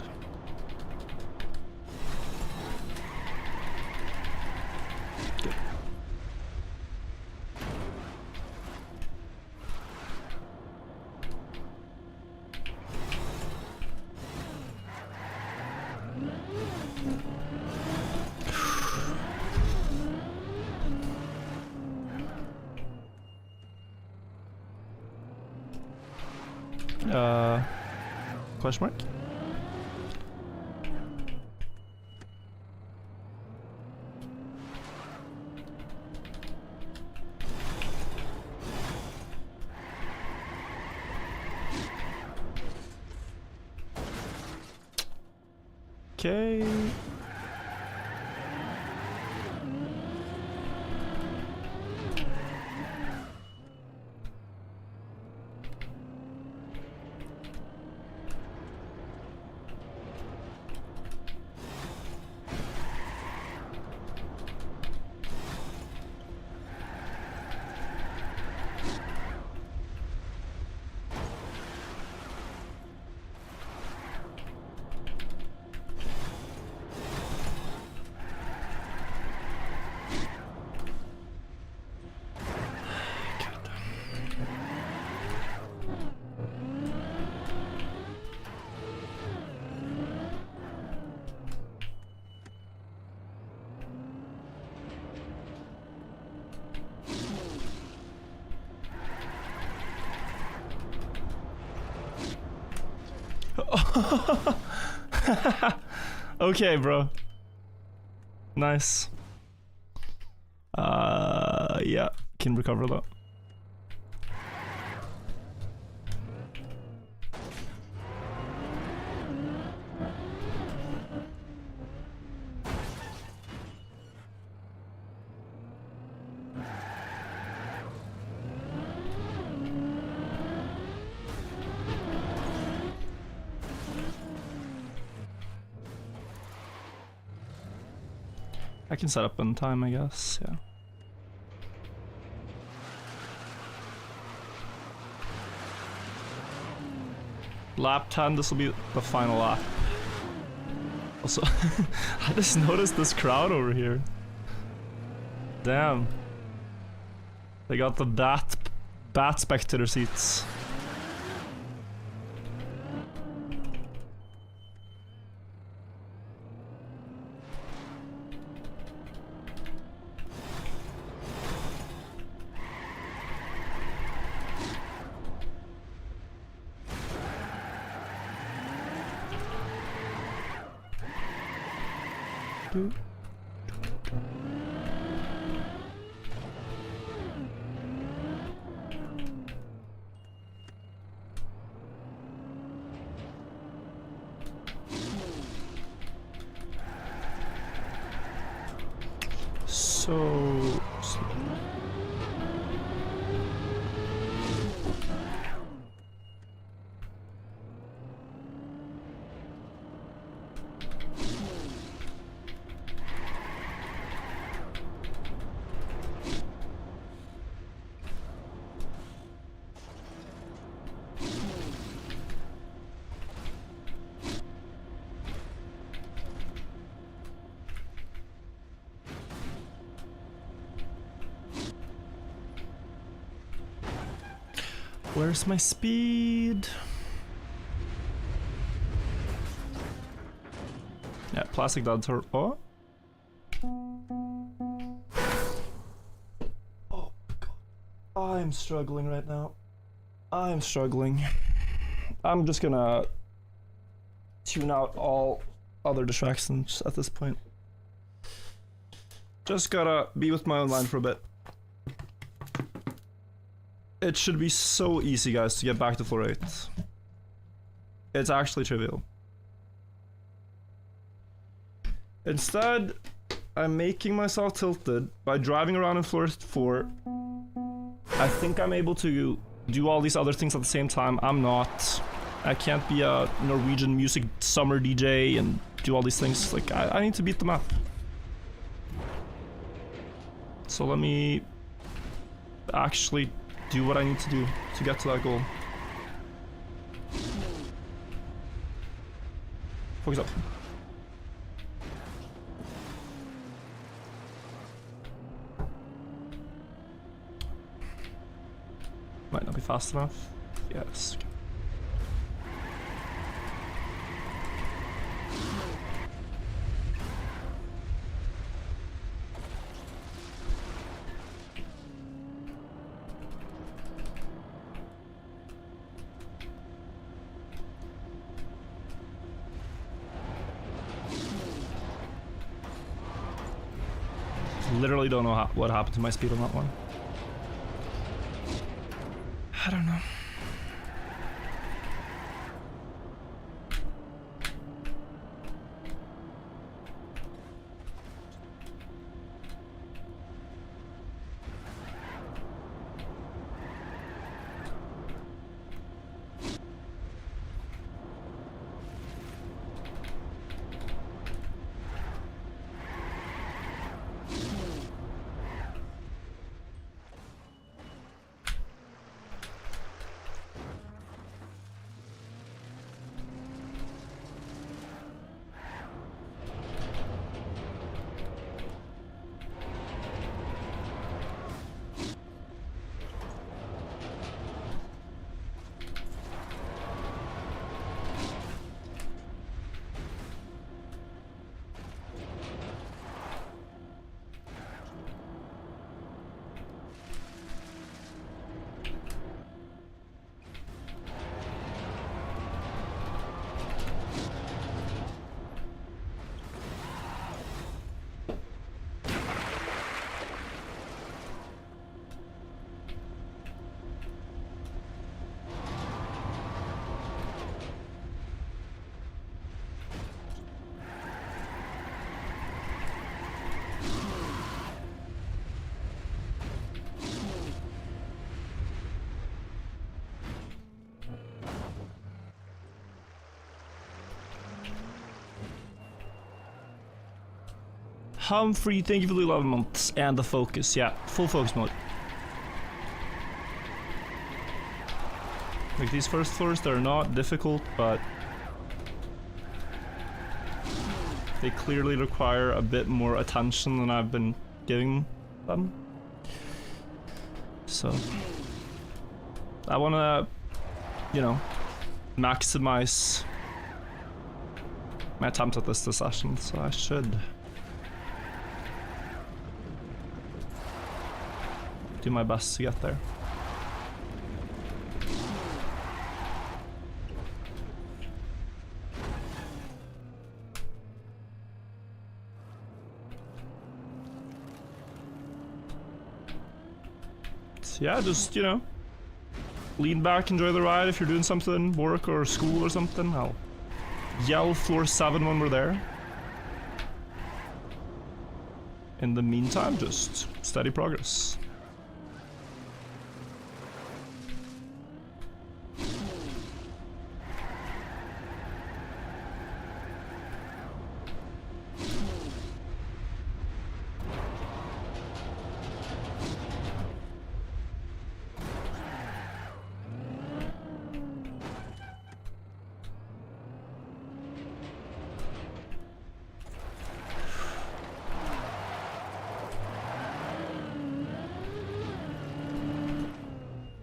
Question mark? Okay. Okay, bro. Nice. Yeah, can recover that. I can set up in time, I guess, yeah. Lap 10, this will be the final lap. Also, I just noticed this crowd over here. Damn. They got the bat spectator seats. So... Where's my speed? Yeah, plastic dot turbo. Oh god. I'm struggling right now. I'm struggling. I'm just gonna tune out all other distractions at this point. Just gotta be with my own mind for a bit. It should be so easy, guys, to get back to floor 8. It's actually trivial. Instead, I'm making myself tilted by driving around in floor 4. I think I'm able to do all these other things at the same time. I'm not. I can't be a Norwegian music summer DJ and do all these things. Like, I need to beat the map. So let me actually do what I need to do to get to that goal. Focus up. Might not be fast enough. Yes. Literally don't know what happened to my speed on that one. I don't know. Humphrey, thank you for the 11 months and the focus. Yeah, full focus mode. Like these first floors, they're not difficult, but they clearly require a bit more attention than I've been giving them. So I want to, you know, maximize my attempts at this session, so I should do my best to get there. So yeah, just, you know, lean back, enjoy the ride. If you're doing something, work or school or something, I'll yell floor 7 when we're there. In the meantime, just steady progress.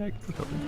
Yeah, good recovery.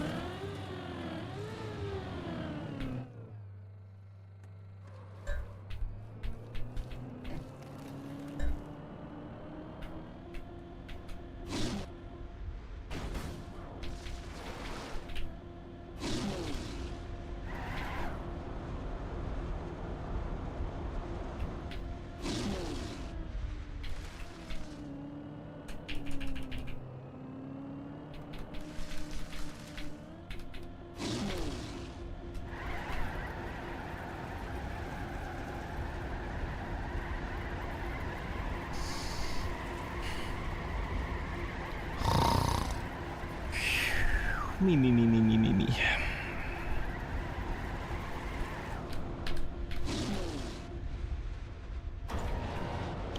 Me.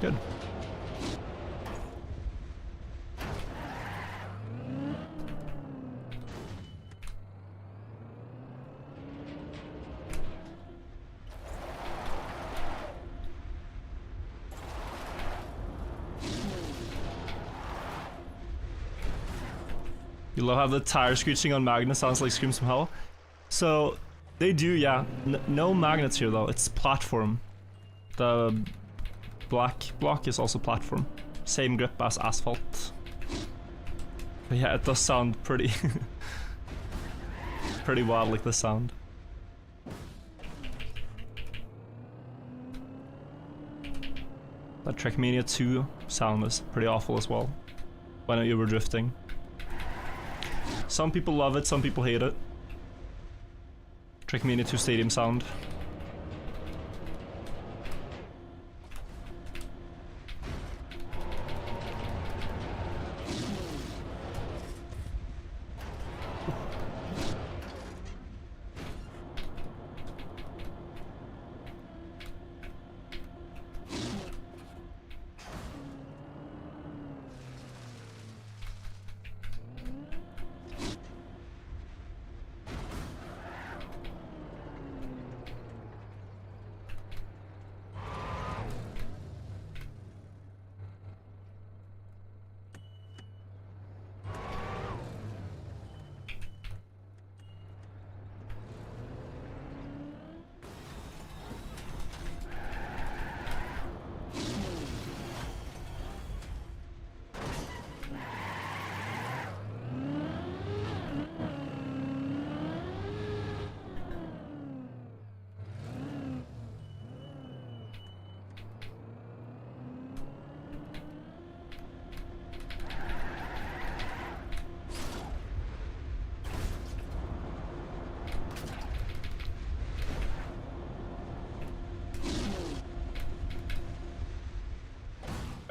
Good. You love how the tire screeching on Magnus sounds like Screams from Hell? So, they do, yeah. No magnets here though, it's platform. The black block is also platform. Same grip as asphalt. But yeah, it does sound pretty... pretty wild, like the sound. That Trackmania 2 sound is pretty awful as well. When you were drifting. Some people love it, some people hate it. Trackmania 2 stadium sound.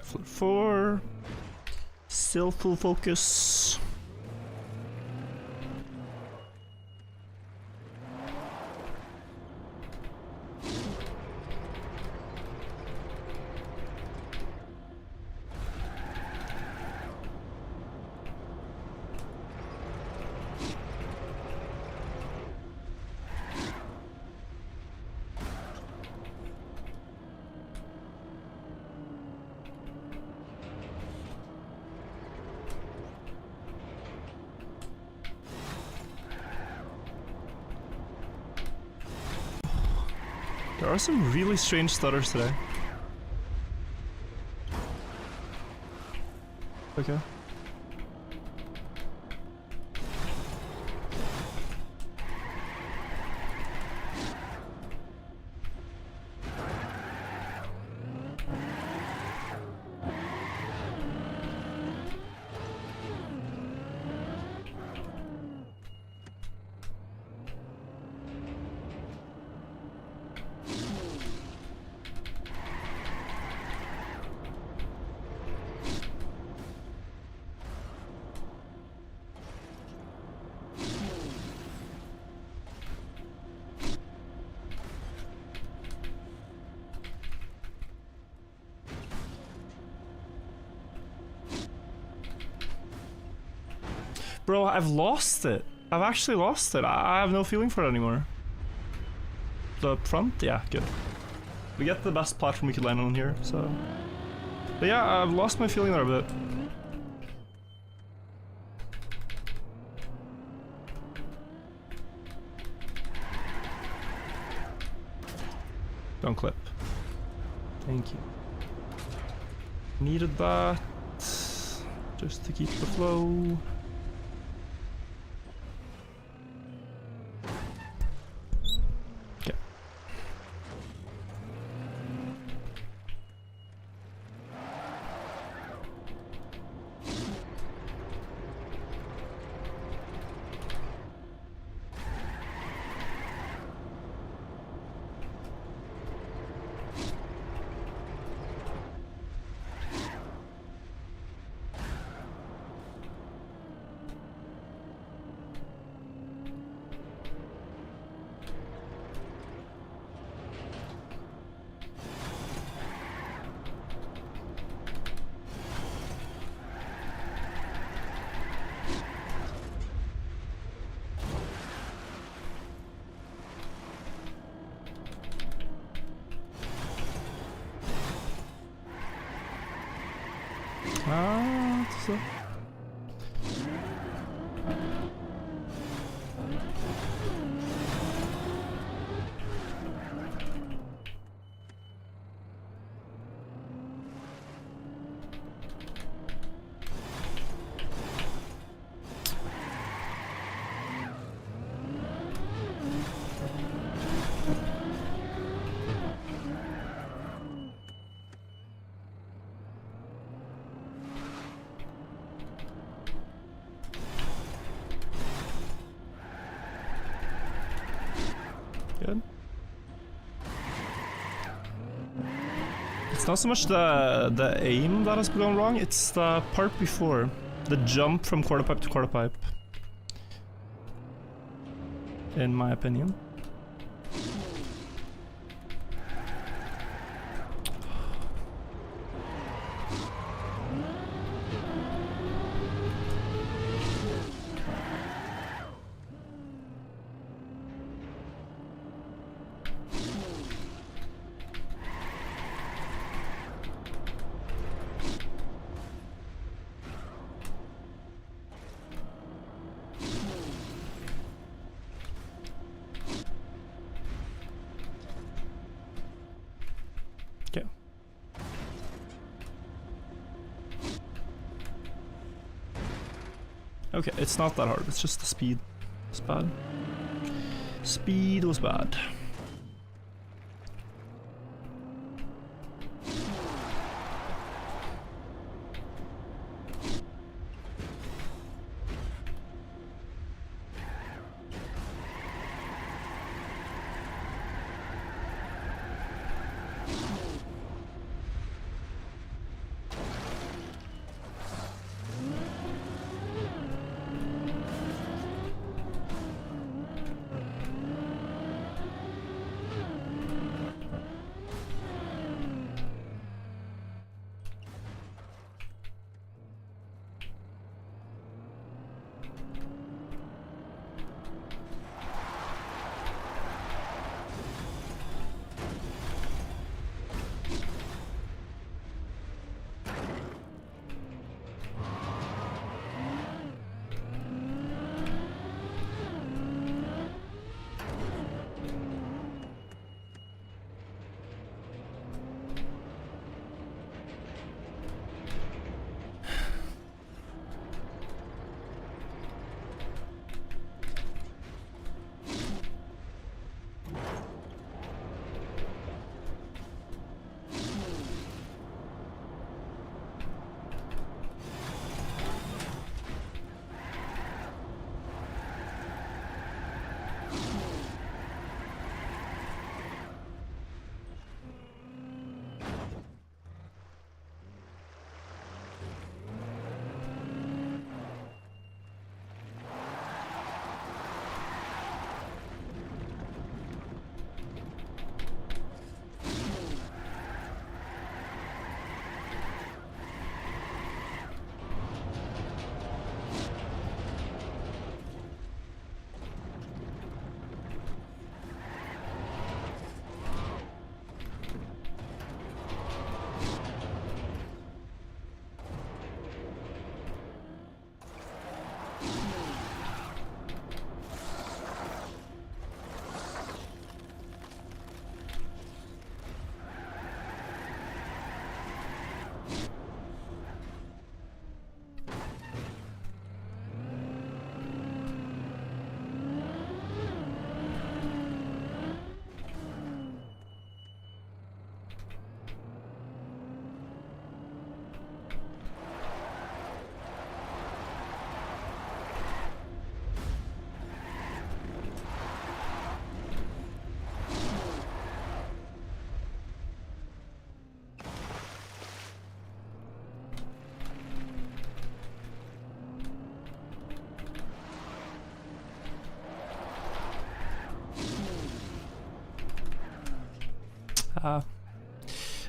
Flip 4. Still full focus. There are some really strange stutters today. Okay. Bro, I've lost it. I've actually lost it. I have no feeling for it anymore. The front? Yeah, good. We get the best platform we could land on here, so... But yeah, I've lost my feeling there a bit. Don't clip. Thank you. Needed that. Just to keep the flow. Så. It's not so much the aim that has gone wrong, it's the part before. The jump from quarter pipe to quarter pipe. In my opinion. Okay, it's not that hard, it's just the speed was bad. Speed was bad.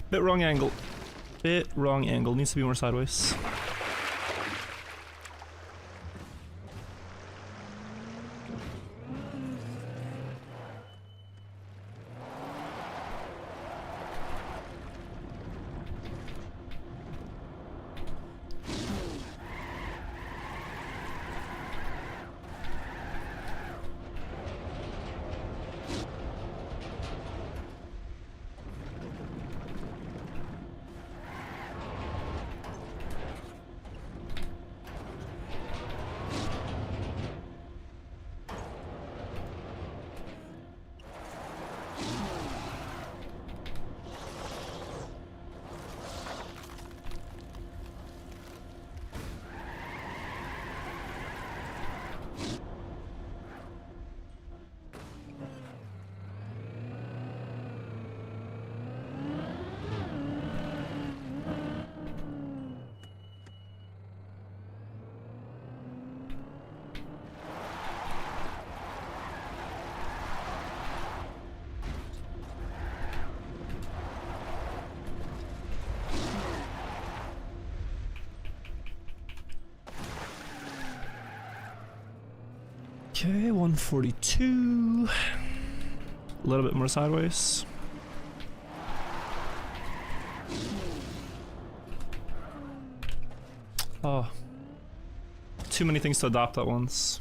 Bit wrong angle. Bit wrong angle. Needs to be more sideways. Okay, 142. A little bit more sideways. Oh. Too many things to adopt at once.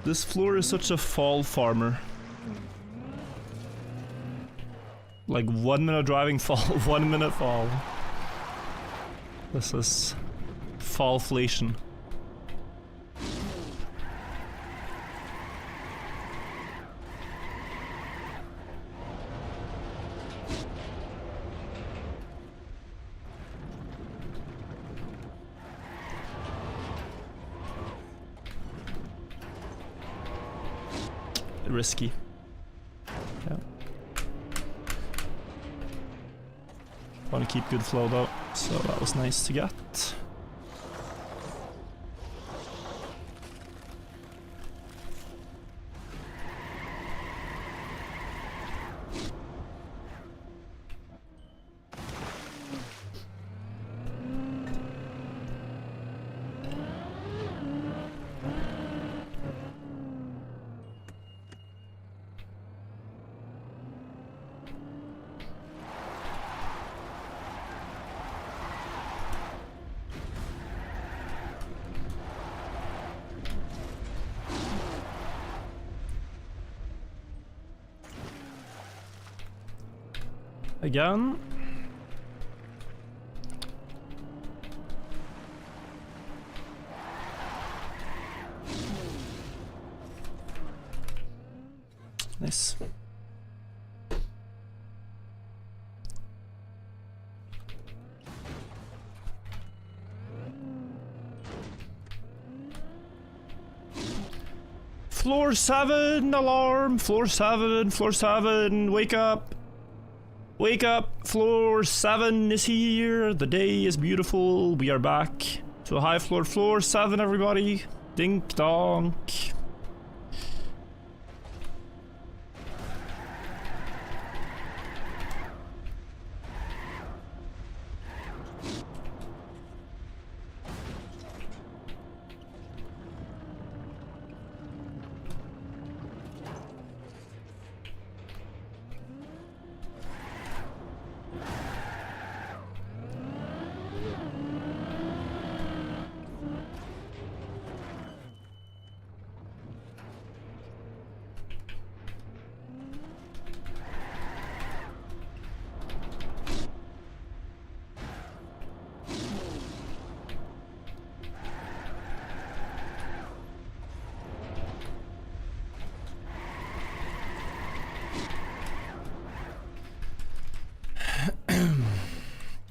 This floor is such a fall farmer. Like 1 minute driving fall, 1 minute fall. This is fallflation. Risky. Yeah. Want to keep good flow though, so that was nice to get. Again. Nice. Floor 7, alarm! Floor 7, floor 7, wake up! Wake up, floor 7 is here, the day is beautiful, we are back to a high floor, floor 7 everybody, dink donk.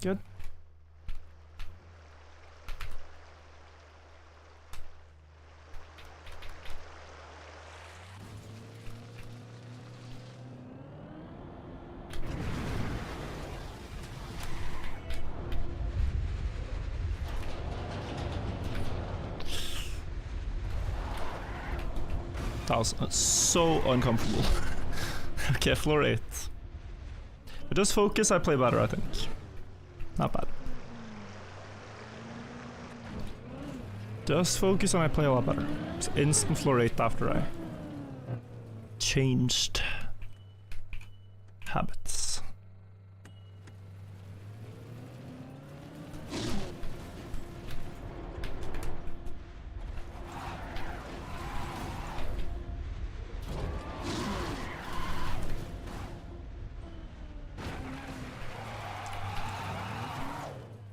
Good. That was so uncomfortable. Okay, floor 8. But just focus, I play better, I think. Not bad. Just focus and I play a lot better. It's instant floor 8 after I changed habits.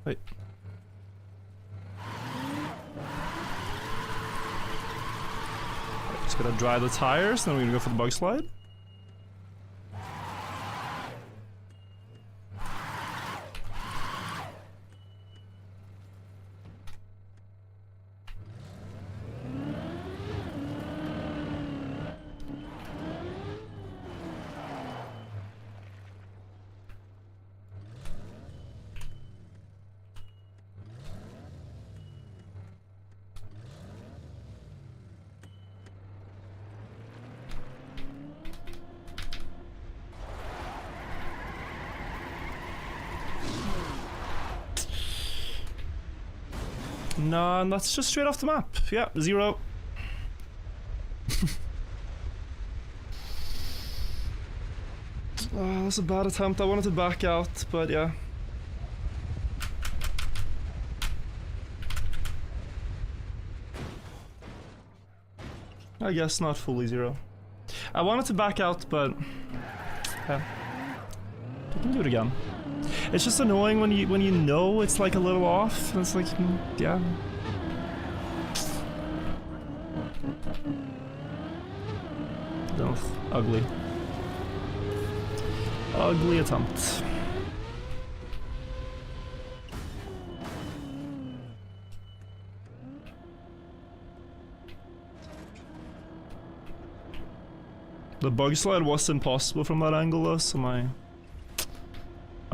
Wait. Just gonna dry the tires, then we're gonna go for the bug slide. No, and that's just straight off the map. Yeah, 0. Oh, that was a bad attempt. I wanted to back out, but yeah. I guess not fully 0. I wanted to back out, but yeah. I can do it again. It's just annoying when you know it's like a little off. And it's like, yeah. No, ugly. Ugly attempt. The bug slide was impossible from that angle though, so my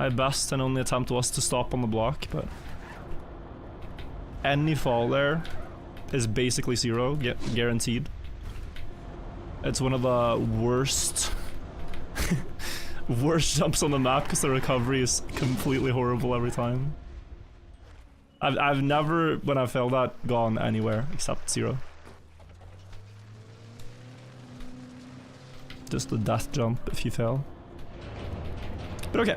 best and only attempt was to stop on the block, but any fall there is basically 0, guaranteed. It's one of the worst worst jumps on the map because the recovery is completely horrible every time. I've never, when I failed that, gone anywhere except 0. Just a death jump if you fail. But okay.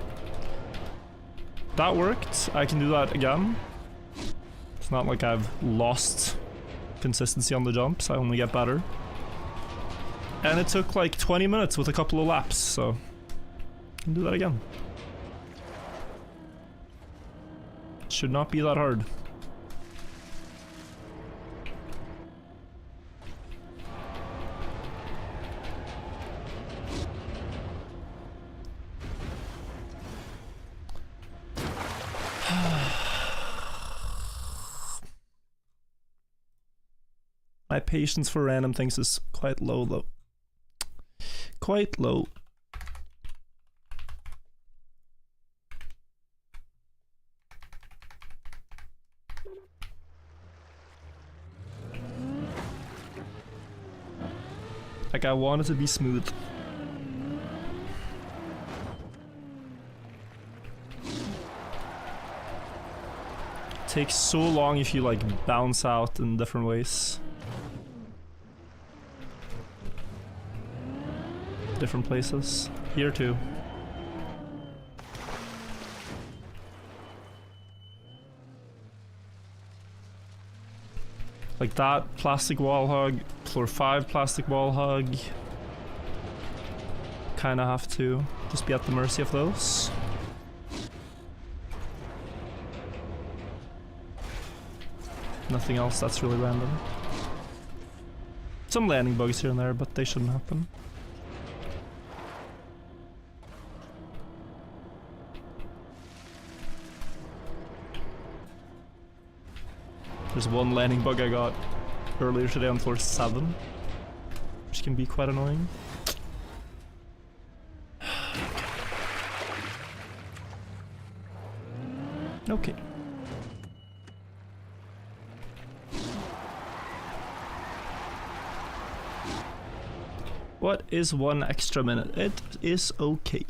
That worked. I can do that again. It's not like I've lost consistency on the jumps, I only get better. And it took like 20 minutes with a couple of laps, so I can do that again. Should not be that hard. My patience for random things is quite low though. Quite low. Like I want it to be smooth. It takes so long if you like bounce out in different ways. Different places. Here too. Like that plastic wall hug, floor 5 plastic wall hug. Kinda have to just be at the mercy of those. Nothing else that's really random. Some landing bugs here and there, but they shouldn't happen. There's one landing bug I got earlier today on floor 7, which can be quite annoying. Okay. What is 1 extra minute? It is okay.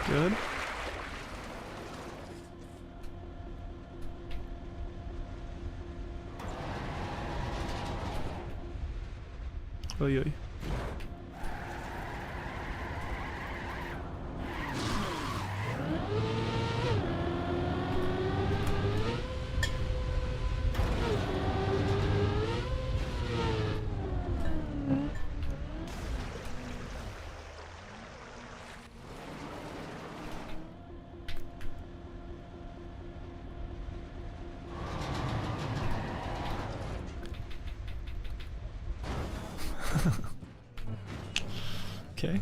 Good. Oy oy. Okay.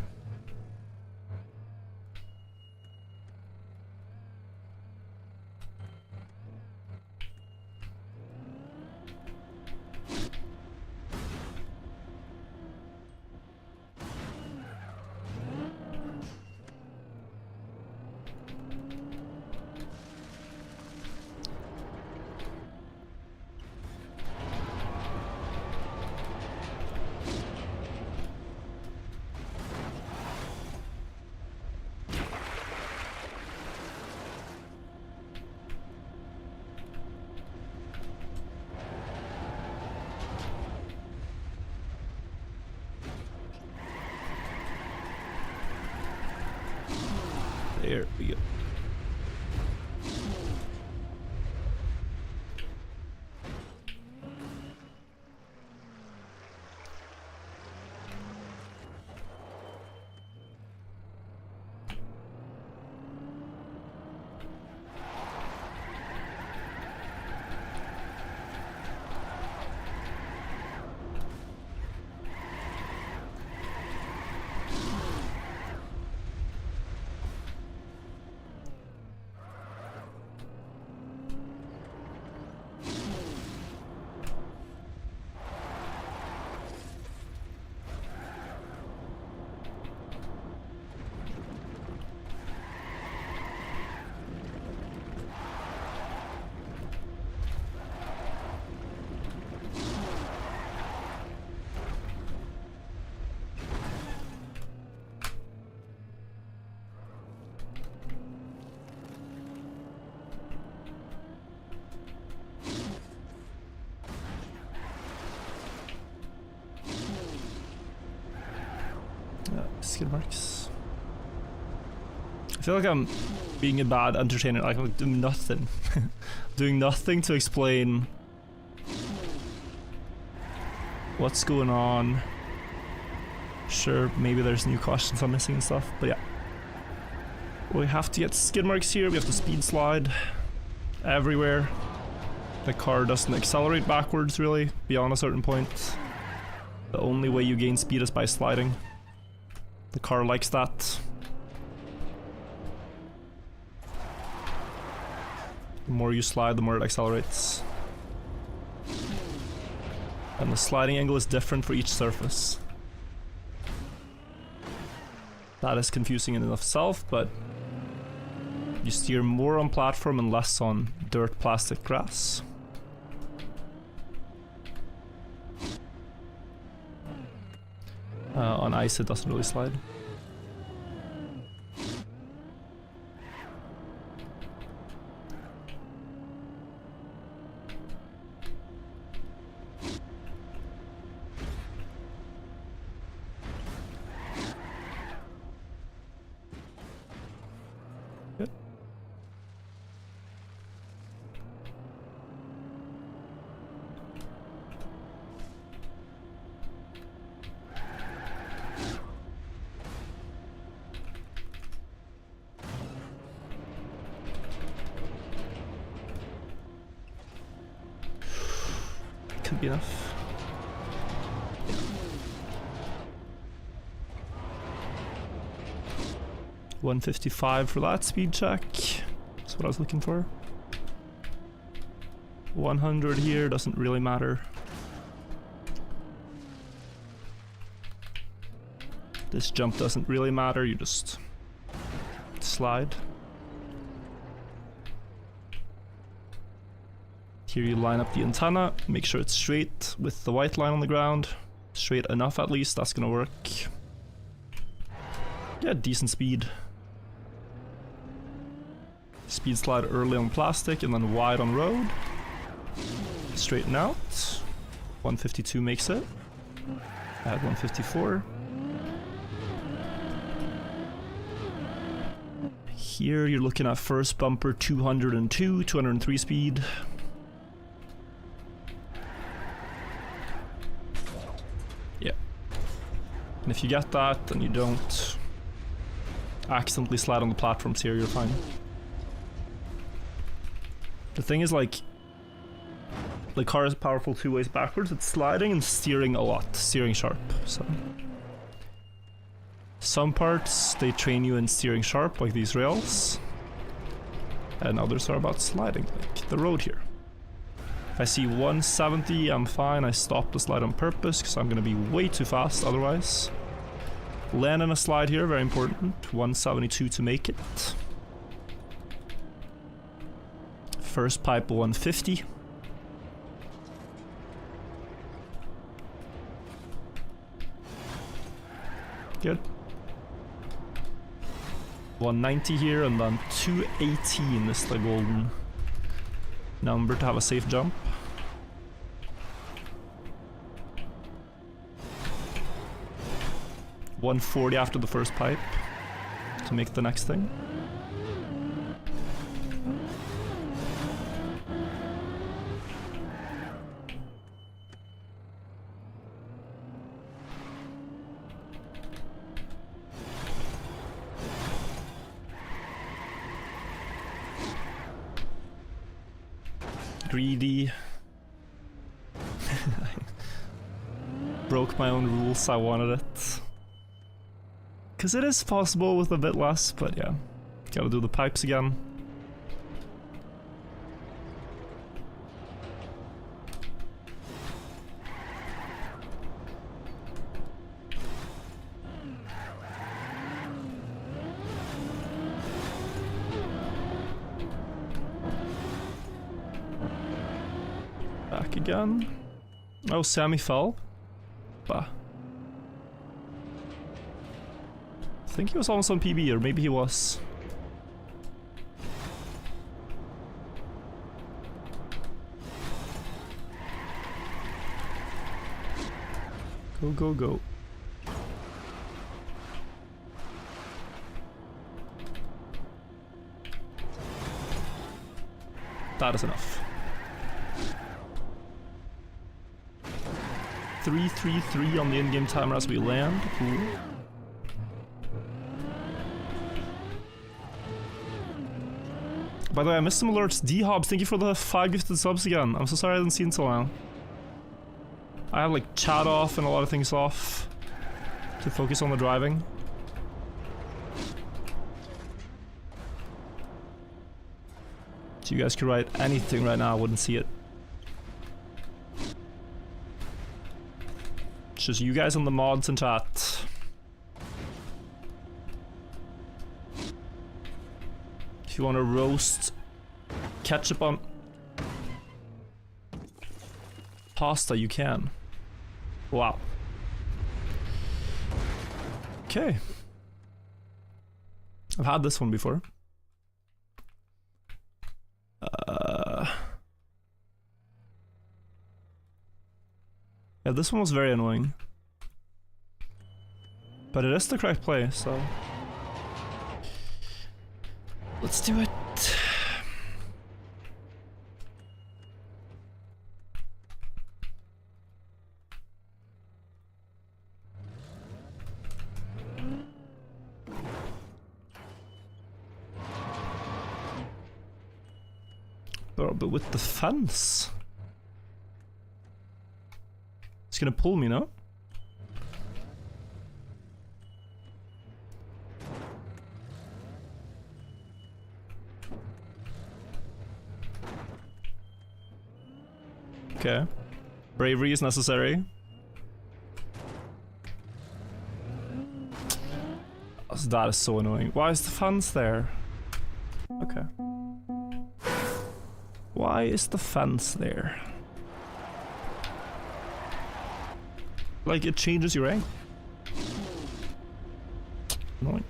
There we go. Skid marks. I feel like I'm being a bad entertainer. Like I'm doing nothing. Doing nothing to explain what's going on. Sure, maybe there's new questions I'm missing and stuff, but yeah. We have to get skid marks here. We have to speed slide everywhere. The car doesn't accelerate backwards really beyond a certain point. The only way you gain speed is by sliding. The car likes that. The more you slide, the more it accelerates. And the sliding angle is different for each surface. That is confusing in and of itself, but you steer more on platform and less on dirt, plastic, grass. On ice it doesn't really slide. Good. Could be enough. 155 for that speed check. That's what I was looking for. 100 here doesn't really matter. This jump doesn't really matter, you just slide. Here you line up the antenna, make sure it's straight with the white line on the ground. Straight enough at least, that's gonna work. Yeah, decent speed. Speed slide early on plastic and then wide on road. Straighten out. 152 makes it. Add 154. Here you're looking at first bumper 202, 203 speed. Yeah. And if you get that and you don't accidentally slide on the platforms here, you're fine. The thing is, like, the car is powerful two ways backwards. It's sliding and steering a lot, steering sharp, so Some parts, they train you in steering sharp, like these rails. And others are about sliding, like the road here. If I see 170, I'm fine. I stop the slide on purpose, because I'm going to be way too fast otherwise. Land in a slide here, very important. 172 to make it. First pipe 150. Good. 190 here, and then 218 is the golden number to have a safe jump. $140 after the first pipe to make the next thing. Greedy. Broke my own rules, I wanted it. Because it is possible with a bit less, but yeah. Gotta do the pipes again. Back again. Oh, Sammy fell. Bah. I think he was almost on PB, or maybe he was. Go, go, go. That is enough. 333 on the in-game timer as we land. Ooh. By the way, I missed some alerts. D-Hobbs, thank you for the 5 gifted subs again. I'm so sorry I didn't see until now. I have like chat off and a lot of things off to focus on the driving. So you guys could write anything right now, I wouldn't see it. It's just you guys on the mods and chat. If you want to roast ketchup on pasta, you can. Wow. Okay. I've had this one before. Yeah, this one was very annoying. But it is the correct play, so... let's do it. But with the fence. It's gonna pull me, no? Okay. Bravery is necessary. That is so annoying. Why is the fence there? Okay. Why is the fence there? Like, it changes your angle. Annoying.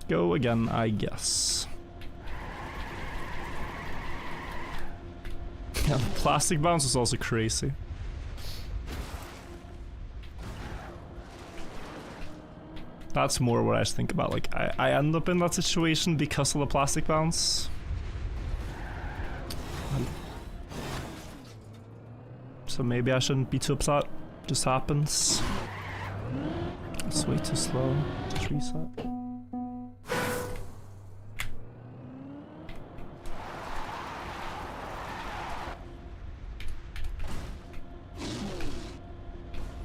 Go again, I guess. Yeah, the plastic bounce is also crazy. That's more what I just think about. Like, I end up in that situation because of the plastic bounce. So maybe I shouldn't be too upset. Just happens. It's way too slow. Just reset.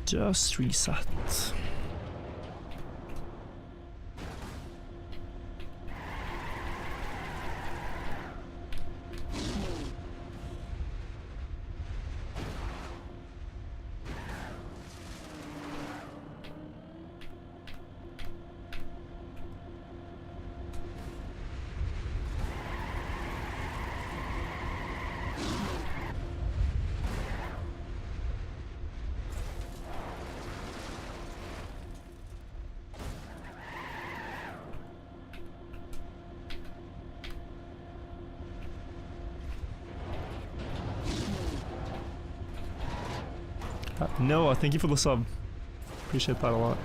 Just reset. Noah, thank you for the sub. Appreciate that a lot.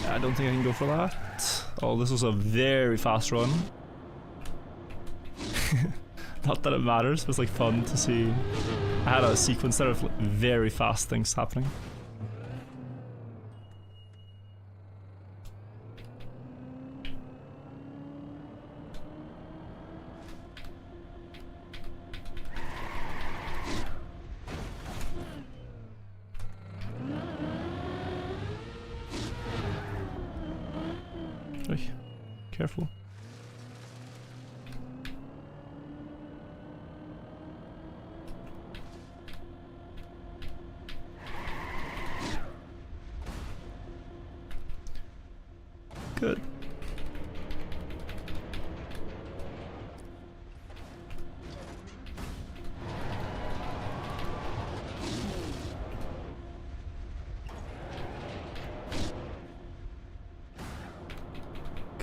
I don't think I can go for that. Oh, this was a very fast run. Not that it matters, but it's like fun to see. I had a sequence there of like very fast things happening. Oy, careful. Good.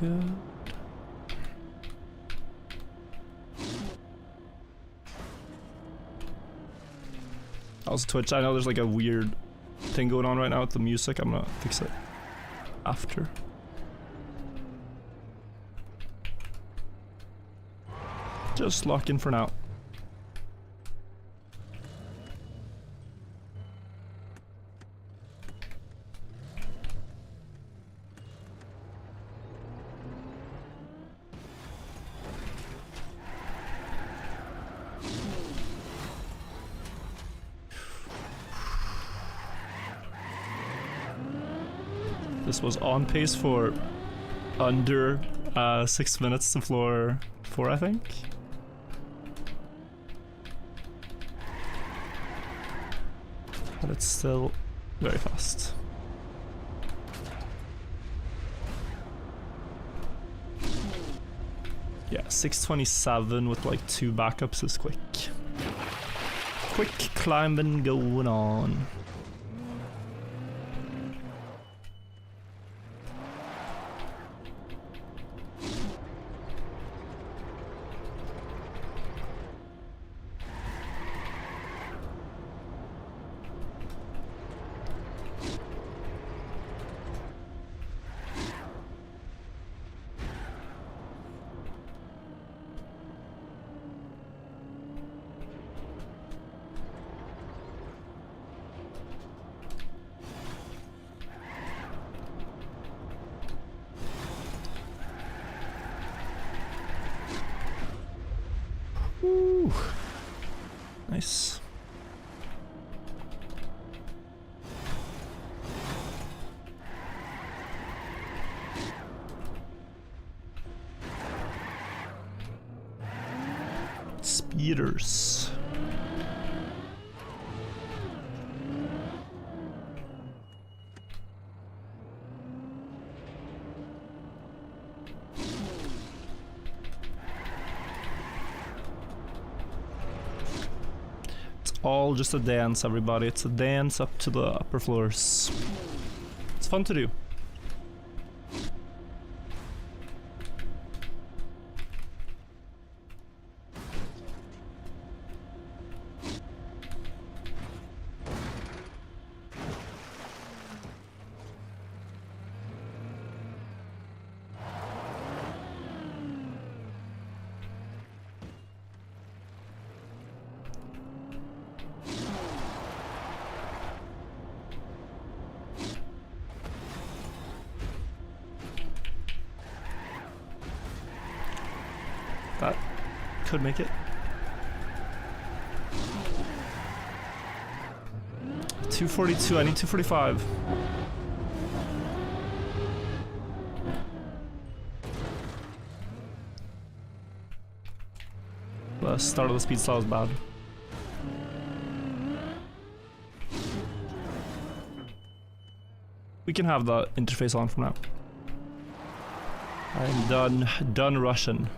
good. Also Twitch, I know there's like a weird thing going on right now with the music. I'm gonna fix it after. Just lock in for now. This was on pace for under 6 minutes to floor 4, I think. But it's still very fast. Yeah, 6:27 with like 2 backups is quick. Quick climbing going on. Ooh. Nice. Speeders. All just a dance, everybody. It's a dance up to the upper floors. It's fun to do. That could make it. 242, I need 245. The start of the speed style is bad. We can have the interface on from now. I'm done Russian.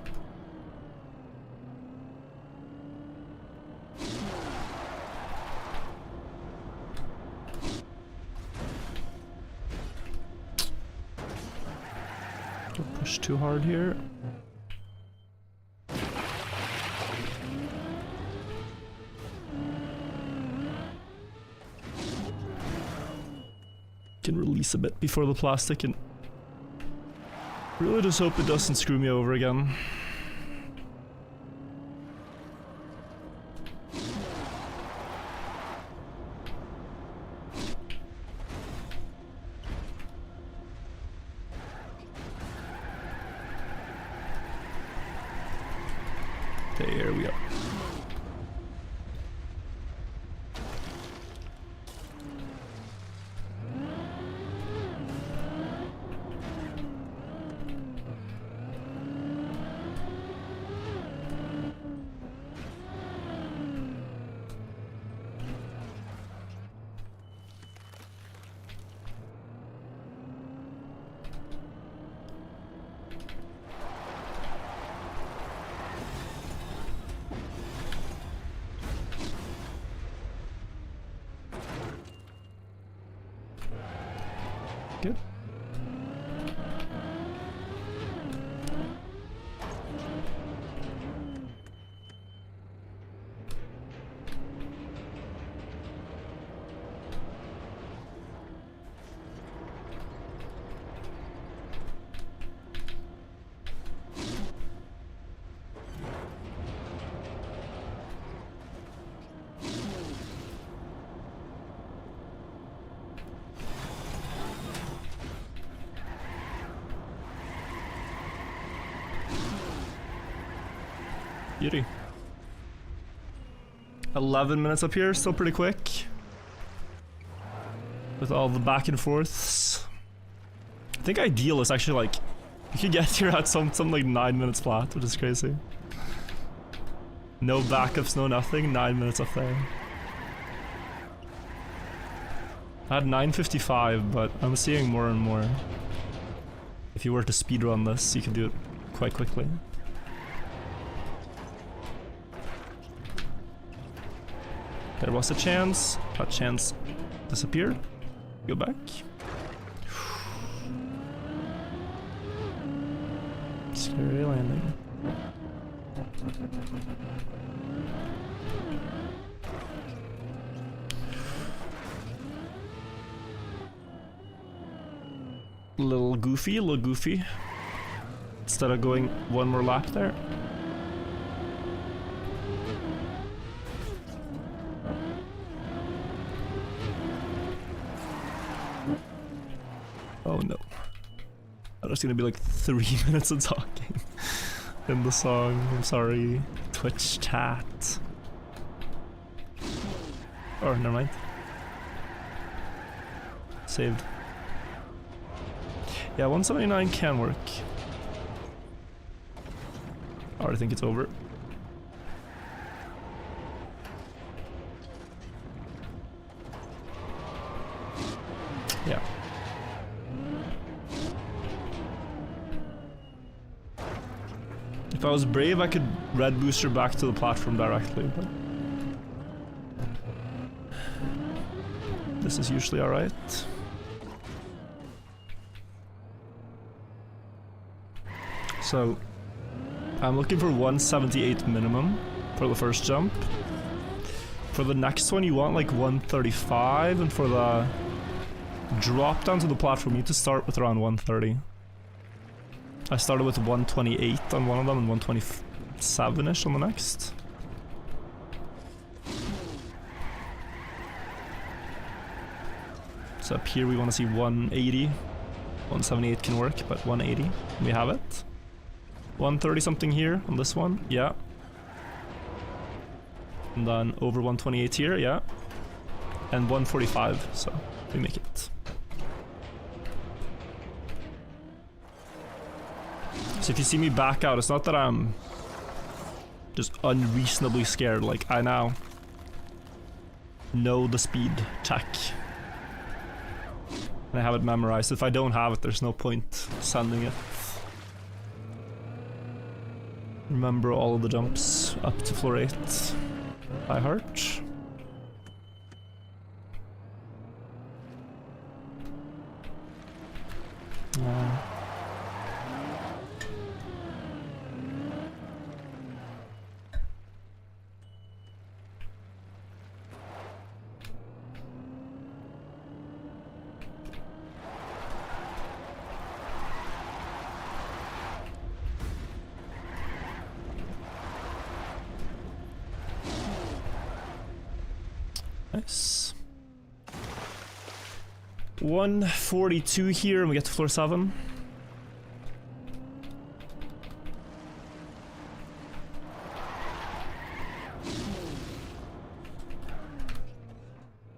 Don't push too hard here. Can release a bit before the plastic and really just hope it doesn't screw me over again. There we go. Good. Beauty. 11 minutes up here, still pretty quick. With all the back and forths. I think ideal is actually like, you could get here at something like 9 minutes flat, which is crazy. No backups, no nothing, 9 minutes up there. I had 9:55, but I'm seeing more and more. If you were to speedrun this, you can do it quite quickly. There was a chance. That chance disappeared. Go back. Scary landing. Little goofy. Instead of going one more lap there. Oh no. That was gonna be like 3 minutes of talking in the song. I'm sorry. Twitch chat. Oh, never mind. Saved. Yeah, 179 can work. I already think it's over. Yeah. If I was brave, I could red booster back to the platform directly, but this is usually alright. So, I'm looking for 178 minimum for the first jump. For the next one, you want like 135, and for the drop down to the platform, you need to start with around 130. I started with 128 on one of them and 127-ish on the next. So up here we want to see 180. 178 can work, but 180, we have it. 130 something here on this one, yeah. And then over 128 here, yeah. And 145, so we make it. So if you see me back out, it's not that I'm just unreasonably scared, like I now know the speed check. And I have it memorized. If I don't have it, there's no point sending it. Remember all of the jumps up to floor 8 by heart. Nice. 142 here and we get to floor 7.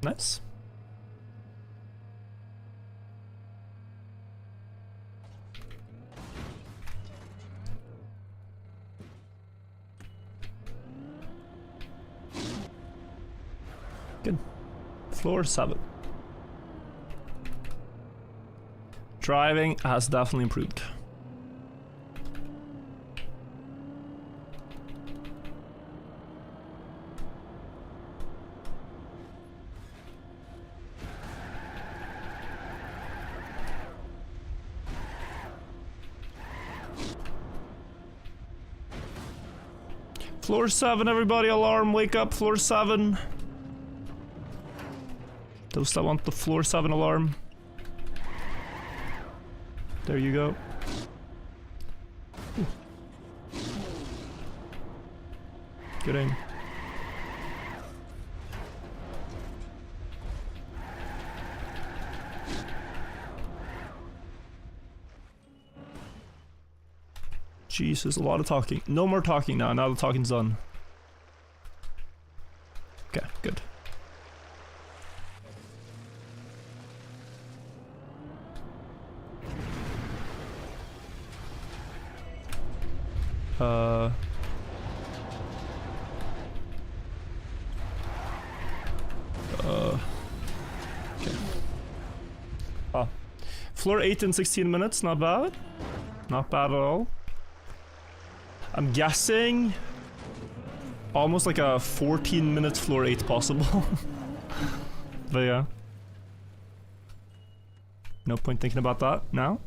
Nice. Good. Floor 7. Driving has definitely improved. Floor 7, everybody, alarm, wake up, floor 7. Those that want the floor 7 alarm. There you go. Good aim. Jesus, a lot of talking. No more talking now. Now the talking's done. Okay, good. Okay. Oh. Floor 8 in 16 minutes, not bad. Not bad at all. I'm guessing almost like a 14 minutes floor 8 possible. But yeah. No point thinking about that now.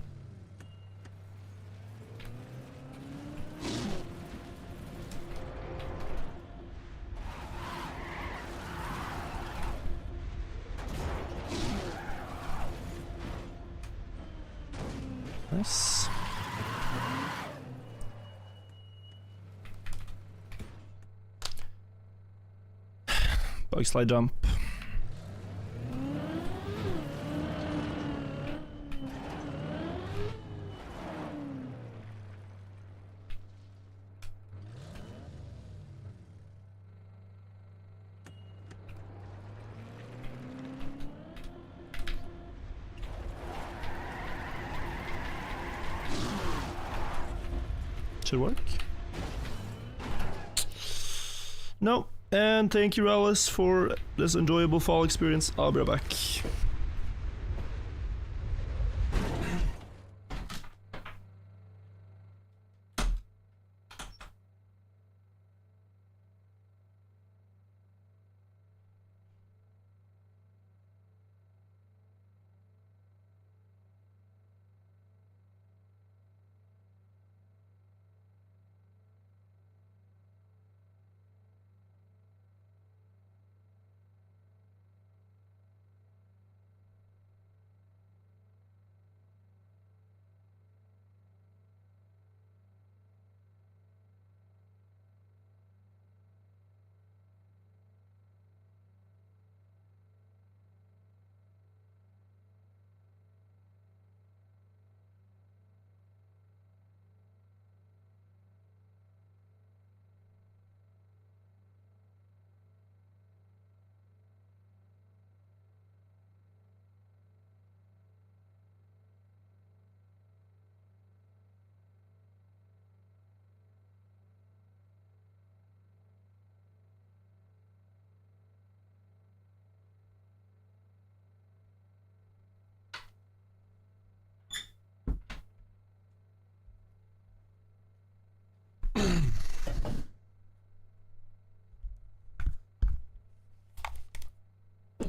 Nice. Bug slide jump. Should work. No. And thank you, Alice, for this enjoyable fall experience. I'll be right back.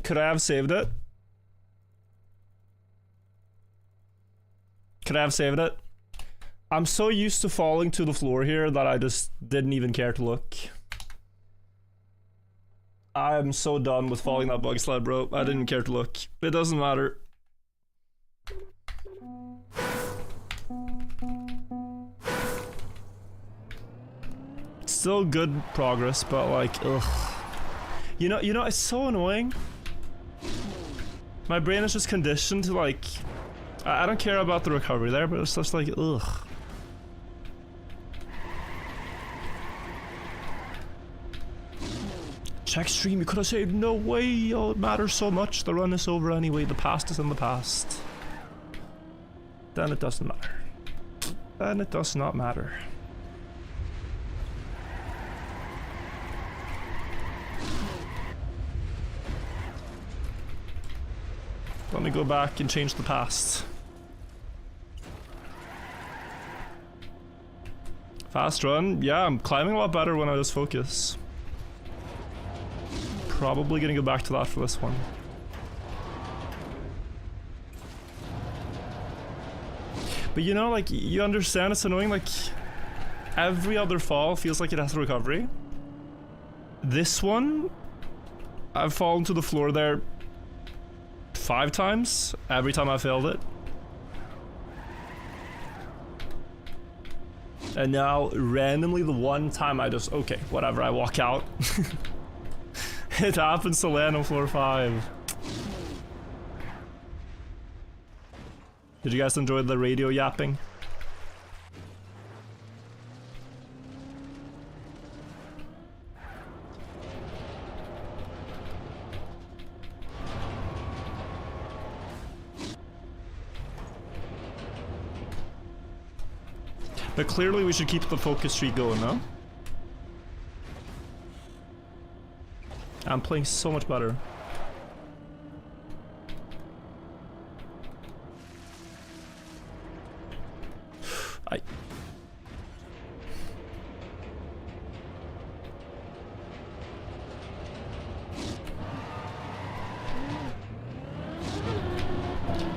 Could I have saved it? Could I have saved it? I'm so used to falling to the floor here that I just didn't even care to look. I'm so done with falling that bug slide, bro. I didn't care to look. It doesn't matter. Still good progress, but like, ugh. You know, it's so annoying. My brain is just conditioned to like, I don't care about the recovery there, but it's just like, ugh. Check stream, you could have saved. No way, oh, it matters so much. The run is over anyway, the past is in the past. Then it doesn't matter. Then it does not matter. Let me go back and change the past. Fast run. Yeah, I'm climbing a lot better when I just focus. Probably gonna go back to that for this one. But you know, like, you understand it's annoying, like, every other fall feels like it has a recovery. This one, I've fallen to the floor there 5 times, every time I failed it. And now, randomly, the one time I just, okay, whatever, I walk out. It happens to land on floor 5. Did you guys enjoy the radio yapping? But clearly we should keep the focus streak going, no? I'm playing so much better.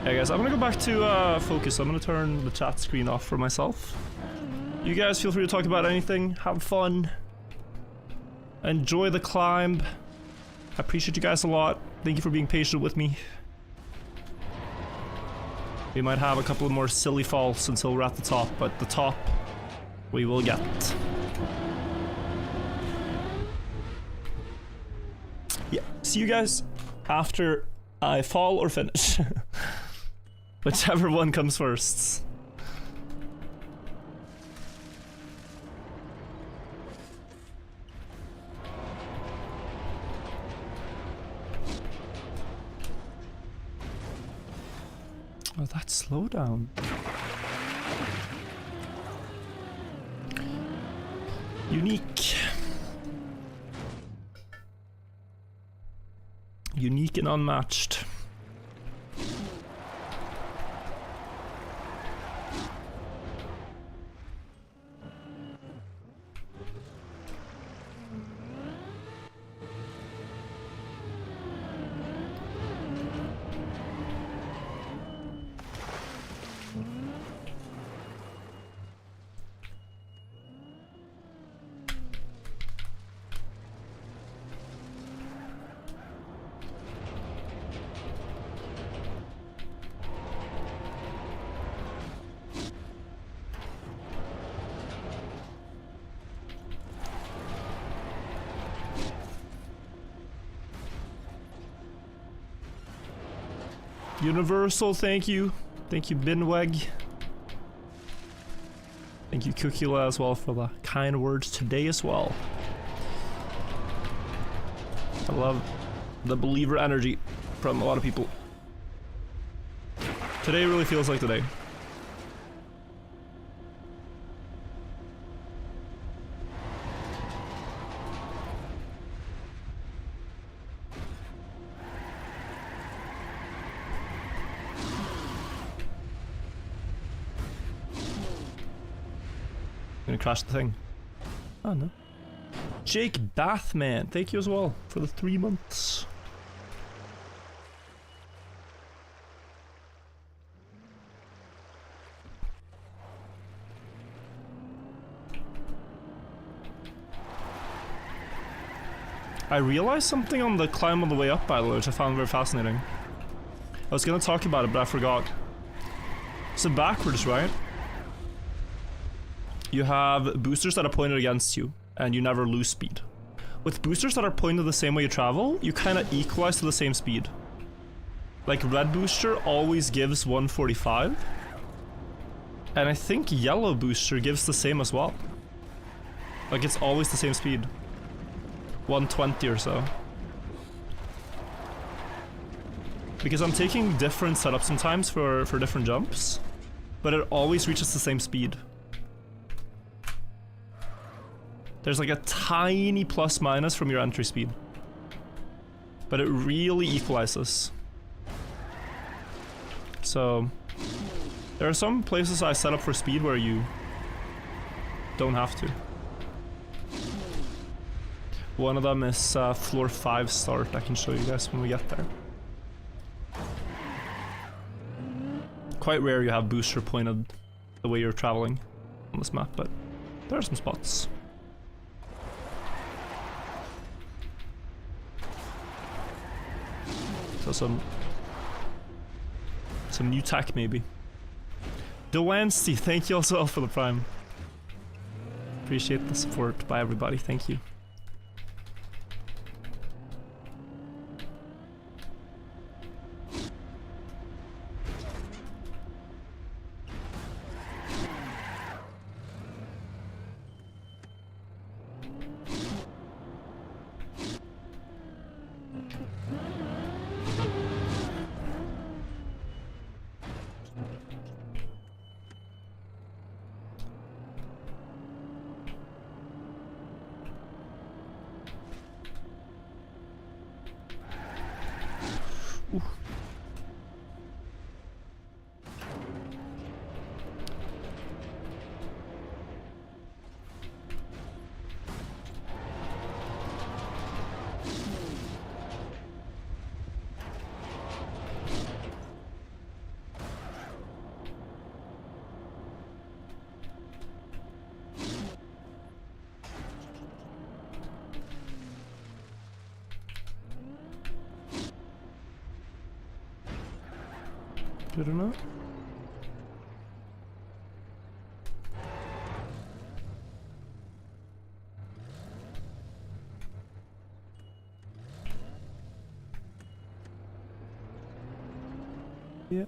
Hey guys, I'm gonna go back to focus. I'm gonna turn the chat screen off for myself. You guys feel free to talk about anything, have fun, enjoy the climb. I appreciate you guys a lot. Thank you for being patient with me. We might have a couple of more silly falls until we're at the top, but the top we will get. Yeah, see you guys after I fall or finish. Whichever one comes first. Oh, that slowdown. Unique. Unique and unmatched. Universal, thank you. Thank you, Binweg. Thank you, Kukula, as well, for the kind words today as well. I love the believer energy from a lot of people. Today really feels like today. Gonna crash the thing. Oh no. Jake Bathman, thank you as well for the 3 months. I realized something on the climb on the way up, by the way, which I found very fascinating. I was gonna talk about it, but I forgot. So backwards, right? You have boosters that are pointed against you, and you never lose speed. With boosters that are pointed the same way you travel, you kind of equalize to the same speed. Like red booster always gives 145, and I think yellow booster gives the same as well. Like it's always the same speed. 120 or so. Because I'm taking different setups sometimes for different jumps, but it always reaches the same speed. There's like a tiny plus minus from your entry speed, but it really equalizes. So there are some places I set up for speed where you don't have to. One of them is floor 5 start. I can show you guys when we get there. Quite rare you have booster pointed the way you're traveling on this map, but there are some spots. So some new tech maybe. Dewancy, thank you also for the prime. Appreciate the support by everybody, thank you. Ooh. Good enough. Yeah.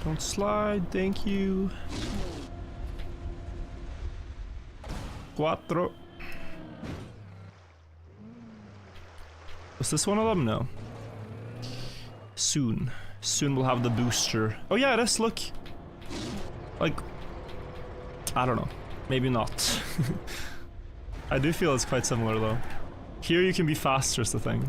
Don't slide, thank you. Cuatro. Was this one of them? No. Soon. Soon we'll have the booster. Oh yeah, it is, look. Like, I don't know. Maybe not. I do feel it's quite similar though. Here you can be faster is the thing.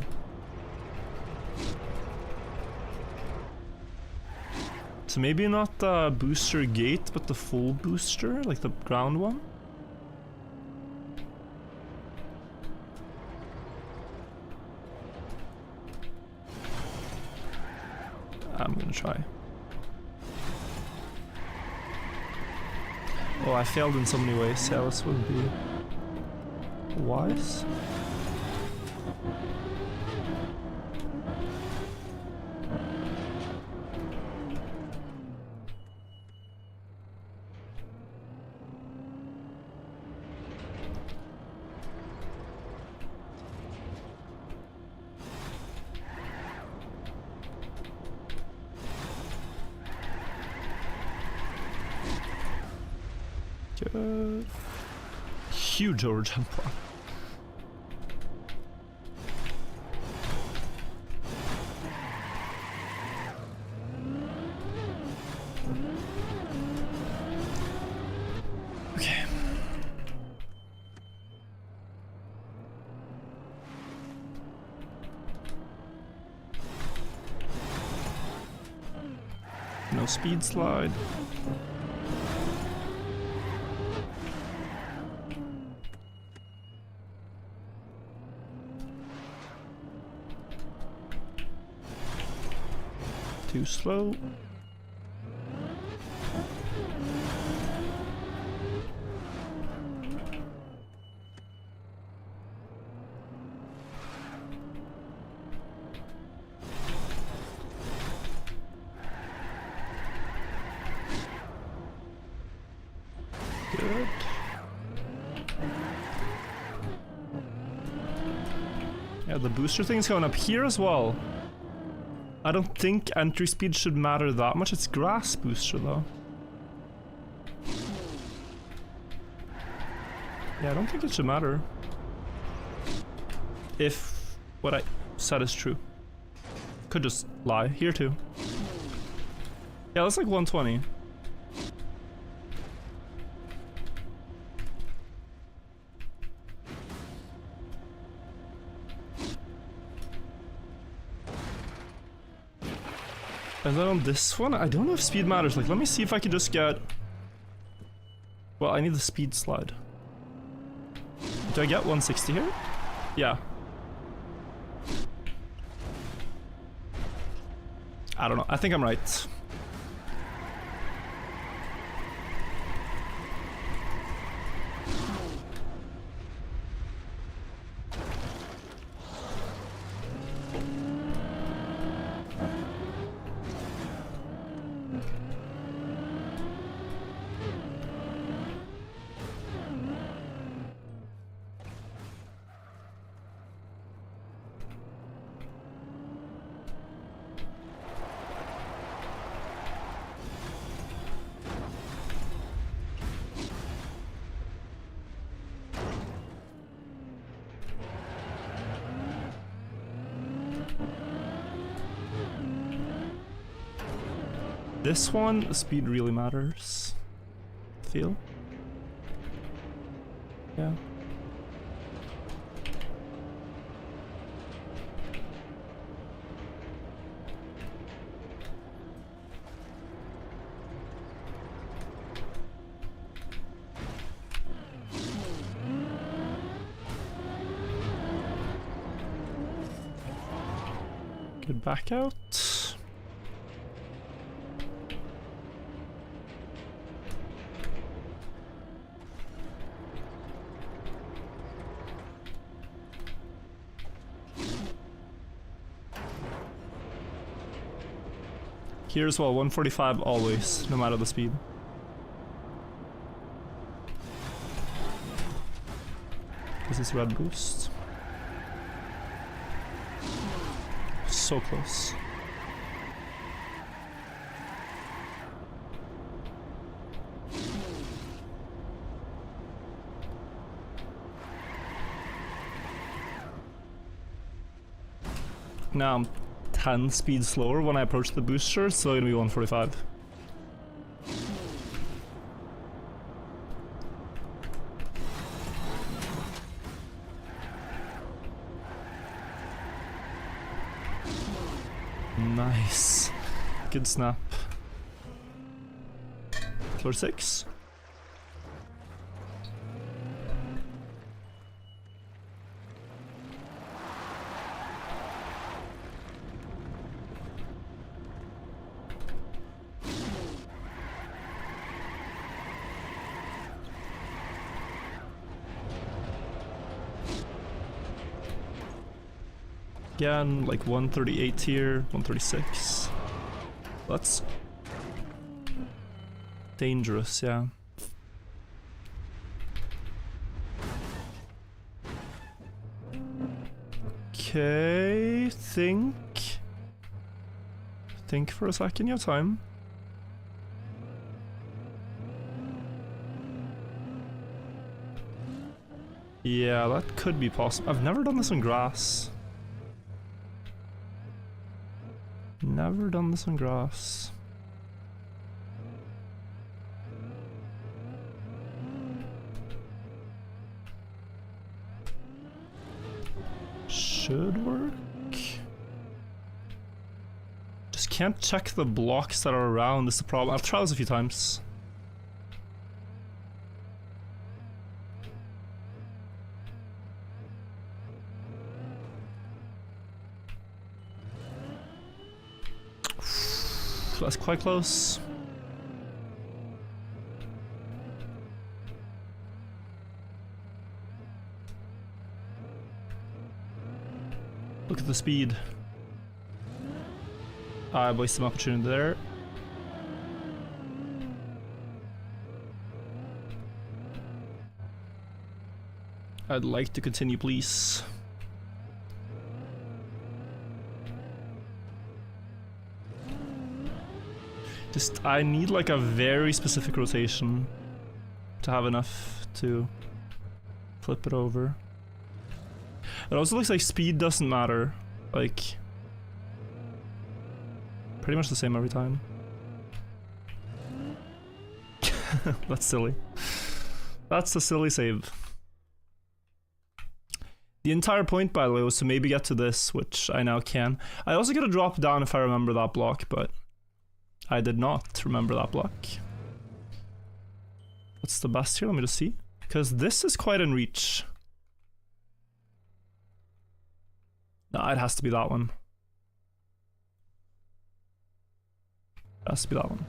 So maybe not the booster gate, but the full booster, like the ground one? I'm gonna try. Oh, I failed in so many ways. Yeah, this wouldn't be wise. Good. Huge overjump. Okay. No speed slide. Too slow. Good. Yeah, the booster thing's going up here as well. I don't think entry speed should matter that much. It's grass booster though. Yeah, I don't think it should matter. If what I said is true. Could just lie. Here too. Yeah, that's like 120. And then on this one, I don't know if speed matters. Like, let me see if I can just get... Well, I need the speed slide. Do I get 160 here? Yeah. I don't know. I think I'm right. This one, the speed really matters. Feel? Yeah. Good back out. Here as well, 145 always, no matter the speed. This is red boost. So close. Now I'm 10 speed slower when I approach the booster, so it'll be 145. Nice. Good snap. Floor 6. Again, like 138 here, 136. That's dangerous, yeah. Okay, think for a second, you have time. Yeah, that could be possible. I've never done this on grass. Never done this on grass. Should work. Just can't check the blocks that are around, is the problem. I've tried this a few times. That's quite close. Look at the speed. I wasted some opportunity there. I'd like to continue, please. Just, I need like a very specific rotation to have enough to flip it over. It also looks like speed doesn't matter. Like, pretty much the same every time. That's silly. That's a silly save. The entire point, by the way, was to maybe get to this, which I now can. I also get a drop down if I remember that block, but I did not remember that block. What's the best here? Let me just see. Because this is quite in reach. No, it has to be that one. It has to be that one.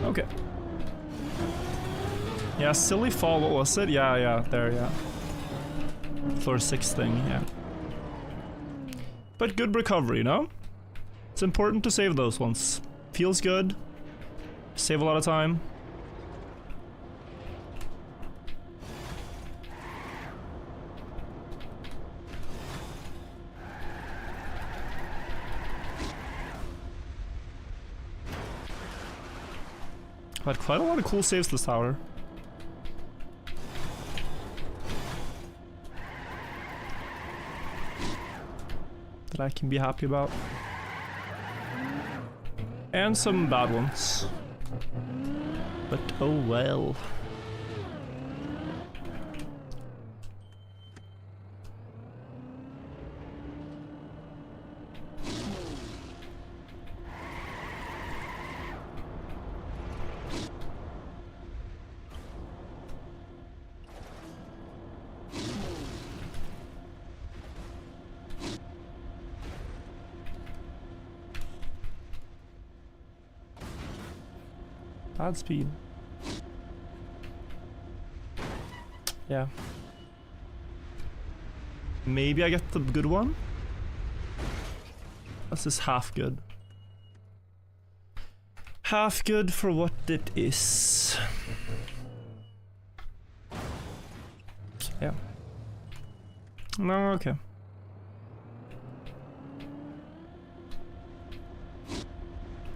Okay. Yeah, silly fall, what was it? Yeah, there, yeah. Floor 6 thing, yeah. But good recovery, you know? It's important to save those ones. Feels good. Save a lot of time. Had quite a lot of cool saves this tower. That I can be happy about. And some bad ones. But oh well. Bad speed. Yeah. Maybe I get the good one? This is half good. Half good for what it is. Yeah. No, okay.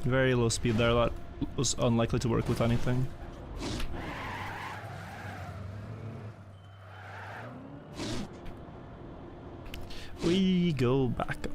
Very low speed there, that was unlikely to work with anything. We go back up.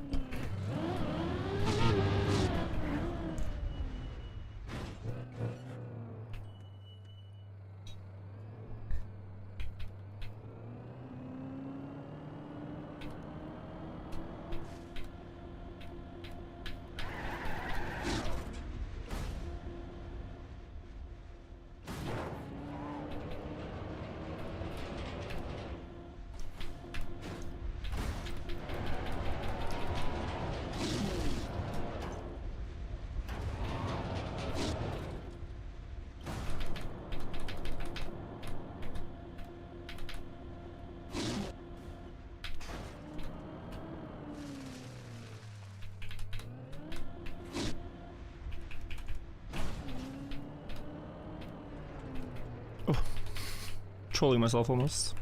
Trolling myself almost.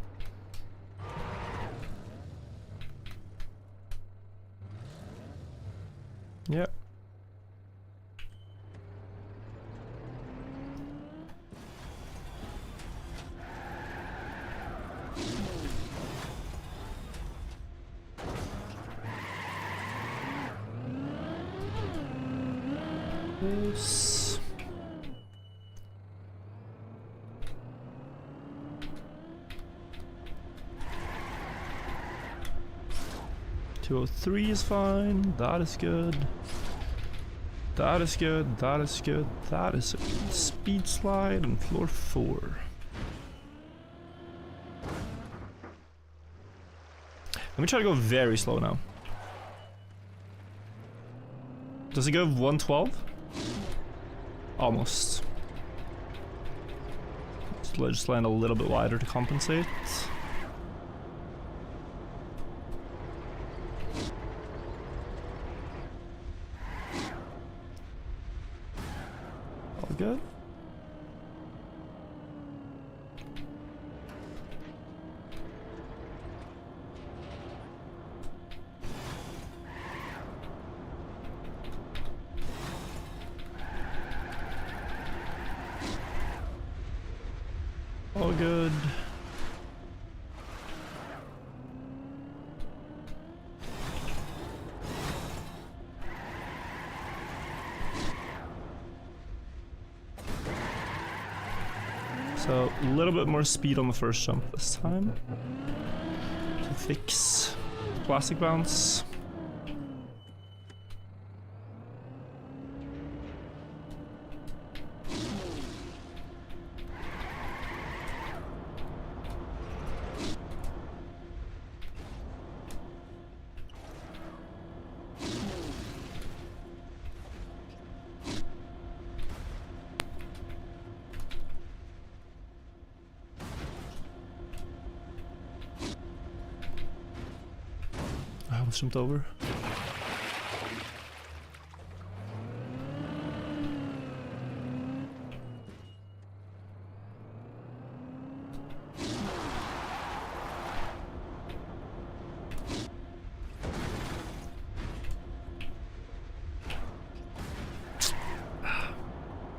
Yep. Yes. 203 is fine. That is good. That is good. That is good. That is a good speed slide on floor 4. Let me try to go very slow now. Does it go 112? Almost. So let's just land a little bit wider to compensate. All good. All good. So a little bit more speed on the first jump this time to fix plastic bounce. I almost jumped over.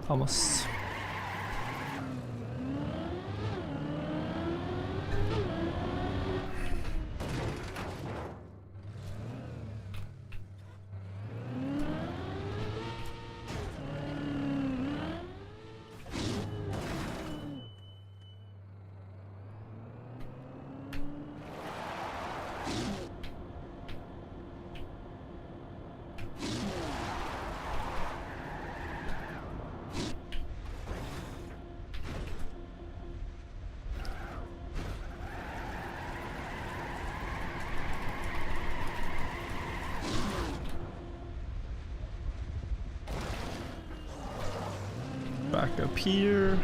Almost. Back up here.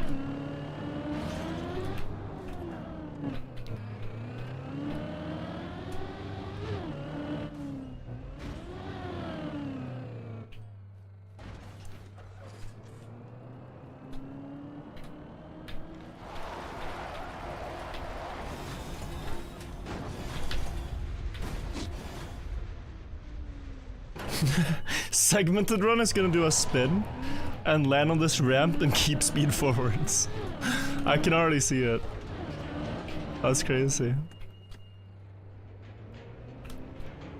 Segmented run is gonna do a spin and land on this ramp and keep speed forwards. I can already see it. That's crazy.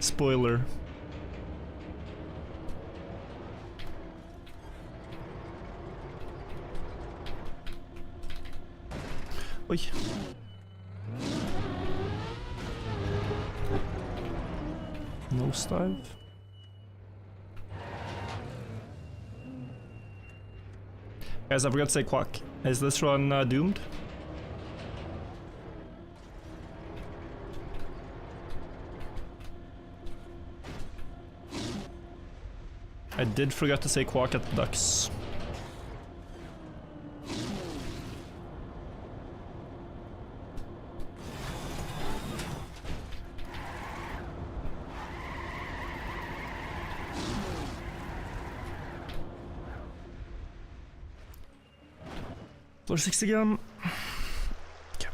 Spoiler. Oi. Nose dive. Guys, I forgot to say quack. Is this run doomed? I did forget to say quack at the ducks. Floor 6 again. Okay.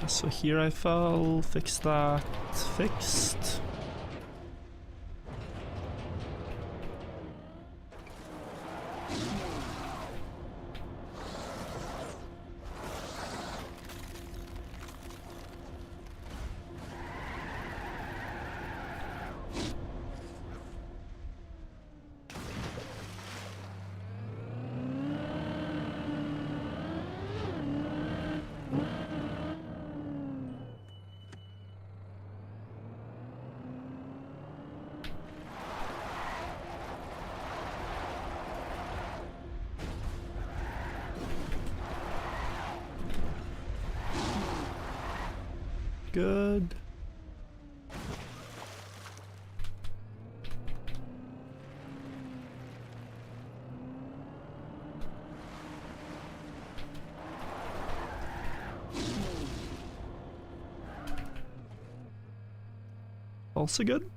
So here I fell, fix that, fixed. Good. Also good.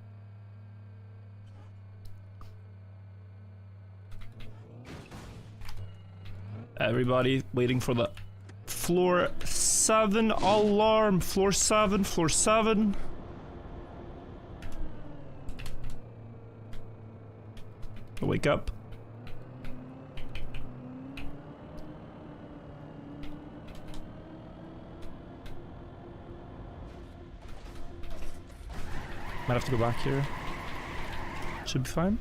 Everybody waiting for the floor 7 alarm. Floor 7, floor 7. Wake up. Might have to go back here. Should be fine.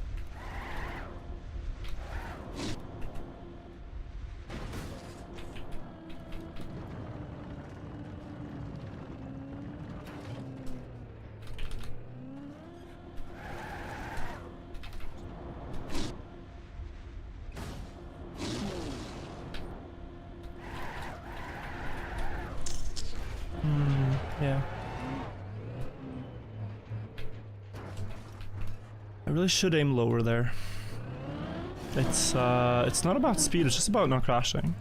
Yeah. I really should aim lower there. It's not about speed, it's just about not crashing.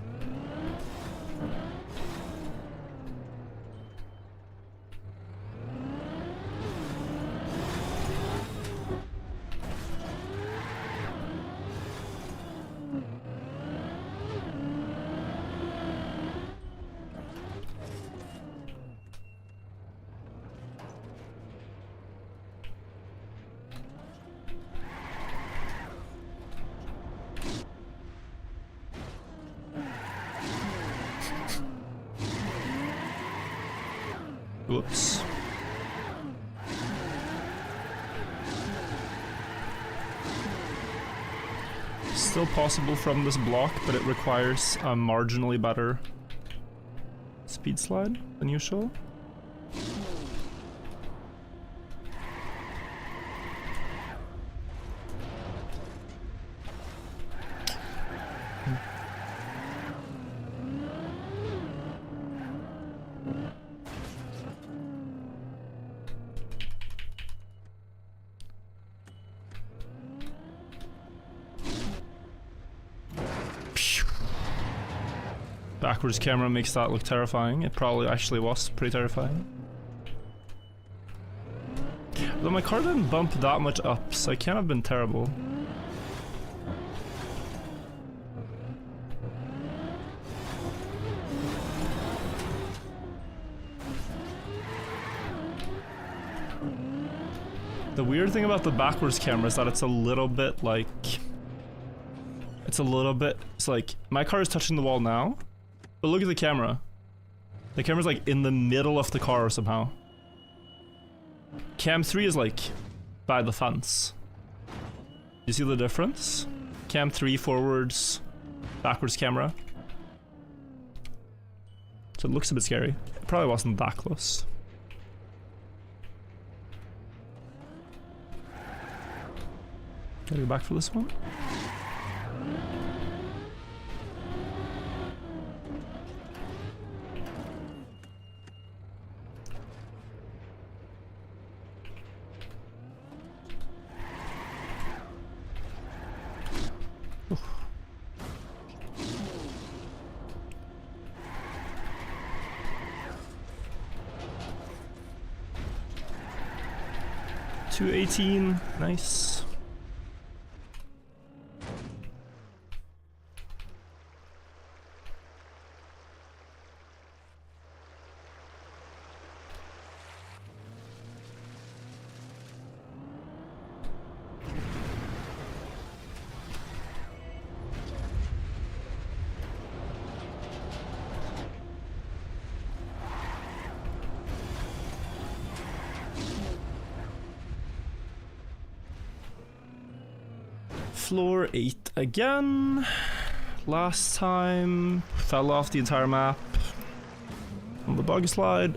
Whoops. Still possible from this block, but it requires a marginally better speed slide than usual. backwards camera makes that look terrifying. It probably actually was pretty terrifying. Though my car didn't bump that much up, so it can't have been terrible. The weird thing about the backwards camera is that it's a little bit like... It's like, my car is touching the wall now, but look at the camera. The camera's like in the middle of the car somehow. Cam 3 is like by the fence. You see the difference? Cam 3 forwards, backwards camera. So it looks a bit scary. It probably wasn't that close. Gotta go back for this one. Oof. $218, nice. Floor 8 again. Last time fell off the entire map on the bug slide.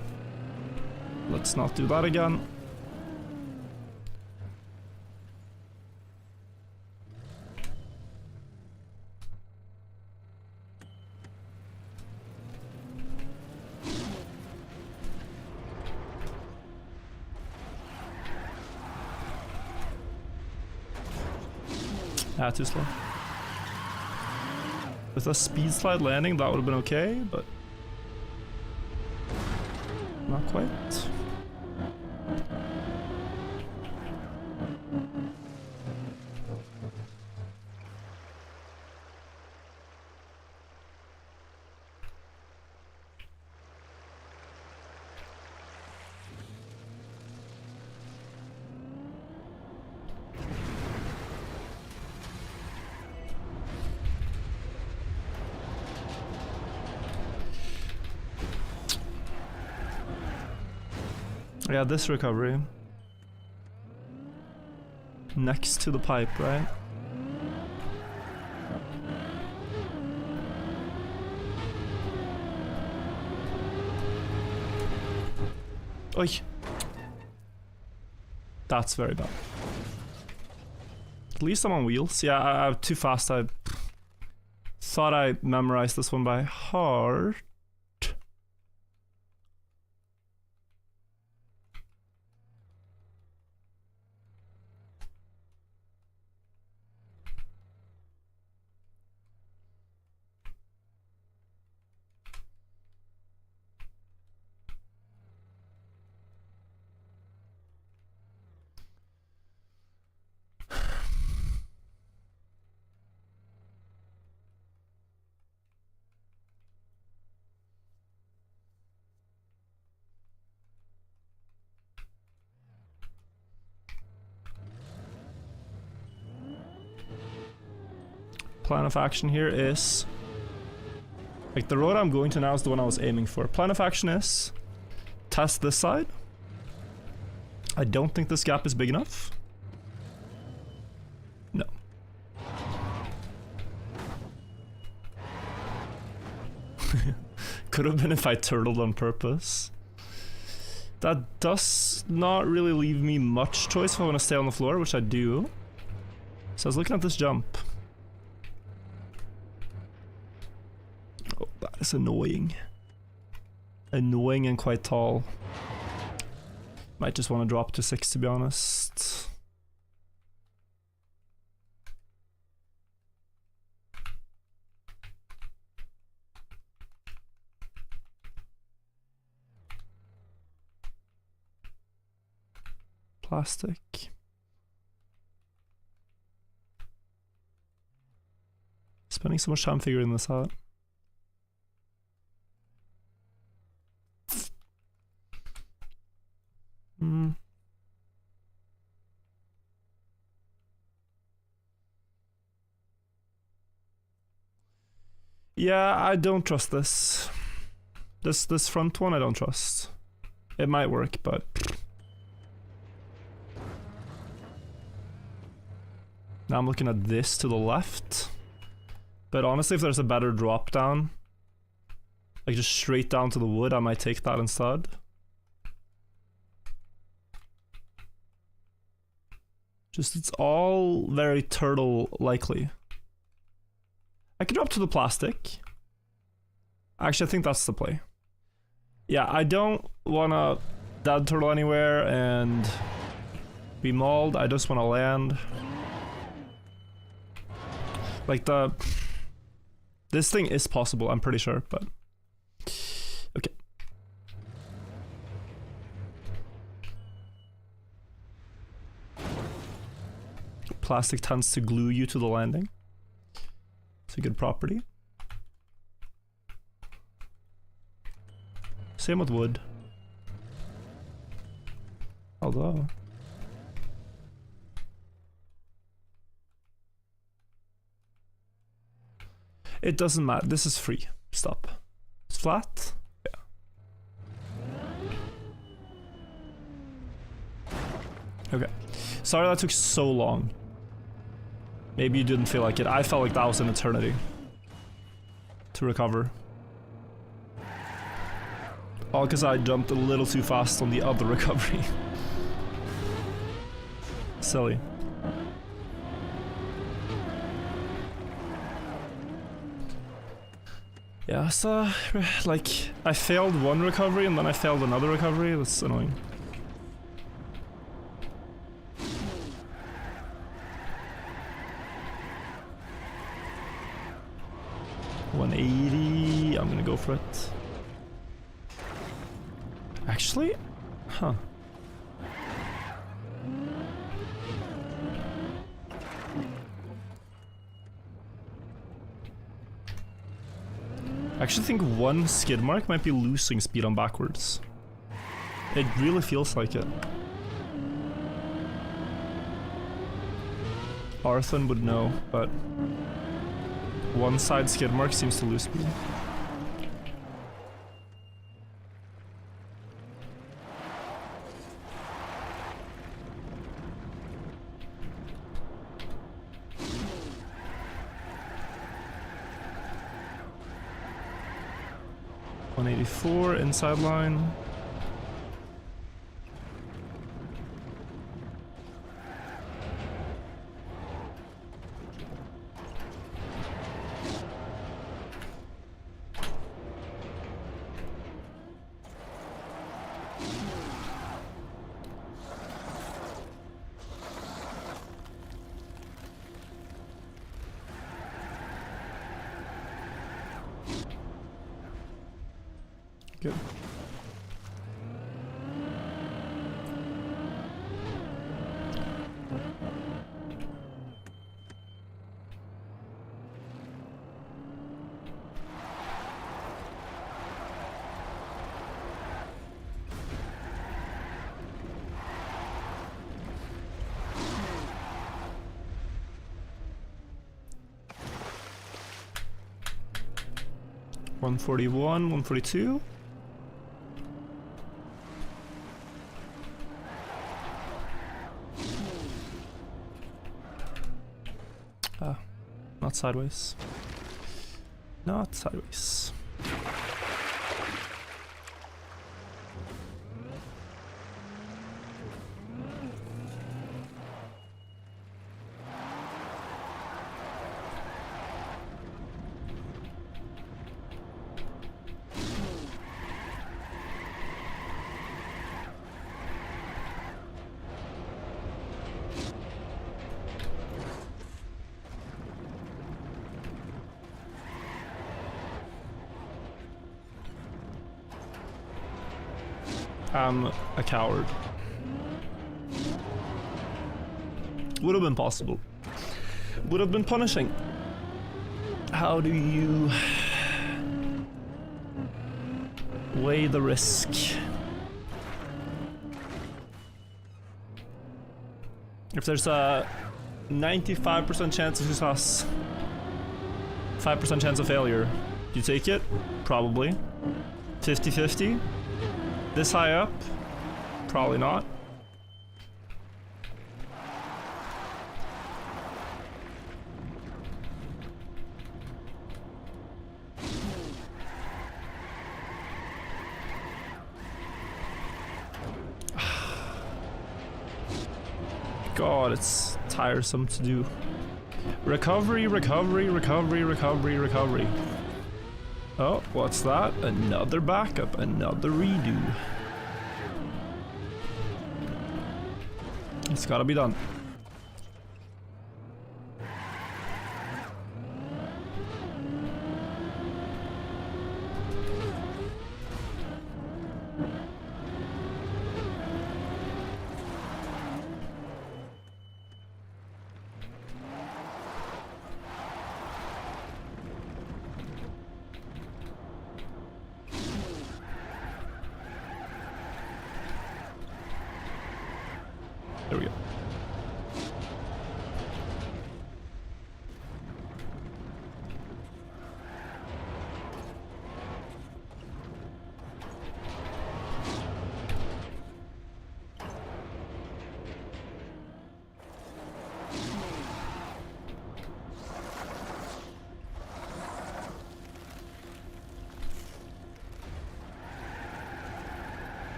Let's not do that again. Ah, too slow. With a speed slide landing, that would have been okay, but not quite. Yeah, this recovery. Next to the pipe, right? Oi. That's very bad. At least I'm on wheels. Yeah, I'm too fast. I thought I memorized this one by heart. Plan of action here is, like, the road I'm going to now is the one I was aiming for. Plan of action is test this side. I don't think this gap is big enough. No. Could have been if I turtled on purpose. That does not really leave me much choice if I want to stay on the floor, which I do. So I was looking at this jump. Oh, that is annoying. Annoying and quite tall. Might just want to drop to 6, to be honest. Plastic. Spending so much time figuring this out. Yeah, I don't trust this. This front one I don't trust. It might work, but now I'm looking at this to the left. But honestly, if there's a better drop down, like just straight down to the wood, I might take that instead. Just, it's all very turtle likely. I could drop to the plastic. Actually, I think that's the play. Yeah, I don't wanna dead turtle anywhere and be mauled. I just wanna land. Like this thing is possible, I'm pretty sure, but okay. Plastic tends to glue you to the landing. It's a good property. Same with wood. Although it doesn't matter. This is free. Stop. It's flat. Yeah. Okay. Sorry that took so long. Maybe you didn't feel like it. I felt like that was an eternity to recover. All because I jumped a little too fast on the other recovery. Silly. Yeah, so, like, I failed one recovery and then I failed another recovery. That's annoying. $180. I'm gonna go for it. Actually, huh. I actually think one skid mark might be losing speed on backwards. It really feels like it. Arthur would know, but one side skid mark seems to lose speed. $184 inside line. Good. $141, $142. Not sideways. Not sideways. I'm a coward. Would have been possible. Would have been punishing. How do you weigh the risk? If there's a 95% chance of success, 5% chance of failure, do you take it? Probably. 50-50? This high up? Probably not. God, it's tiresome to do. Recovery, recovery, recovery, recovery, recovery. Oh, what's that? Another backup, another redo. It's gotta be done. There we go.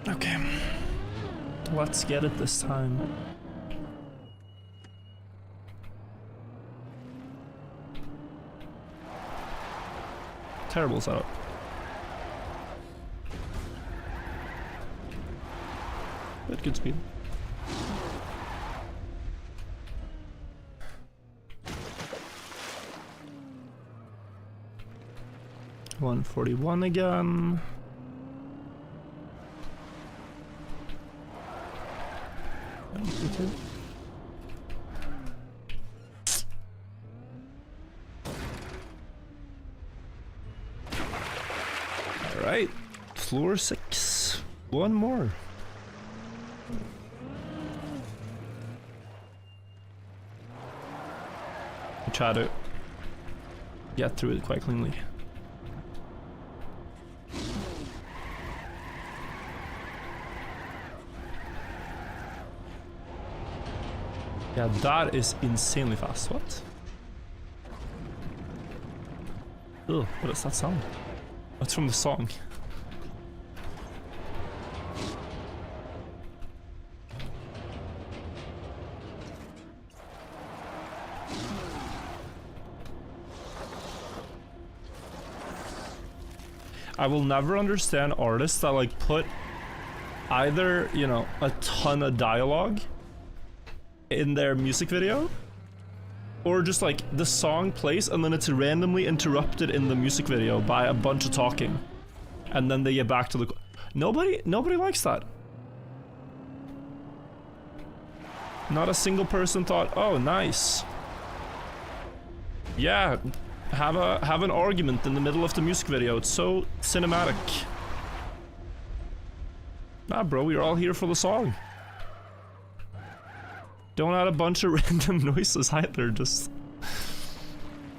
Okay. Let's get it this time. Terrible setup. But good speed. $141 again. Alright, floor 6. One more. Try to get through it quite cleanly. Yeah, that is insanely fast. What? Ugh, what is that sound? That's from the song. I will never understand artists that like put either, you know, a ton of dialogue in their music video, or just like the song plays and then it's randomly interrupted in the music video by a bunch of talking, and then they get back to the nobody likes that. Not a single person thought, oh nice, yeah, have an argument in the middle of the music video, it's so cinematic. Nah bro, we're all here for the song. Don't add a bunch of random noises either, just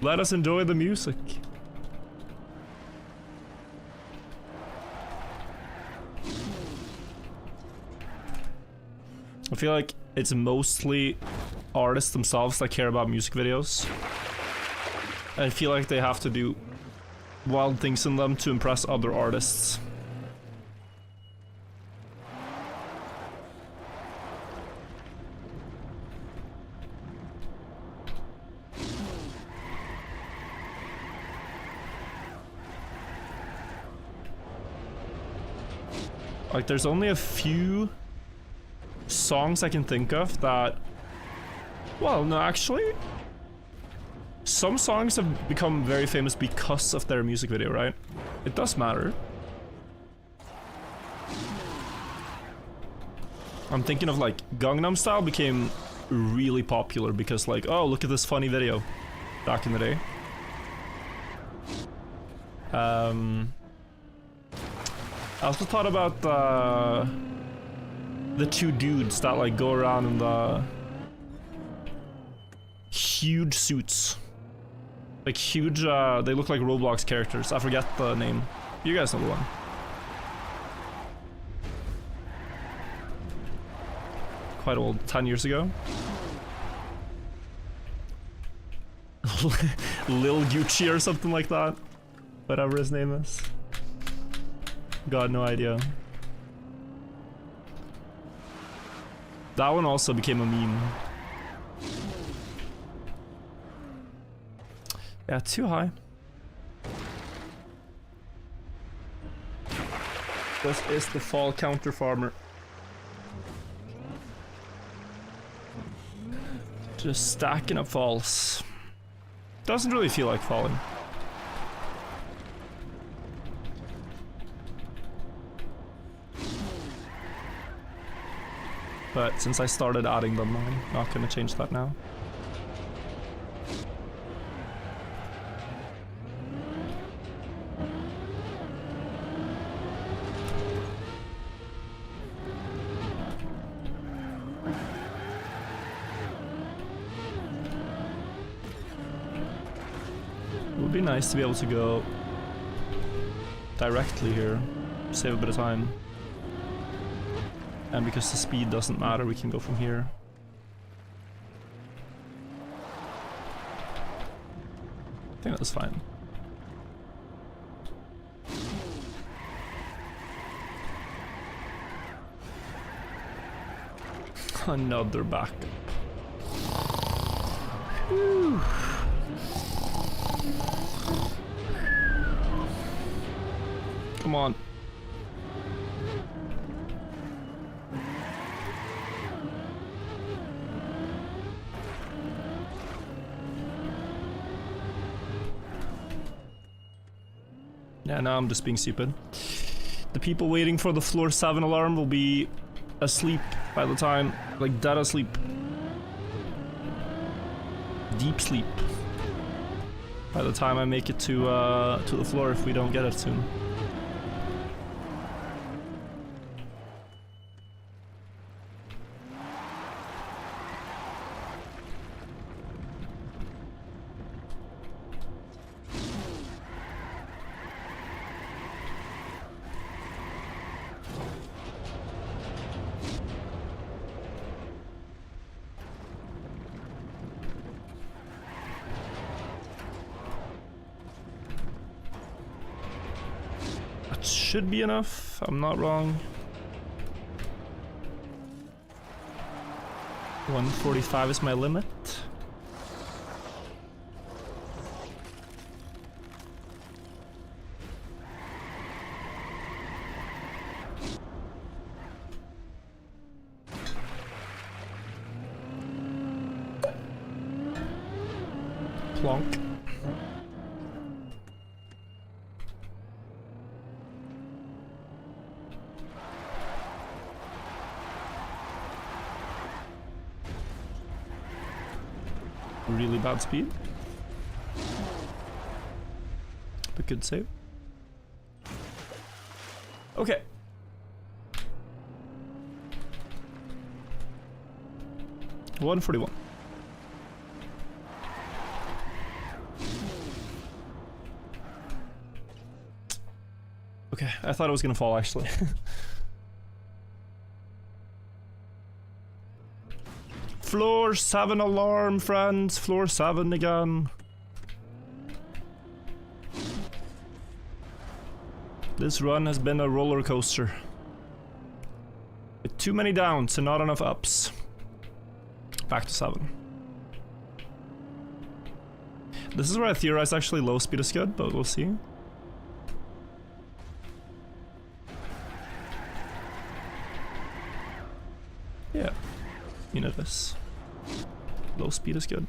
let us enjoy the music. I feel like it's mostly artists themselves that care about music videos. I feel like they have to do wild things in them to impress other artists. Like, there's only a few songs I can think of that... Well, no, actually... some songs have become very famous because of their music video, right? It does matter. I'm thinking of like Gangnam Style became really popular because like, oh, look at this funny video back in the day. I also thought about the two dudes that like go around in the huge suits. Like huge, they look like Roblox characters. I forget the name. You guys know the one. Quite old, 10 years ago. Lil Gucci or something like that. Whatever his name is. Got no idea. That one also became a meme. Yeah, too high. This is the fall counter farmer. Just stacking up falls. Doesn't really feel like falling. But since I started adding them, I'm not gonna change that now. It would be nice to be able to go directly here, save a bit of time. And because the speed doesn't matter, we can go from here. I think that's fine. Another backup. Whew. Come on. Yeah, now I'm just being stupid. The people waiting for the floor 7 alarm will be asleep by the time, like dead asleep. Deep sleep. By the time I make it to the floor if we don't get it soon. Should be enough, I'm not wrong. 145 is my limit. Plonk. Really bad speed. But good save. Okay. $141. Okay, I thought it was gonna fall actually. Floor 7 alarm, friends. Floor 7 again. This run has been a roller coaster. With too many downs and not enough ups. Back to 7. This is where I theorize actually low speed is good, but we'll see. Yeah, you know this. Low speed is good.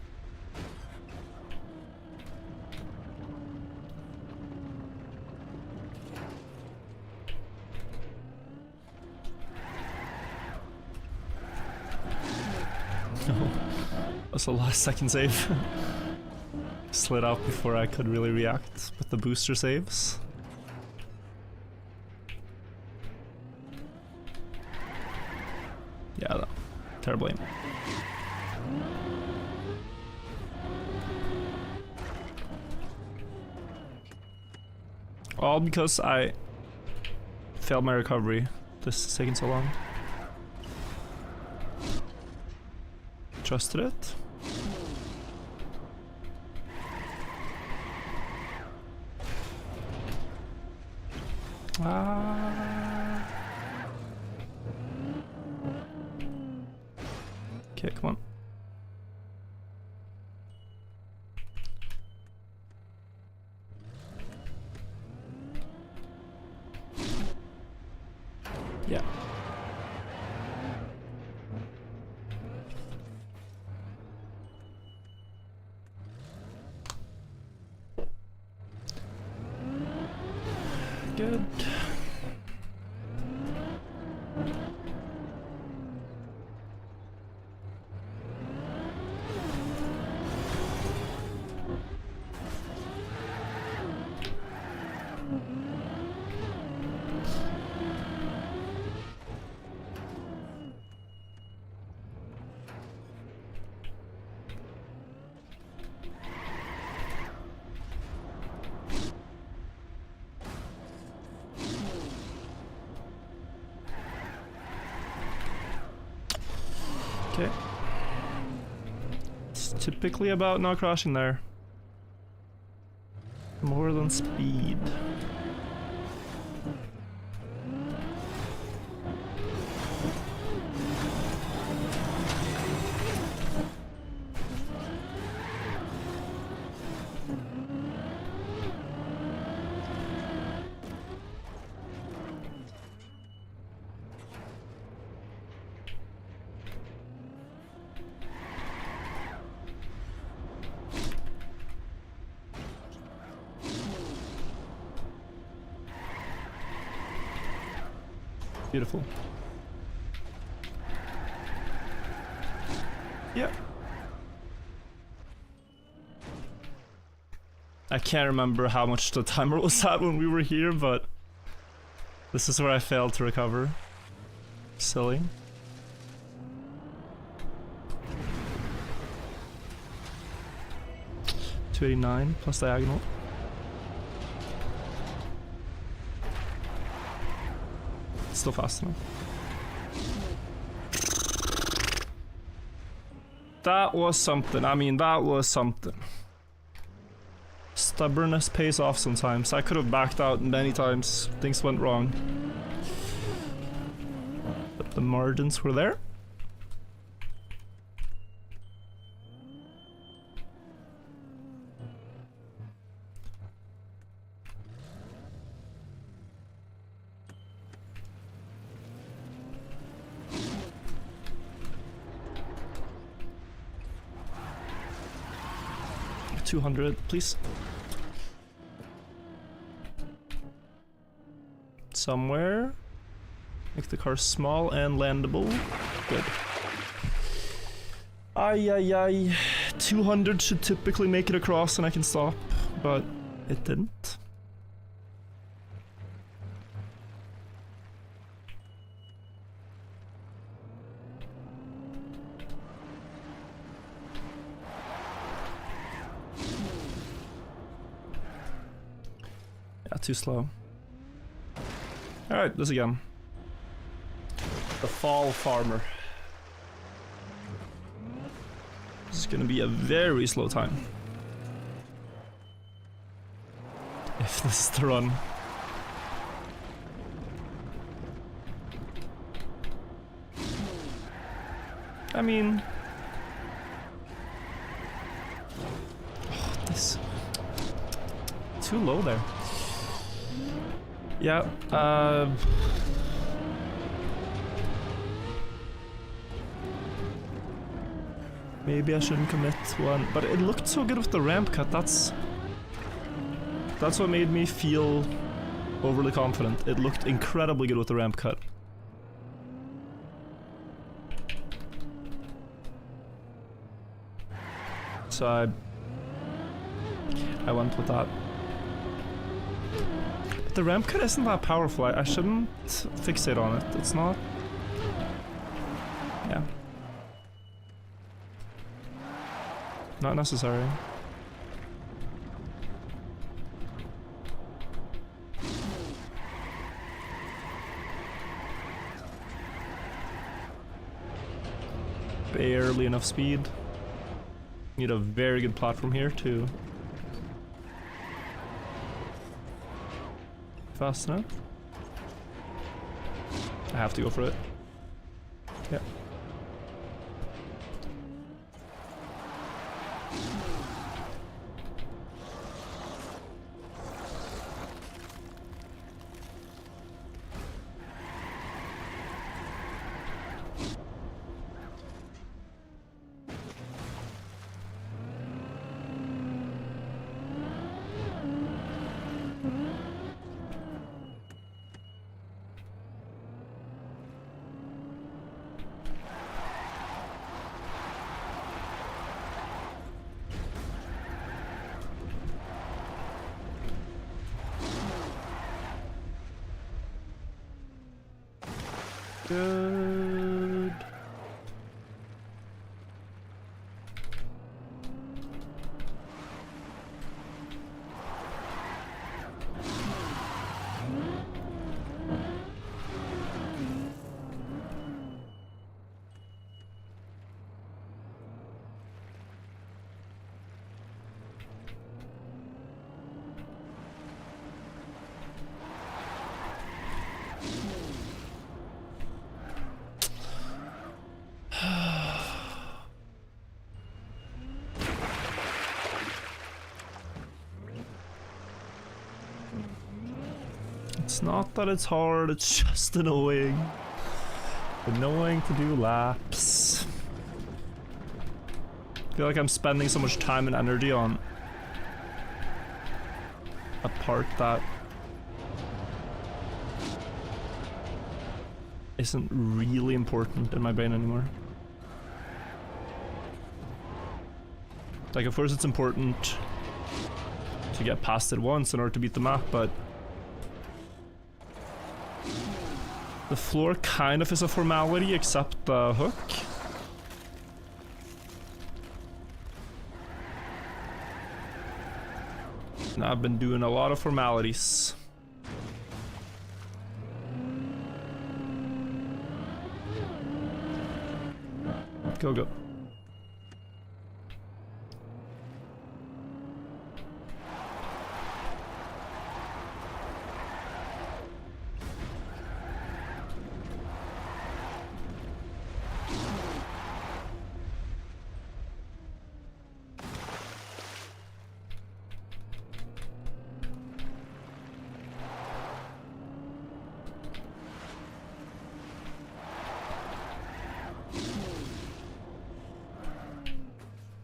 was a last second save. Slid out before I could really react with the booster saves. Yeah, no. Terrible aim. All because I failed my recovery. This is taking so long. Trusted it. Okay, come on. Yeah. Good. Okay. It's typically about not crashing there. More than speed. Beautiful. Yep. I can't remember how much the timer was at when we were here, but this is where I failed to recover. Silly. $289 plus diagonal. Still fast enough. That was something. I mean, that was something. Stubbornness pays off sometimes. I could have backed out many times. Things went wrong. But the margins were there. $200, please. Somewhere. Make the car small and landable. Good. Ay, ay, ay. 200 should typically make it across and I can stop, but it didn't. Too slow. Alright, this again. The Fall Farmer. This is gonna be a very slow time. If this is the run. I mean... Oh, this... Too low there. Yeah, maybe I shouldn't commit one, but it looked so good with the ramp cut. That's what made me feel overly confident. It looked incredibly good with the ramp cut. So I went with that. But the ramp cut isn't that powerful. I shouldn't fixate on it. It's not. Yeah. Not necessary. Barely enough speed. Need a very good platform here too. Fast enough. I have to go for it. Yeah. Good. It's not that it's hard, it's just annoying. Annoying to do laps. I feel like I'm spending so much time and energy on a part that isn't really important in my brain anymore. Like, of course it's important to get past it once in order to beat the map, but the floor kind of is a formality except the hook. And I've been doing a lot of formalities. Go, go.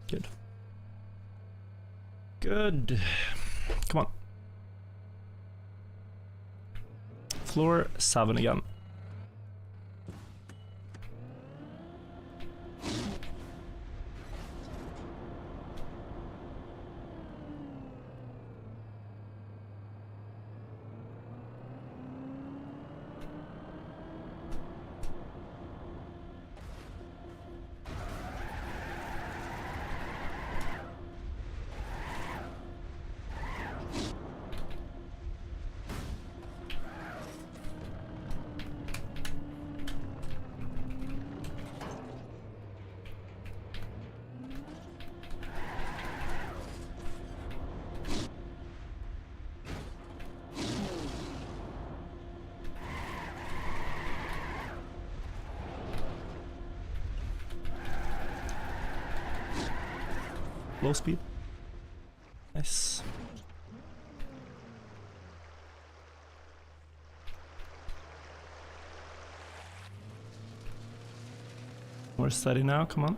Good. Good. Come on. Floor 7 again. Low speed. Nice. More steady now, come on.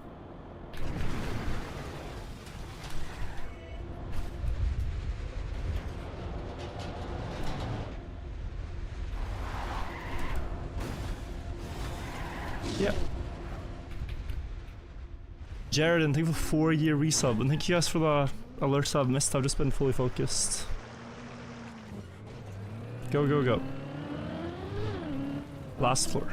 Yeah. Jared, and thank you for 4-year resub, and thank you guys for the alerts I've missed. I've just been fully focused. Go, go, go. Last floor.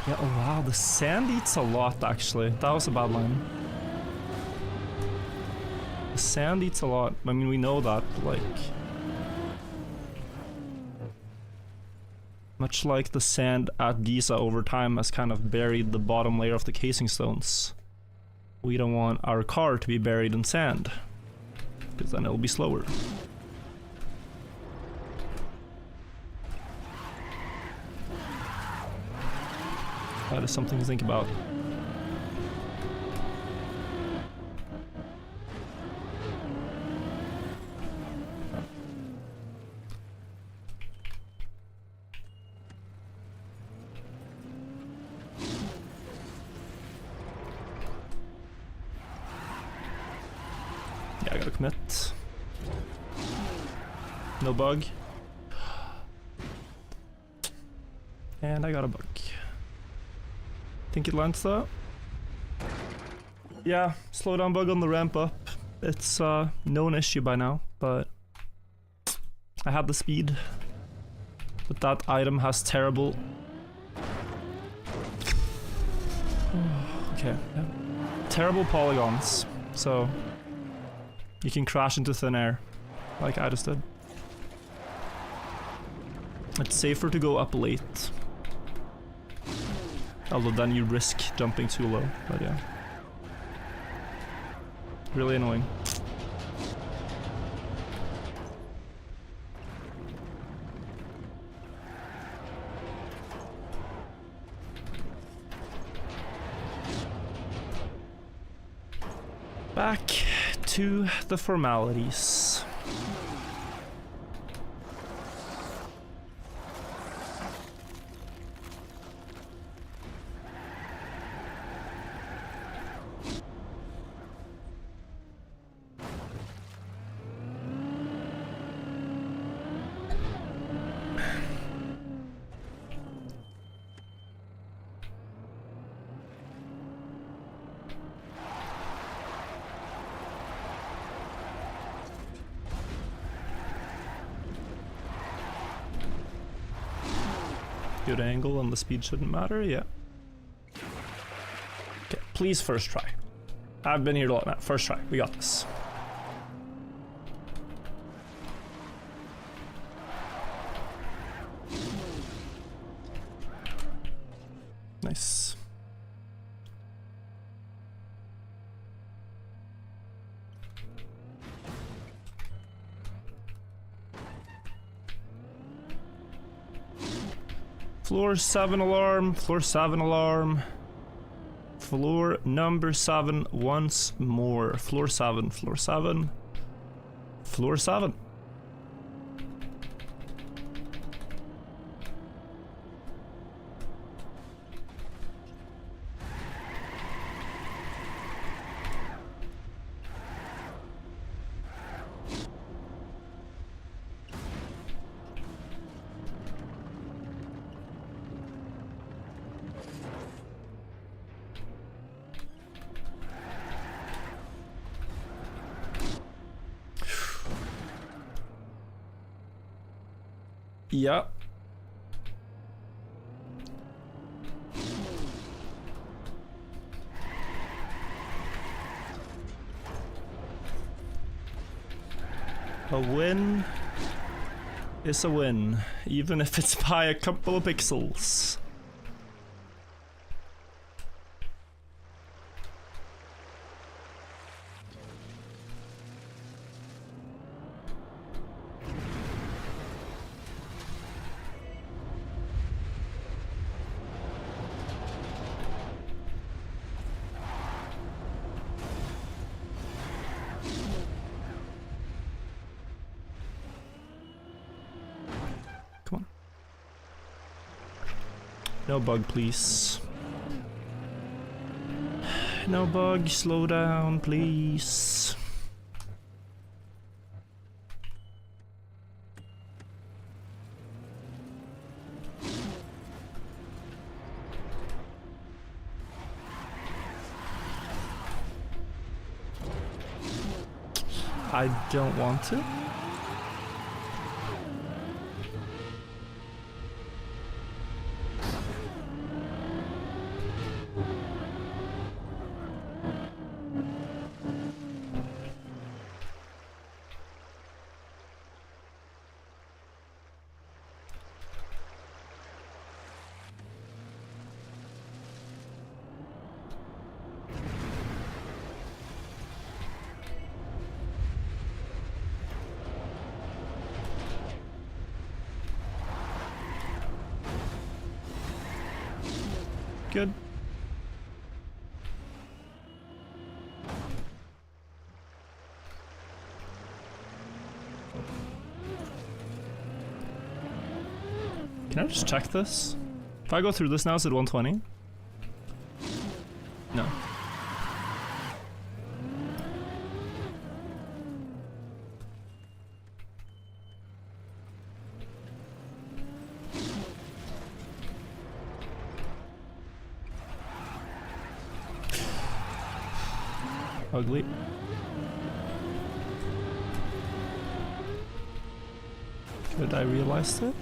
Yeah, oh wow, the sand eats a lot actually. That was a bad line. The sand eats a lot. I mean, we know that, but like... Much like the sand at Giza over time has kind of buried the bottom layer of the casing stones. We don't want our car to be buried in sand, because then it'll be slower. That is something to think about. Yeah, I gotta commit. No bug. And I got a bug. Think it lands though? Yeah, slowdown bug on the ramp up. It's known issue by now, but I had the speed. But that item has terrible... Okay, yeah. Terrible polygons, so you can crash into thin air, like I just did. It's safer to go up late. Although then you risk jumping too low, but yeah. Really annoying. Back to the formalities. Good angle and the speed shouldn't matter, yeah. Okay, please first try. I've been here a lot now. First try, we got this. Nice. Floor 7 alarm, floor 7 alarm. Floor number 7 once more. Floor 7, floor 7. Floor 7. Yeah. A win is a win, even if it's by a couple of pixels. No bug, please. No bug, slow down, please. I don't want to. Good. Can I just check this? If I go through this now, is it 120? No. Ugly. Good, I realized it.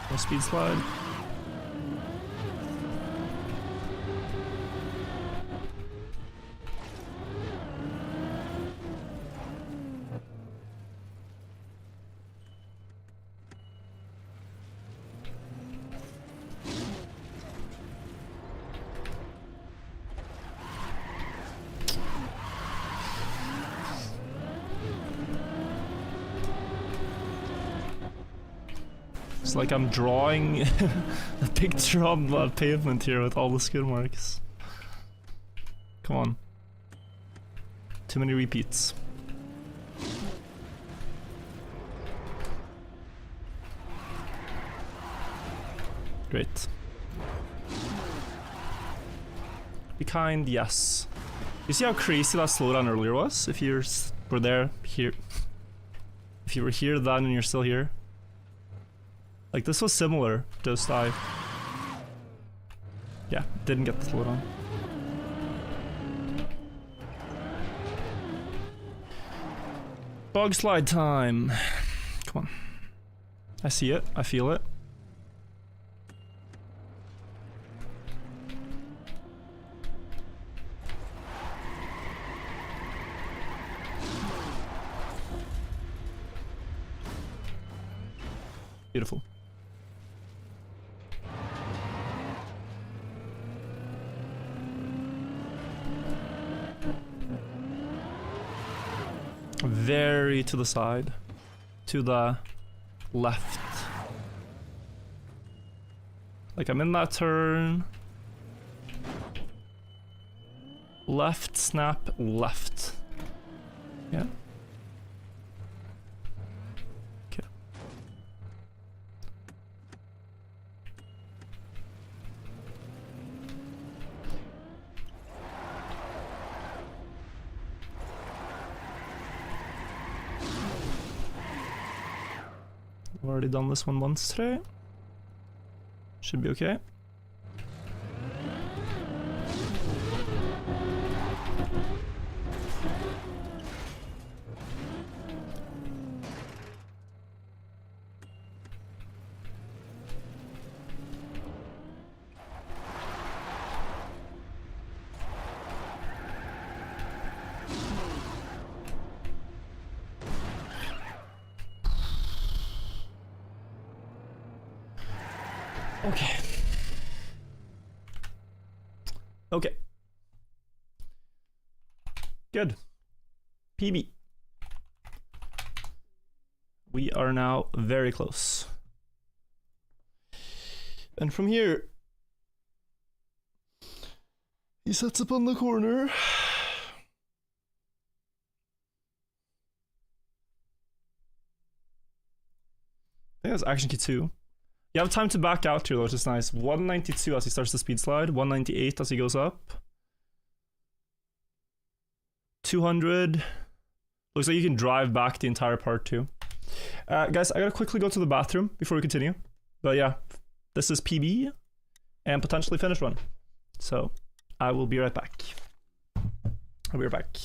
No speed slide. It's like I'm drawing a picture on the pavement here with all the skid marks. Come on. Too many repeats. Great. Be kind, yes. You see how crazy that slowdown earlier was? If you were there, here. If you were here then and you're still here. Like, this was similar, just I... Yeah, didn't get the slowdown. Bug slide time. Come on. I see it, I feel it. Beautiful. Very to the side. To the left. Like I'm in that turn. Left, snap, left. Yeah. Okay. I've already done this one once today. Should be okay. Okay. Okay. Good. PB. We are now very close. And from here, he sets up on the corner. think that's action key 2. You have time to back out here, though, which is nice. 192 as he starts the speed slide. 198 as he goes up. 200. Looks like you can drive back the entire part, too. Guys, I gotta quickly go to the bathroom before we continue. But yeah, this is PB and potentially finish one. So I will be right back. I'll be right back.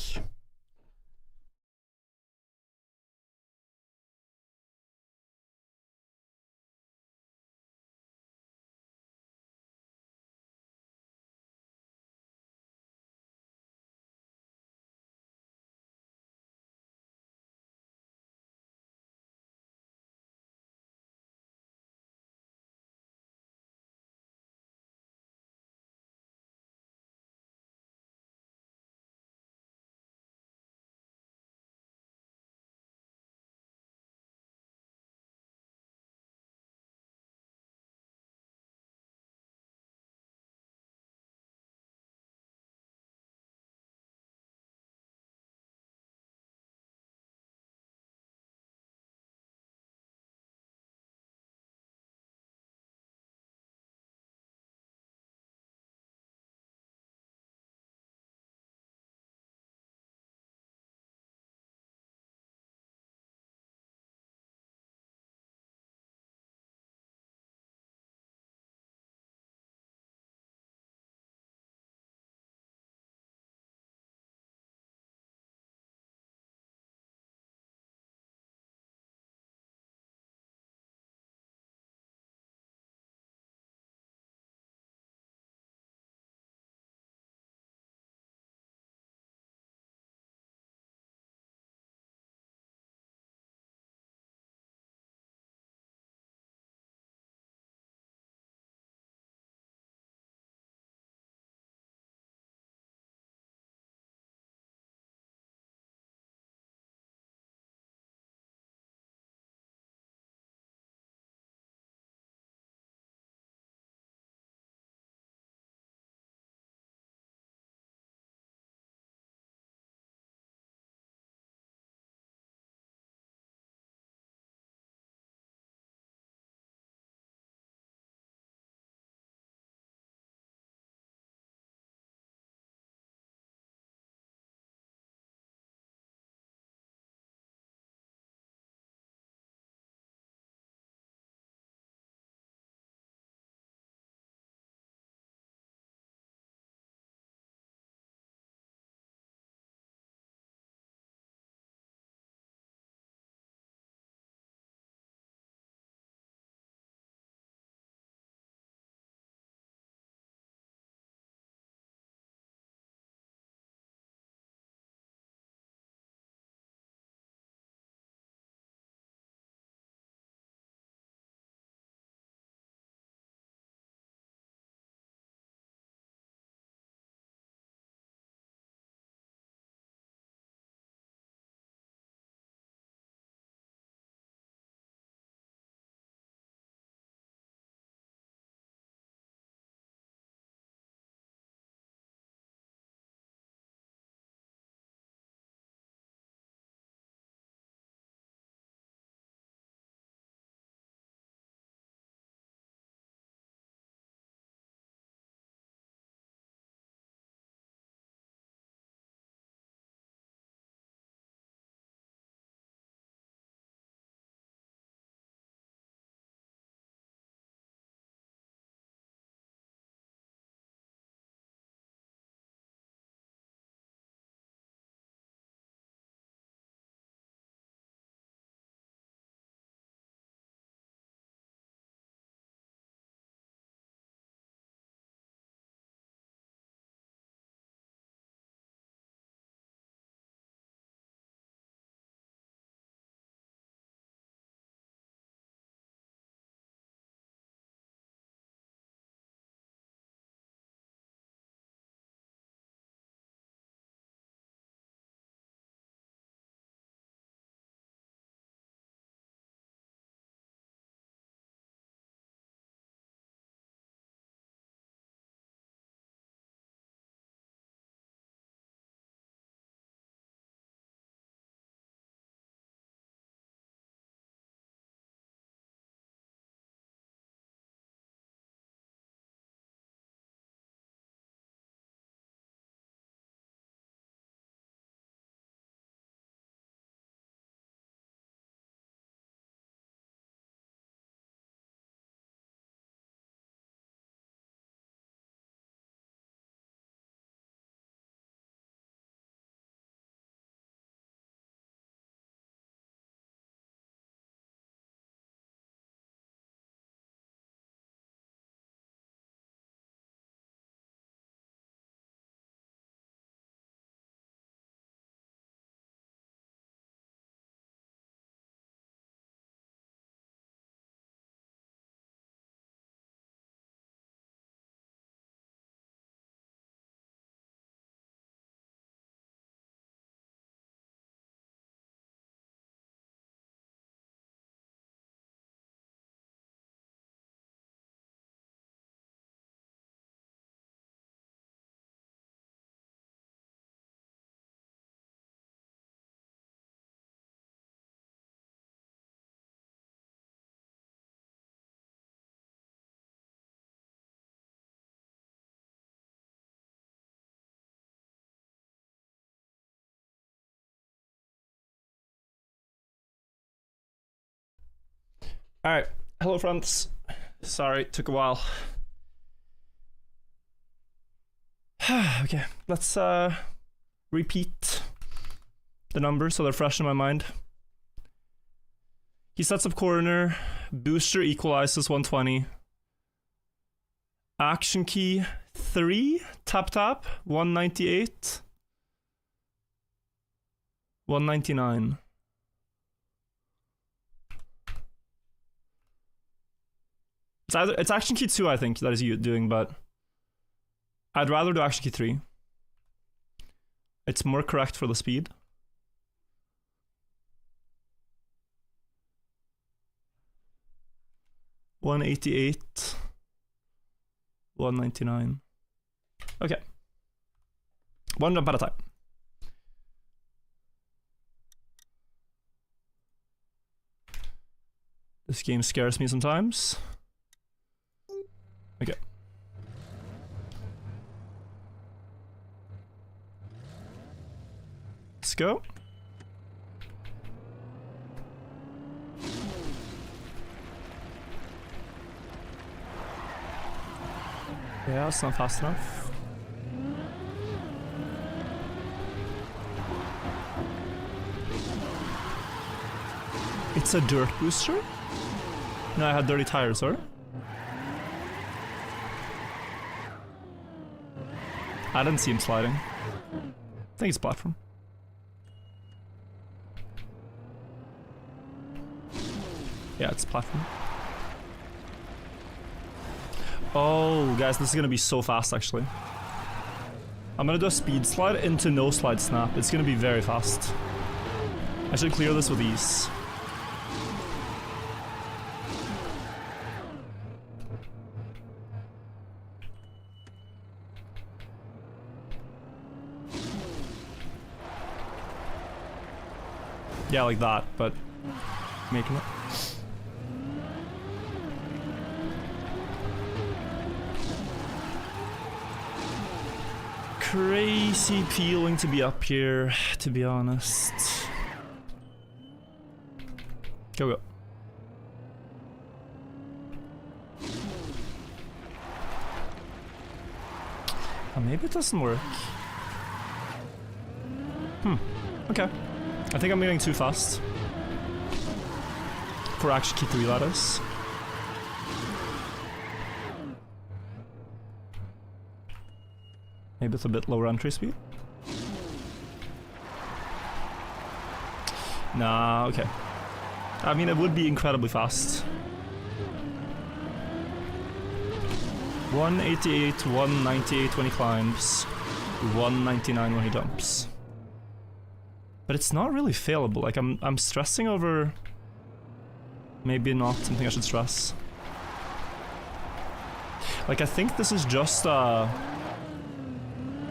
Alright, hello friends. Sorry, it took a while. Okay, let's repeat the numbers so they're fresh in my mind. He sets up corner, booster equalizes 120. Action key 3, tap tap, 198. 199. It's action key 2, I think, that is you doing, but I'd rather do action key 3. It's more correct for the speed. $188, $199. Okay. One jump at a time. This game scares me sometimes. Okay. Let's go. Yeah, it's not fast enough. It's a dirt booster? No, I had dirty tires, sorry. I didn't see him sliding. I think it's platform. Yeah, it's platform. Oh, guys, this is gonna be so fast, actually. I'm gonna do a speed slide into no slide snap. It's gonna be very fast. I should clear this with ease. Yeah, like that, but making it. Crazy feeling to be up here, to be honest. Go. Oh, maybe it doesn't work. Okay. I think I'm moving too fast. For action key 3, that is. Maybe it's a bit lower entry speed. Nah, okay. I mean, it would be incredibly fast. 188, 198 when he climbs, 199 when he jumps. But it's not really failable. Like, I'm stressing over... Maybe not something I should stress. Like, I think this is just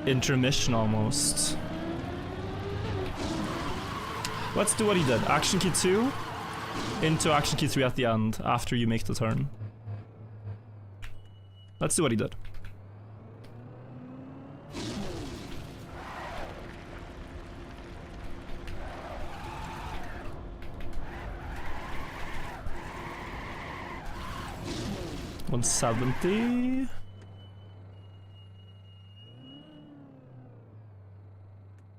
intermission almost. Let's do what he did. Action key 2 into action key 3 at the end after you make the turn. Let's do what he did. $170.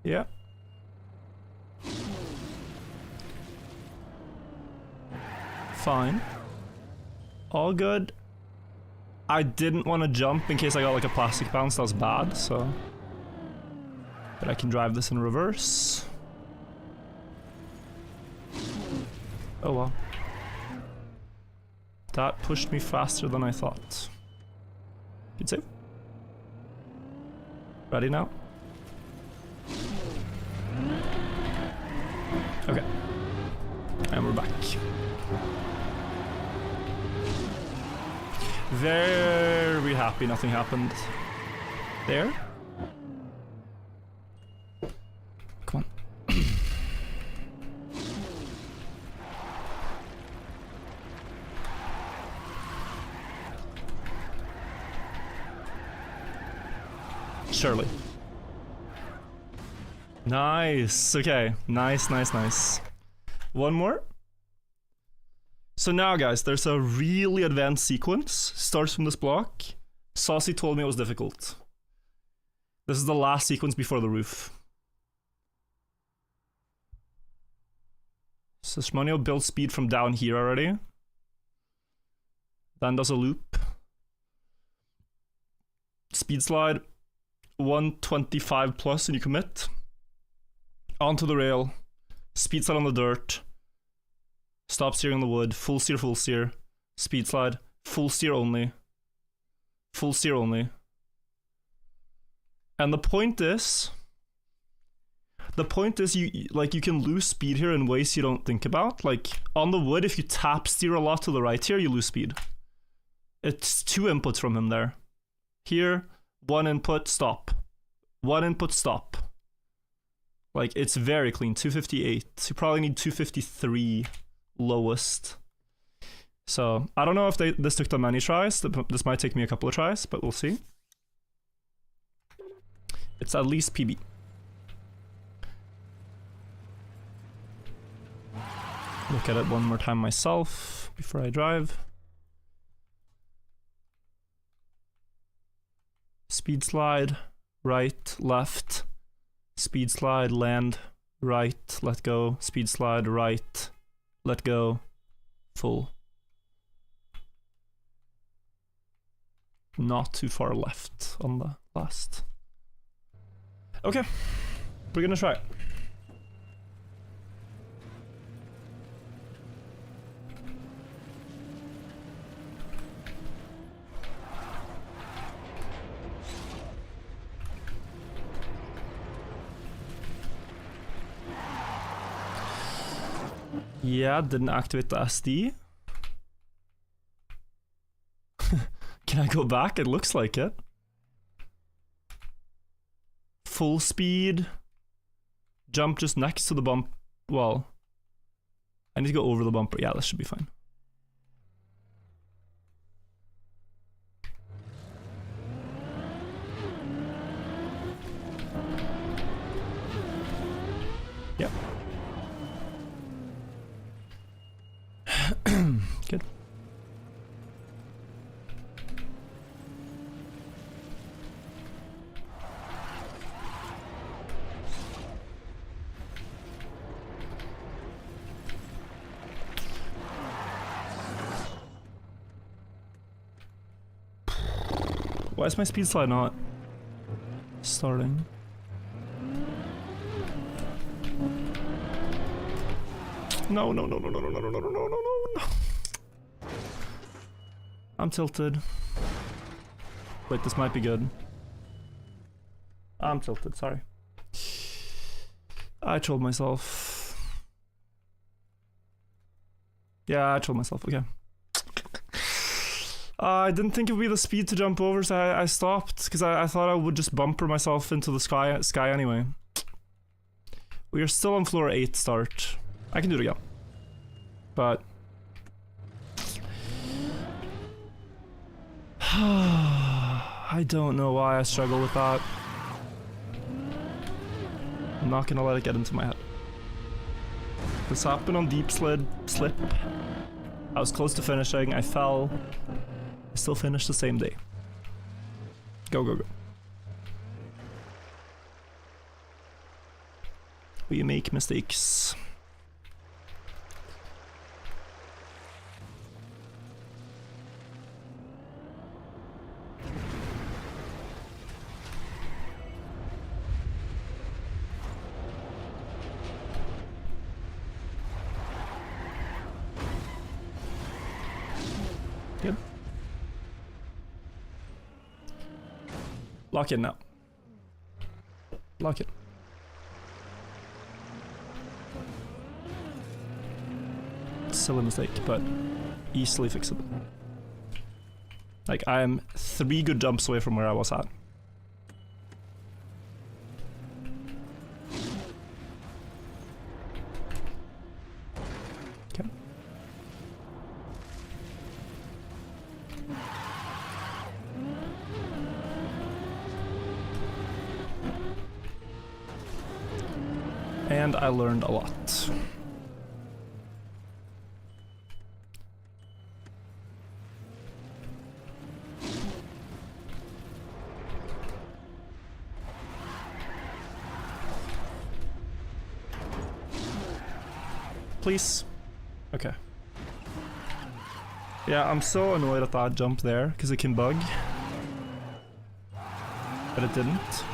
Yeah. Fine. All good. I didn't want to jump in case I got like a plastic bounce. That was bad, so... But I can drive this in reverse. Oh well. That pushed me faster than I thought. Good save. Ready now? Okay. And we're back. Very happy nothing happened. There. Come on. Surely. Nice. Okay. Nice. One more. So now, guys, there's a really advanced sequence. Starts from this block. Saucy told me it was difficult. This is the last sequence before the roof. So Shmonio builds speed from down here already. Then does a loop. Speed slide. 125 plus and you commit. Onto the rail. Speed slide on the dirt. Stop steering on the wood. Full steer, full steer. Speed slide. Full steer only. Full steer only. And the point is you can lose speed here in ways you don't think about. Like on the wood, if you tap steer a lot to the right here, you lose speed. It's 2 inputs from him there. Here, 1 input, stop. 1 input, stop. Like it's very clean. 258. You probably need 253 lowest. So I don't know if this took them many tries. This might take me a couple of tries, but we'll see. It's at least PB. Look at it one more time myself before I drive. Speed slide, right, left. Speed slide, land, right, let go. Speed slide, right, let go. Full. Not too far left on the last. Okay, we're gonna try it. Yeah, didn't activate the SD. Can I go back? It looks like it. Full speed. Jump just next to the bump. Well, I need to go over the bumper. Yeah, this should be fine. Yep. Good. Why is my speed slide not starting? No. I'm tilted. Wait, this might be good. I'm tilted, sorry. I trolled myself. Yeah, I trolled myself, okay. I didn't think it would be the speed to jump over, so I stopped, because I thought I would just bumper myself into the sky anyway. We are still on floor 8 start. I can do it again. But... I don't know why I struggle with that. I'm not gonna let it get into my head. This happened on deep slip. I was close to finishing, I fell. I still finished the same day. Go. We make mistakes. Good. Lock in now. Lock it. Silly mistake, but easily fixable. Like, I am 3 good jumps away from where I was at. Okay. And I learned a lot. please. Okay. Yeah, I'm so annoyed at that jump there, because it can bug. But it didn't.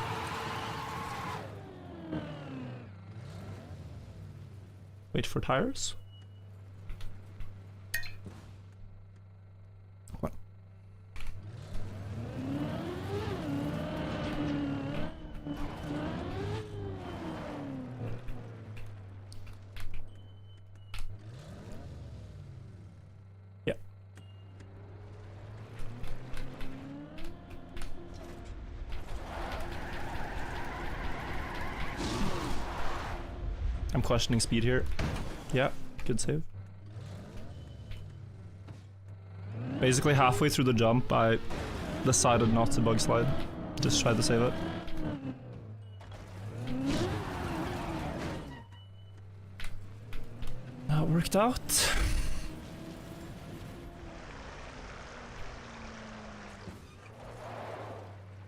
Wait for tires. What? Yeah. I'm questioning speed here. Yeah, good save. Basically halfway through the jump, I decided not to bug slide. Just tried to save it. That worked out.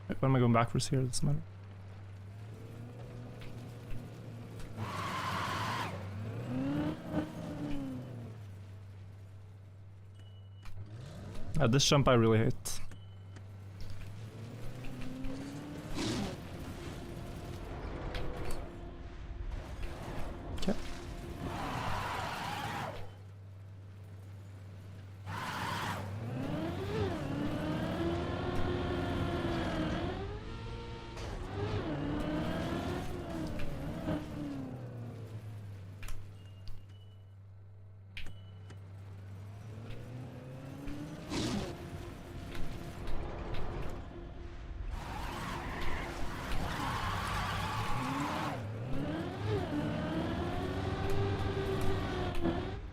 Wait, why am I going backwards here? Doesn't matter. This jump I really hate. Okay.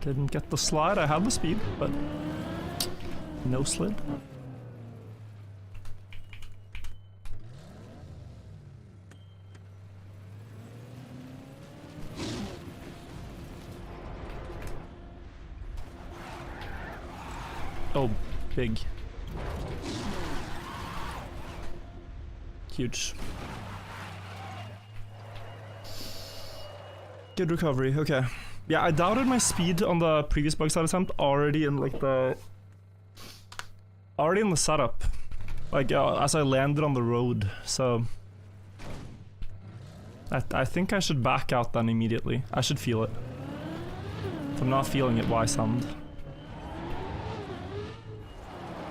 Didn't get the slide, I had the speed, but no slid. Oh, big. Huge. Good recovery, okay. Yeah, I doubted my speed on the previous bug slide attempt already in like the setup, like as I landed on the road. So I think I should back out then immediately. I should feel it. If I'm not feeling it, why sand?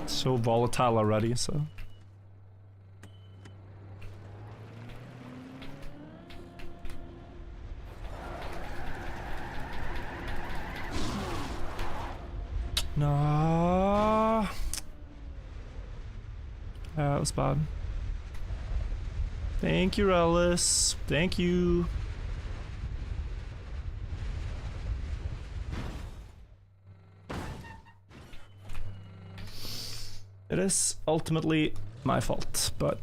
It's so volatile already, so. No. That was bad. Thank you, Relish. Thank you. It is ultimately my fault, but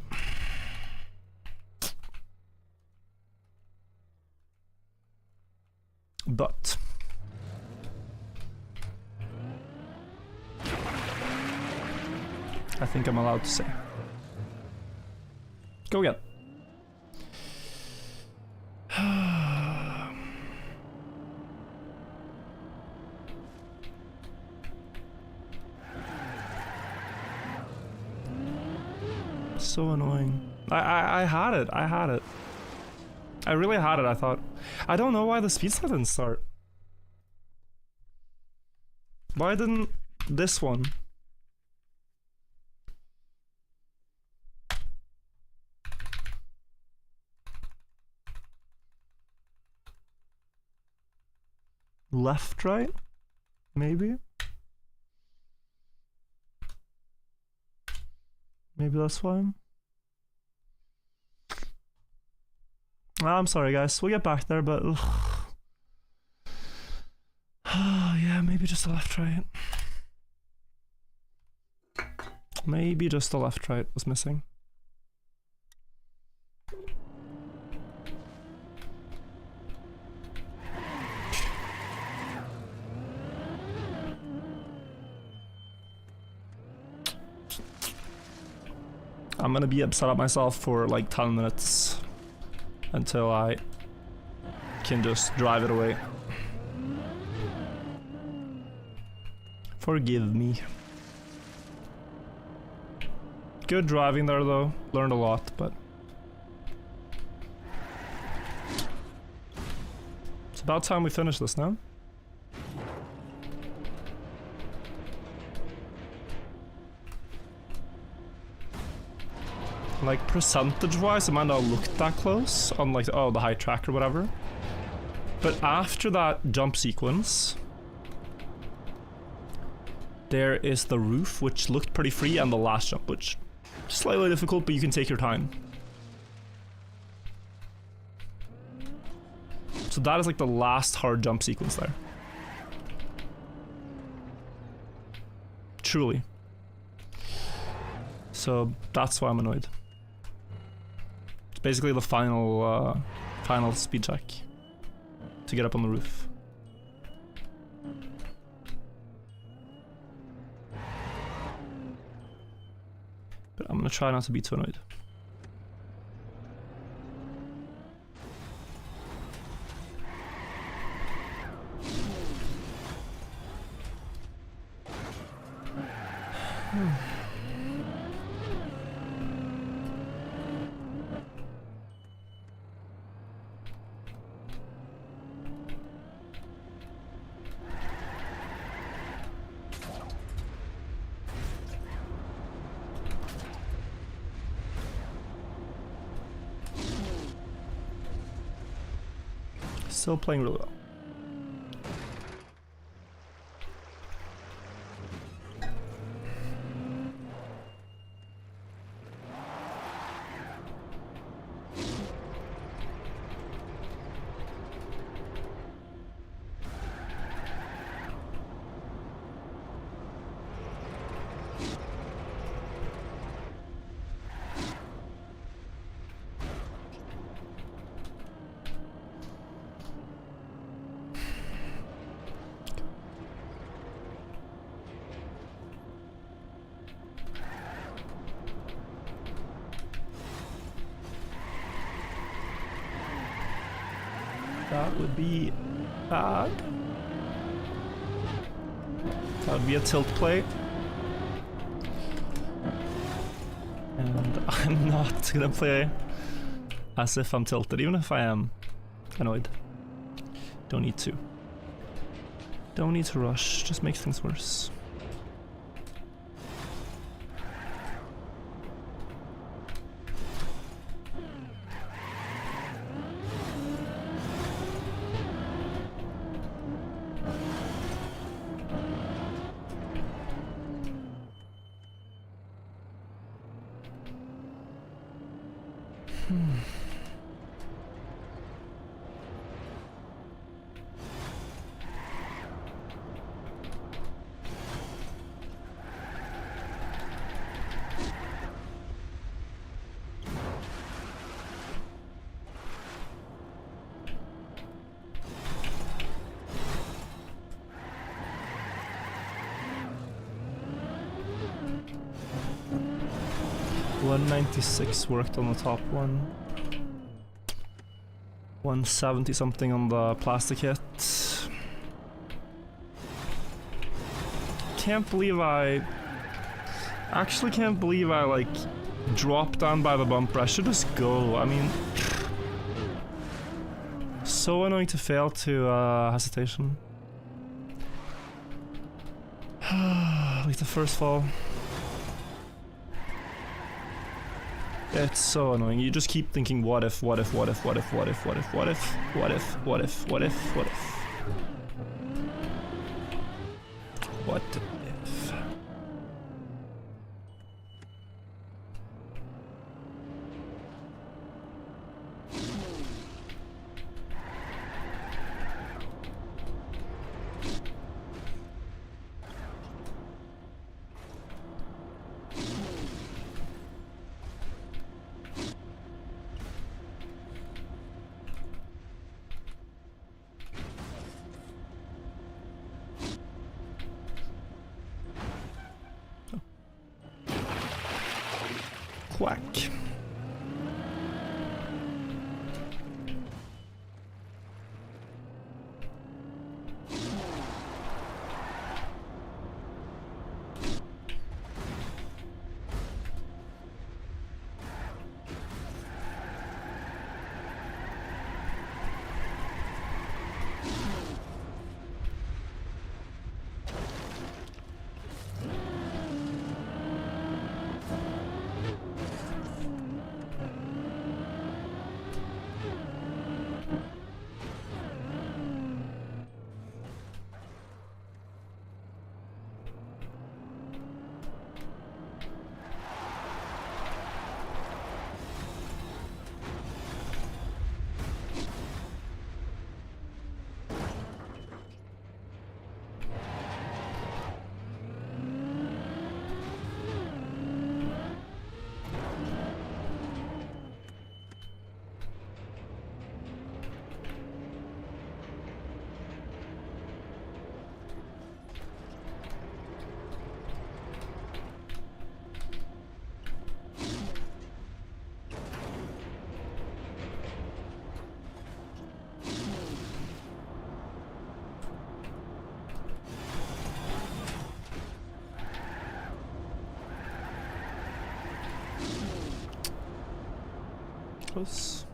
I think I'm allowed to say. Go again. So annoying. I had it. I had it. I really had it, I thought. I don't know why the speed slide didn't start. Why didn't this one? Left, right? Maybe? Maybe that's why. I'm sorry guys, we'll get back there, but yeah, maybe just a left, right. Maybe just a left, right was missing. I'm gonna be upset at myself for like 10 minutes until I can just drive it away. Forgive me. Good driving there though. Learned a lot, but it's about time we finish this now. Like percentage-wise, it might not look that close on like the high track or whatever. But after that jump sequence, there is the roof, which looked pretty free, and the last jump, which is slightly difficult, but you can take your time. So that is like the last hard jump sequence there. Truly. So that's why I'm annoyed. It's basically the final speed check to get up on the roof. But I'm gonna try not to be too annoyed. Still playing really well. That would be bad. That would be a tilt play. And I'm not gonna play as if I'm tilted, even if I am annoyed. Don't need to. Don't need to rush, just makes things worse. $196 worked on the top one. 170 something on the plastic hit. Can't believe I like dropped down by the bumper. I should just go. I mean, so annoying to fail to hesitation. Like the first fall. It's so annoying. You just keep thinking, what if, what if, what if, what if, what if, what if, what if, what if, what if, what if, what if. What if? Quack. us.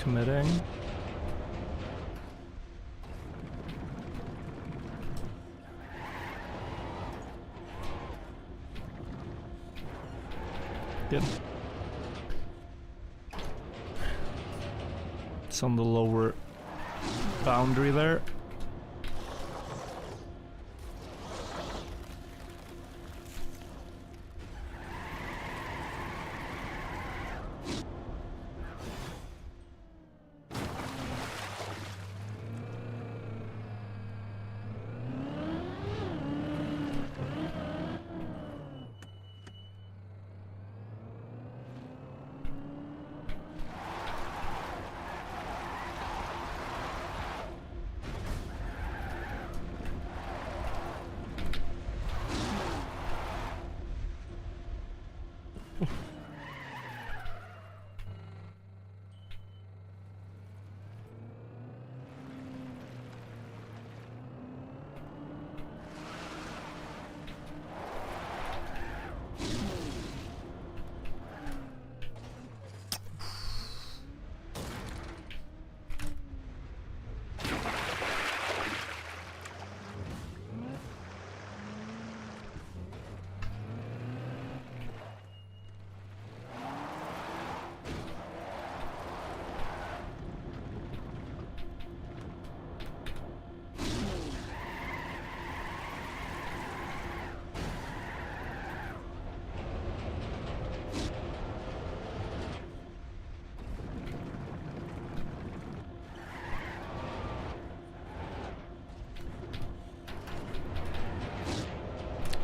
Committing. Good. It's on the lower boundary there.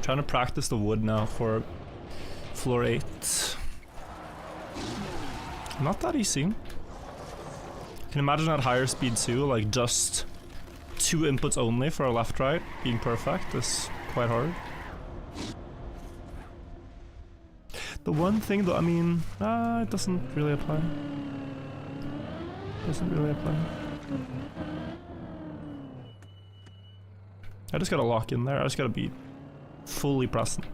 Trying to practice the wood now for floor 8. Not that easy. Can imagine at higher speed too, like just 2 inputs only for a left right being perfect is quite hard. The one thing though, I mean, it doesn't really apply. Doesn't really apply. I just gotta lock in there, I just gotta be fully present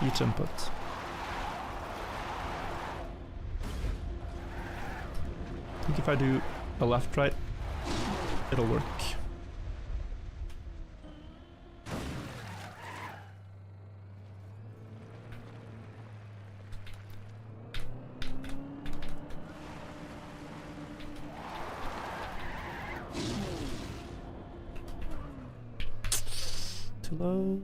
each input. I think if I do a left right, it'll work. Too low.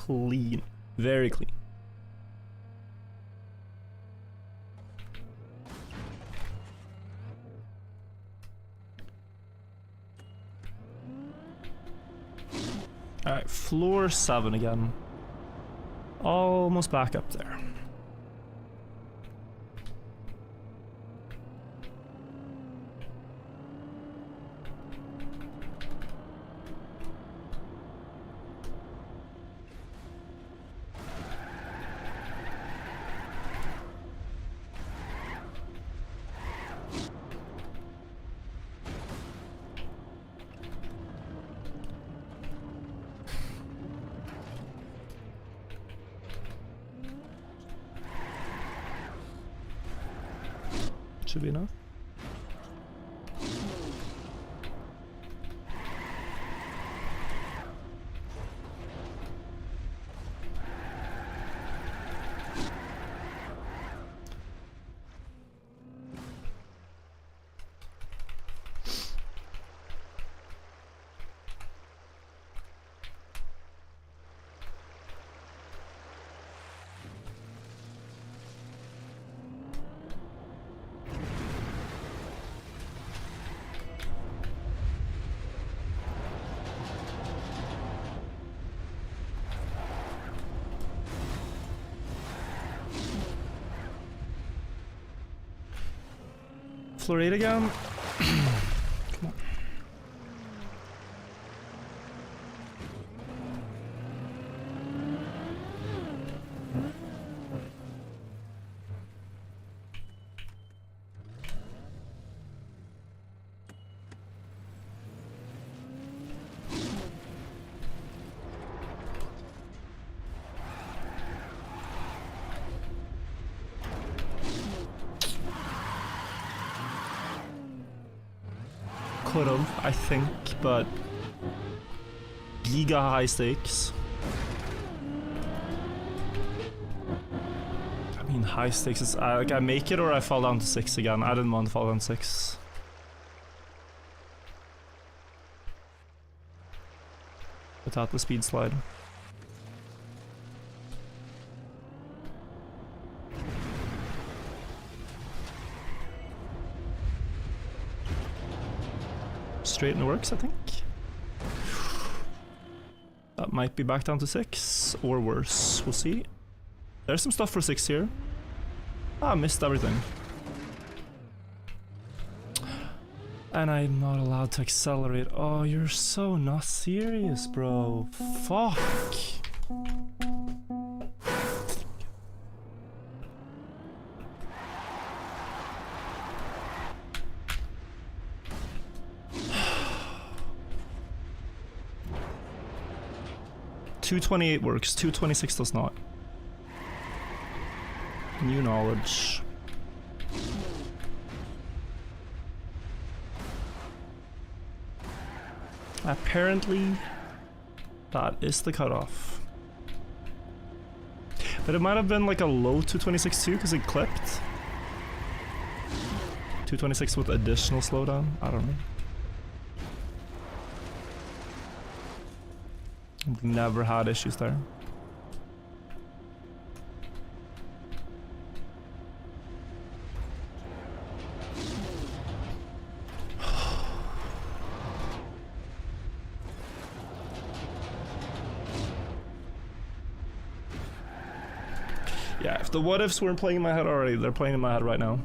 clean. Very clean. Alright, floor 7 again. Almost back up there. Should be enough. Floor 8 again. Come on. Could've, I think, but giga high stakes. I mean, high stakes is like I make it or I fall down to 6 again. I didn't want to fall down to 6. Without the speed slide. Straight in the works, I think. That might be back down to 6 or worse. We'll see. There's some stuff for 6 here. Ah, missed everything. And I'm not allowed to accelerate. Oh, you're so not serious, bro. Fuck. $228 works, $226 does not. New knowledge. Apparently, that is the cutoff. But it might have been like a low 226 too, because it clipped. 226 with additional slowdown? I don't know. Never had issues there. Yeah, if the what ifs weren't playing in my head already, they're playing in my head right now.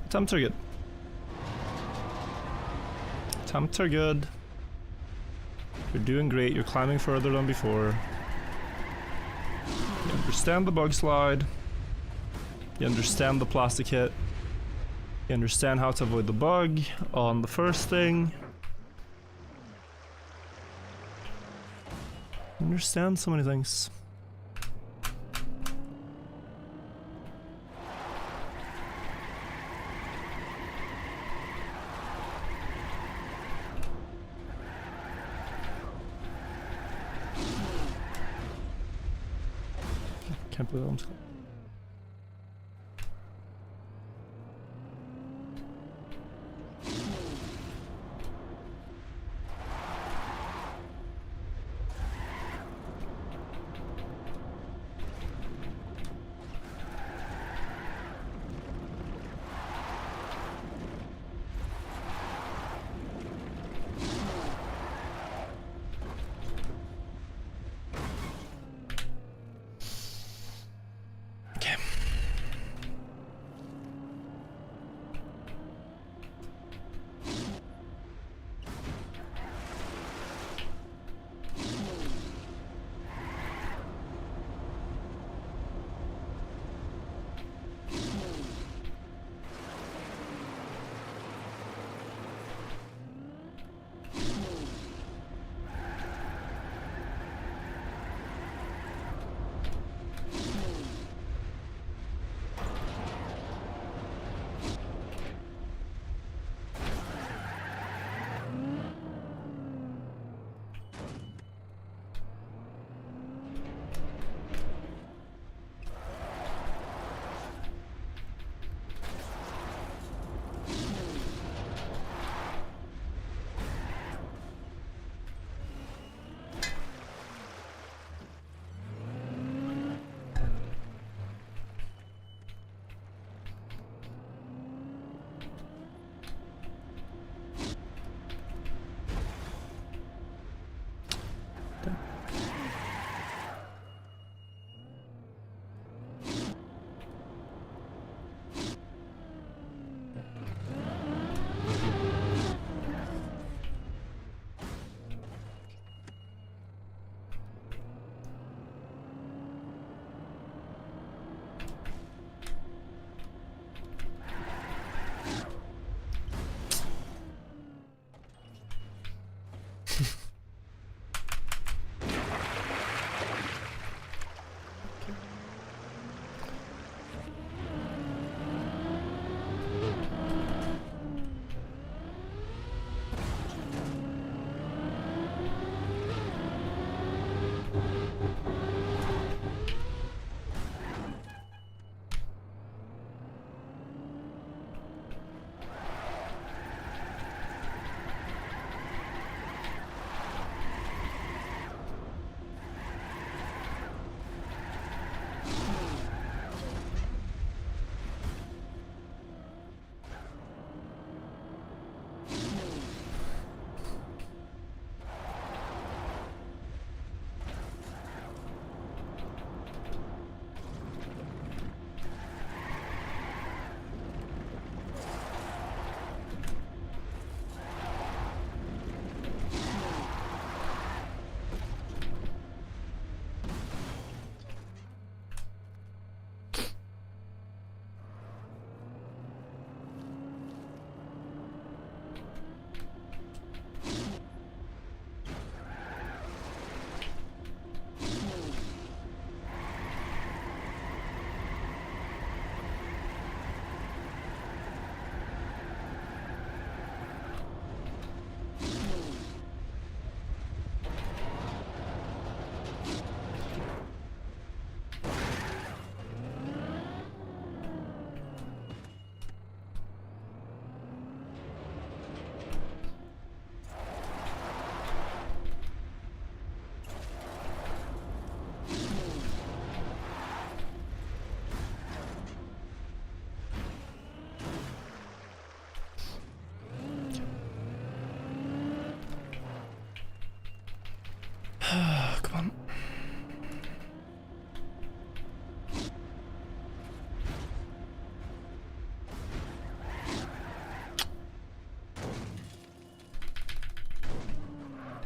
Attempts are good. Attempts are good. You're doing great. You're climbing further than before. You understand the bug slide. You understand the plastic hit. You understand how to avoid the bug on the first thing. You understand so many things. Can't believe I'm scared.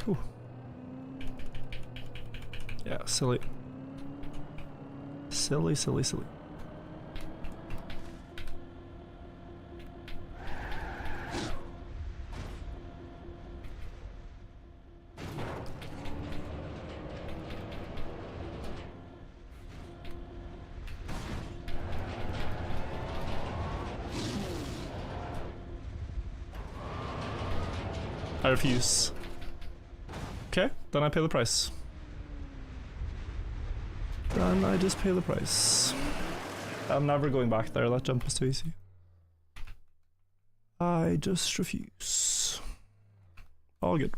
Ooh. Yeah, silly. Silly, silly, silly. I refuse. Okay, then I pay the price. Then I just pay the price. I'm never going back there, that jump is too easy. I just refuse. All good.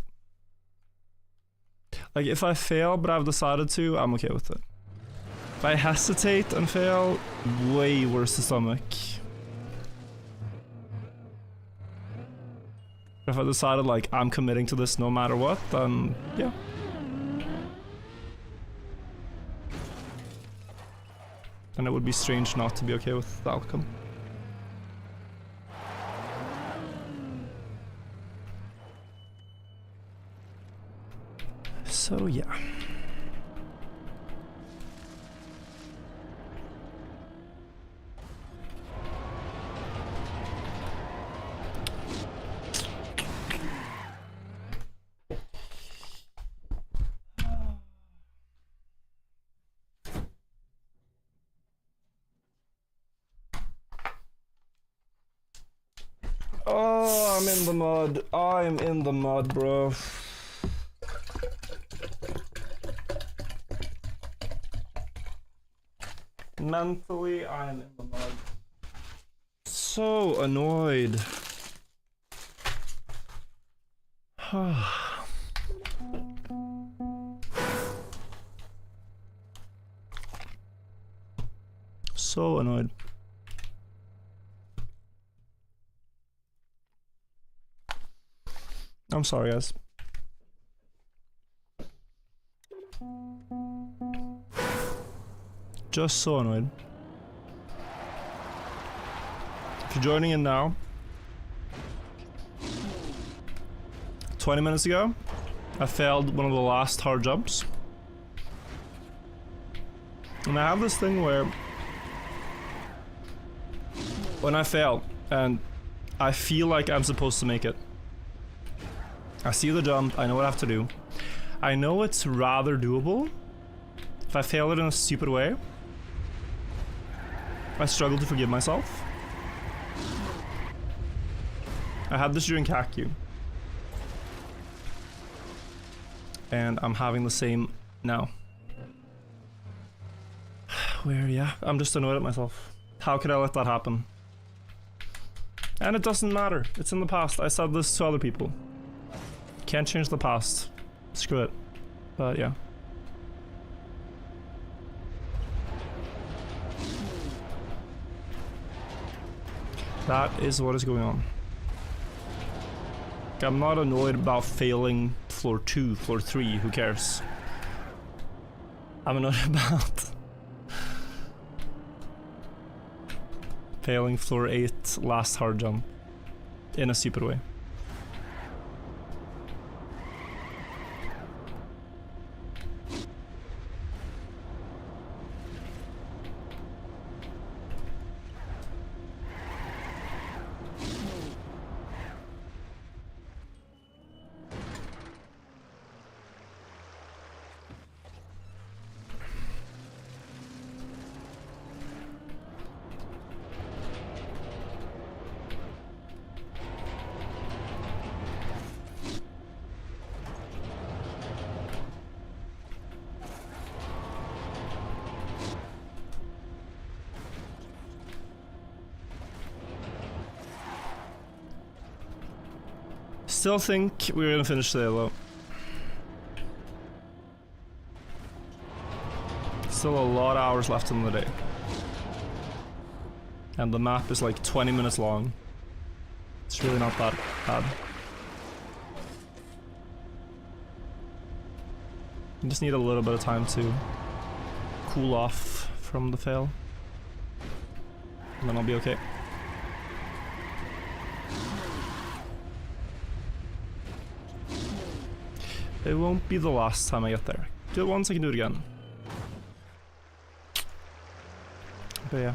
Like, if I fail but I've decided to, I'm okay with it. If I hesitate and fail, way worse the stomach. If I decided, like, I'm committing to this no matter what, then yeah. Then it would be strange not to be okay with the outcome. So yeah. Oh, I'm in the mud. I'm in the mud, bro. Mentally, I am in the mud. So annoyed. So annoyed. I'm sorry, guys. Just so annoyed. If you're joining in now, 20 minutes ago, I failed one of the last hard jumps. And I have this thing where when I fail and I feel like I'm supposed to make it, I see the jump, I know what I have to do. I know it's rather doable. If I fail it in a stupid way, I struggle to forgive myself. I had this during CACU. And I'm having the same now. Where, yeah, I'm just annoyed at myself. How could I let that happen? And it doesn't matter. It's in the past. I said this to other people. Can't change the past. Screw it. But yeah. That is what is going on. I'm not annoyed about failing floor 2, floor 3, who cares? I'm annoyed about failing floor 8 last hard jump in a stupid way. Still think we're gonna finish today though. Still a lot of hours left in the day. And the map is like 20 minutes long. It's really not that bad. You just need a little bit of time to cool off from the fail. And then I'll be okay. It won't be the last time I get there. Do it once, I can do it again. But yeah.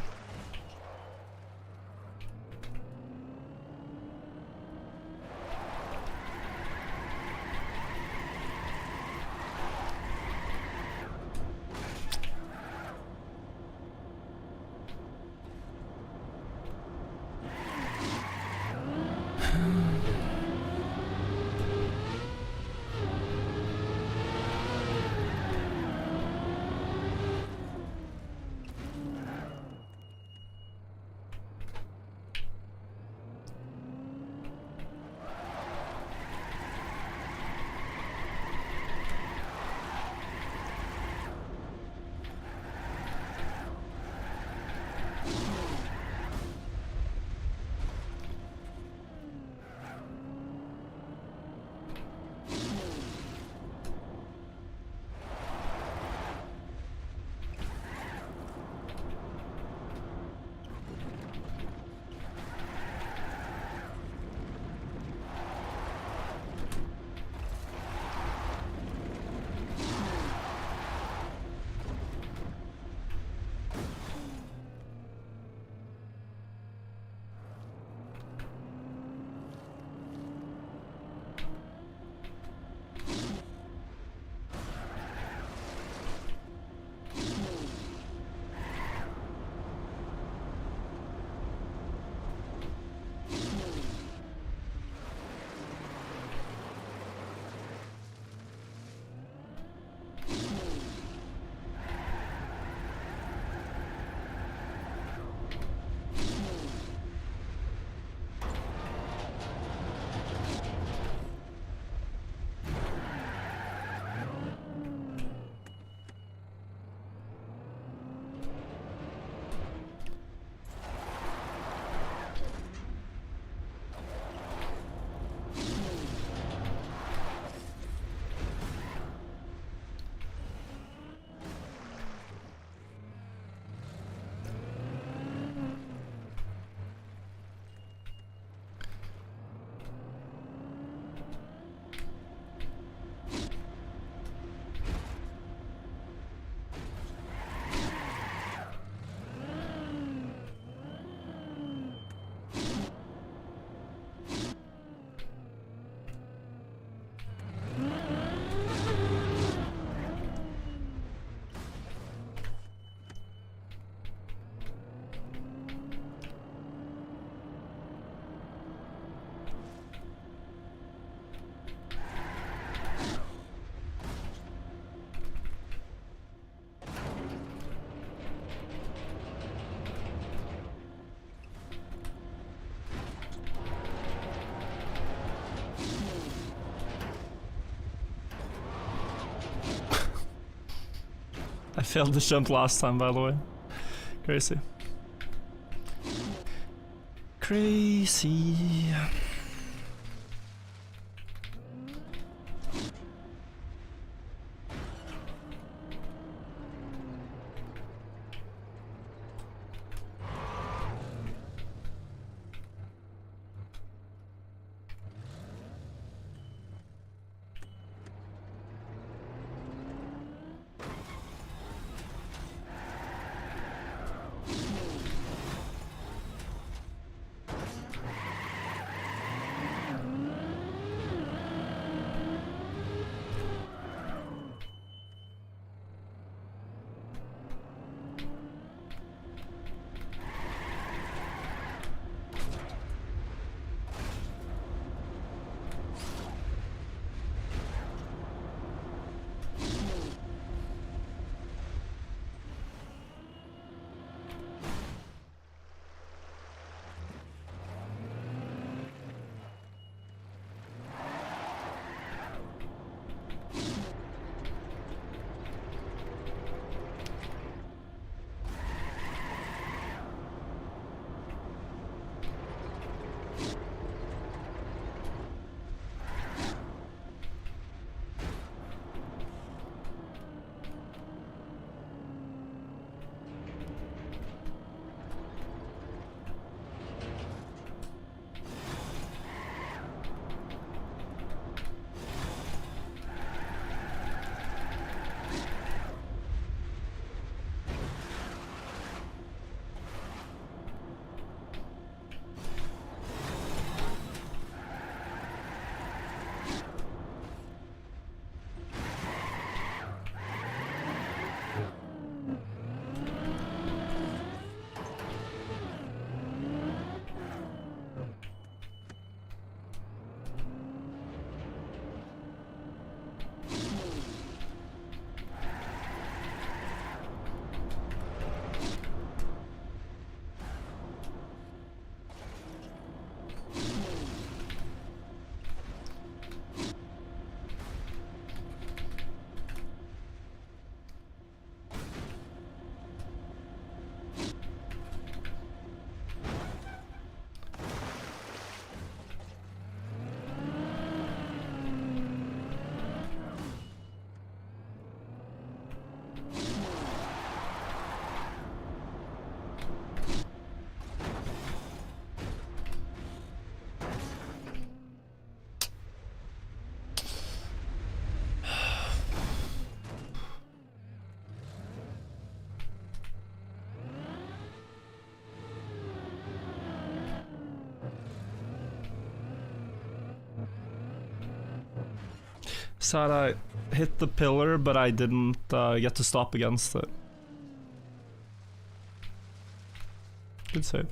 I failed the jump last time, by the way. Crazy. Crazy. Sad I hit the pillar, but I didn't get to stop against it. Good save.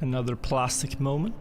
Another plastic moment.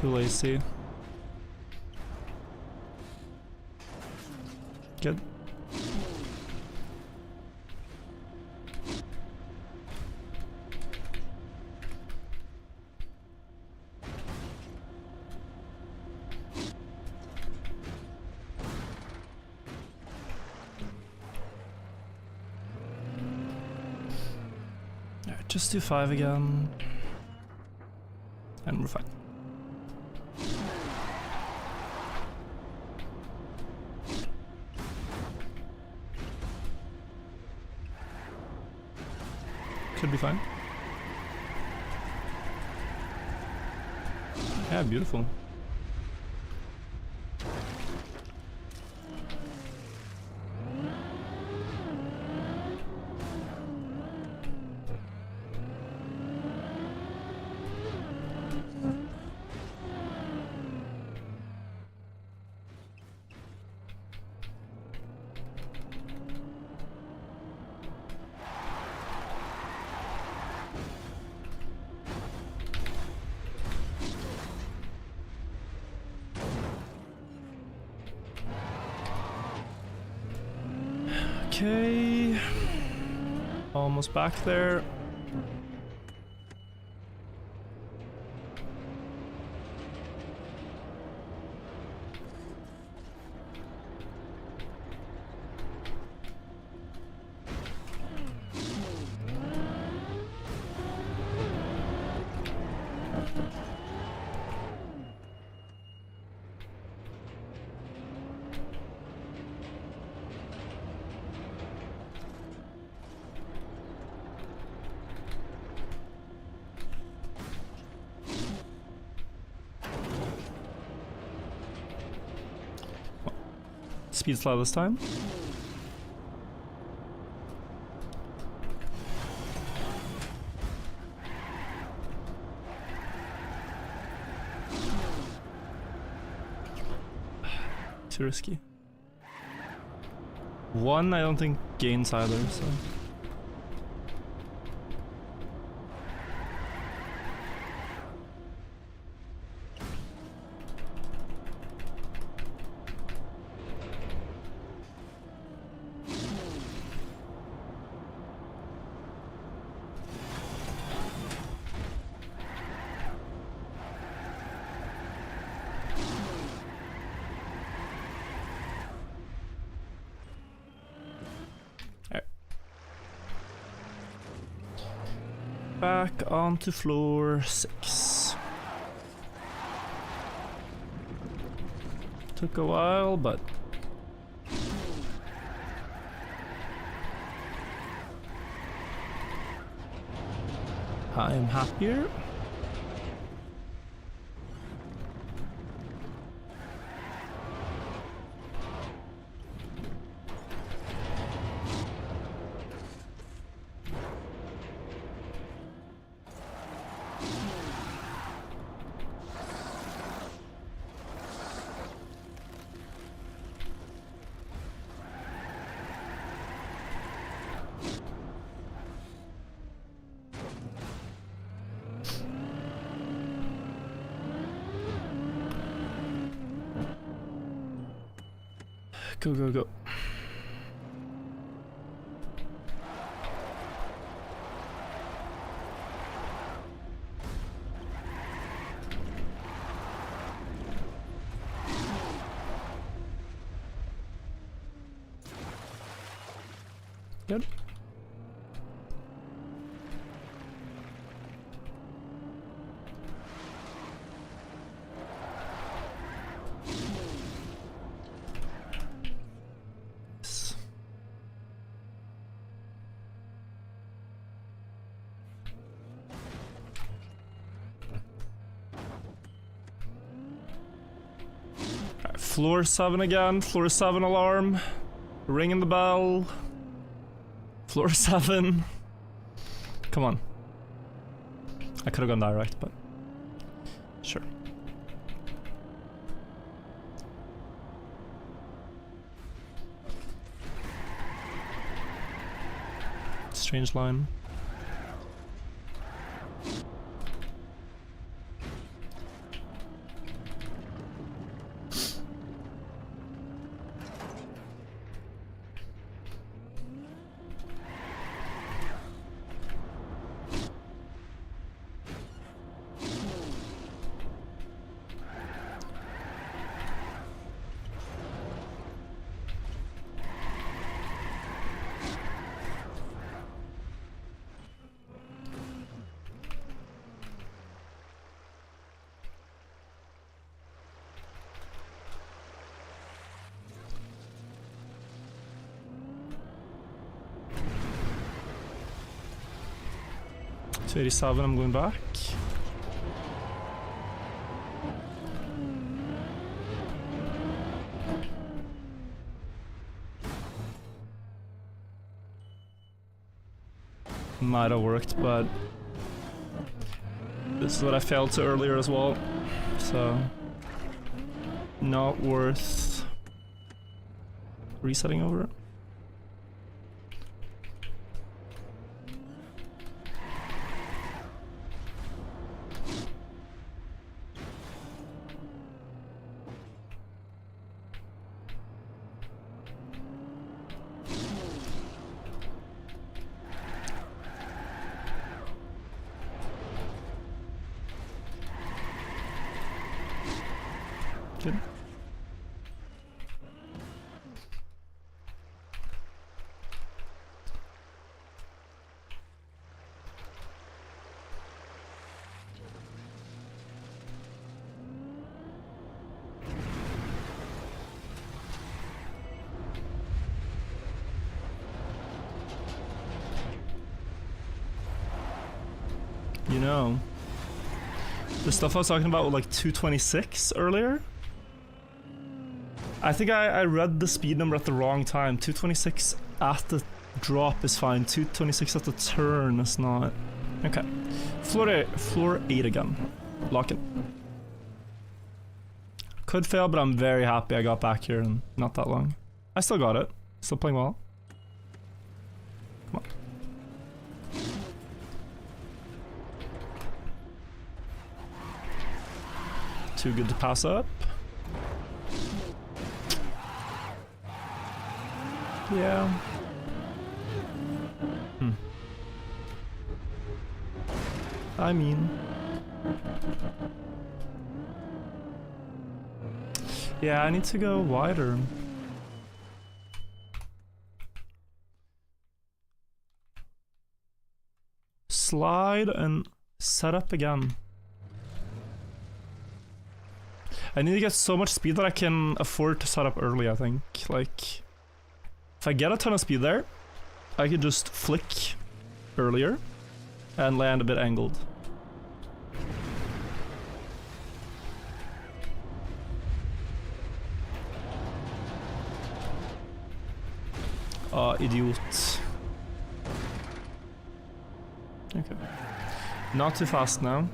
Too lazy. Good. Alright, just do 5 again. And we're fine. Should be fine. Yeah, beautiful. Okay, almost back there. Speed slide this time. Too risky. 1, I don't think gains either, so. Back onto floor 6. Took a while, but I am happier. Go, go, go. Good. Floor 7 again, floor 7 alarm. Ringing the bell. Floor 7. Come on. I could have gone direct, but sure. Strange line. 287, I'm going back. Might have worked, but this is what I failed to earlier as well, so not worth resetting over. Good. You know, the stuff I was talking about with like 226 earlier, I think I read the speed number at the wrong time. 226 at the drop is fine. 226 at the turn is not. Okay. Floor 8 again. Lock it. Could fail, but I'm very happy I got back here in not that long. I still got it. Still playing well. Come on. Too good to pass up. Yeah. I mean, yeah, I need to go wider. Slide and set up again. I need to get so much speed that I can afford to set up early, I think. Like, if I get a ton of speed there, I could just flick earlier and land a bit angled. Idiot. Okay. Not too fast now.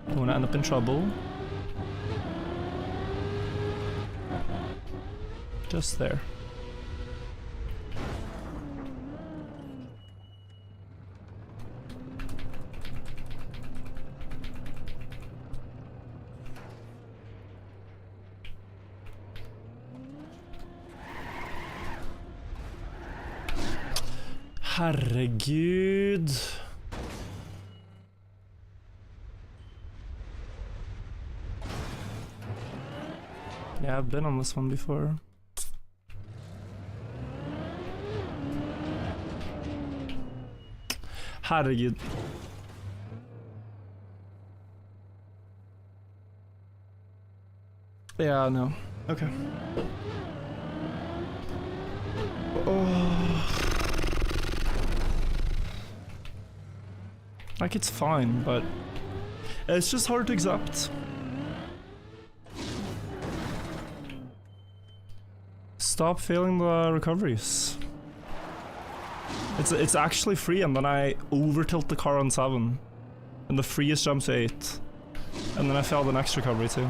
Don't wanna end up in trouble. Just there. Herregud. Yeah, I've been on this one before. Herregud. Yeah, no. Okay. Oh. Like, it's fine, but it's just hard to accept. Stop failing the recoveries. It's actually free, and then I over tilt the car on 7, and the freest jumps to 8, and then I fail the next recovery too.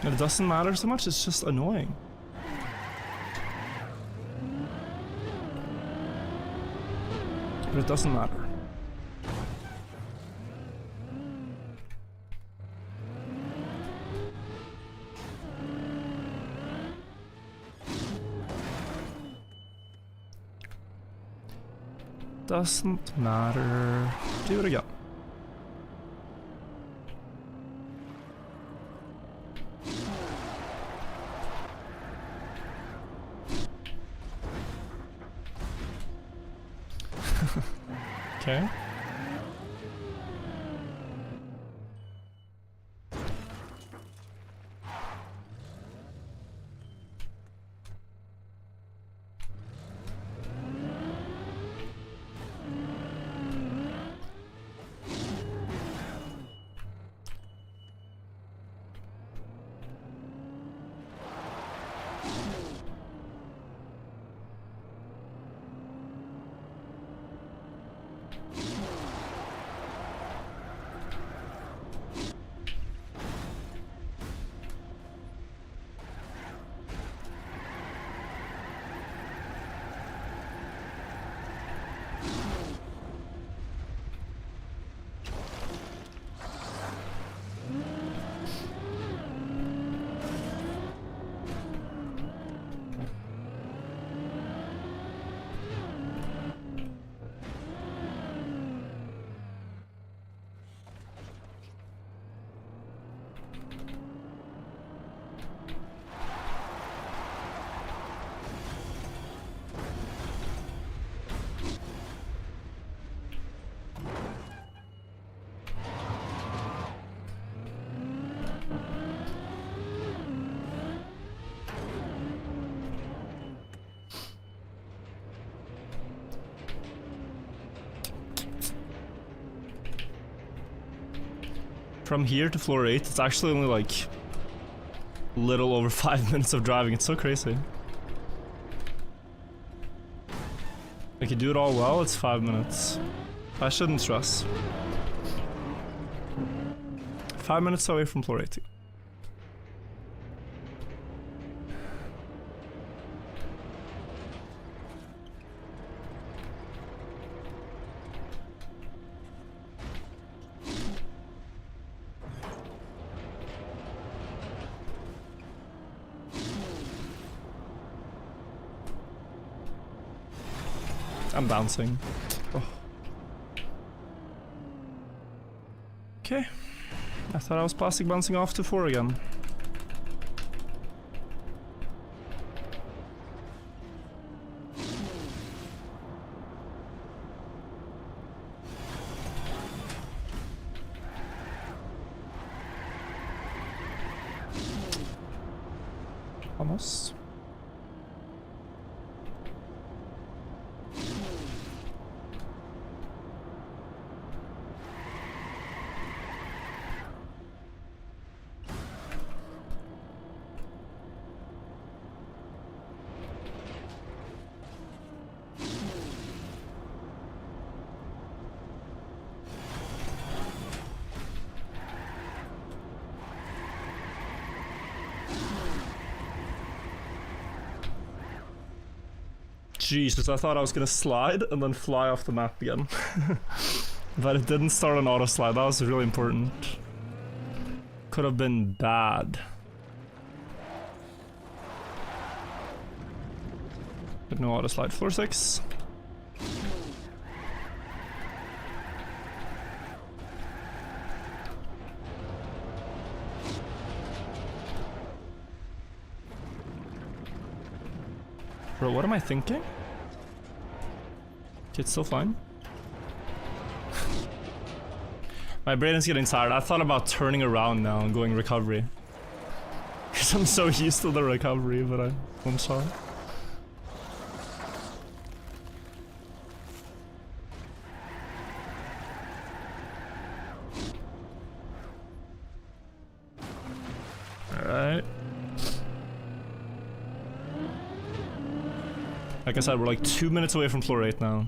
It doesn't matter so much, it's just annoying. But it doesn't matter. Doesn't matter. Do it again. Okay. From here to floor 8, it's actually only like little over 5 minutes of driving. It's so crazy. If you do it all well, it's 5 minutes. I shouldn't stress. 5 minutes away from floor 80. I'm bouncing. Oh. Okay. I thought I was plastic bouncing off to 4 again. Almost. Jesus, I thought I was gonna slide and then fly off the map again. But it didn't start an auto slide. That was really important. Could have been bad. But no auto slide. Floor 6. Bro, what am I thinking? Okay, it's still fine. My brain is getting tired. I thought about turning around now and going recovery. Because I'm so used to the recovery, but I'm sorry. Alright. Like I said, we're like 2 minutes away from floor 8 now.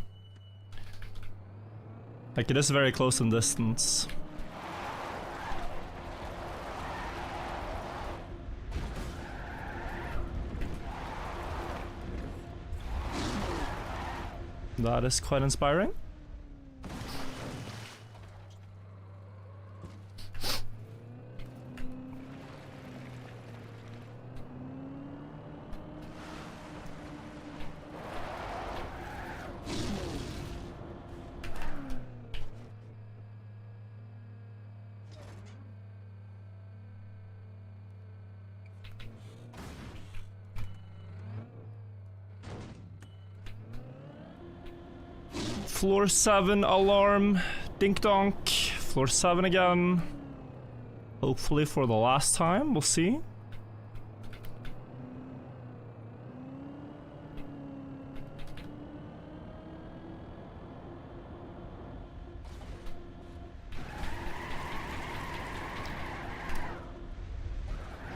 Like, it is very close in distance. That is quite inspiring. Floor 7 alarm, dink donk. Floor 7 again. Hopefully for the last time, we'll see.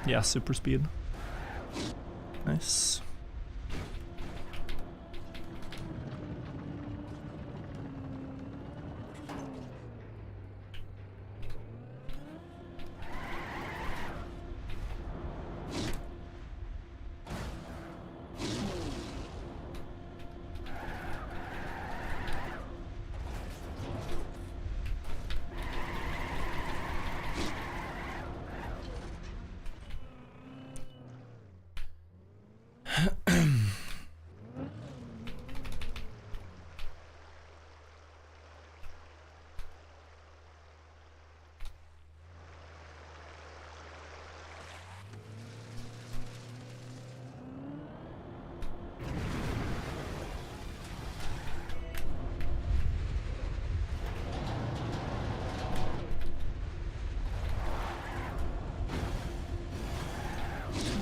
Yeah, super speed. Nice.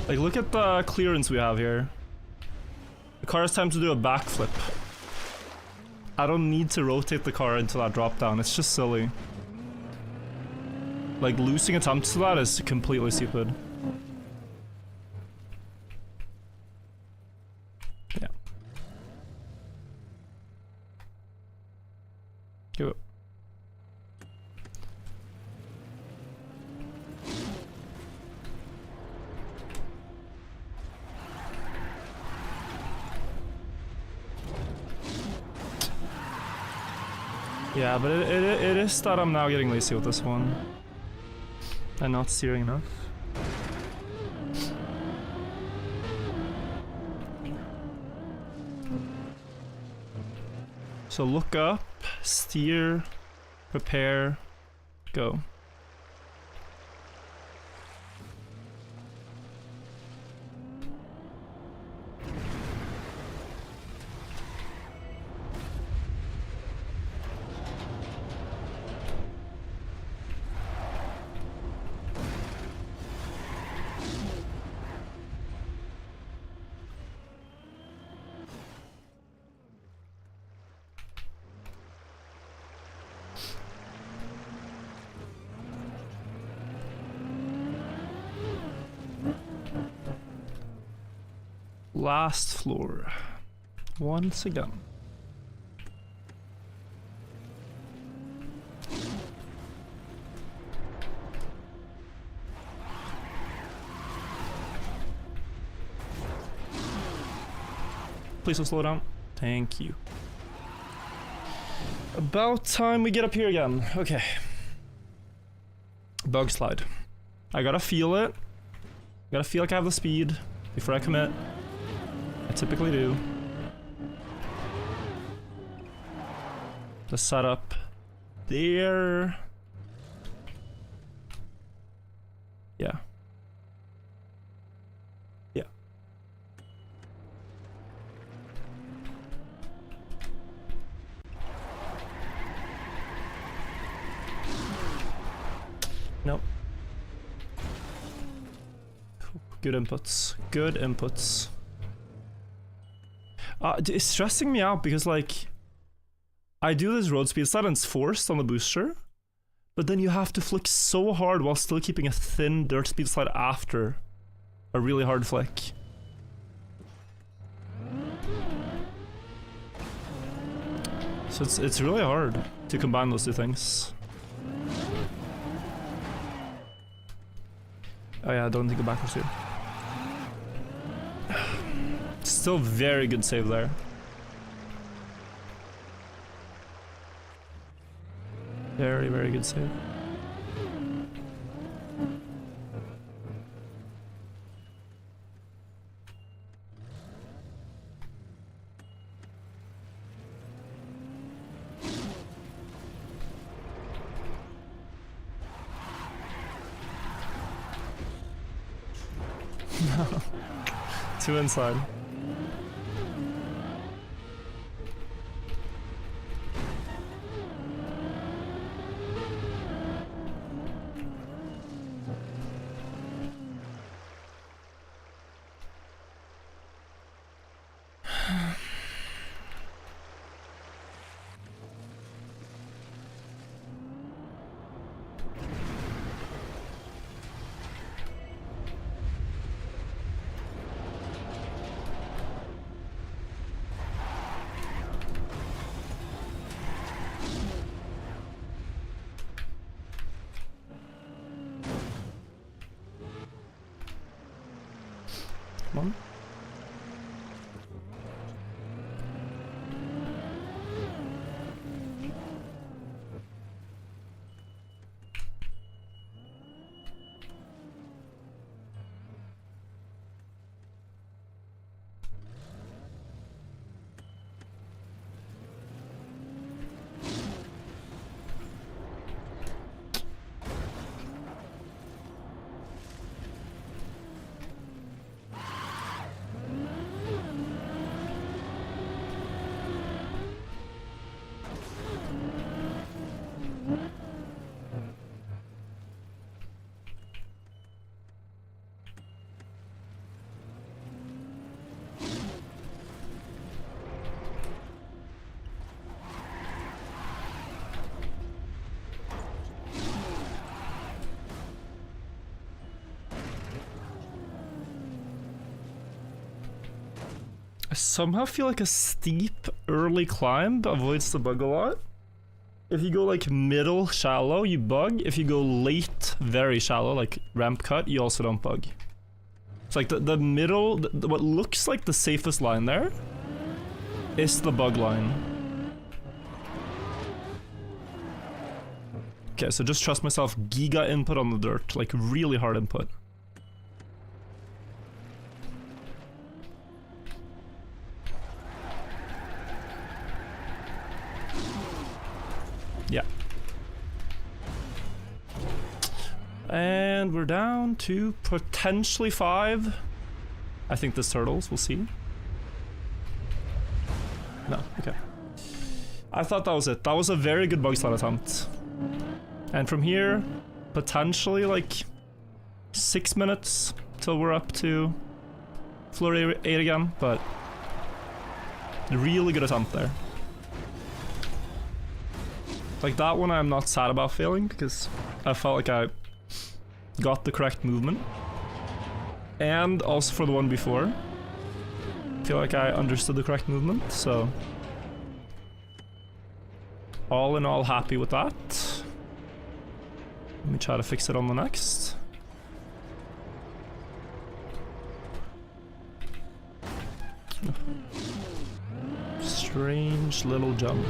Like, look at the clearance we have here. The car has time to do a backflip. I don't need to rotate the car into that drop down. It's just silly. Like, losing attempts to that is completely stupid. Yeah. Go. Yeah, but it is that I'm now getting lazy with this one. And not steering enough. So look up, steer, prepare, go. Last floor. Once again. Please don't slow down. Thank you. About time we get up here again. Okay. Bug slide. I gotta feel it. Gotta feel like I have the speed before I commit. I typically do. The setup there. Yeah. Yeah. Nope. Good inputs. Good inputs. It's stressing me out because, like, I do this road speed slide and it's forced on the booster, but then you have to flick so hard while still keeping a thin dirt speed slide after a really hard flick. So it's really hard to combine those two things. Oh yeah, I don't need to go backwards here. Still very good save there. Very, very good save. Two inside. somehow feel like a steep early climb avoids the bug a lot. If you go like middle shallow, you bug. If you go late very shallow, like ramp cut, you also don't bug. It's like the middle, what looks like the safest line there is the bug line. Okay, so just trust myself. Giga input on the dirt, like really hard input. Yeah. And we're down to potentially 5. I think this turtles, we'll see. No, okay. I thought that was it. That was a very good bug slide attempt. And from here, potentially like 6 minutes till we're up to floor 8 again, but really good attempt there. Like that one I'm not sad about failing because I felt like I got the correct movement. And also for the one before, I feel like I understood the correct movement, so all in all happy with that. Let me try to fix it on the next. Strange little jump.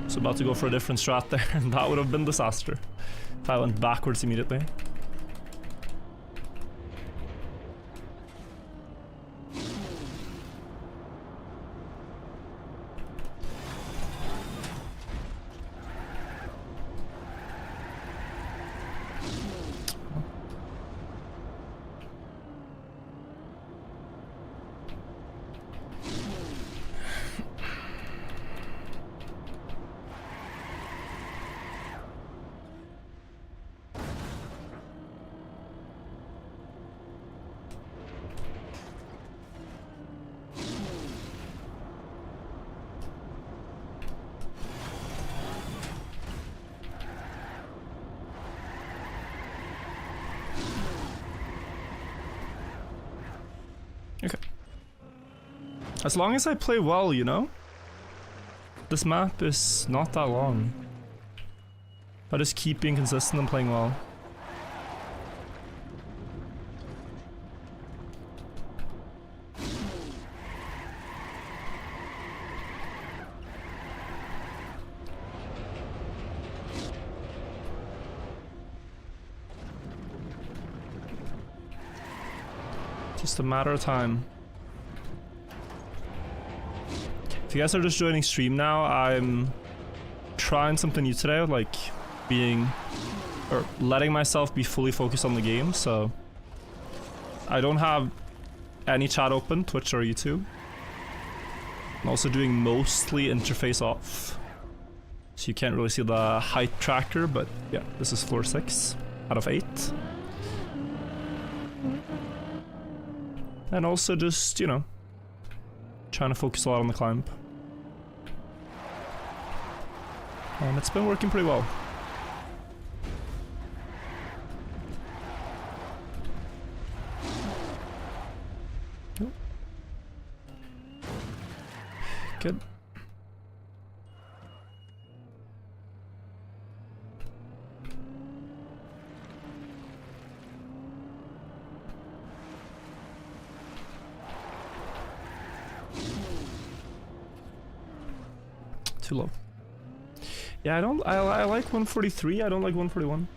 So about to go for a different strat there, and that would have been disaster if I went backwards immediately. Okay. As long as I play well, you know? This map is not that long. If I just keep being consistent and playing well. Just a matter of time. If you guys are just joining stream now, I'm trying something new today, like letting myself be fully focused on the game, so I don't have any chat open, Twitch or YouTube. I'm also doing mostly interface off, so you can't really see the height tracker, but yeah, this is floor 6 out of 8. And also just, you know, trying to focus a lot on the climb. And it's been working pretty well. Oh. Good. Too low. Yeah, I like 143, I don't like 141.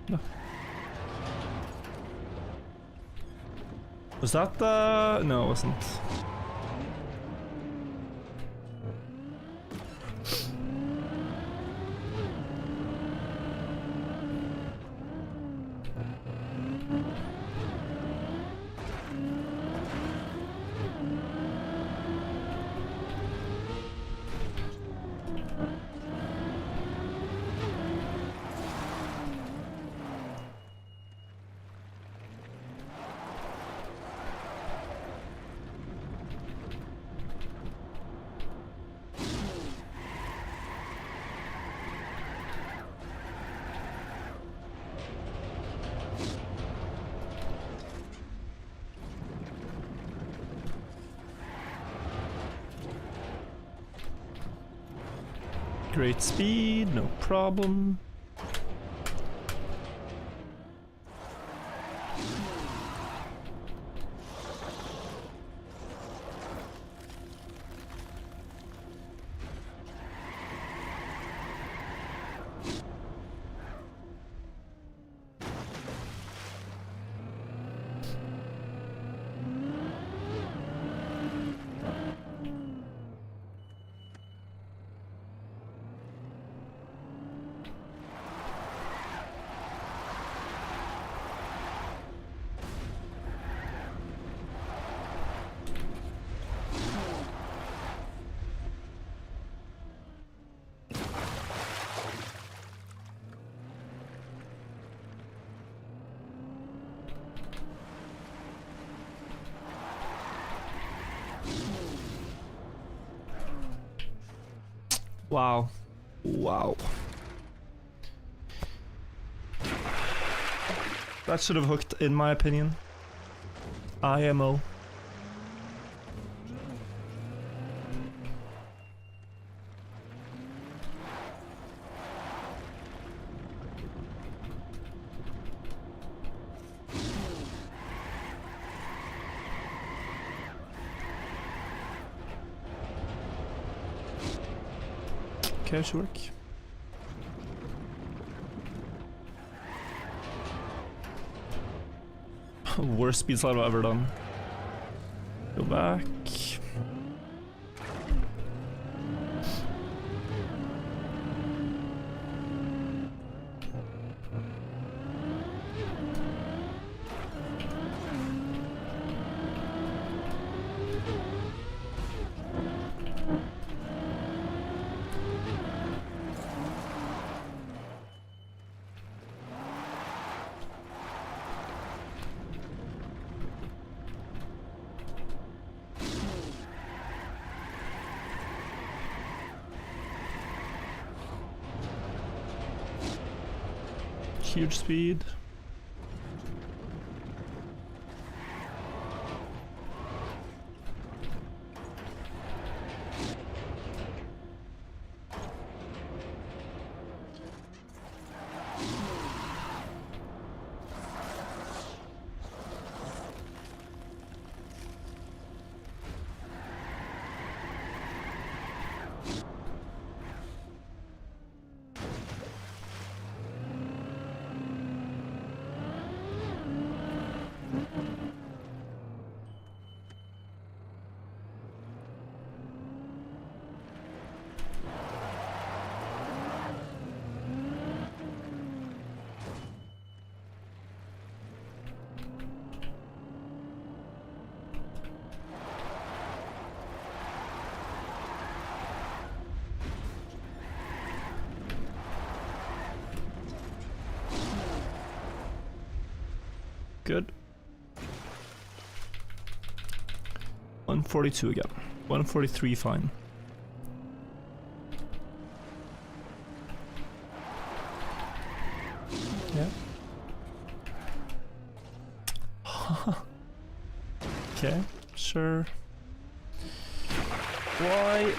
No. Was that the... No, it wasn't. Great speed, no problem. Wow. Wow. That should have hooked, in my opinion. IMO. Okay, should work. Worst speed slide I've ever done. Go back. Huge speed. Good. 142 again. 143 fine. Yeah. Okay, sure. Why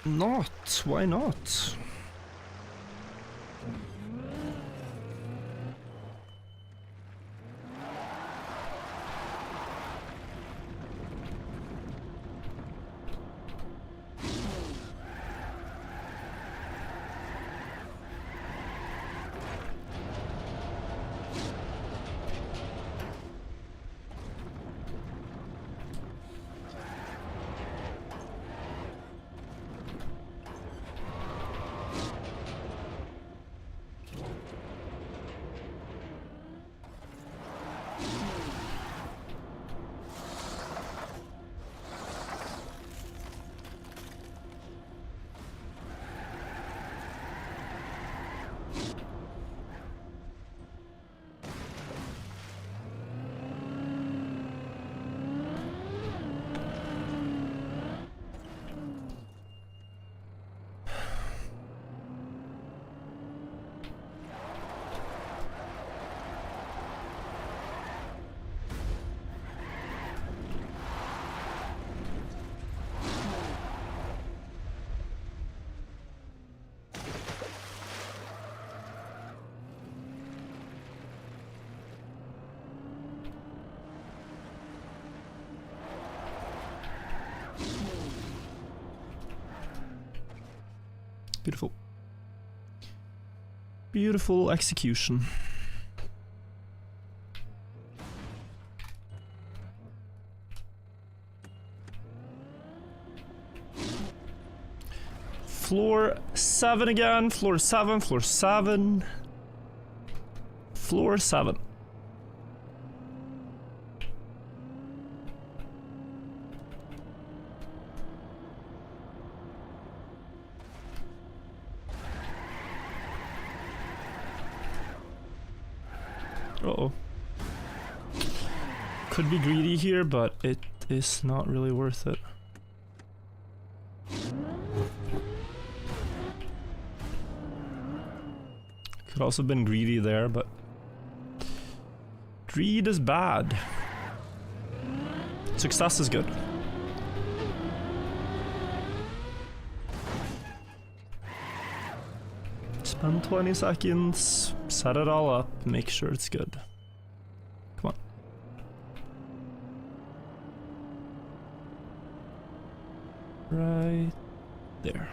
not? Why not? Beautiful. Beautiful execution. Floor 7 again. Floor 7, floor 7. Floor 7. Uh-oh. Could be greedy here, but it is not really worth it. Could also have been greedy there, but greed is bad. Success is good. Spend 20 seconds, set it all up, make sure it's good. Come on. Right there.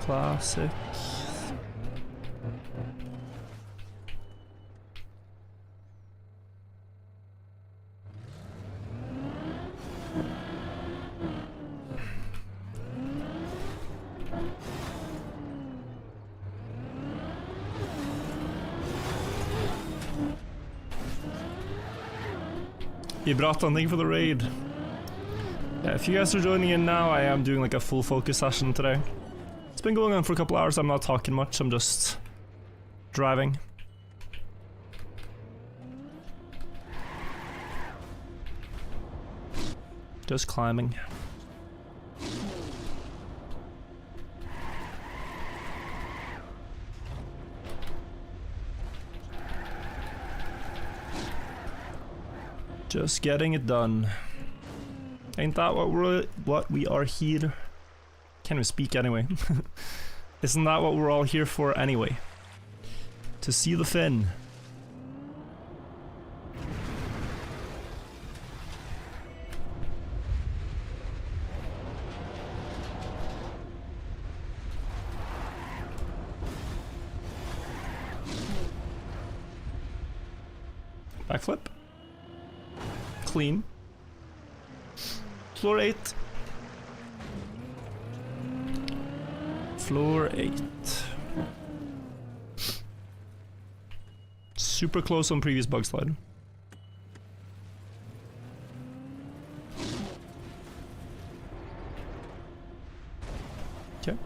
Classic. You brought something for the raid. Yeah, if you guys are joining in now, I am doing like a full focus session today. It's been going on for a couple hours. I'm not talking much. I'm just driving. Just climbing. Just getting it done. Ain't that what we are here? Can't even speak anyway. Isn't that what we're all here for anyway? To see the fin. Backflip. Clean. Floor 8. Floor 8. Super close on previous bug slide. Okay.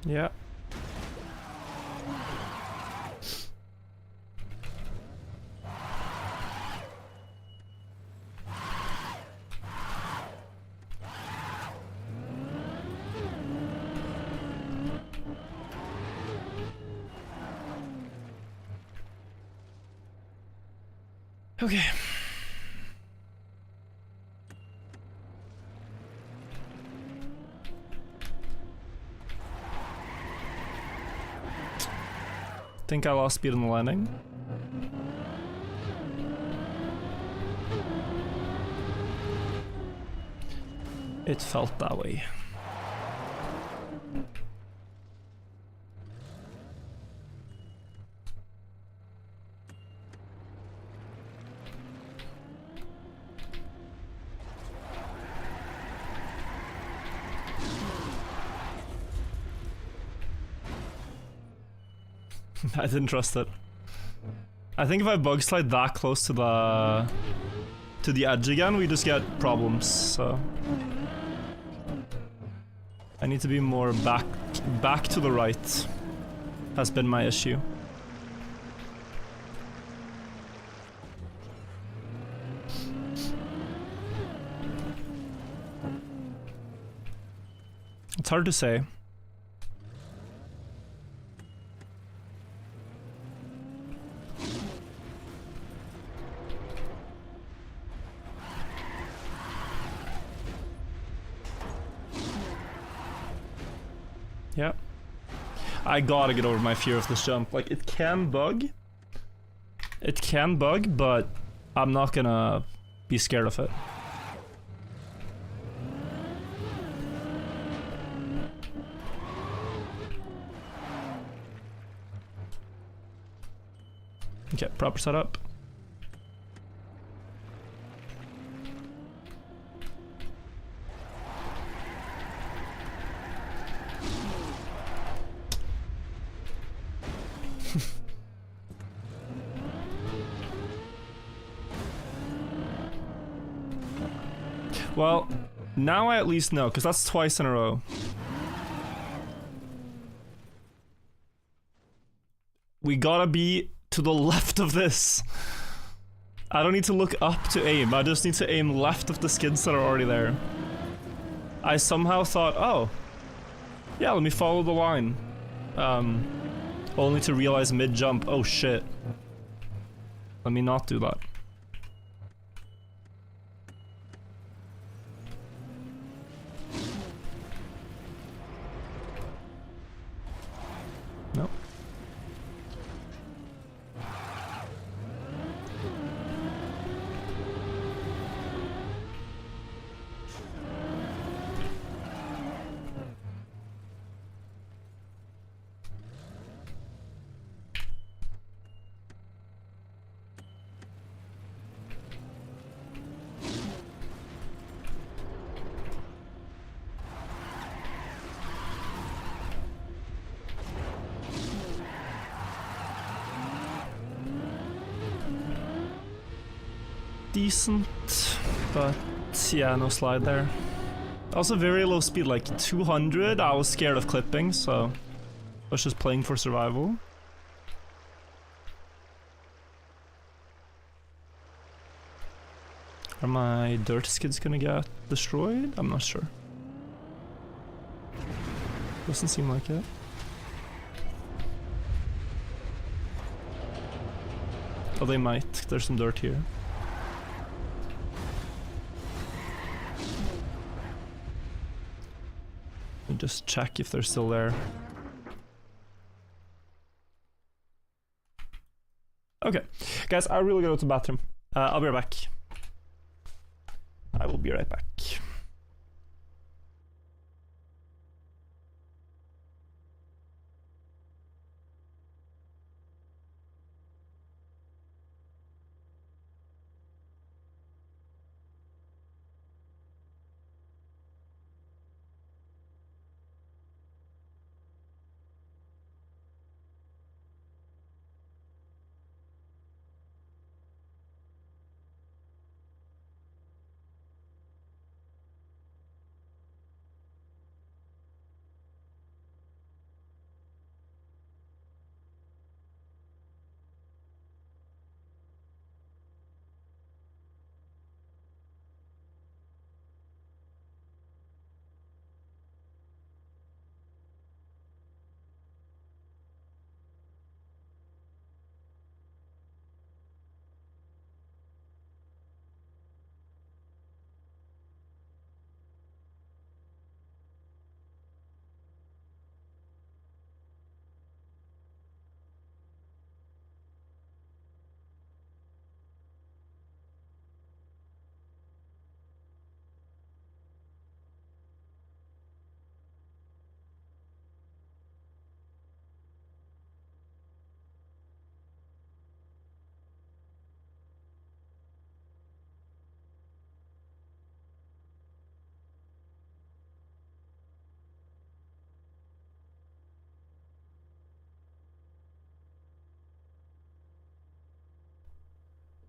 Yeah. Okay. Think I lost speed on the landing. It felt that way. I didn't trust it. I think if I bug slide that close to the edge again, we just get problems, so... I need to be more back to the right. Has been my issue. It's hard to say. Yeah. I gotta get over my fear of this jump. Like, it can bug. It can bug, but I'm not gonna be scared of it. Okay, proper setup. Well, now I at least know, because that's twice in a row. We gotta be to the left of this. I don't need to look up to aim, I just need to aim left of the skids that are already there. I somehow thought, oh, yeah, let me follow the line. Only to realize mid-jump, oh shit. Let me not do that. No. Decent, but yeah, no slide there. Also very low speed, like 200. I was scared of clipping, so I was just playing for survival. Are my dirt skids gonna get destroyed? I'm not sure. Doesn't seem like it. Oh, they might. There's some dirt here. Just check if they're still there. Okay, guys, I really gotta go to the bathroom. I'll be right back. I will be right back.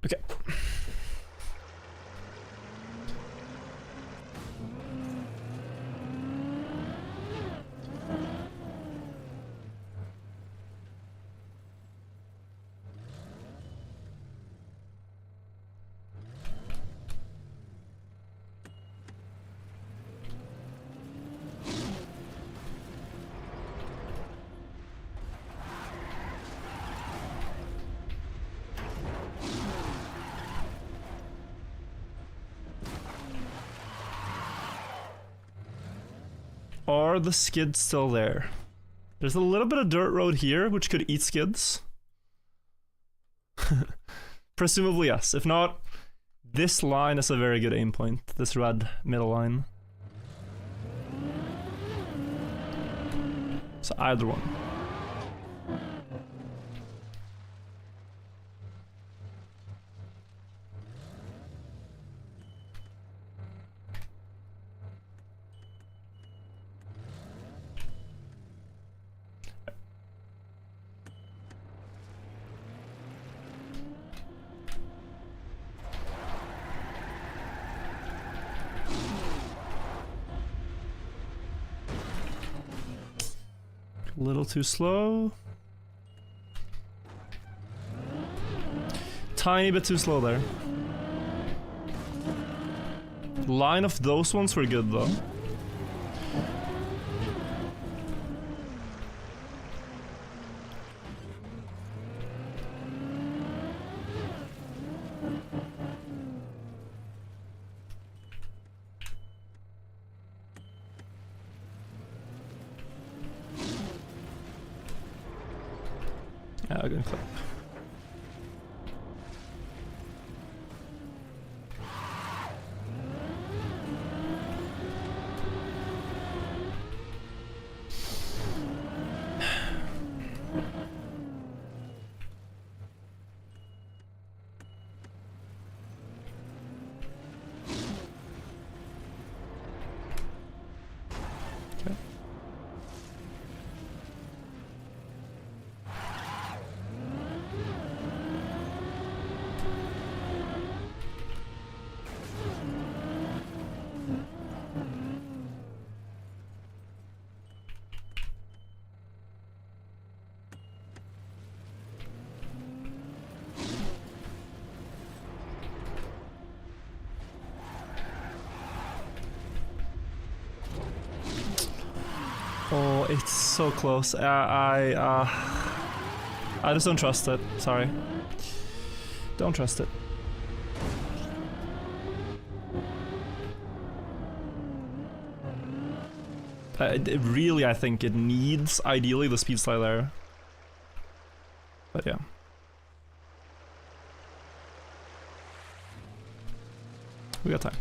Okay. Are the skids still there? There's a little bit of dirt road here, which could eat skids. Presumably yes. If not, this line is a very good aim point. This red middle line. So either one. A little too slow. Tiny bit too slow there. Line of those ones were good though. Yeah, good clip. Okay. Oh, it's so close. I just don't trust it. Sorry. Don't trust it. Really, I think it needs, ideally, the speed slide there. But yeah. We got time.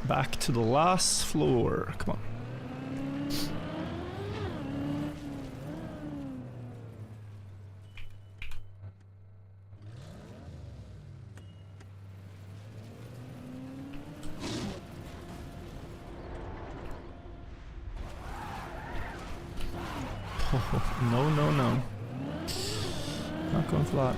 Back to the last floor. Come on. Oh, no, no, no. Not going flat.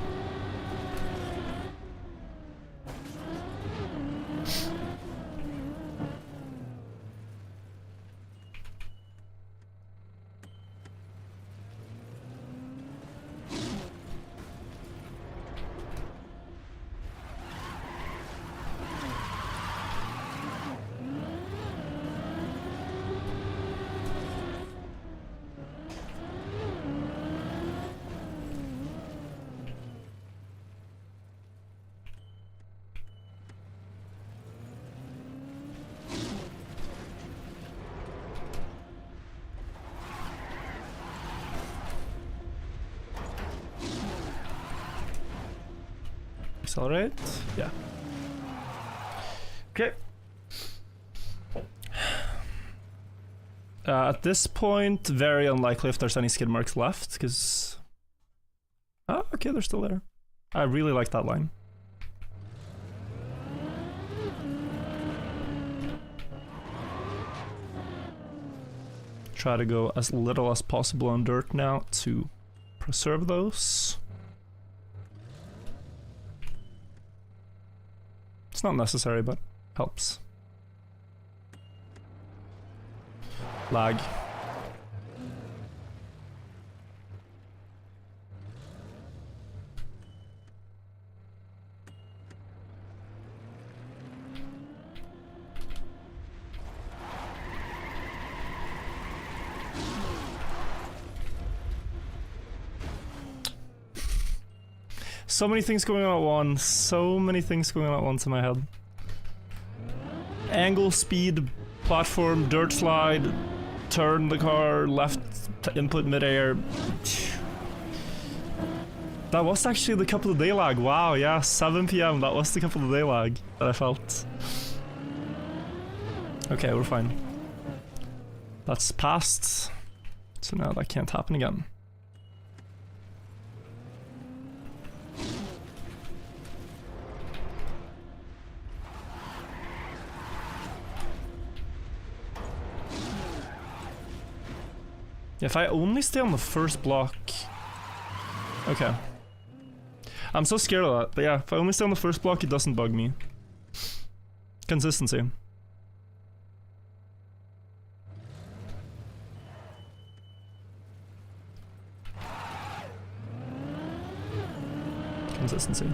Accelerate. Yeah. Okay. At this point, very unlikely if there's any skid marks left, because... Oh, okay, they're still there. I really like that line. Try to go as little as possible on dirt now to preserve those. It's not necessary, but helps. Lag. So many things going on at once. So many things going on at once in my head. Angle, speed, platform, dirt slide, turn the car, left input midair. That was actually the couple of day lag. Wow, yeah, 7 PM. That was the couple of day lag that I felt. Okay, we're fine. That's passed. So now that can't happen again. If I only stay on the first block... Okay. I'm so scared of that, but yeah, if I only stay on the first block, it doesn't bug me. Consistency. Consistency.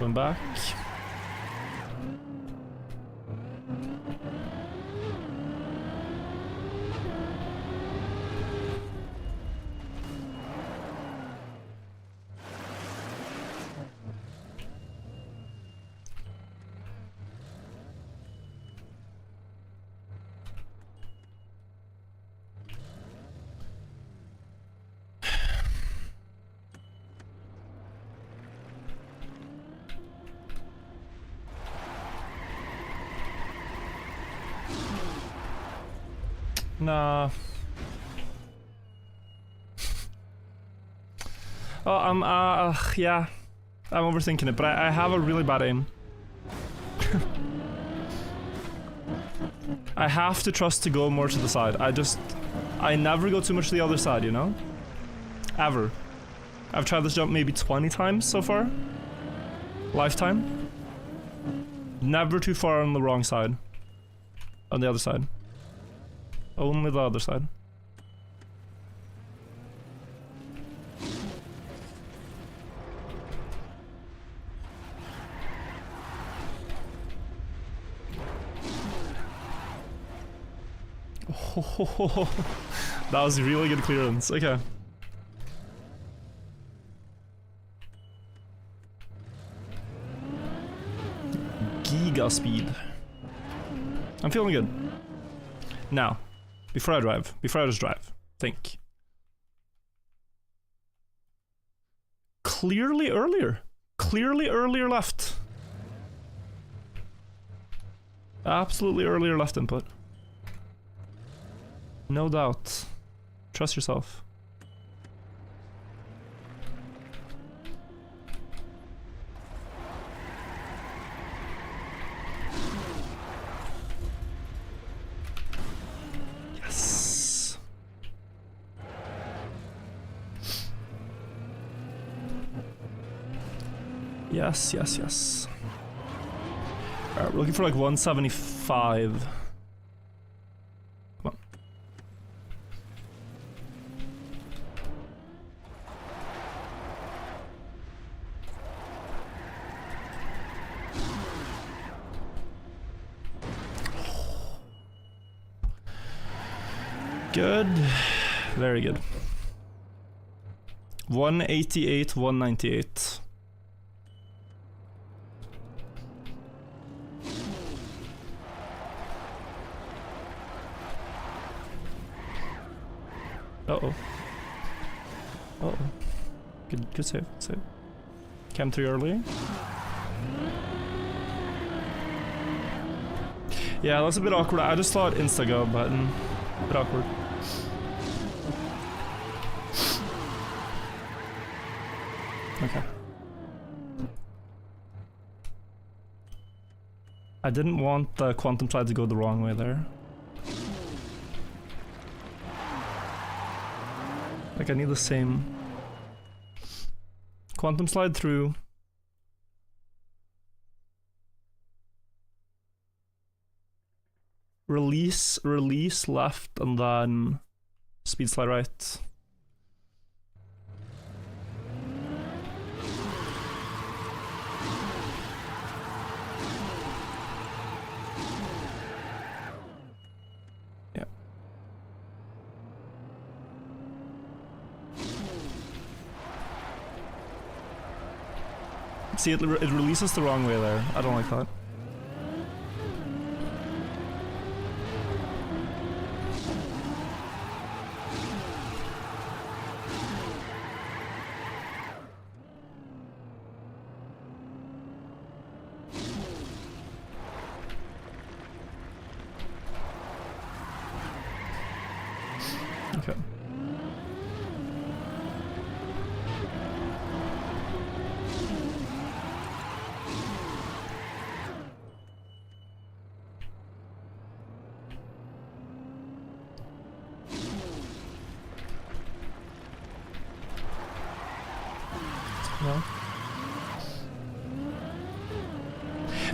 Going back. Nah. Oh, yeah. I'm overthinking it, but I have a really bad aim. I have to trust to go more to the side. I never go too much to the other side, you know? Ever. I've tried this jump maybe 20 times so far. Lifetime. Never too far on the wrong side. On the other side. Only the other side. Oh, that was really good clearance. Okay. Giga speed. I'm feeling good. Now. Before I just drive, think. Clearly earlier left. Absolutely earlier left input. No doubt. Trust yourself. Yes. Alright, we're looking for like 175. Come on. Good. Very good. 188, 198. Uh-oh. Uh-oh. Good save, save. Cam 3 early. Yeah, that's a bit awkward. I just thought insta-go button. A bit awkward. Okay. I didn't want the quantum slide to go the wrong way there. Like, I need the same quantum slide through. Release left, and then speed slide right. Yeah. See, it releases the wrong way there. I don't like that. Okay. No.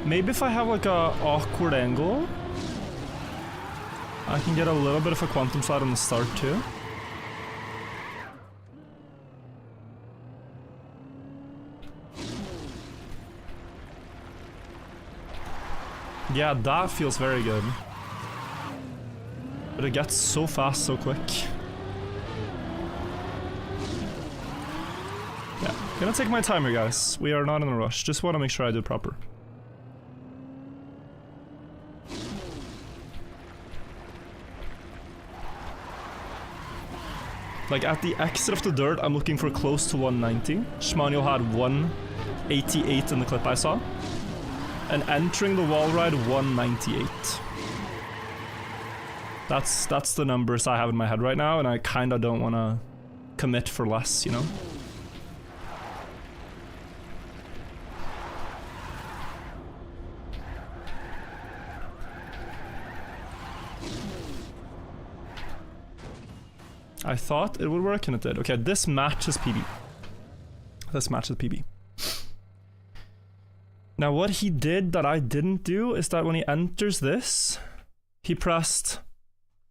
Maybe if I have like a awkward angle, I can get a little bit of a quantum slide on the start too. Yeah, that feels very good. But it gets so fast so quick. Yeah, gonna take my time here, guys. We are not in a rush. Just want to make sure I do it proper. Like at the exit of the dirt, I'm looking for close to 190. Schmanuel had 188 in the clip I saw. And entering the wall ride, 198. That's the numbers I have in my head right now, and I kinda don't wanna commit for less, you know? I thought it would work and it did. Okay, this matches PB. This matches PB. Now what he did that I didn't do is that when he enters this, he pressed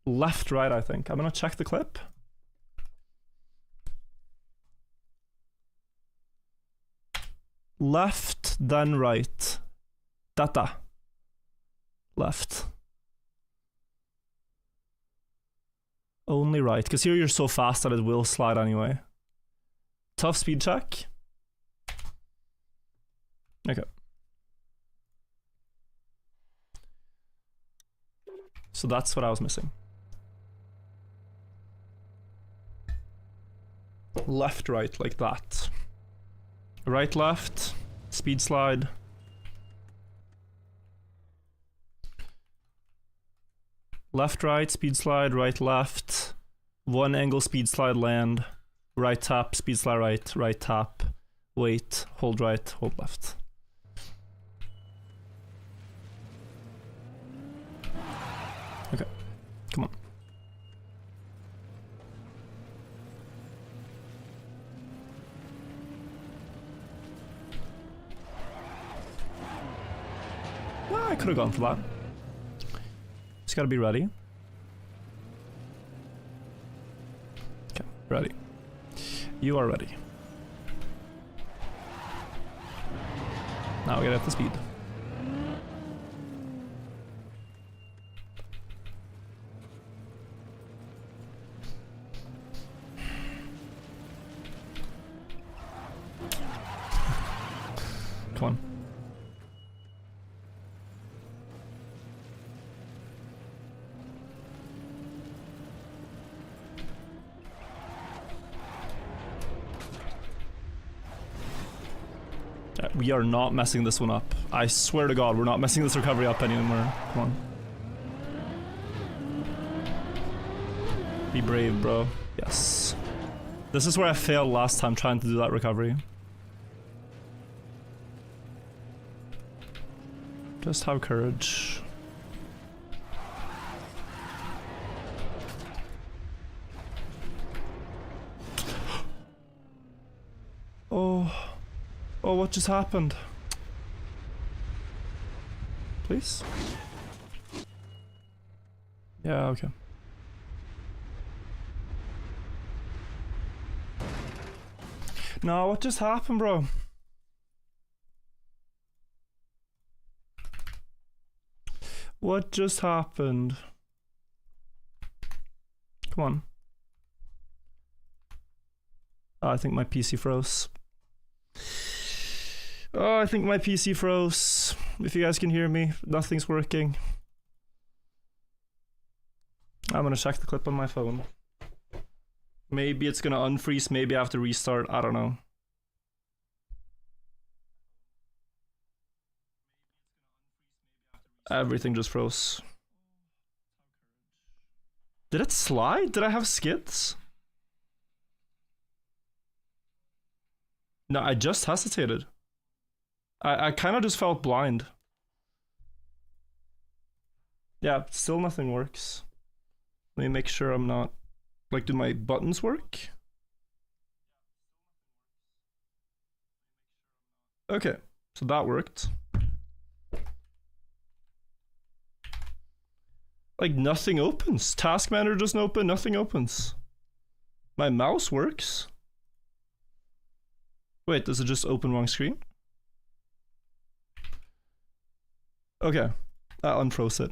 left, right, I think. I'm gonna check the clip. Left, then right. Data. Left. Only right, because here you're so fast that it will slide anyway. Tough speed check. Okay. So that's what I was missing. Left, right, like that. Right, left, speed slide. Left, right, speed slide, right, left. One angle, speed slide, land. Right tap, speed slide, right, right tap. Wait, hold right, hold left. Okay, come on. Well, I could have gone for that. Just gotta be ready. Okay, ready. You are ready. Now we gotta hit the speed. Come on. We are not messing this one up. I swear to God, we're not messing this recovery up anymore. Come on. Be brave, bro. Yes. This is where I failed last time trying to do that recovery. Just have courage. Oh. Oh, what just happened? Please? Yeah, okay. No, what just happened, bro? What just happened? Come on. Oh, I think my PC froze. Oh, I think my PC froze. If you guys can hear me, nothing's working. I'm gonna check the clip on my phone. Maybe it's gonna unfreeze, maybe I have to restart, I don't know. Everything just froze. Did it slide? Did I have skids? No, I just hesitated. I kind of just felt blind. Yeah, still nothing works. Let me make sure I'm not... Like, do my buttons work? Okay, so that worked. Like, nothing opens. Task Manager doesn't open, nothing opens. My mouse works. Wait, does it just open wrong screen? Okay, that unfroze it.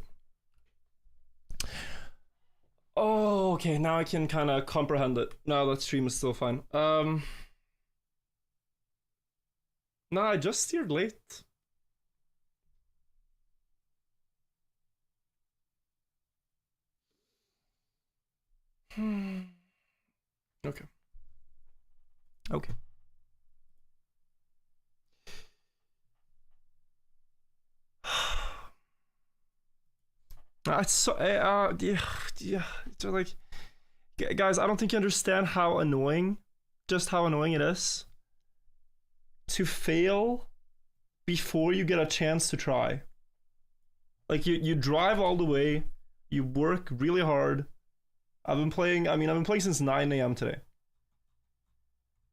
Oh, okay, now I can kind of comprehend it. No, that stream is still fine. No, I just steered late. Okay. Okay. It's so yeah. So like, guys, I don't think you understand how annoying, just how annoying it is to fail before you get a chance to try. Like you drive all the way, you work really hard. I've been playing since 9 a.m. today.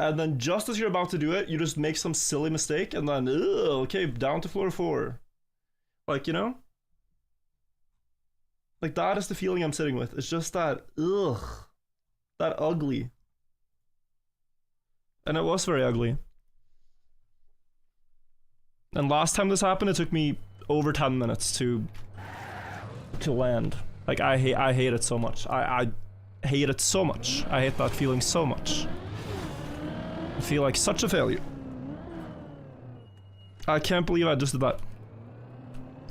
And then just as you're about to do it, you just make some silly mistake and then, okay, down to floor 4. Like, you know? Like, that is the feeling I'm sitting with. It's just that, that ugly. And it was very ugly. And last time this happened, it took me over 10 minutes to land. Like, I hate it so much. I hate it so much. I hate that feeling so much. I feel like such a failure. I can't believe I just did that.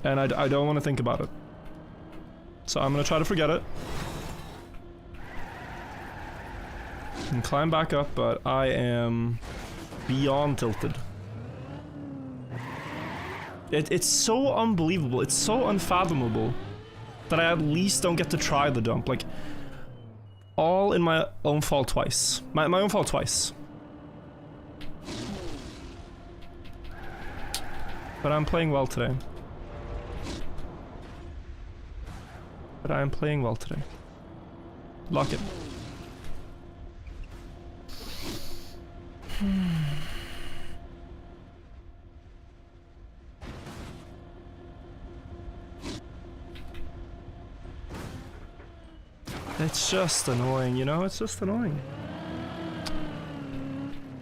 And I don't want to think about it. So I'm gonna try to forget it. And climb back up, but I am beyond tilted. It's so unbelievable, it's so unfathomable that I at least don't get to try the jump. Like, all in my own fault twice. My own fault twice. But I'm playing well today. But I am playing well today. Lock it. It's just annoying, you know? It's just annoying.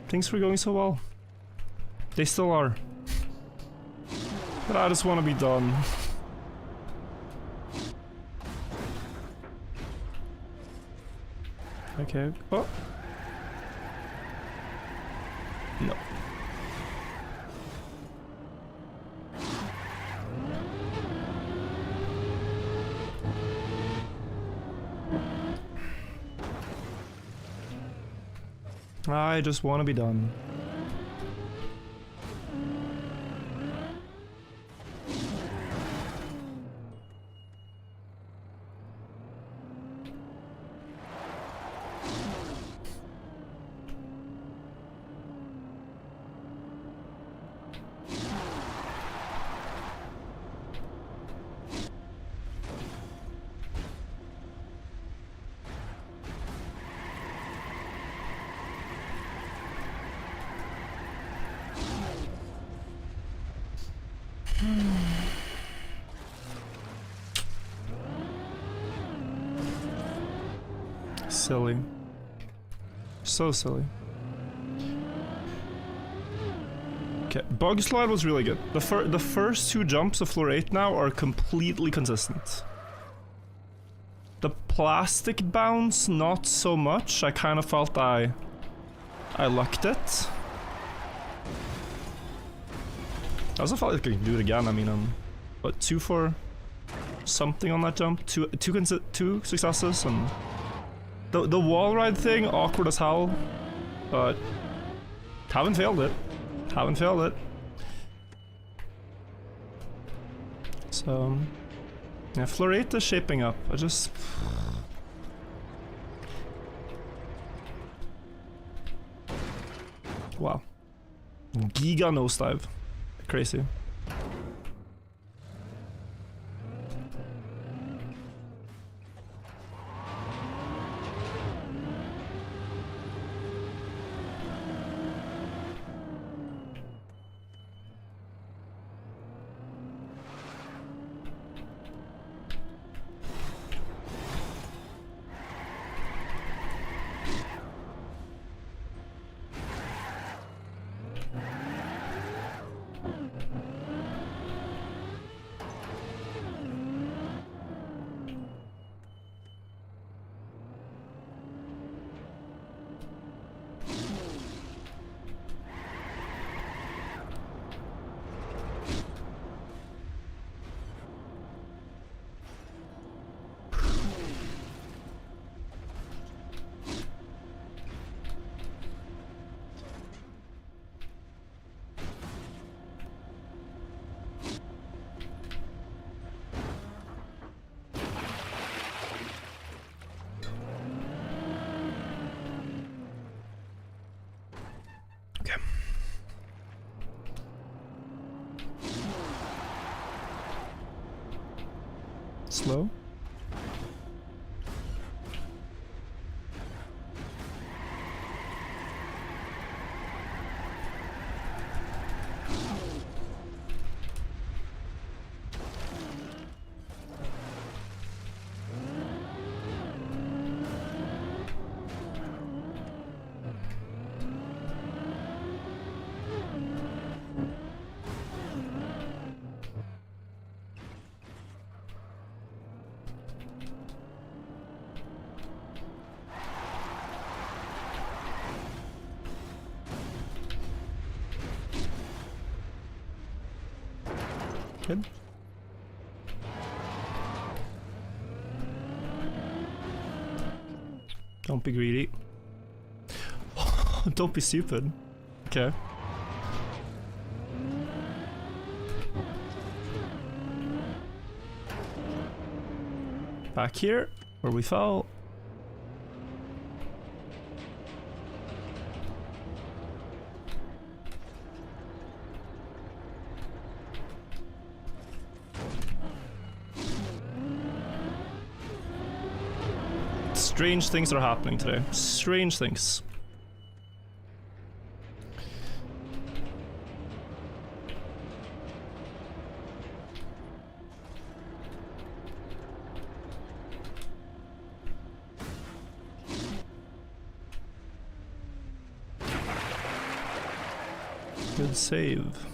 Things were going so well. They still are. But I just want to be done. Okay. Oh. No. I just want to be done. silly. So silly. Okay, bug slide was really good. The first two jumps of floor 8 now are completely consistent. The plastic bounce, not so much. I kind of felt I lucked it. I also felt like I could do it again. I mean, what, 2 for something on that jump? Two successes, and the wall ride thing, awkward as hell, but haven't failed it. Haven't failed it. So, yeah, floor 8 is shaping up. I just... Wow. Giga nosedive. Crazy. Slow. Good. Don't be greedy. Don't be stupid. Okay. Back here, where we fell. Strange things are happening today. Strange things. Good save.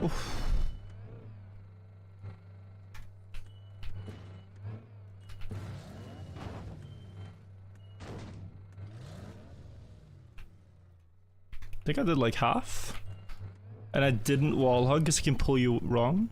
Oof. I think I did like half. And I didn't wall hug because it can pull you wrong.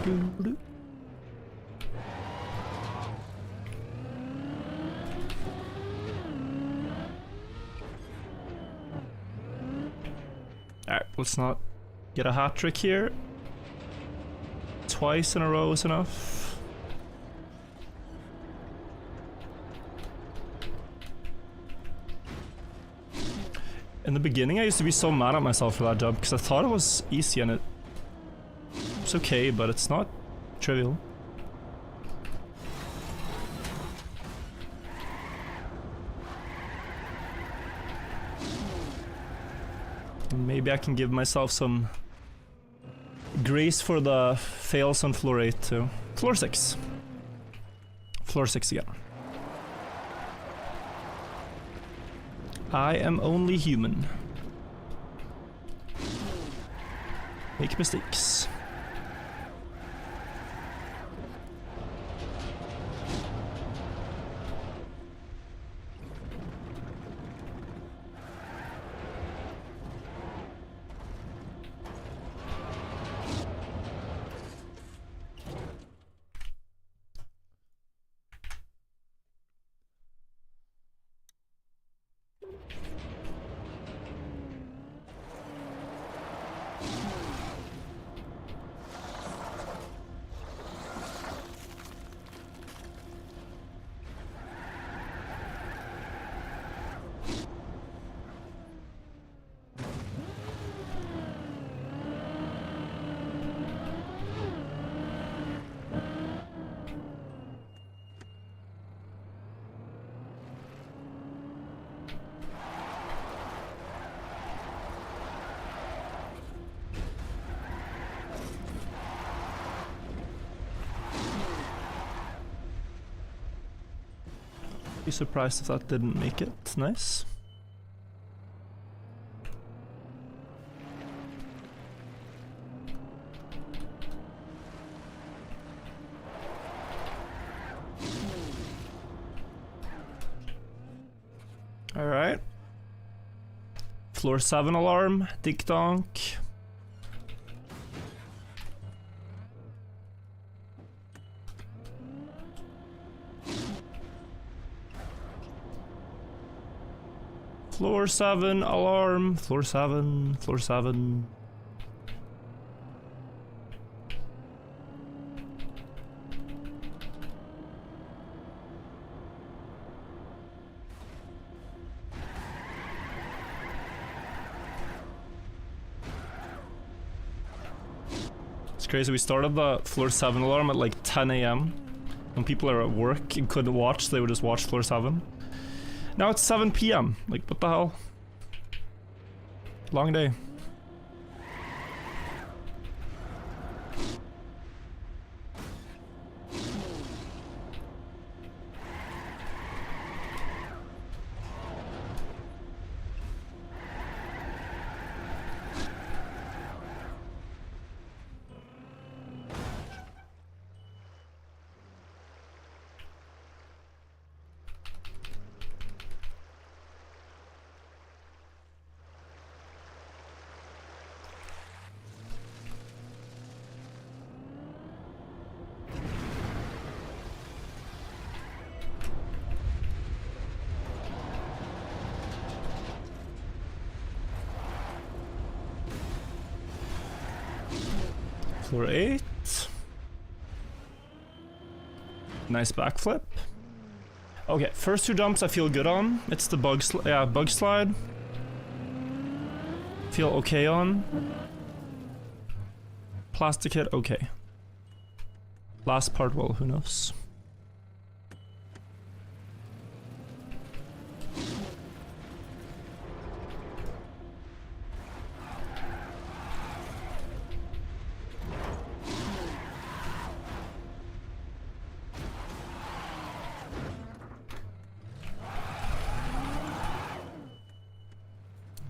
Alright, let's not get a hat trick here. Twice in a row is enough. In the beginning, I used to be so mad at myself for that job because I thought it was easy and it's okay, but it's not trivial. Maybe I can give myself some grace for the fails on floor 8 too. Floor 6. Floor 6 again. I am only human. Make mistakes. Be surprised if that didn't make it. Nice. All right. Floor 7 alarm. Dink donk. Floor 7 alarm. Floor 7. Floor 7. It's crazy, we started the floor 7 alarm at like 10 AM. When people are at work and couldn't watch, they would just watch floor 7. Now it's 7 PM. Like, what the hell? Long day. Floor 8. Nice backflip. Okay, first 2 jumps I feel good on. It's the bug slide. Feel okay on. Plastic hit, okay. Last part, well, who knows.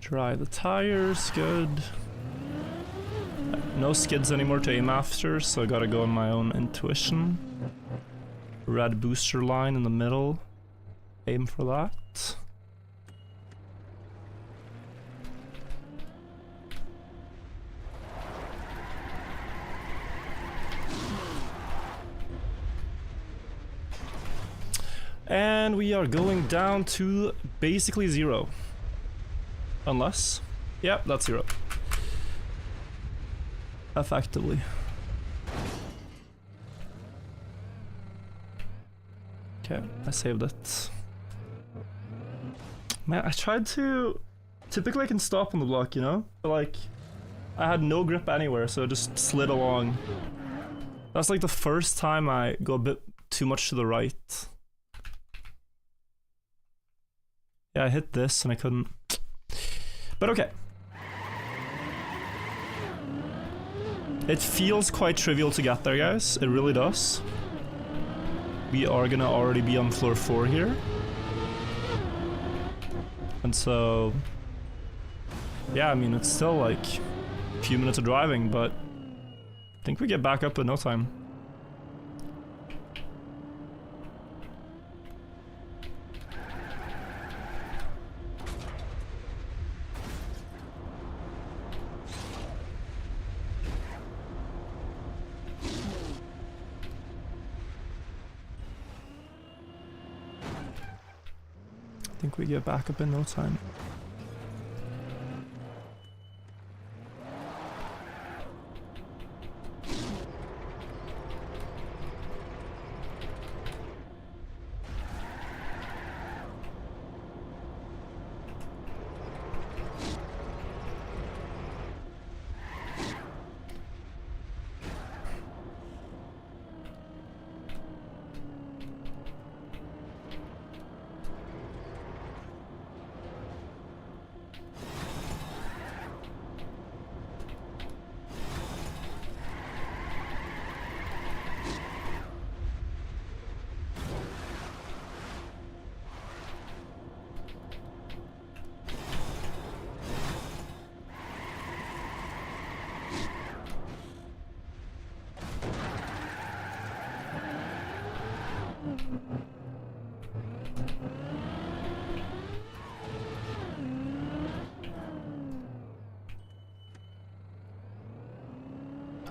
Dry the tires, good. No skids anymore to aim after, so I gotta go on my own intuition. Red booster line in the middle. Aim for that. And we are going down to basically 0. Unless... Yep, that's 0. Effectively. Okay, I saved it. Man, I tried to... Typically I can stop on the block, you know? But like, I had no grip anywhere, so I just slid along. That's like the first time I go a bit too much to the right. Yeah, I hit this and I couldn't. But okay. It feels quite trivial to get there, guys. It really does. We are gonna already be on floor 4 here. And so... Yeah, I mean, it's still like a few minutes of driving, but I think we get back up in no time. I think we get back up in no time.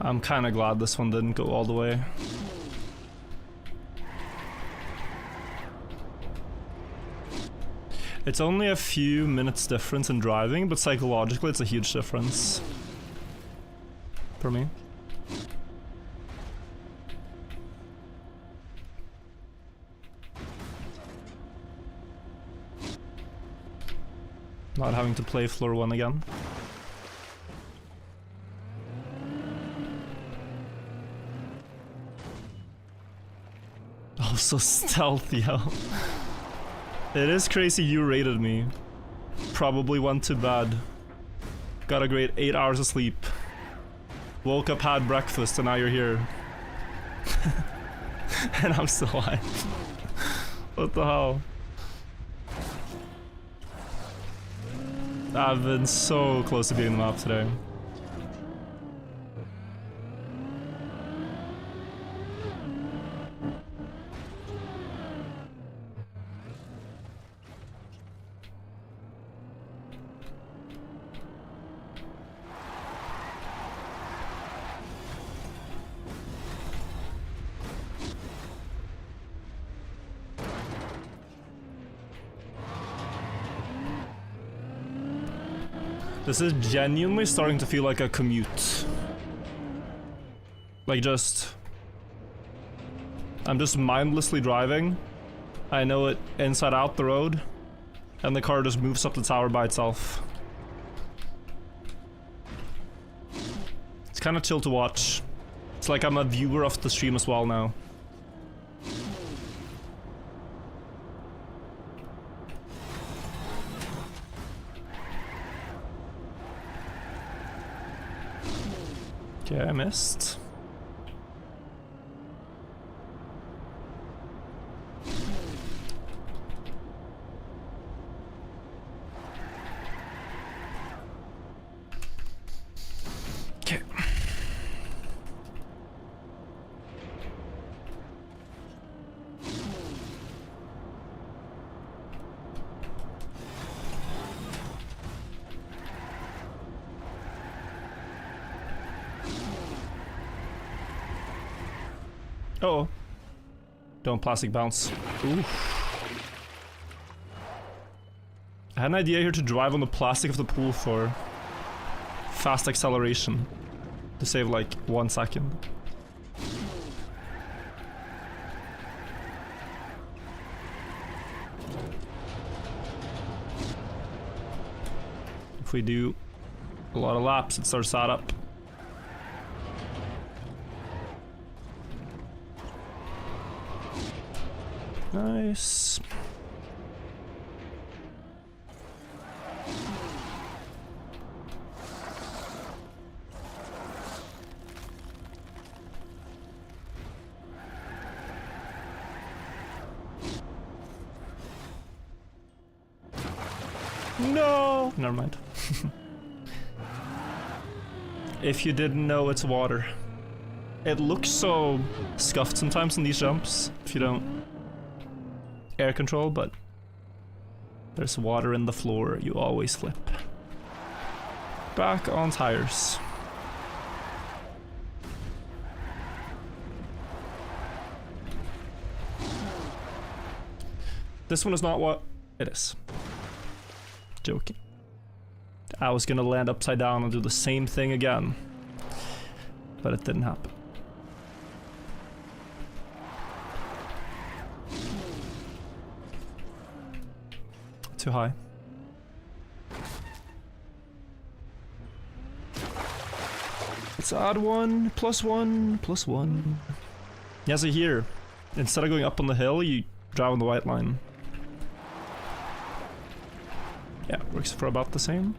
I'm kinda glad this one didn't go all the way. It's only a few minutes difference in driving, but psychologically it's a huge difference. For me. Not having to play floor 1 again. Oh, so stealthy, yo. It is crazy you rated me. Probably went to bed. Got a great 8 hours of sleep. Woke up, had breakfast, and now you're here. And I'm still alive. What the hell? I've been so close to beating the map today. This is genuinely starting to feel like a commute. Like I'm just mindlessly driving. I know it inside out the road. And the car just moves up the tower by itself. It's kind of chill to watch. It's like I'm a viewer of the stream as well now. Okay, I missed. Okay. Oh. Don't plastic bounce. Ooh. I had an idea here to drive on the plastic of the pool for fast acceleration to save like 1 second. If we do a lot of laps, it starts that up. Nice. No! Never mind. If you didn't know, it's water. It looks so scuffed sometimes in these jumps if you don't air control, but there's water in the floor, you always flip. Back on tires. This one is not what it is. Joking. I was gonna land upside down and do the same thing again, but it didn't happen. Too high. Let's add 1, +1, +1. Yeah, so here, instead of going up on the hill, you drive on the white line. Yeah, works for about the same.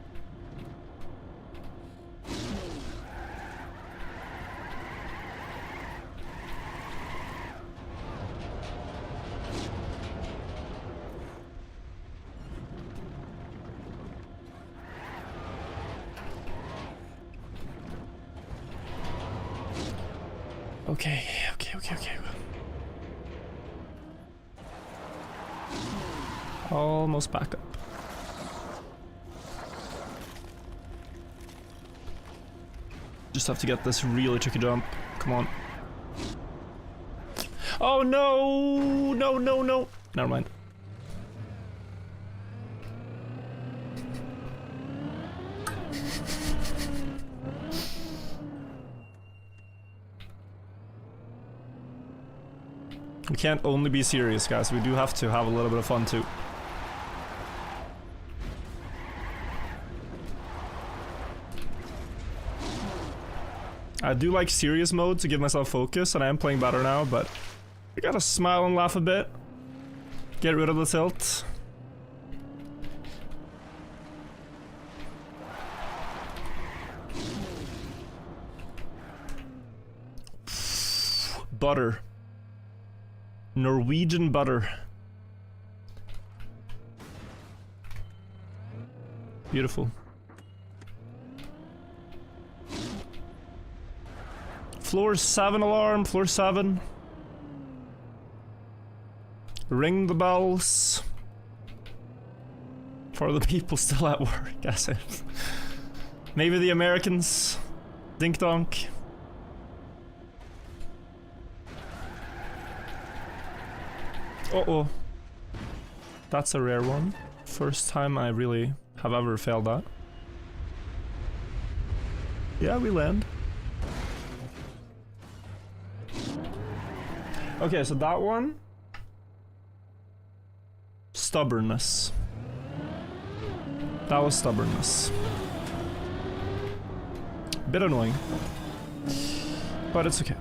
Okay. Almost back up. Just have to get this really tricky jump. Come on. Oh no! No. Never mind. We can't only be serious, guys. We do have to have a little bit of fun too. I do like serious mode to give myself focus, and I am playing better now, but I gotta smile and laugh a bit. Get rid of the tilt. Butter. Norwegian butter. Beautiful. Floor 7 alarm, floor 7. Ring the bells. For the people still at work, I said. Maybe the Americans. Dink donk. Uh-oh. That's a rare one. First time I really have ever failed that. Yeah, we land. Okay, so that one... Stubbornness. That was stubbornness. Bit annoying. But it's okay.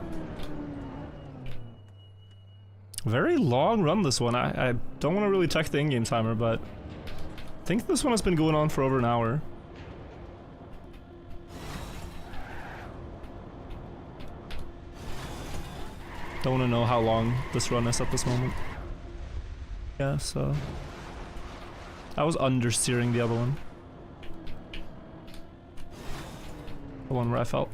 Very long run, this one. I don't want to really check the in-game timer, but I think this one has been going on for over an hour. Don't want to know how long this run is at this moment. Yeah, so... I was understeering the other one. The one where I felt.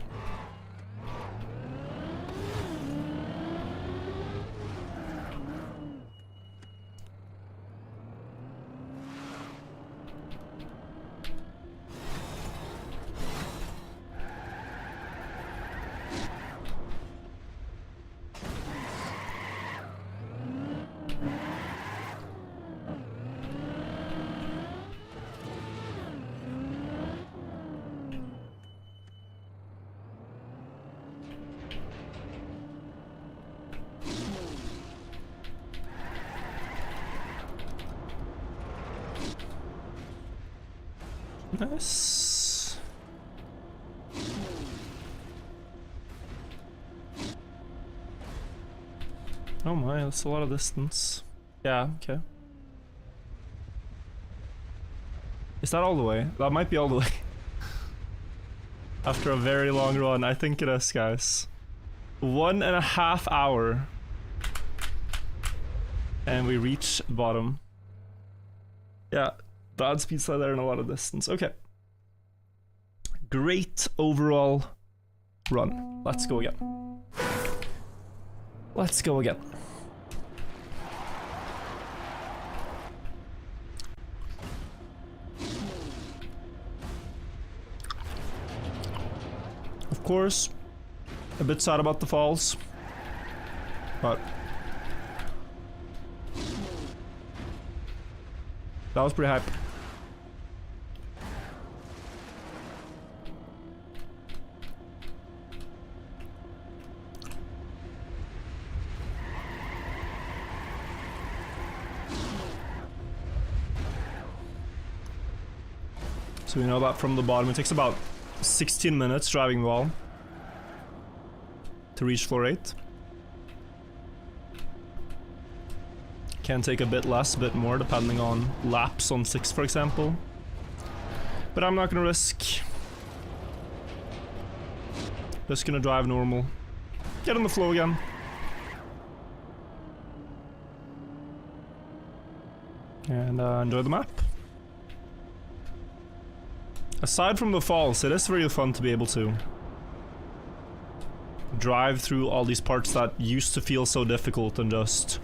Nice. Oh my, that's a lot of distance. Yeah, okay. Is that all the way? That might be all the way. After a very long run, I think it is, guys. 1.5 hours. And we reach bottom. Yeah, bad speed slide there and a lot of distance. Okay. Great overall run. Let's go again. Let's go again. Of course, a bit sad about the falls, but that was pretty hype. So we know that from the bottom it takes about 16 minutes driving wall to reach floor 8. Can take a bit less, a bit more, depending on laps on 6, for example. But I'm not gonna risk. Just gonna drive normal. Get on the flow again. And enjoy the map. Aside from the falls, it is very fun to be able to drive through all these parts that used to feel so difficult and just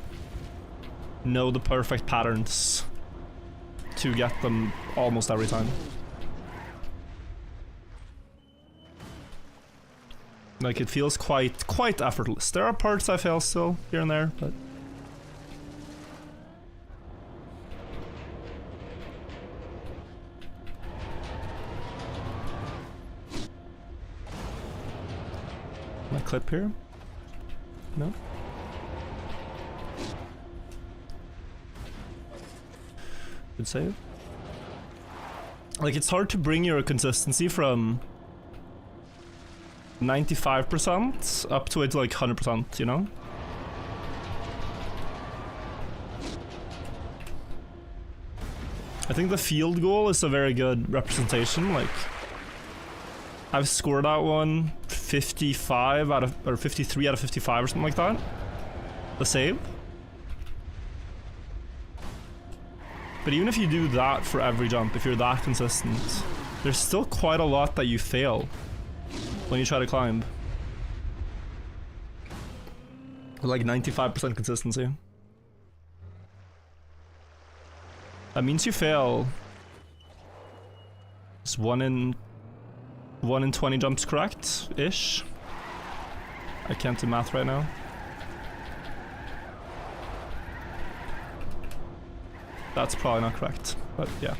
know the perfect patterns to get them almost every time. Like, it feels quite effortless. There are parts I fail still, here and there, but my clip here? No? Good save. Like, it's hard to bring your consistency from 95% up to it like 100%, you know? I think the field goal is a very good representation. Like, I've scored that one 55 out of, or 53 out of 55 or something like that. The save. But even if you do that for every jump, if you're that consistent, there's still quite a lot that you fail when you try to climb. Like 95% consistency. That means you fail. It's 1 in 20 jumps correct-ish. I can't do math right now. That's probably not correct, but yeah.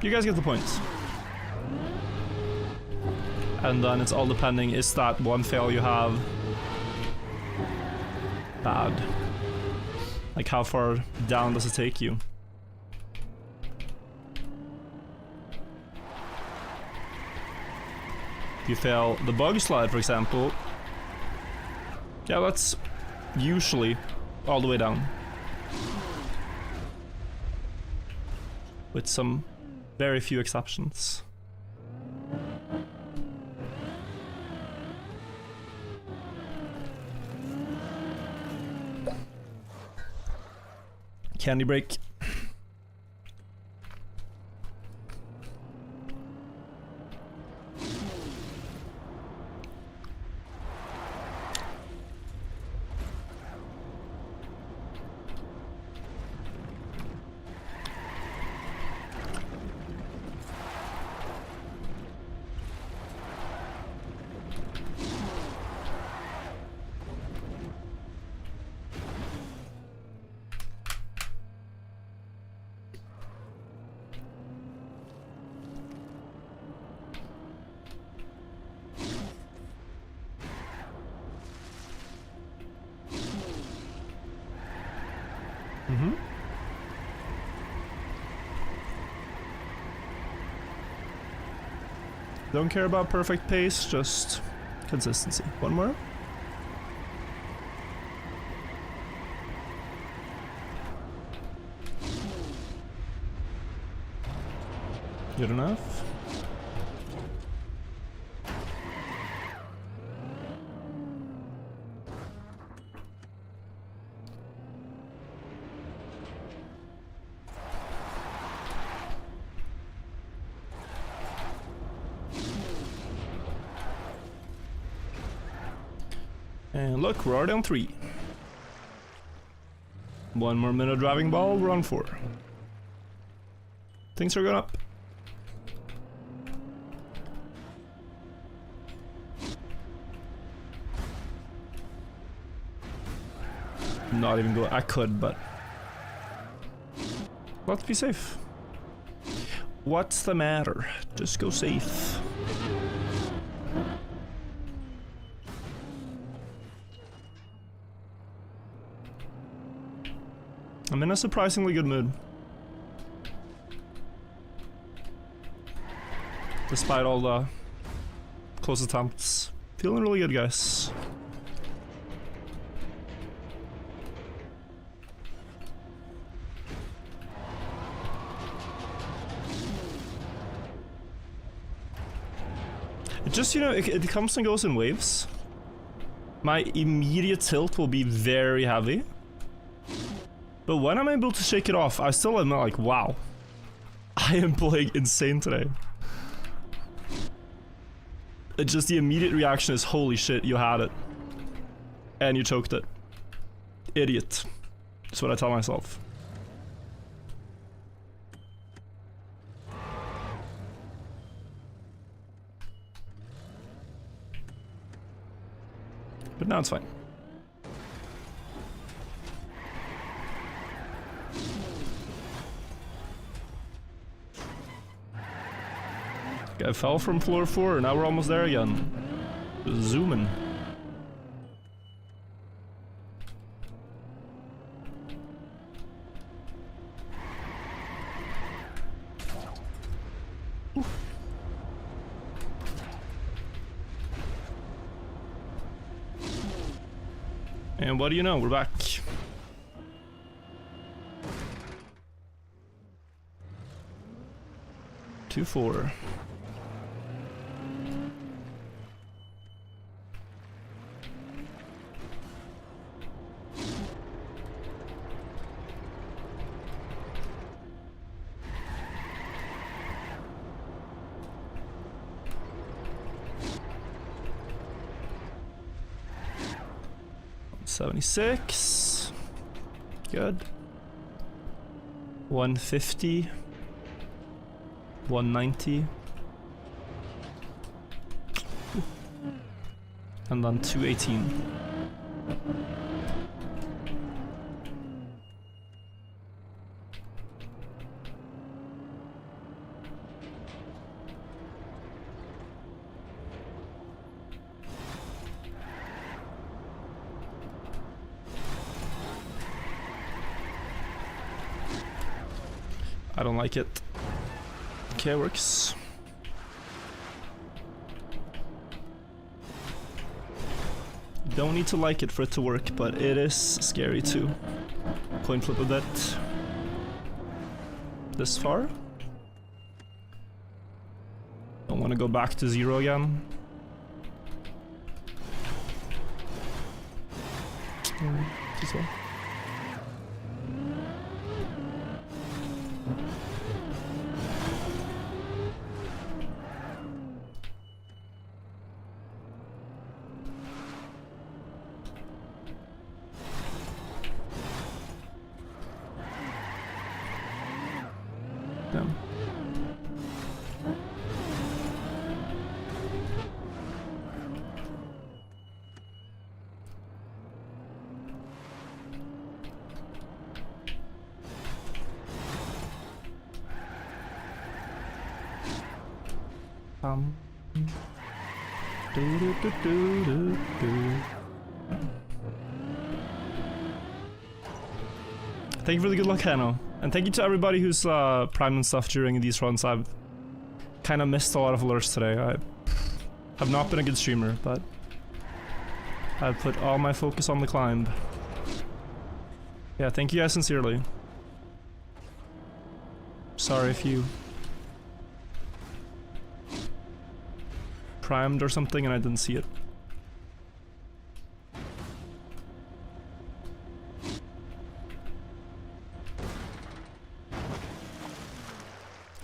You guys get the point. And then it's all depending, is that one fail you have bad? Like, how far down does it take you? If you fail the bug slide, for example, yeah, that's usually all the way down. With some very few exceptions. Candy break. Don't care about perfect pace, just consistency. One more. Good enough. And look, we're already on 3. One more minute driving ball, we're on 4. Things are going up. Not even go. I could, but let's be safe. What's the matter? Just go safe. I'm in a surprisingly good mood. Despite all the close attempts. Feeling really good, guys. It just, you know, it comes and goes in waves. My immediate tilt will be very heavy. But when I'm able to shake it off, I still am like, wow. I am playing insane today. It's just the immediate reaction is, holy shit, you had it. And you choked it. Idiot. That's what I tell myself. But now it's fine. I fell from floor 4, now we're almost there again. Just zooming. Ooh. And what do you know, we're back. Two, 4. $76. Good. 150. 190. And then 218. I don't like it. Okay, works. Don't need to like it for it to work, but it is scary to coin flip a bit. This far. Don't want to go back to 0 again. This one. Damn. Do, do, do, do, do, do. Thank you for the good luck, Hanno. And thank you to everybody who's primed and stuff during these runs. I've kind of missed a lot of alerts today. I have not been a good streamer, but I've put all my focus on the climb. Yeah, thank you guys sincerely. Sorry if you primed or something and I didn't see it.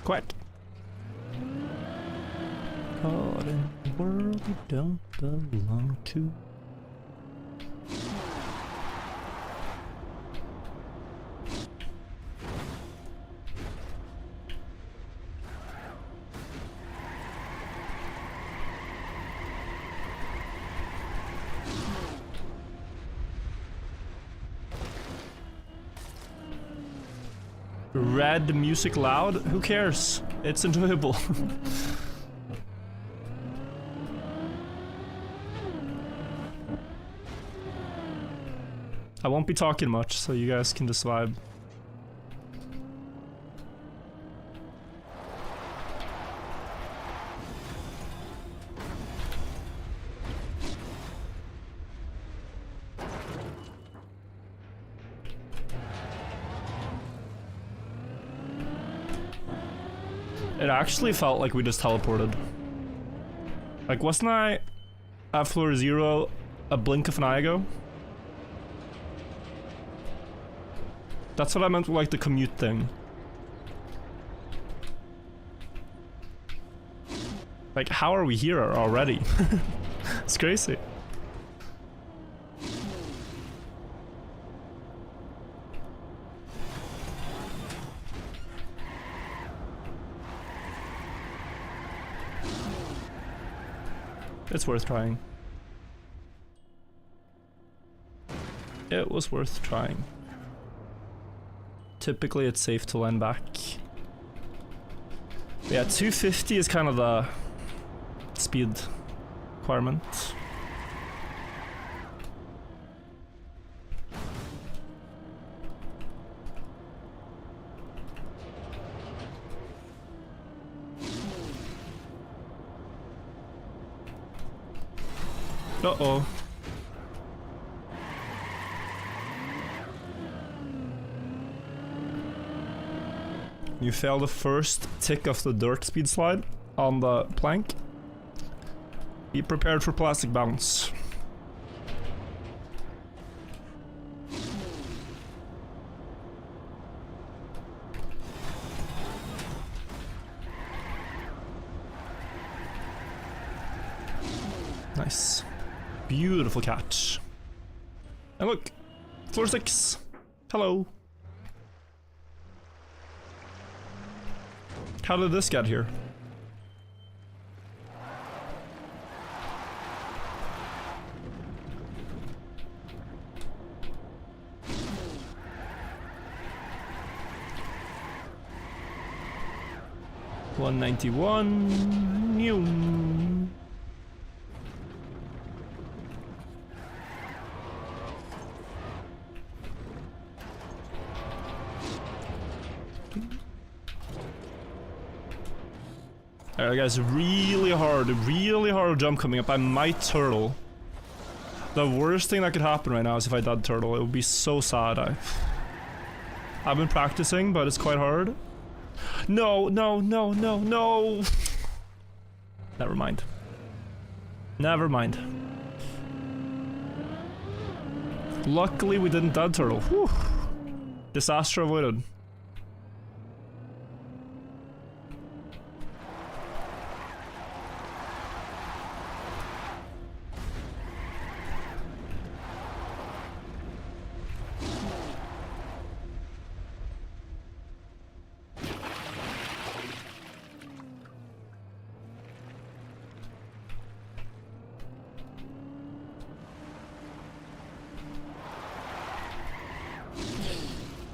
Quiet. Caught in a world you don't belong to. Red music loud? Who cares? It's enjoyable. I won't be talking much, so you guys can just vibe. It actually felt like we just teleported. Like, wasn't I at floor 0 a blink of an eye ago? That's what I meant with, like, the commute thing. Like, how are we here already? It's crazy. It's worth trying. It was worth trying. Typically it's safe to land back. But yeah, 250 is kind of the speed requirement. Uh-oh. You fail the first tick of the dirt speed slide on the plank. Be prepared for plastic bounce. Nice. Beautiful catch. And look, floor 6. Hello. How did this get here? $191. New. Alright guys, really hard jump coming up. I might turtle. The worst thing that could happen right now is if I did turtle. It would be so sad. I've been practicing, but it's quite hard. No. Never mind. Luckily we didn't dead turtle. Whew. Disaster avoided.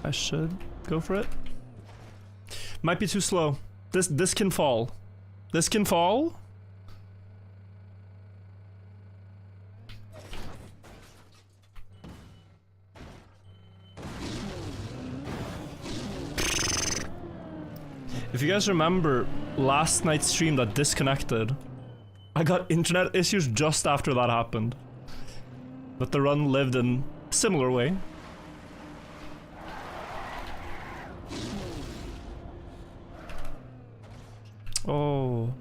I should go for it. Might be too slow. This can fall. This can fall. If you guys remember last night's stream that disconnected, I got internet issues just after that happened. But the run lived in a similar way. Oh,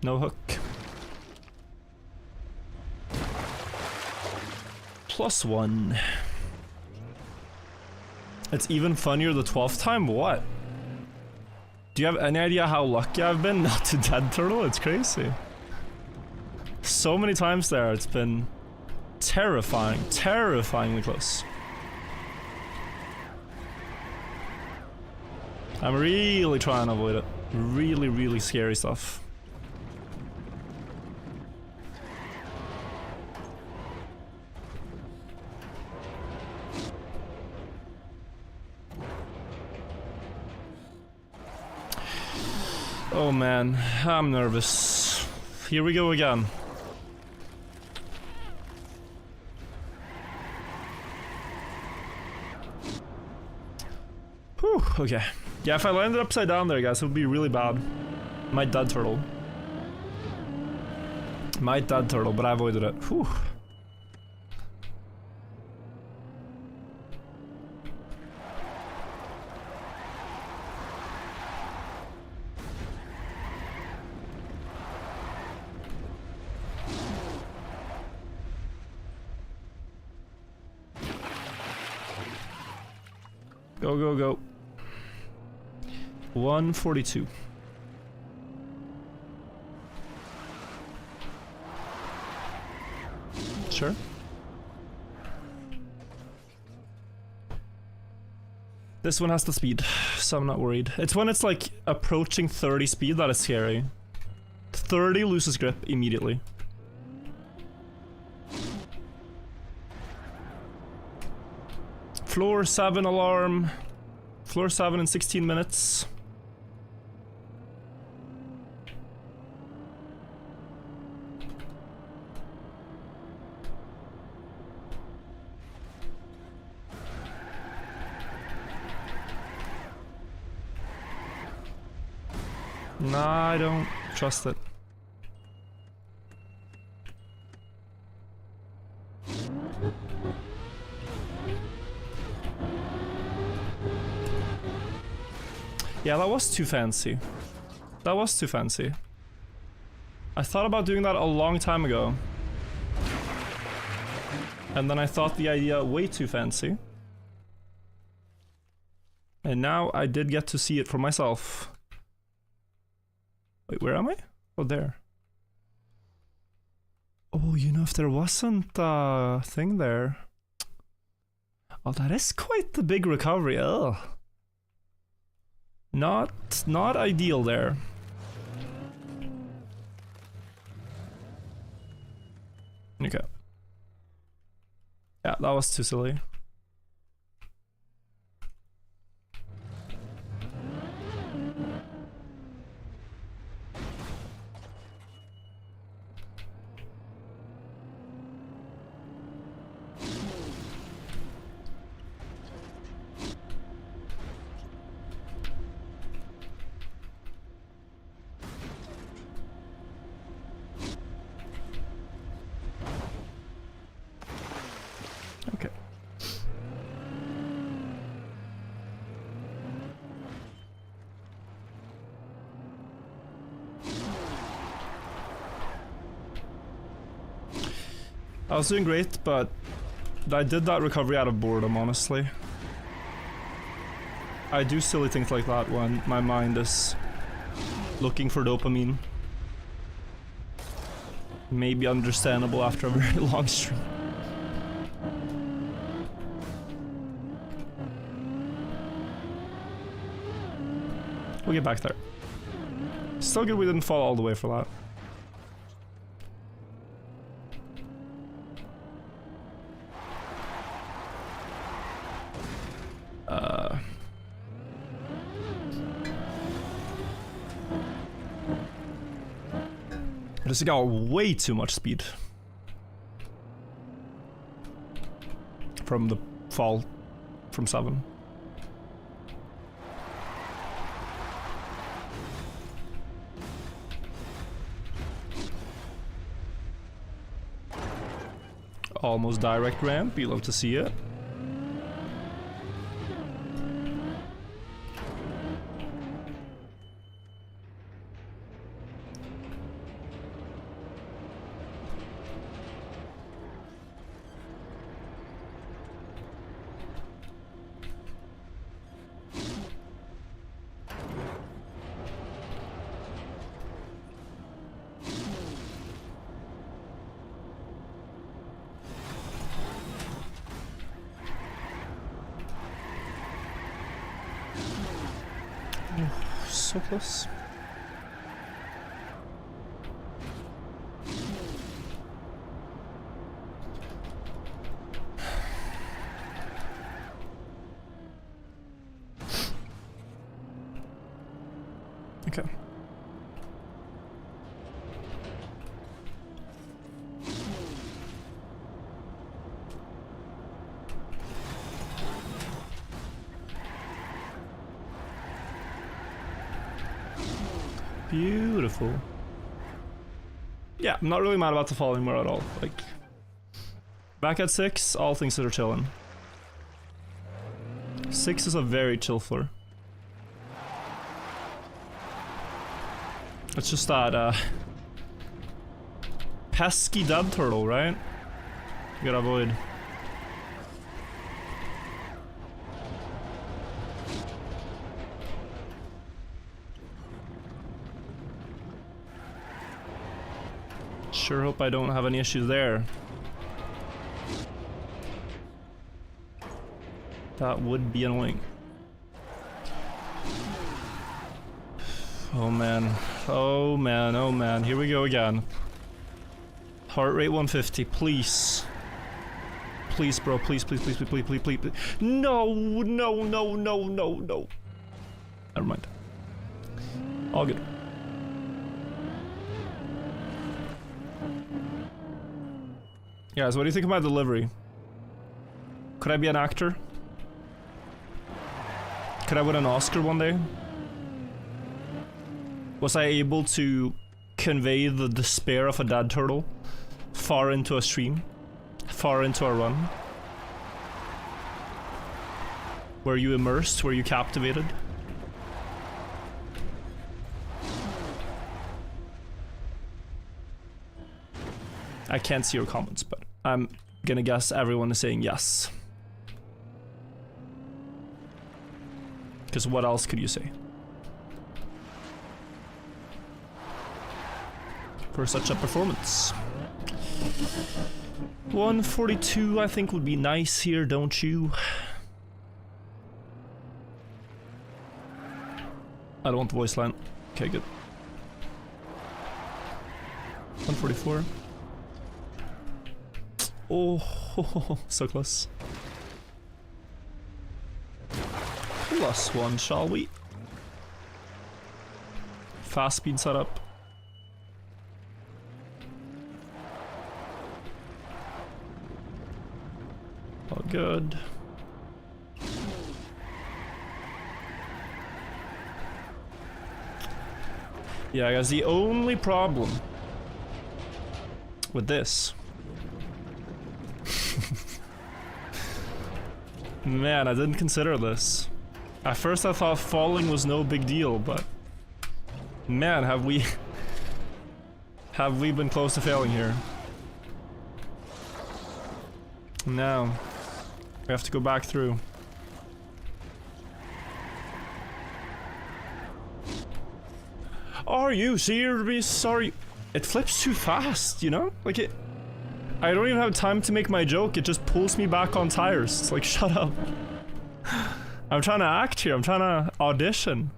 no hook. +1. It's even funnier the 12th time? What? Do you have any idea how lucky I've been not to dead turtle? It's crazy. So many times there, it's been terrifying, terrifyingly close. I'm really trying to avoid it. Really, really scary stuff. Oh man, I'm nervous. Here we go again. Whew, okay. Yeah, if I landed upside down there, guys, it would be really bad. Might dead turtle. Might dead turtle, but I avoided it. Whew. Go, go, go. 142. Sure. This one has the speed, so I'm not worried. It's when it's like approaching 30 speed that is scary. 30 loses grip immediately. Floor 7 alarm. Floor 7 in 16 minutes. Nah, I don't trust it. Yeah, that was too fancy. That was too fancy. I thought about doing that a long time ago. And then I thought the idea way too fancy. And now I did get to see it for myself. Wait, where am I? Oh, there. Oh, you know, if there wasn't a thing there. Oh, that is quite the big recovery. Ugh. Not ideal there. Okay. Yeah, that was too silly. Okay. I was doing great, but I did that recovery out of boredom, honestly. I do silly things like that when my mind is looking for dopamine. Maybe understandable after a very long stream. We'll get back there. Still good we didn't fall all the way for that. I just got way too much speed from the fall from 7. Almost direct ramp. You love to see it. So close. Okay. Beautiful. Yeah, I'm not really mad about the fall anymore at all. Like, back at 6, all things that are chilling. 6 is a very chill floor. It's just that, pesky dead turtle, right? You gotta avoid. Sure hope I don't have any issues there. That would be annoying. Oh man. Oh man, oh man. Here we go again. Heart rate 150, please. Please, bro, please, please, please, please, please, please, please, please. No, no, no, no, no, no. Never mind. All good. Guys, what do you think of my delivery? Could I be an actor? Could I win an Oscar one day? Was I able to convey the despair of a dead turtle far into a stream? Far into a run? Were you immersed? Were you captivated? I can't see your comments, but I'm gonna guess everyone is saying yes. Because what else could you say? For such a performance. 142 I think would be nice here, don't you? I don't want the voice line. Okay, good. 144. Oh, so close. +1, shall we? Fast speed setup. All good. Yeah, guys, the only problem with this man, I didn't consider this. At first I thought falling was no big deal, but man, have we been close to failing here. Now we have to go back through. Are you serious? Sorry. It flips too fast, you know? Like it... I don't even have time to make my joke, it just pulls me back on tires. It's like, shut up. I'm trying to act here, I'm trying to audition.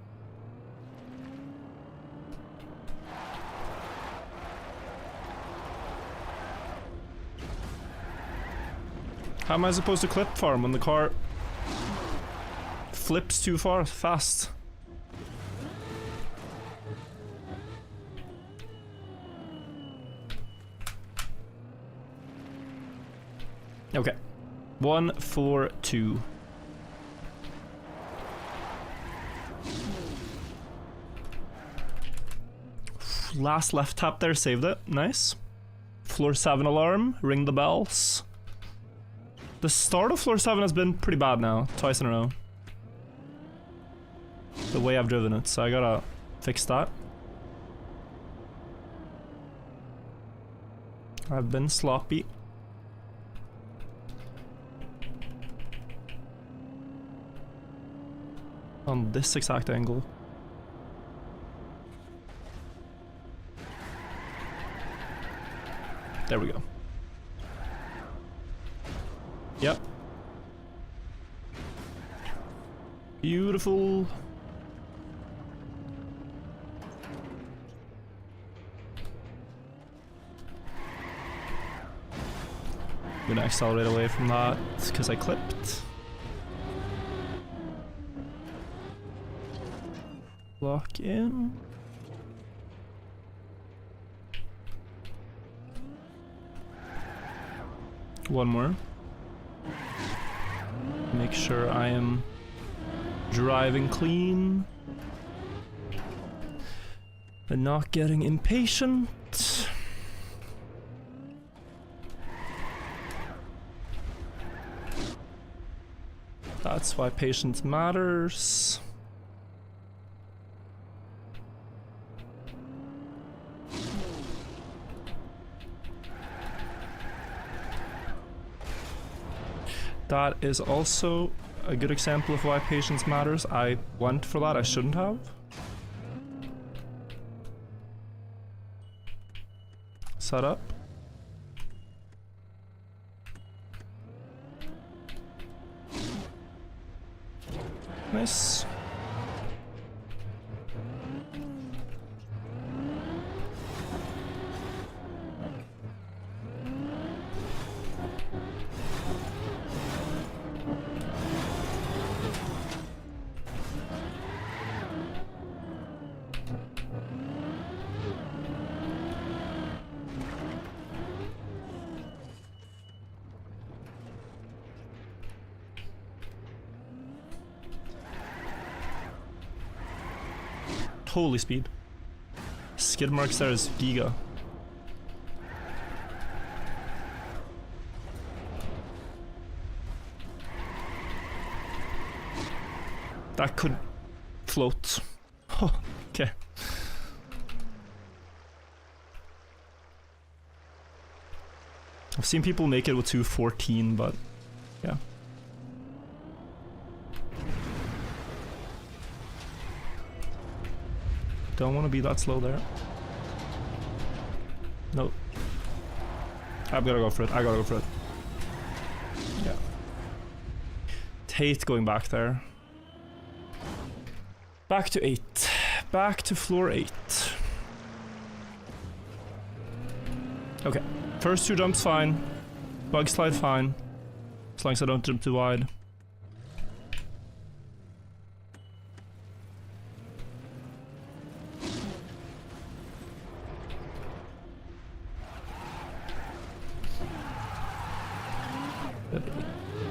How am I supposed to clip farm when the car flips too fast? Okay. 142. Last left tap there, saved it. Nice. Floor 7 alarm, ring the bells. The start of floor 7 has been pretty bad now, twice in a row. The way I've driven it, so I gotta fix that. I've been sloppy. On this exact angle. There we go. Yep. Beautiful. I'm gonna accelerate away from that because I clipped. Lock in. One more. Make sure I am driving clean and not getting impatient. That's why patience matters. That is also a good example of why patience matters. I went for that, I shouldn't have. Set up. Nice. Holy speed. Skid marks there is giga. That could float. Oh, okay. I've seen people make it with 214, but yeah. Don't want to be that slow there. Nope. I've gotta go for it. I gotta go for it. Yeah. Hate going back there. Back to 8. Back to floor 8. Okay. First 2 jumps fine. Bug slide fine. As long as I don't jump too wide.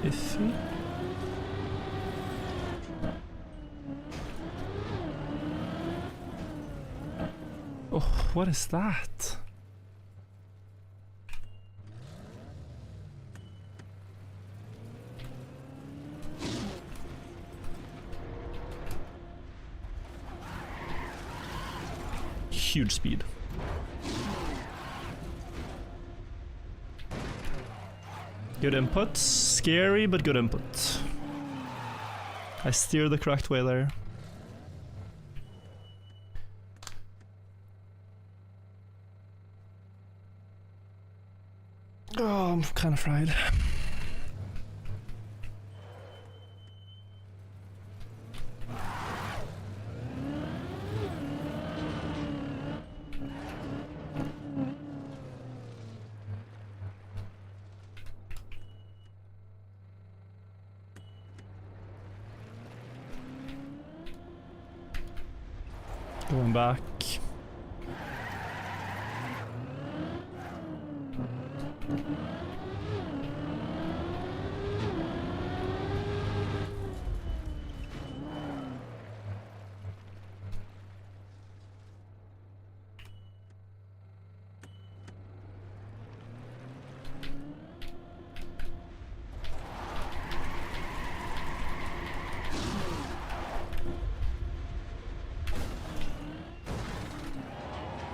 Iffy. Oh, what is that? Huge speed. Good input. Scary, but good input. I steer the correct way there. Oh, I'm kind of fried. Going back.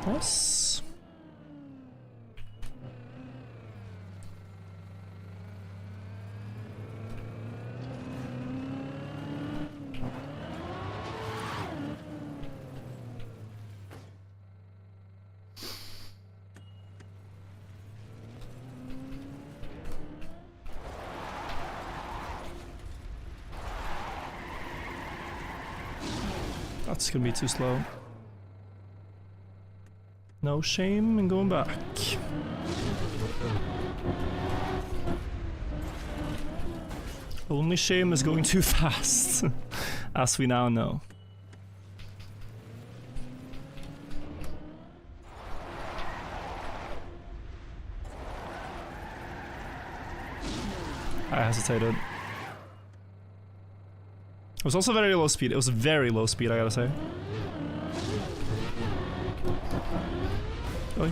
Nice. That's gonna be too slow. No shame in going back. Only shame is going too fast, as we now know. I hesitated. It was also very low speed. It was very low speed, I gotta say. Oi.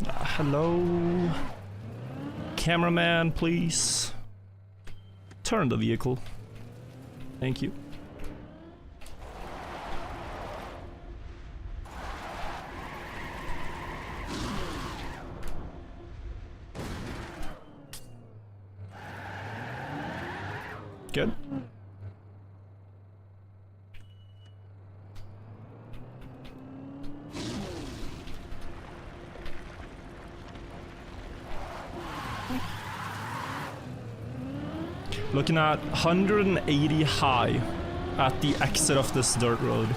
Hello? Cameraman, please. Turn the vehicle. Thank you. Good. Looking at 180 high at the exit of this dirt road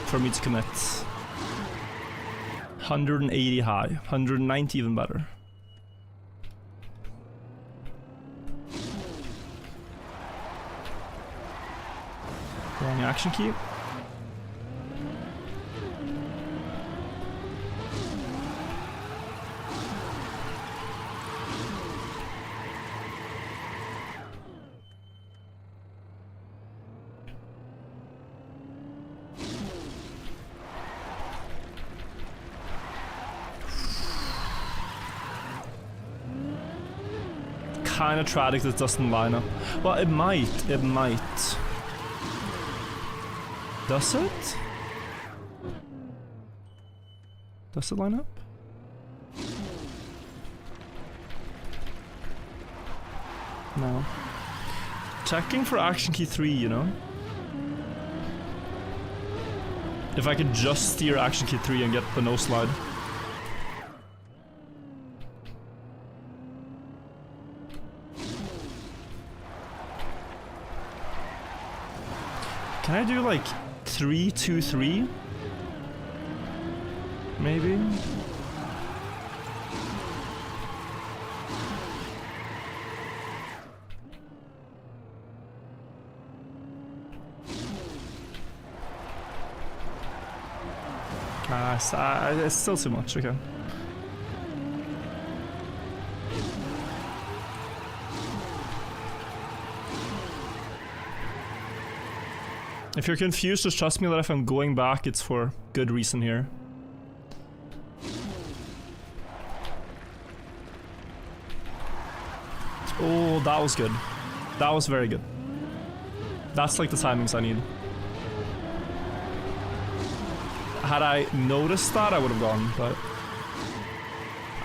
for me to commit. 180 high, 190 even better. Wrong action key. Kind of tragic that doesn't line up. Well, it might. It might. Does it? Does it line up? No. Checking for action key 3, you know? If I could just steer action key 3 and get the no slide. Can I do like 3, 2, 3? Maybe? It's still too much, okay. If you're confused, just trust me that if I'm going back, it's for good reason here. Oh, that was good. That was very good. That's like the timings I need. Had I noticed that, I would have gone, but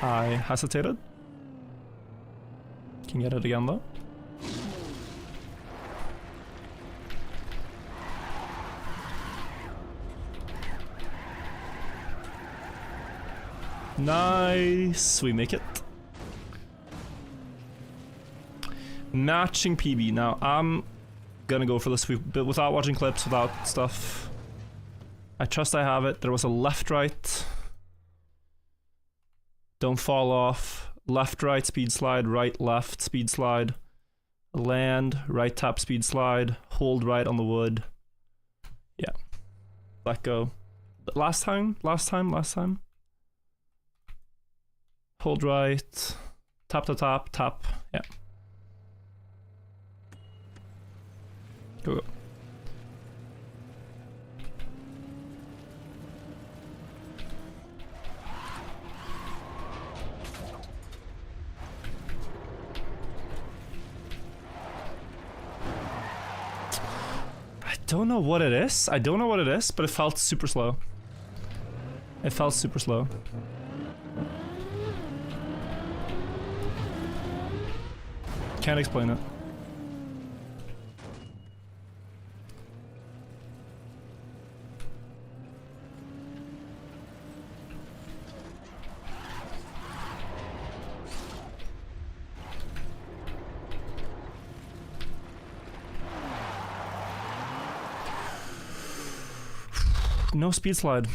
I hesitated. Can get it again though. Nice, we make it. Matching PB. Now I'm gonna go for this without watching clips, without stuff. I trust I have it. There was a left right. Don't fall off. Left right speed slide, right left speed slide. Land, right tap speed slide. Hold right on the wood. Yeah. Let go. Last time. Hold right. Tap to tap, tap. Yeah. Go. don't know what it is. I don't know what it is, but it felt super slow. It felt super slow. Can't explain it. No speed slide.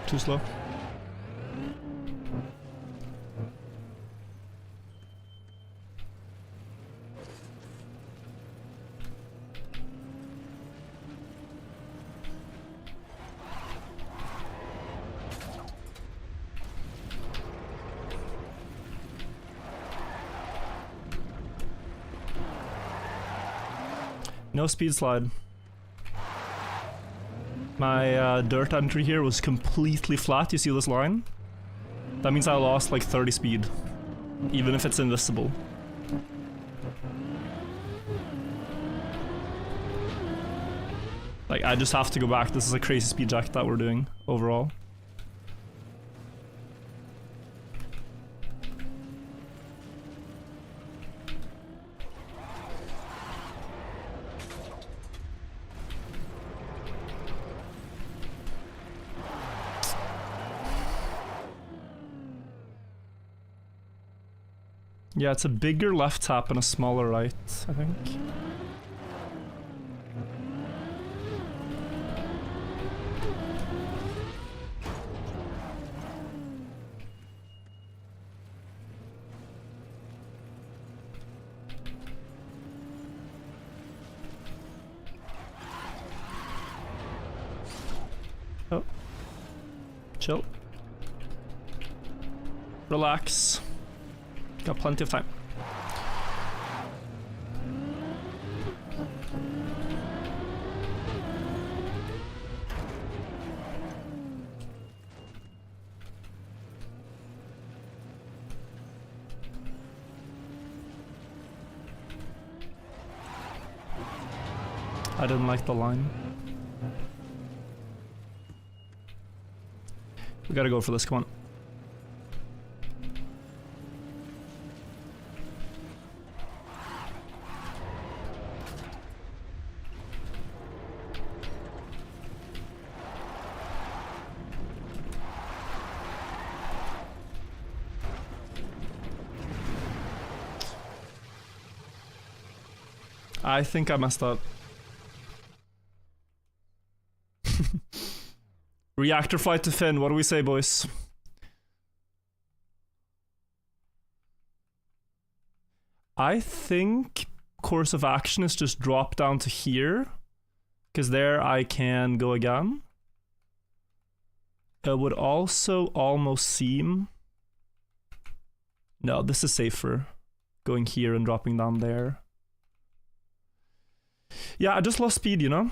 Too slow. No speed slide. My dirt entry here was completely flat. You see this line? That means I lost like 30 speed, even if it's invisible. Like, I just have to go back. This is a crazy speed jack that we're doing overall. Yeah, it's a bigger left tap and a smaller right, I think. Oh. Chill. Relax. Got plenty of time. I didn't like the line. We gotta go for this, come on. I think I messed up. Reactor flight to Finn, what do we say, boys? I think course of action is just drop down to here, because there I can go again. It would also almost seem... No, this is safer. Going here and dropping down there. Yeah, I just lost speed, you know?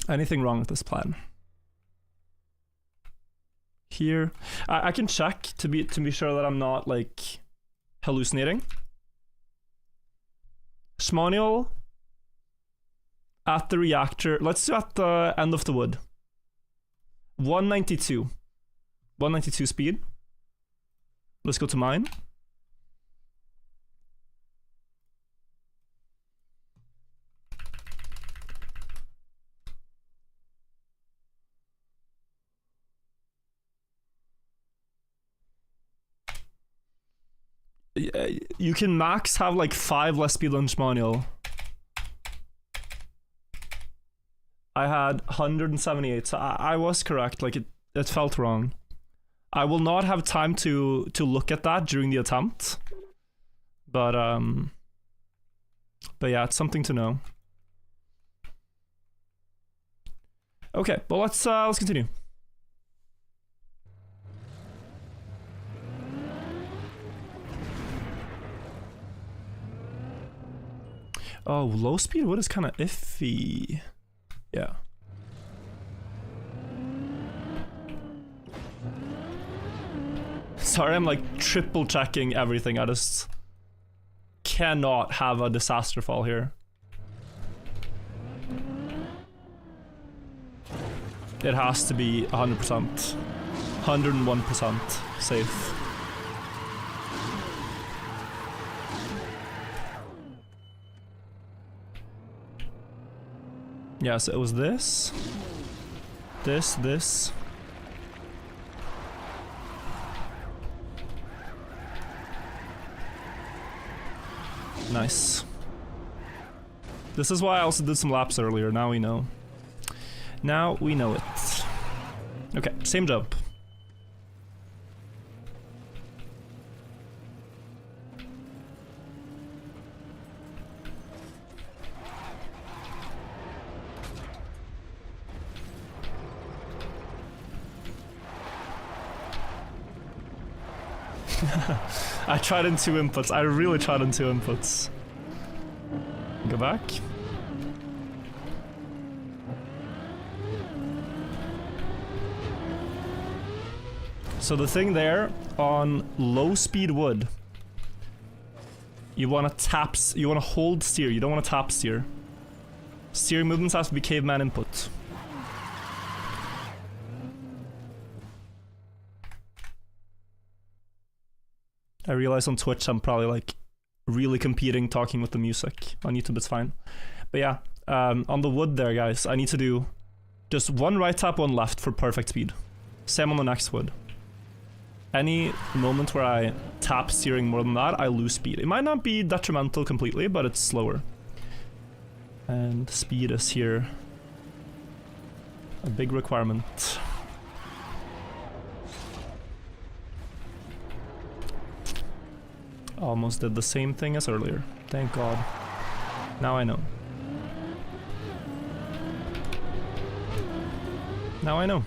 Anything wrong with this plan? Here. I can check to be sure that I'm not, like, hallucinating. Schmonial at the reactor. Let's do at the end of the wood. 192. 192 speed. Let's go to mine. You can max have like 5 less speed than Schmonial. I had 178, so I was correct. Like it felt wrong. I will not have time to look at that during the attempt. But yeah, it's something to know. Okay, well let's continue. Oh, low speed wood is kind of iffy. Yeah. Sorry, I'm like triple checking everything. I just cannot have a disaster fall here. It has to be 100%. 101% safe. Yeah, so it was this. This. Nice. This is why I also did some laps earlier. Now we know. Now we know it. Okay, same jump. I tried in 2 inputs. I really tried in 2 inputs. Go back. So the thing there on low speed wood, you want to hold steer. You don't want to tap steer. Steering movements has to be caveman input. I realize on Twitch I'm probably like really competing talking with the music. On YouTube it's fine. But yeah, on the wood there, guys, I need to do just 1 right tap, 1 left for perfect speed. Same on the next wood. Any moment where I tap steering more than that, I lose speed. It might not be detrimental completely, but it's slower. And speed is here a big requirement. Almost did the same thing as earlier. Thank God. Now I know. Now I know.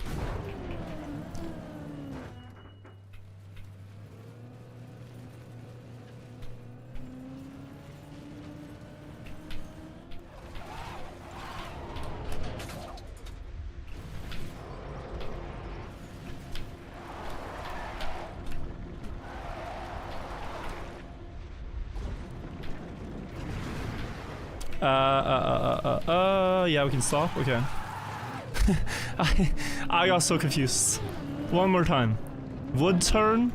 Yeah, we can stop. Okay. I got so confused. One more time. Wood turn,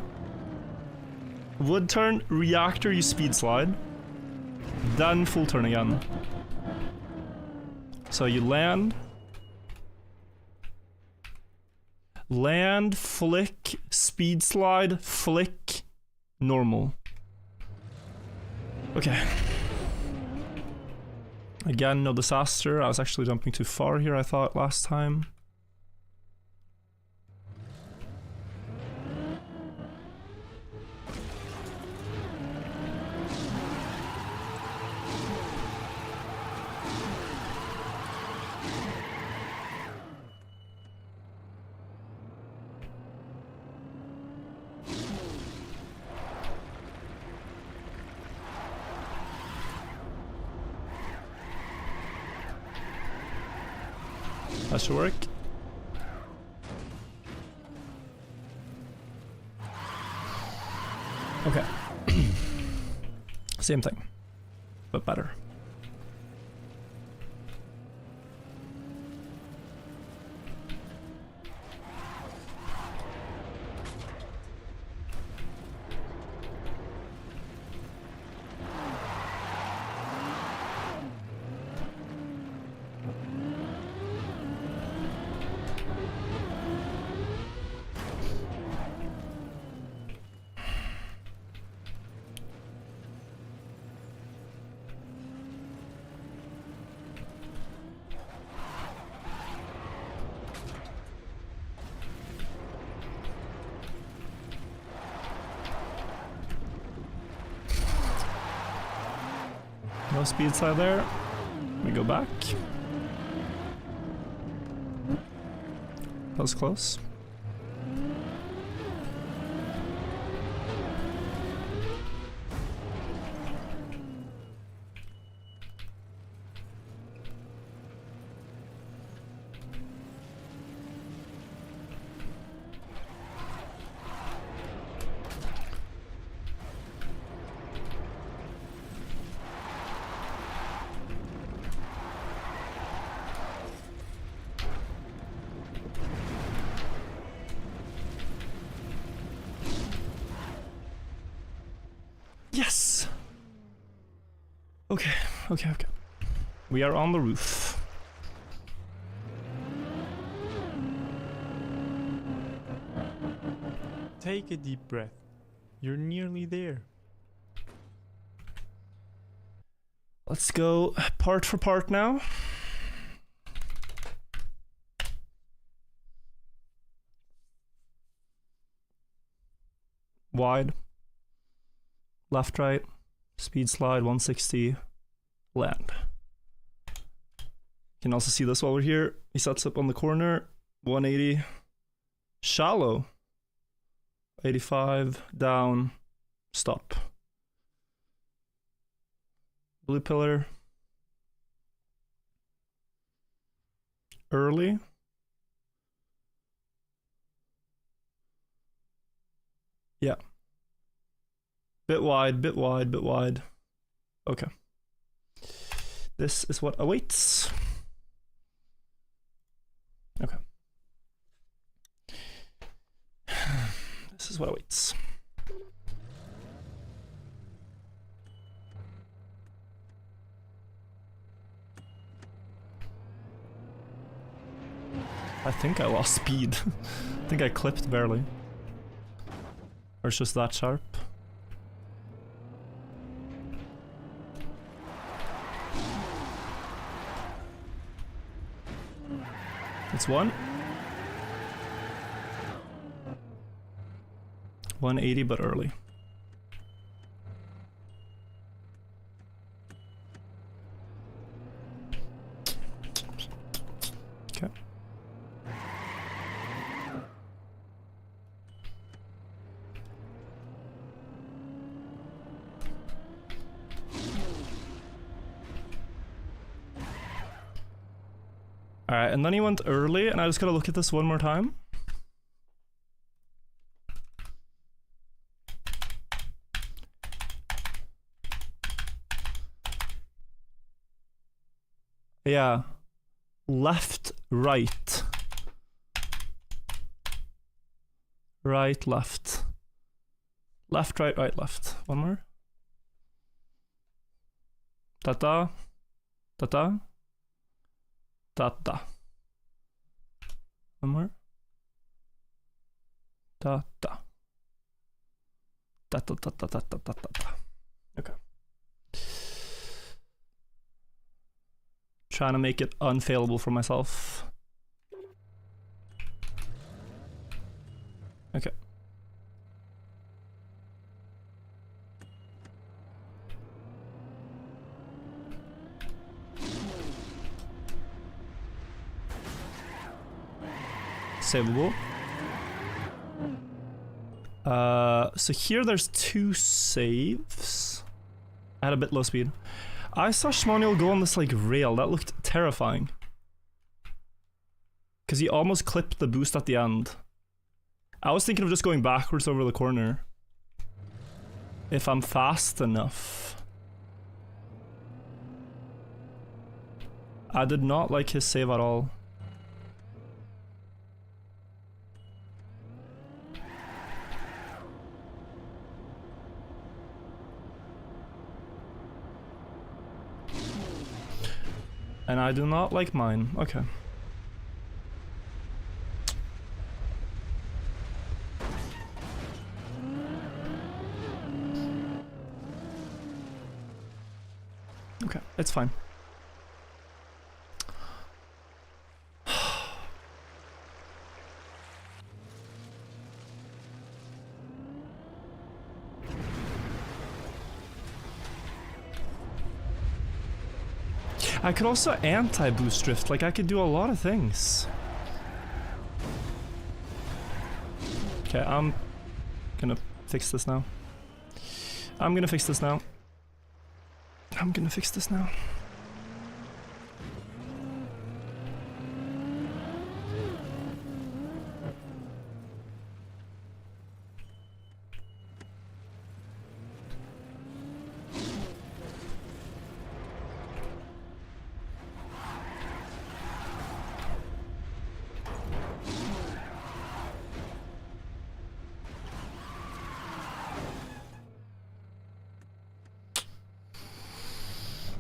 reactor, you speed slide, then full turn again. So you land, flick, speed slide, flick, normal. Okay. Again, no disaster. I was actually jumping too far here, I thought, last time. That should work. Okay. Same thing, but better. No speed slide there. We go back. That was close. Yes! Okay. We are on the roof. Take a deep breath. You're nearly there. Let's go part for part now. Wide. Left, right. Speed slide, 160. Land. You can also see this while we're here. He sets up on the corner. 180. Shallow. 85. Down. Stop. Blue pillar. Early. Yeah. Bit wide, bit wide, bit wide. Okay. This is what awaits. Okay. This is what awaits. I think I lost speed. I think I clipped barely. Or it's just that sharp. It's one. 180 but early. Okay. Alright, and then he went early, and I just gotta look at this one more time. Yeah. Left, right. Right, left. Left, right, right, left. One more. Da-da. Da-da. Da-da. One more. Da-da. Da-da-da-da-da-da-da-da. Okay. Trying to make it unfailable for myself. Okay. Saveable. So here there's 2 saves. I had a bit low speed. I saw Shmoniel go on this like rail. That looked terrifying. Because he almost clipped the boost at the end. I was thinking of just going backwards over the corner. If I'm fast enough. I did not like his save at all. And I do not like mine. Okay. Okay, it's fine. I could also anti-boost drift, like I could do a lot of things. Okay, I'm gonna fix this now. I'm gonna fix this now. I'm gonna fix this now.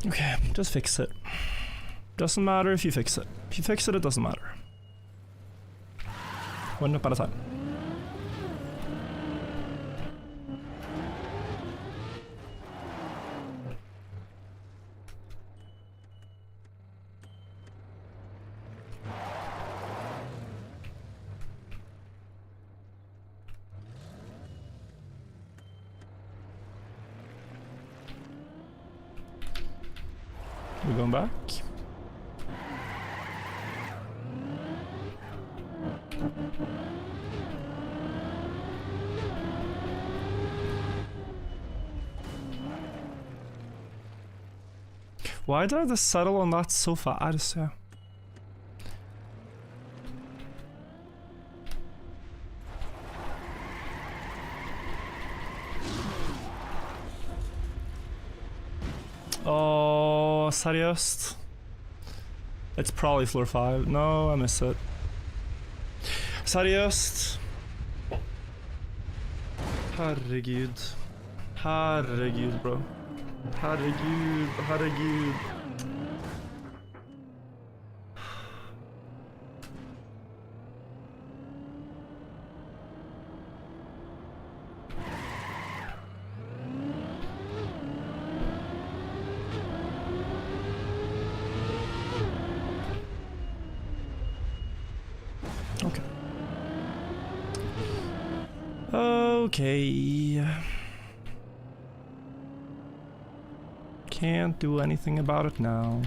Okay, just fix it. Doesn't matter if you fix it. If you fix it, it doesn't matter. One up at a time. We're going back. Why did I just settle on that so fast? Yeah. Oh, seriöst? It's probably floor 5. No, I miss it. Seriöst? Herregud. Herregud, bro. Herregud, herregud. Okay. Okay. Can't do anything about it now.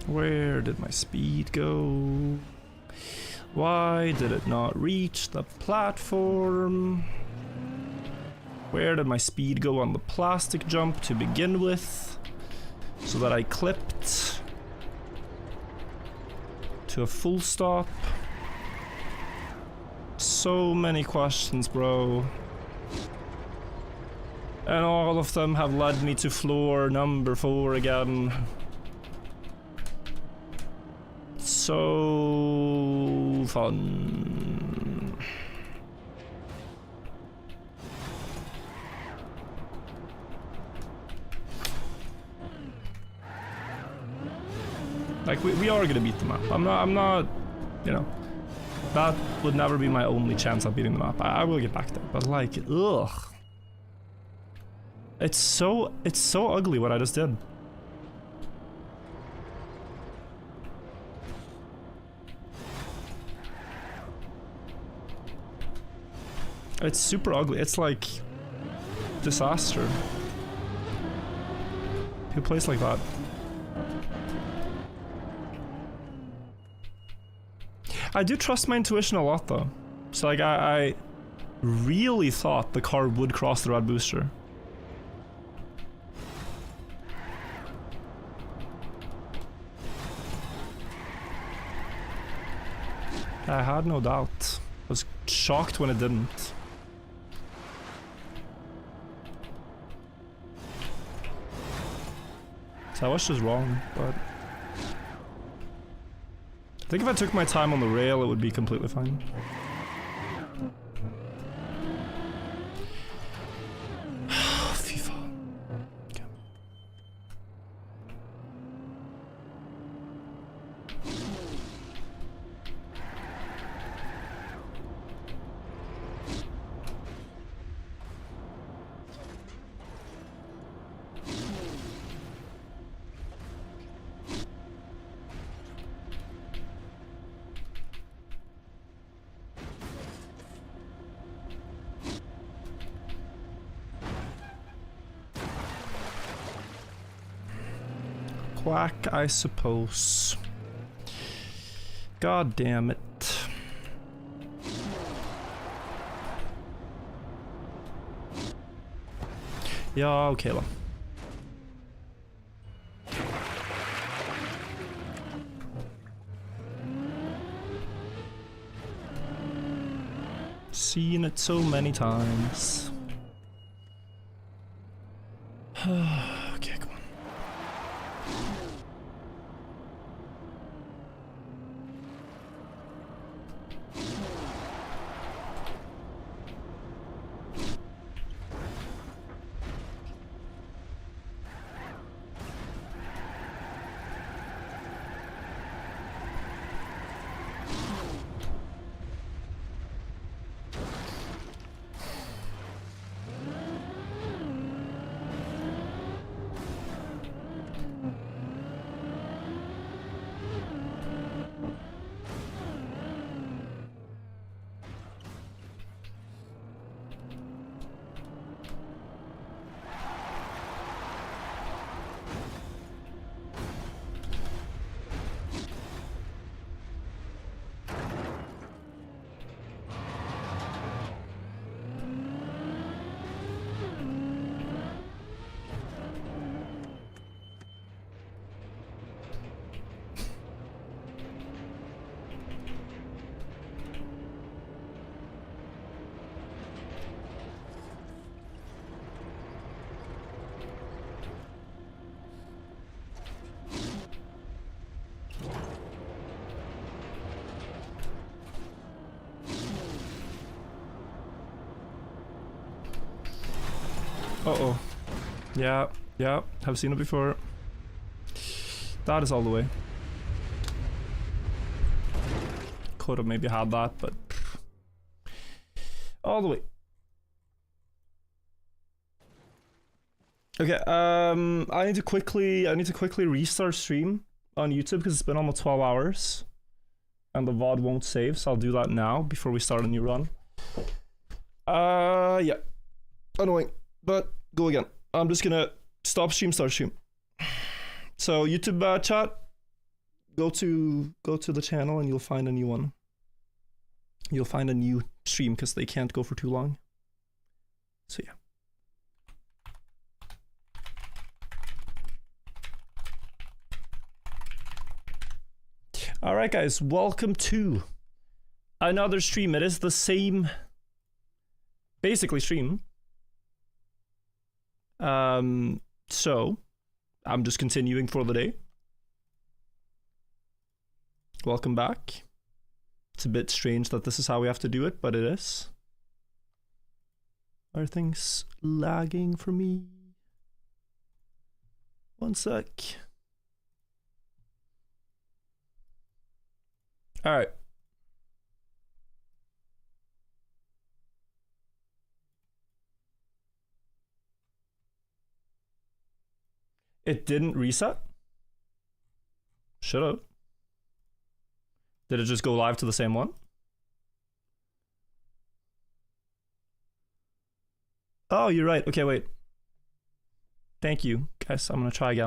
Where did my speed go? Why did it not reach the platform? Where did my speed go on the plastic jump to begin with? So that I clipped to a full stop. So many questions, bro. And all of them have led me to floor number 4 again. So fun. Like, we are gonna beat the map. I'm not, you know, that would never be my only chance at beating the map. I will get back there, but like, ugh. It's so ugly what I just did. It's super ugly. It's like disaster. Who plays like that? I do trust my intuition a lot though. So like I really thought the car would cross the red booster. I had no doubt. I was shocked when it didn't. So I was just wrong, but I think if I took my time on the rail, it would be completely fine. FIFA. Okay. Quack, I suppose. God damn it. Ja, okej då. Seen it so many times. Okay, come on. Uh-oh. Yeah, yeah, have seen it before. That is all the way. Could have maybe had that, but all the way. Okay, I need to quickly restart stream on YouTube because it's been almost 12 hours and the VOD won't save, so I'll do that now before we start a new run. Yeah. Annoying, but go again. I'm just gonna stop stream, start stream. So YouTube chat, go to the channel and you'll find a new one. You'll find a new stream because they can't go for too long. So yeah. All right, guys, welcome to another stream. It is the same, basically, stream. So I'm just continuing for the day. Welcome back. It's a bit strange that this is how we have to do it, but it is. Are things lagging for me? One sec. All right. It didn't reset? Should have. Did it just go live to the same one? Oh, you're right. Okay, wait. Thank you, guys. I'm gonna try again.